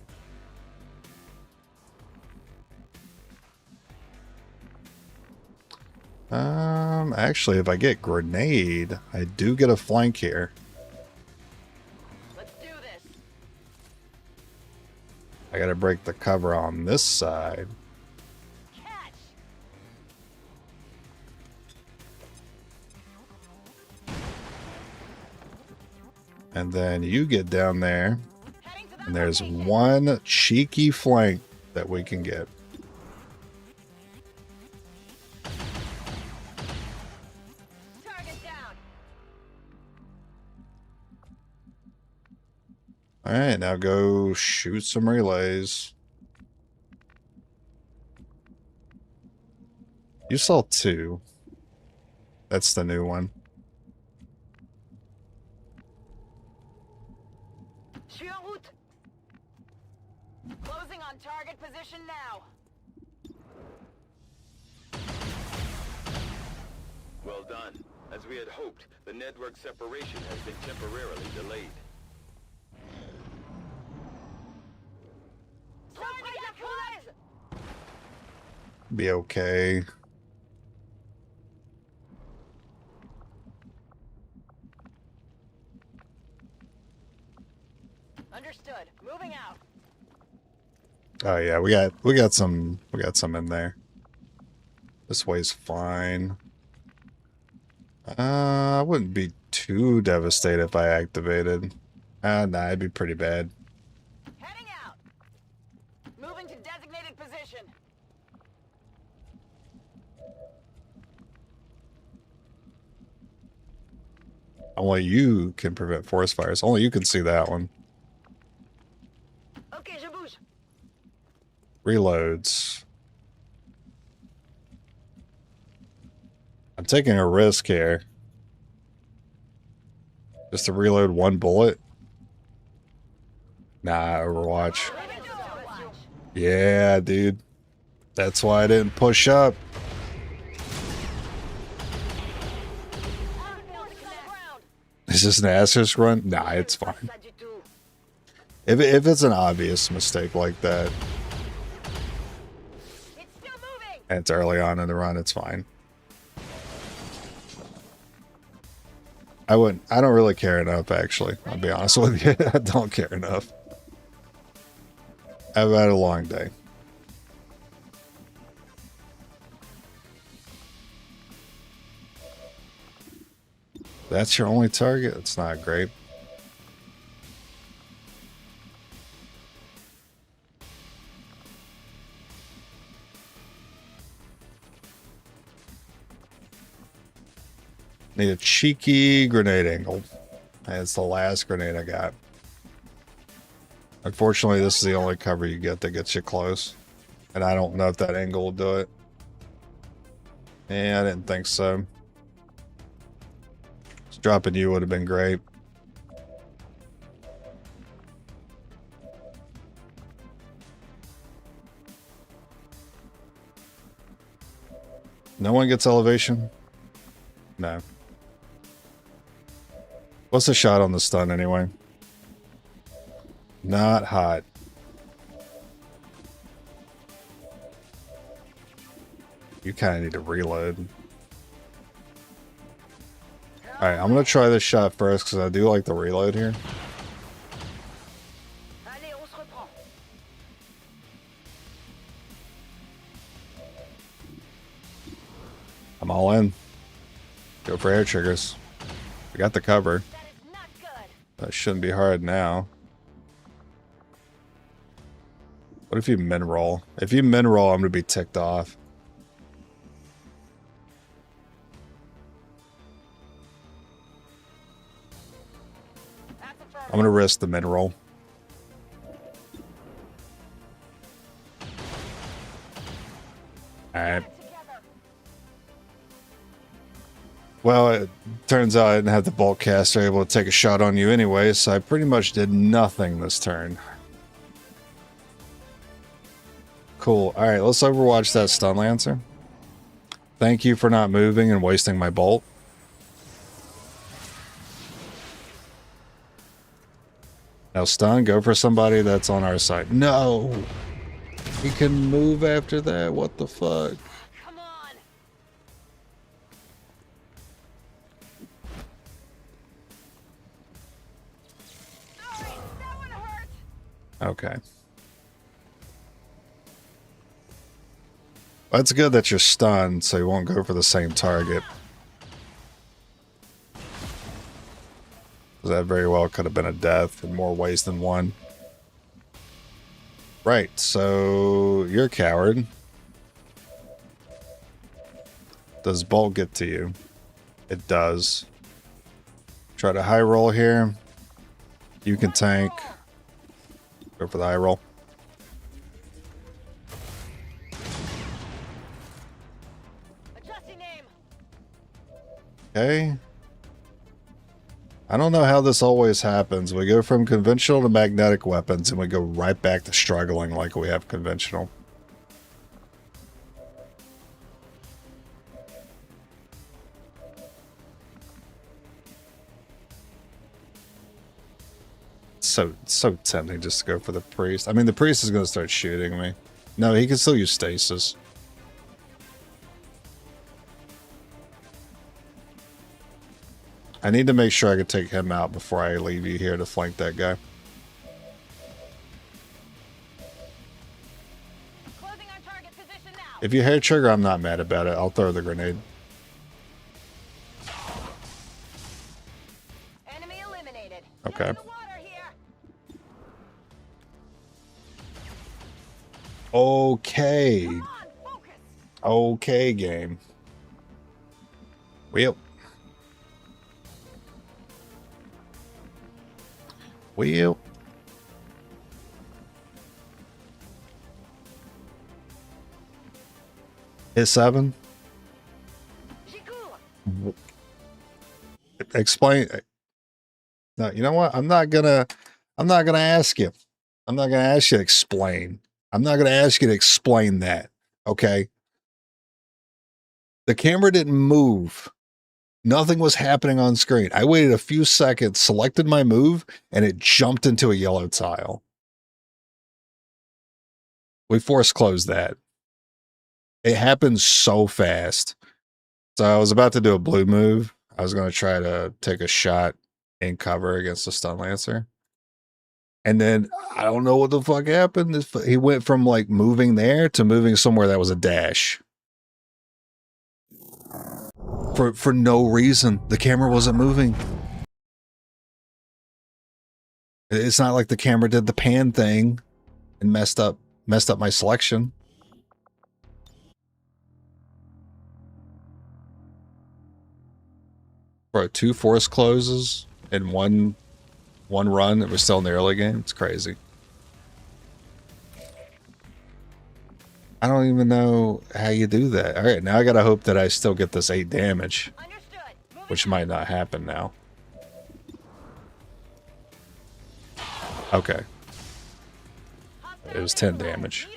S1: Actually, if I get grenade, I do get a flank here.
S9: Let's do this.
S1: I gotta break the cover on this side.
S9: Catch.
S1: And then you get down there,
S9: Heading to that
S1: and there's
S9: location.
S1: one cheeky flank that we can get.
S9: Target down.
S1: Alright, now go shoot some relays. You saw 2. That's the new one.
S9: Je suis en route. Closing on target position now.
S5: Well done. As we had hoped, the network separation has been temporarily delayed.
S9: Target cut.
S1: Be okay.
S9: Understood. Moving out.
S1: Oh yeah, we got some in there. This way's fine. I wouldn't be too devastated if I activated. Nah, it'd be pretty bad.
S9: Heading out. Moving to designated position.
S1: Only you can prevent forest fires. Only you can see that one.
S9: Okay, je bouge.
S1: Reloads. I'm taking a risk here. Just to reload one bullet? Nah, Overwatch.
S9: Moving to Overwatch.
S1: Yeah, dude. That's why I didn't push up. Is this an asterisk run? Nah, it's fine. If it's an obvious mistake like that,
S9: It's still moving.
S1: and it's early on in the run, it's fine. I don't really care enough, actually. I'll be honest with you. I don't care enough. I've had a long day. That's your only target? It's not great. Need a cheeky grenade angle. And it's the last grenade I got. Unfortunately, this is the only cover you get that gets you close. And I don't know if that angle will do it. Yeah, I didn't think so. Just dropping you would have been great. No one gets elevation? No. What's the shot on the stun anyway? Not hot. You kind of need to reload. Alright, I'm going to try this shot first because I do like the reload here.
S9: Allez, on se reprend.
S1: I'm all in. Go for air triggers. We got the cover.
S9: That is not good.
S1: That shouldn't be hard now. What if you min roll? If you min roll, I'm going to be ticked off.
S9: That's a firm.
S1: I'm going to risk the min roll. Alright.
S9: Together.
S1: Well, it turns out I didn't have the bolt caster able to take a shot on you anyway, so I pretty much did nothing this turn. Cool. Alright, let's overwatch that stun lancer. Thank you for not moving and wasting my bolt. Now stun, go for somebody that's on our side. No! He can move after that? What the fuck?
S3: Come on. Sorry, that one hurt.
S1: Okay. Well, it's good that you're stunned, so you won't go for the same target. That very well could have been a death in more ways than one. Right, so you're a coward. Does Bolt get to you? It does. Try to high roll here. You can tank. Go for the high roll.
S3: Adjusting aim.
S1: Okay. I don't know how this always happens. We go from conventional to magnetic weapons, and we go right back to struggling like we have conventional. So tempting just to go for the priest. I mean, the priest is going to start shooting me. No, he can still use stasis. I need to make sure I can take him out before I leave you here to flank that guy.
S3: Closing on target position now.
S1: If you hair trigger, I'm not mad about it. I'll throw the grenade.
S3: Enemy eliminated.
S1: Okay.
S3: Get in the water here.
S1: Okay.
S3: Come on, focus.
S1: Okay, game. Well. Well. Hit 7. Explain. No, you know what? I'm not gonna ask you. I'm not gonna ask you to explain. I'm not gonna ask you to explain that. Okay. The camera didn't move. Nothing was happening on screen. I waited a few seconds, selected my move, and it jumped into a yellow tile. We force closed that. It happened so fast. So I was about to do a blue move. I was going to try to take a shot in cover against the stun lancer. And then I don't know what the fuck happened. He went from like moving there to moving somewhere that was a dash. For no reason. The camera wasn't moving. It's not like the camera did the pan thing and messed up my selection. Bro, 2 force closes in one run. It was still in the early game. It's crazy. I don't even know how you do that. All right, now I gotta hope that I still get this 8 damage, which might not happen now. Okay. It was 10 damage.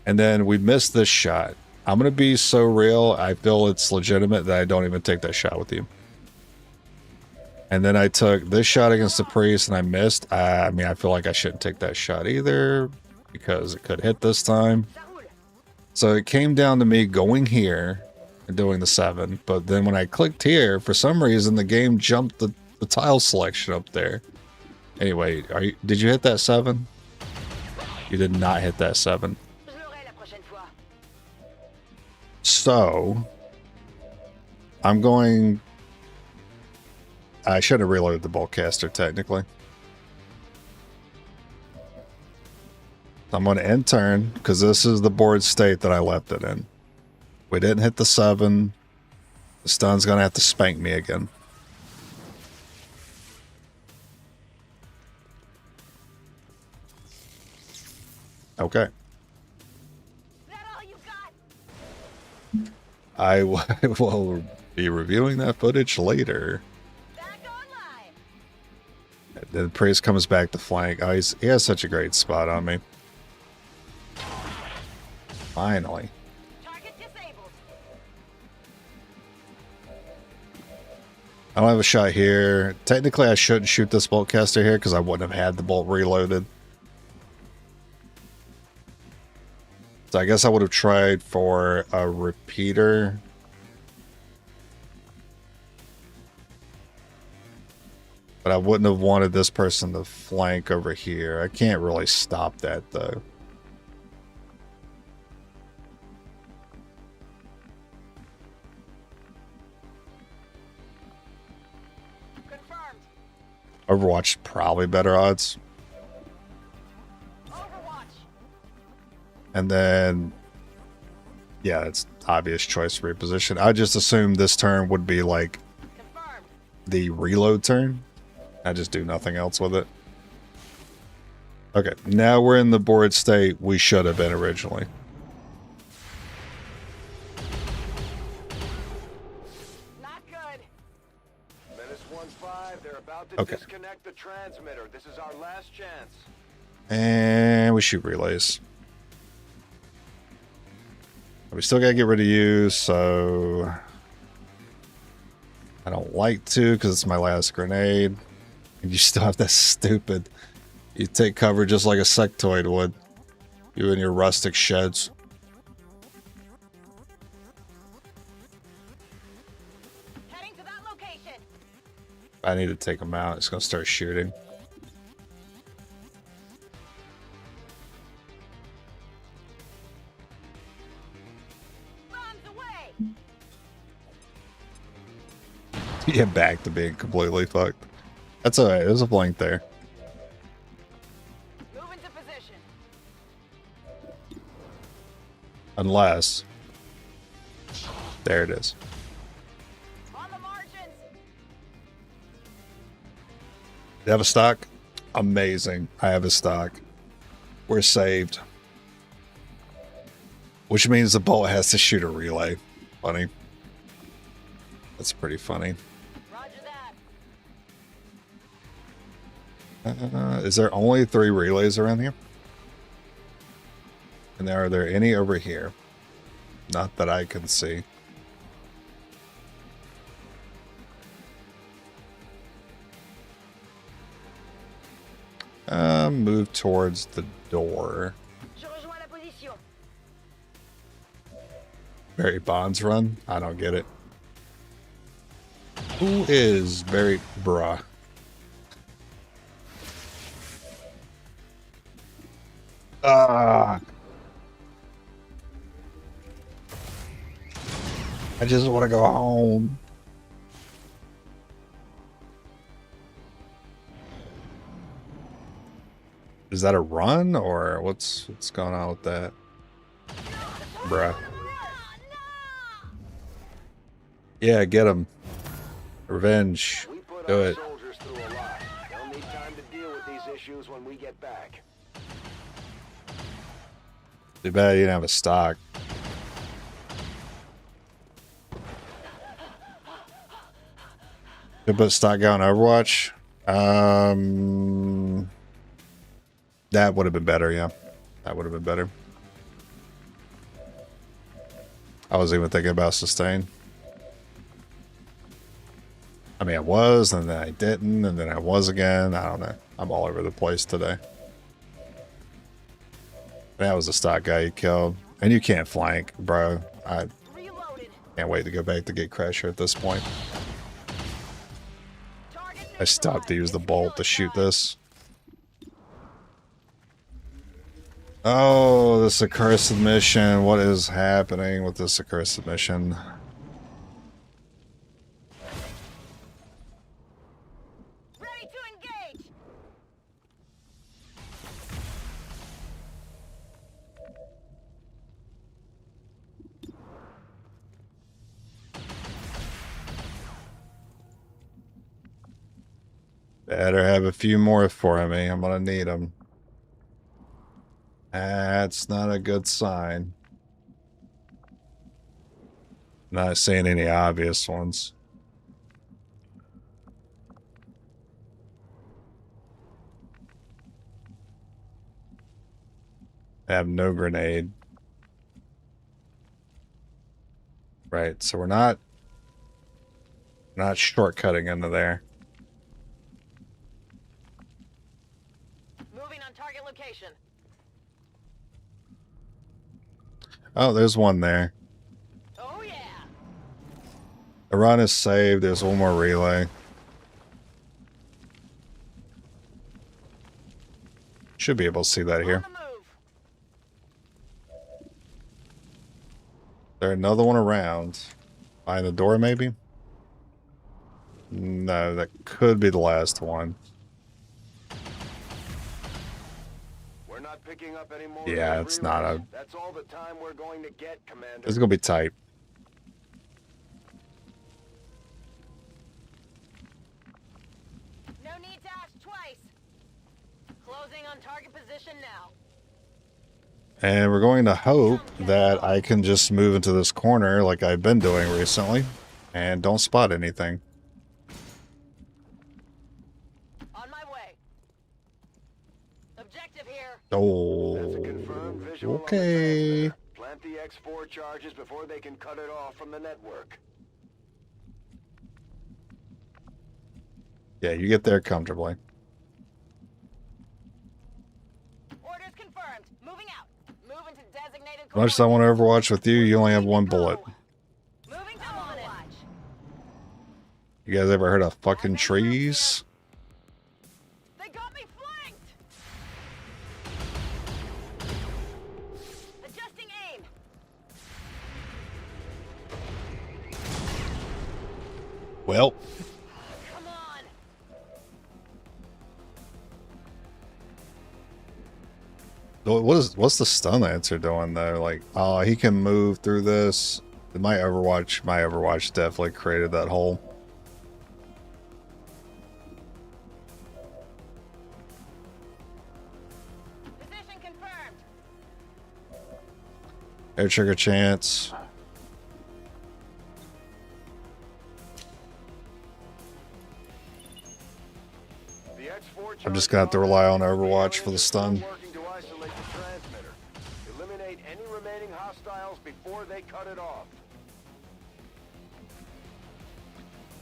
S1: And then we missed this shot. I'm gonna be so real, I feel it's legitimate that I don't even take that shot with you. And then I took this shot against the priest and I missed. I mean, I feel like I shouldn't take that shot either, because it could hit this time. So it came down to me going here and doing the 7. But then when I clicked here, for some reason, the game jumped the tile selection up there. Anyway, did you hit that 7? You did not hit that 7. So I'm going... I should have reloaded the bulkcaster technically. I'm going to end turn because this is the board state that I left it in. We didn't hit the 7. The stun's going to have to spank me again. Okay. I will be reviewing that footage later. The priest comes back to flank. Oh, he has such a great spot on me. Finally. I don't have a shot here. Technically, I shouldn't shoot this bolt caster here because I wouldn't have had the bolt reloaded. So I guess I would have tried for a repeater. But I wouldn't have wanted this person to flank over here. I can't really stop that, though.
S3: Confirmed.
S1: Overwatch, probably better odds.
S3: Overwatch.
S1: And then, yeah, it's obvious choice to reposition. I just assumed this turn would be like
S3: Confirmed.
S1: the reload turn. I just do nothing else with it. Okay, now we're in the board state we should have been originally.
S3: Not good.
S2: Menace 1-5, they're about to
S1: Okay.
S2: disconnect the transmitter. This is our last chance.
S1: And we shoot relays. We still gotta get rid of you, so I don't like to because it's my last grenade. And you still have that stupid. You take cover just like a sectoid would. You and your rustic sheds.
S3: Heading to that location.
S1: I need to take him out. It's gonna start shooting.
S3: Bombs away.
S1: Yeah, back to being completely fucked. That's alright. There's a blank there.
S3: Move into position.
S1: Unless. There it is.
S3: On the margins.
S1: You have a stock? Amazing. I have a stock. We're saved. Which means the bolt has to shoot a relay. Funny. That's pretty funny.
S3: Roger that.
S1: Is there only 3 relays around here? And are there any over here? Not that I can see. Move towards the door.
S3: Je rejoins la position.
S1: Barry Bonds run? I don't get it. Who is Barry Bruh? Ah. I just want to go home. Is that a run or what's going on with that? Bruh. Yeah, get him. Revenge.
S2: We put
S1: Do
S2: our
S1: it.
S2: soldiers through a lot. They'll need time to deal with these issues when we get back.
S1: Too bad you didn't have a stock. Could put stock guy on Overwatch. That would have been better, yeah. That would have been better. I was even thinking about sustain. I mean, I was, and then I didn't, and then I was again. I don't know. I'm all over the place today. That was the stock guy you killed. And you can't flank, bro. I can't wait to go back to get Crasher at this point. I stopped to use the bolt to shoot this. Oh, this accursed mission. What is happening with this accursed mission?
S3: Ready to engage.
S1: Better have a few more for me. I'm gonna need them. That's not a good sign. Not seeing any obvious ones. I have no grenade. Right, so we're not Not shortcutting into there.
S3: Moving on target location.
S1: Oh, there's one there.
S3: Oh yeah.
S1: The run is saved. There's one more relay. Should be able to see that here.
S3: On the move.
S1: There another one around. Behind the door, maybe? No, that could be the last one.
S2: We're not picking up any more.
S1: Yeah, it's not a...
S2: That's all the time we're going to get, Commander.
S1: It's gonna be tight.
S3: No need to ask twice. Closing on target position now.
S1: And we're going to hope that I can just move into this corner like I've been doing recently and don't spot anything.
S3: On my way. Objective here.
S1: Oh,
S2: That's a confirmed visual on the
S1: okay.
S2: transmitter. Plant the X4 charges before they can cut it off from the network.
S1: Yeah, you get there comfortably.
S3: Orders confirmed. Moving out. Move into designated
S1: As much as I want to Overwatch with you, you only have one bullet.
S3: Moving to Overwatch.
S1: You guys ever heard of fucking trees?
S3: They got me flanked. Adjusting aim.
S1: Well,
S3: Come on.
S1: what's the stun lancer doing though? Like, oh, he can move through this. My Overwatch definitely created that hole.
S3: Position confirmed.
S1: Air trigger chance.
S2: The X4
S1: I'm just gonna have to rely on Overwatch for the stun.
S2: working to isolate the transmitter. Eliminate any remaining hostiles before they cut it off.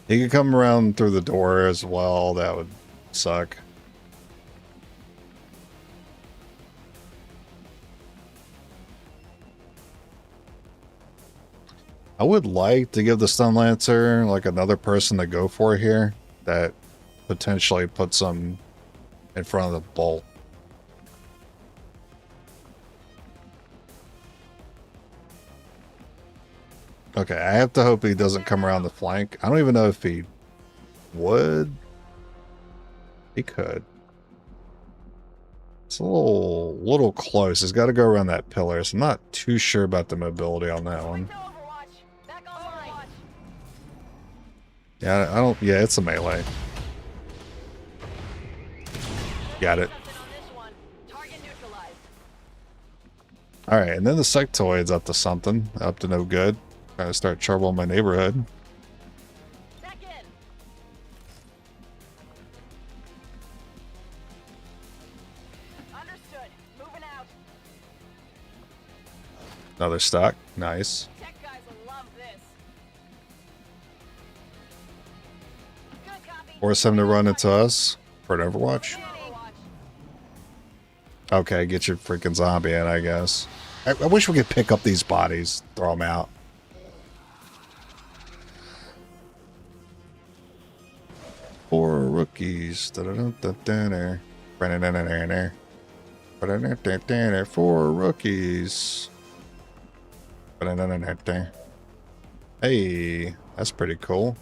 S1: He could come around through the door as well. That would suck. I would like to give the stun lancer like another person to go for here that potentially puts them in front of the bolt. Okay, I have to hope he doesn't come around the flank. I don't even know if he would. He could. It's a little close. He's got to go around that pillar, so I'm not too sure about the mobility on that one.
S3: To Overwatch. Back on Overwatch.
S1: Yeah, I don't. Yeah, it's a melee. Got it.
S3: Something on this one. Target neutralized.
S1: All right, and then the sectoid's up to something. Up to no good. Trying to start trouble in my neighborhood.
S3: Back in. Understood. Moving out.
S1: Another stock. Nice.
S3: Tech guys will love this. Good copy.
S1: Force him to run into us for an Overwatch.
S3: Overwatch.
S1: Okay, get your freaking zombie in, I guess. I wish we could pick up these bodies, throw them out. Four rookies. Four rookies. Hey, that's pretty cool.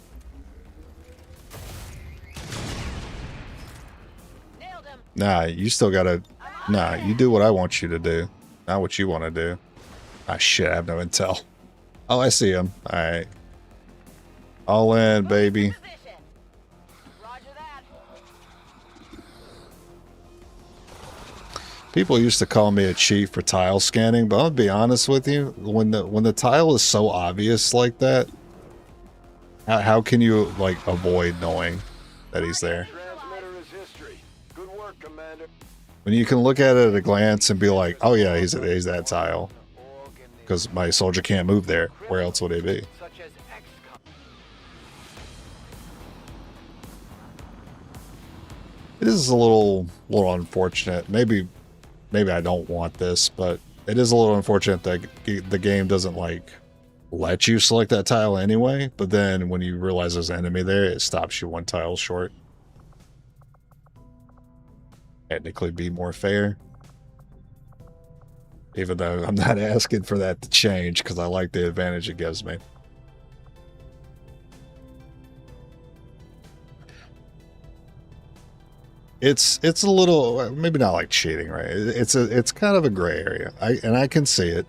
S3: Nailed him.
S1: Nah, you still gotta... Nah, you do what I want you to do. Not what you want to do. Ah, shit, I have no intel. Oh, I see him. Alright. All in, baby.
S3: Position. Roger that.
S1: People used to call me a cheat for tile scanning, but I'll be honest with you, when the tile is so obvious like that, how can you like avoid knowing that he's there?
S2: Transmitter is history. Good work, Commander.
S1: When you can look at it at a glance and be like, oh yeah, he's that tile, because my soldier can't move there. Where else would he be?
S2: Such as XCOM.
S1: It is a little unfortunate. Maybe I don't want this, but it is a little unfortunate that the game doesn't like let you select that tile anyway, but then when you realize there's an enemy there, it stops you one tile short. Technically be more fair. Even though I'm not asking for that to change because I like the advantage it gives me. It's a little, maybe not like cheating, right? It's kind of a gray area. I can see it.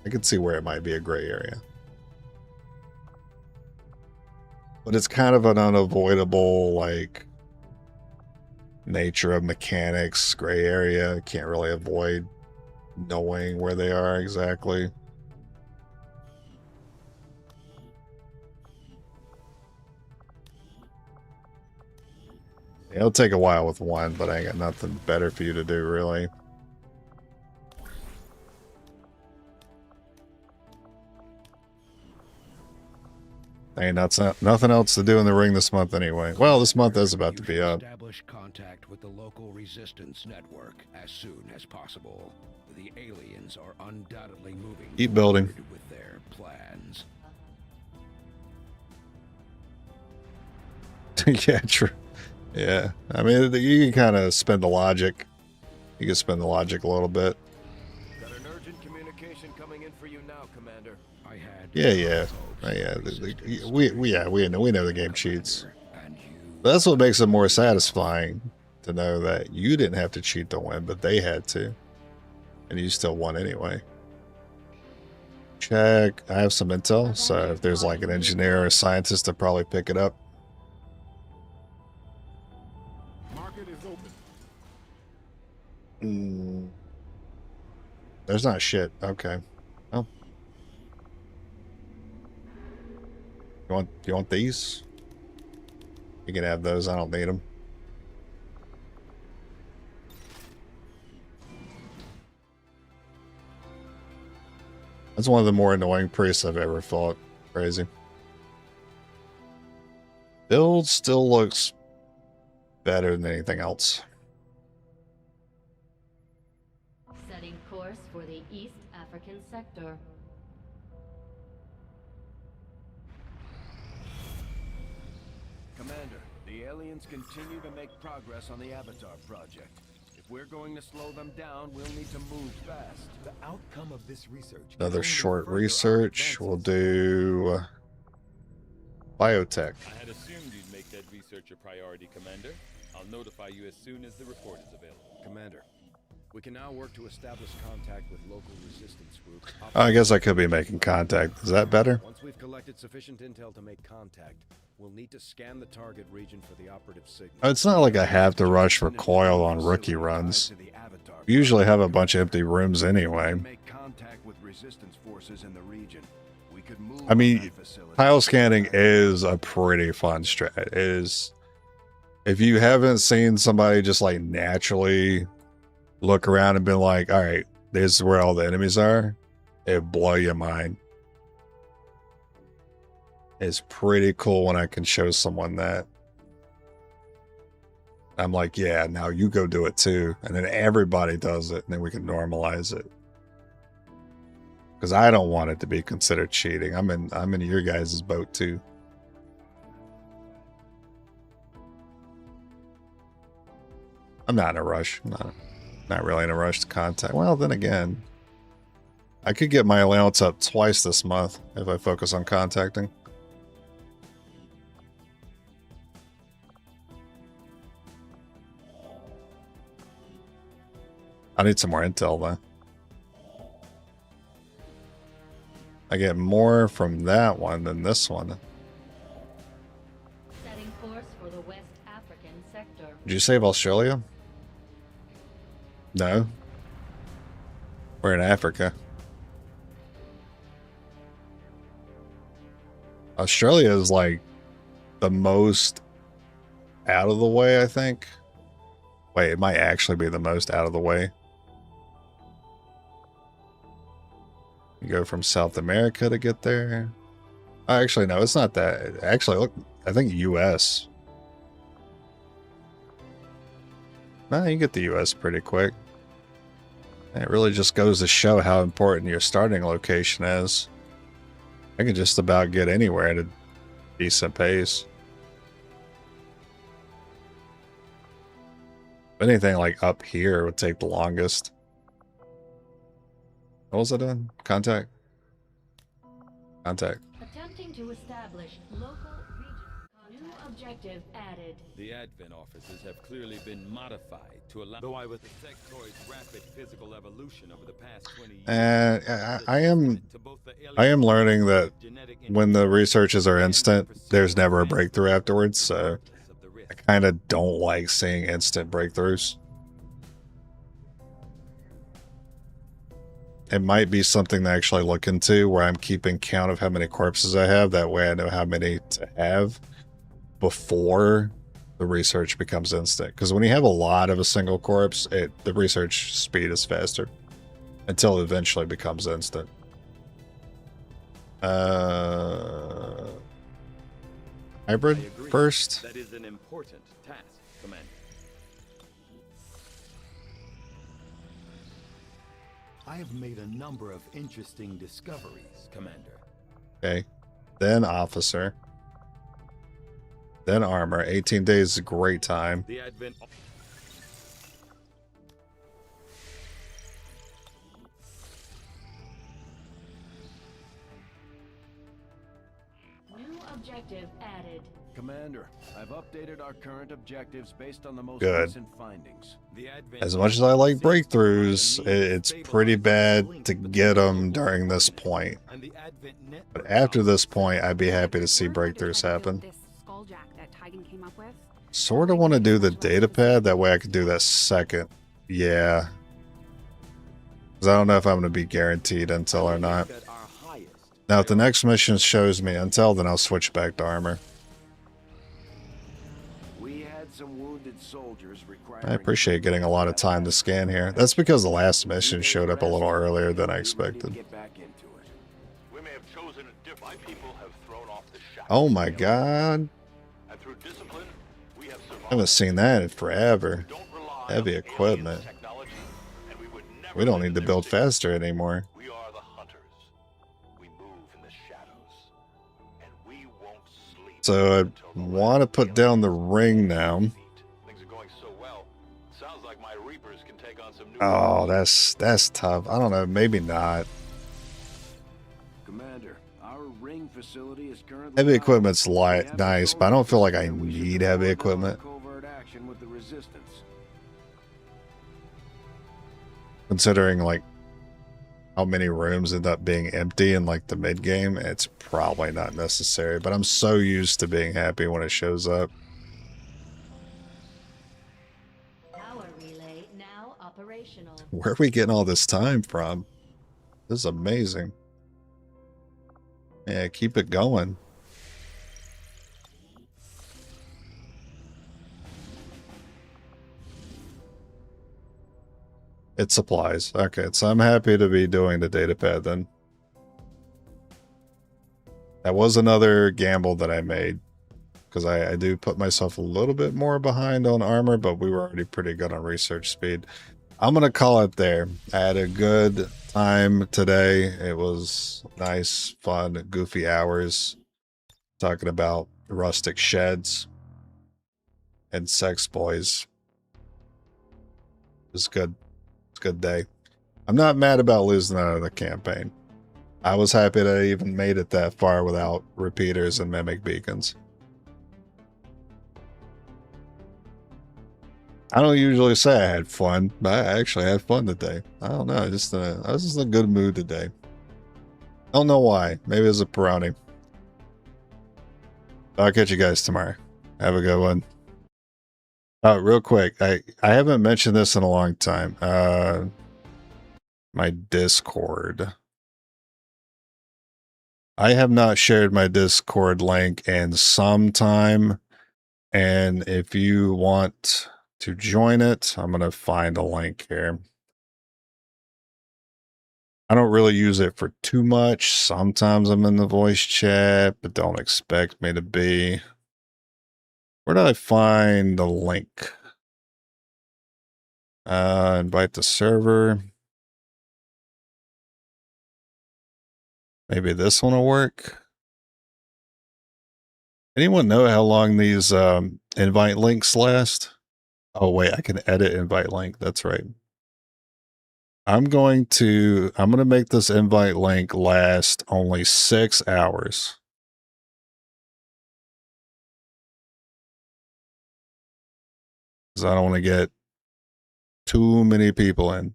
S1: I can see where it might be a gray area. But it's kind of an unavoidable, like, nature of mechanics, gray area. Can't really avoid knowing where they are exactly. It'll take a while with one, but I ain't got nothing better for you to do, really. Ain't nothing else to do in the ring this month anyway. Well, this month is about to be up.
S11: Establish contact with the local resistance network as soon as possible. The aliens are undoubtedly moving
S1: Keep building
S11: with their plans.
S1: Yeah, true. Yeah, I mean, you can kind of spend the logic. You can spend the logic a little bit.
S4: Got an urgent communication coming in for you now, Commander.
S11: I had
S1: Yeah. We know the game cheats. But that's what makes it more satisfying to know that you didn't have to cheat to win, but they had to, and you still won anyway. Check. I have some intel, so if there's like an engineer or a scientist, to probably pick it up.
S11: Market is open.
S1: There's not shit. Okay. Oh. You want these? You can have those. I don't need them. That's one of the more annoying priests I've ever fought. Crazy. Build still looks better than anything else.
S10: Setting course for the East African sector.
S4: Commander, the aliens continue to make progress on the Avatar project. If we're going to slow them down, we'll need to move fast.
S8: The outcome of this research.
S1: Another short research. We'll do biotech.
S8: I had assumed you'd make that research a priority, Commander. I'll notify you as soon as the report is available.
S4: Commander, we can now work to establish contact with local resistance groups.
S1: I guess I could be making contact. Is that better?
S4: Once we've collected sufficient intel to make contact, we'll need to scan the target region for the operative signal.
S1: It's not like I have to rush for coil on rookie runs. We usually have a bunch of empty rooms anyway.
S4: Make contact with resistance forces in the region. We could move.
S1: I mean, tile scanning is a pretty fun strat. It is. If you haven't seen somebody just like naturally look around and been like, all right, this is where all the enemies are, it'd blow your mind. It's pretty cool when I can show someone that. I'm like, yeah, now you go do it too. And then everybody does it, and then we can normalize it. Because I don't want it to be considered cheating. I'm in your guys' boat too. I'm not in a rush. Not really in a rush to contact. Well, then again, I could get my allowance up twice this month if I focus on contacting. I need some more intel, though. I get more from that one than this one.
S10: Setting course for the West African sector.
S1: Did you save Australia? No. We're in Africa. Australia is like the most out of the way, I think. Wait, it might actually be the most out of the way. You go from South America to get there. Actually, no, it's not that. Actually, look, I think US. Nah, you get the US pretty quick. It really just goes to show how important your starting location is. I can just about get anywhere at a decent pace. Anything like up here would take the longest. What was it in? Contact? Contact.
S10: Attempting to establish local region. New objective added.
S8: The Advent offices have clearly been modified to allow. Though I would the sectoid's rapid physical evolution over the past 20 years.
S1: And I am learning that when the researches are instant, there's never a breakthrough afterwards. So I kind of don't like seeing instant breakthroughs. It might be something to actually look into where I'm keeping count of how many corpses I have. That way I know how many to have before the research becomes instant. Because when you have a lot of a single corpse, the research speed is faster until it eventually becomes instant. Hybrid first.
S8: That is an important task, Commander. I have made a number of interesting discoveries, Commander.
S1: Okay. Then officer. Then armor. 18 days is a great time.
S8: The Advent.
S10: New objective added.
S4: Commander, I've updated our current objectives based on the most
S1: Good.
S4: recent findings.
S1: As much as I like breakthroughs, it's pretty bad to get them during this point. But after this point, I'd be happy to see breakthroughs happen.
S7: This skulljack that Tigan came up with.
S1: Sort of want to do the data pad, that way I could do that second. Yeah. Because I don't know if I'm going to be guaranteed intel or not. Now, if the next mission shows me intel, then I'll switch back to armor.
S4: We had some wounded soldiers requiring.
S1: I appreciate getting a lot of time to scan here. That's because the last mission showed up a little earlier than I expected.
S4: Get back into it.
S6: We may have chosen a different people have thrown off the shackles.
S1: Oh my god.
S6: And through discipline, we have survived.
S1: I haven't seen that in forever.
S6: Don't rely
S1: Heavy
S6: on
S1: equipment.
S6: alien technology, and we would never
S1: We don't
S6: live
S1: need to
S6: in
S1: build
S6: their cities.
S1: faster anymore.
S6: We are the hunters. We move in the shadows, and we won't sleep.
S1: So I
S6: until the
S1: want to
S6: last
S1: put down the
S6: alien
S1: ring now.
S6: Things are going so well. Sounds like my reapers can take on some new.
S1: Oh, that's tough. I don't know. Maybe not.
S4: Commander, our ring facility is currently
S1: Heavy
S4: out.
S1: equipment's
S4: We have
S1: nice,
S4: the
S1: but I don't feel like I
S4: and we should
S1: need
S4: be
S1: heavy
S4: going
S1: equipment.
S4: on covert action with the resistance.
S1: Considering like how many rooms end up being empty in like the mid game, it's probably not necessary. But I'm so used to being happy when it shows up.
S10: Power relay now operational.
S1: Where are we getting all this time from? This is amazing. Yeah, keep it going. It supplies. Okay, so I'm happy to be doing the data pad then. That was another gamble that I made. Because I do put myself a little bit more behind on armor, but we were already pretty good on research speed. I'm going to call it there. I had a good time today. It was nice, fun, goofy hours. Talking about rustic sheds and sex boys. It was good. It's a good day. I'm not mad about losing out of the campaign. I was happy that I even made it that far without repeaters and mimic beacons. I don't usually say I had fun, but I actually had fun today. I don't know. I was just in a good mood today. I don't know why. Maybe it was a Peroni. I'll catch you guys tomorrow. Have a good one. Oh, real quick. I haven't mentioned this in a long time. My Discord. I have not shared my Discord link in some time. And if you want to join it, I'm going to find a link here. I don't really use it for too much. Sometimes I'm in the voice chat, but don't expect me to be. Where do I find the link? Invite the server. Maybe this one will work. Anyone know how long these invite links last? Oh wait, I can edit invite link. That's right. I'm going to make this invite link last only 6 hours. Because I don't want to get too many people in.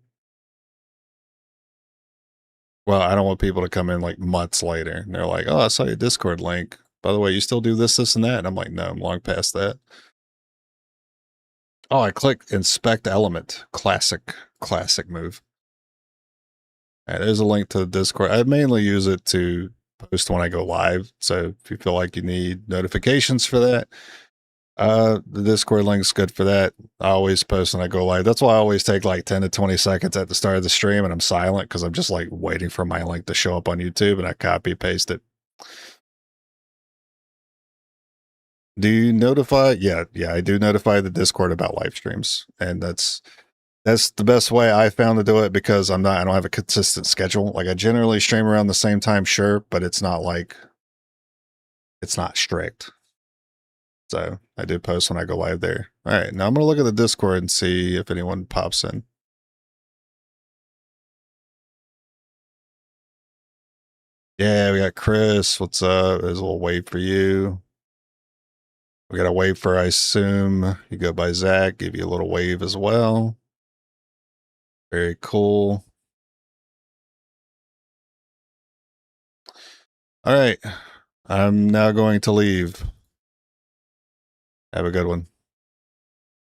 S1: Well, I don't want people to come in like months later. And they're like, oh, I saw your Discord link. By the way, you still do this, this, and that? And I'm like, no, I'm long past that. Oh, I clicked inspect element. Classic move. All right, there's a link to the Discord. I mainly use it to post when I go live. So if you feel like you need notifications for that, the Discord link's good for that. I always post when I go live. That's why I always take like 10 to 20 seconds at the start of the stream and I'm silent because I'm just like waiting for my link to show up on YouTube and I copy paste it. Do you notify? Yeah, I do notify the Discord about live streams, and that's the best way I found to do it because I don't have a consistent schedule. Like I generally stream around the same time, sure, but it's not strict. So I do post when I go live there. All right, now I'm gonna look at the Discord and see if anyone pops in. Yeah, we got Chris. What's up? There's a little wave for you. We got a wave for, I assume you go by Zach, give you a little wave as well. Very cool. All right. I'm now going to leave. Have a good one.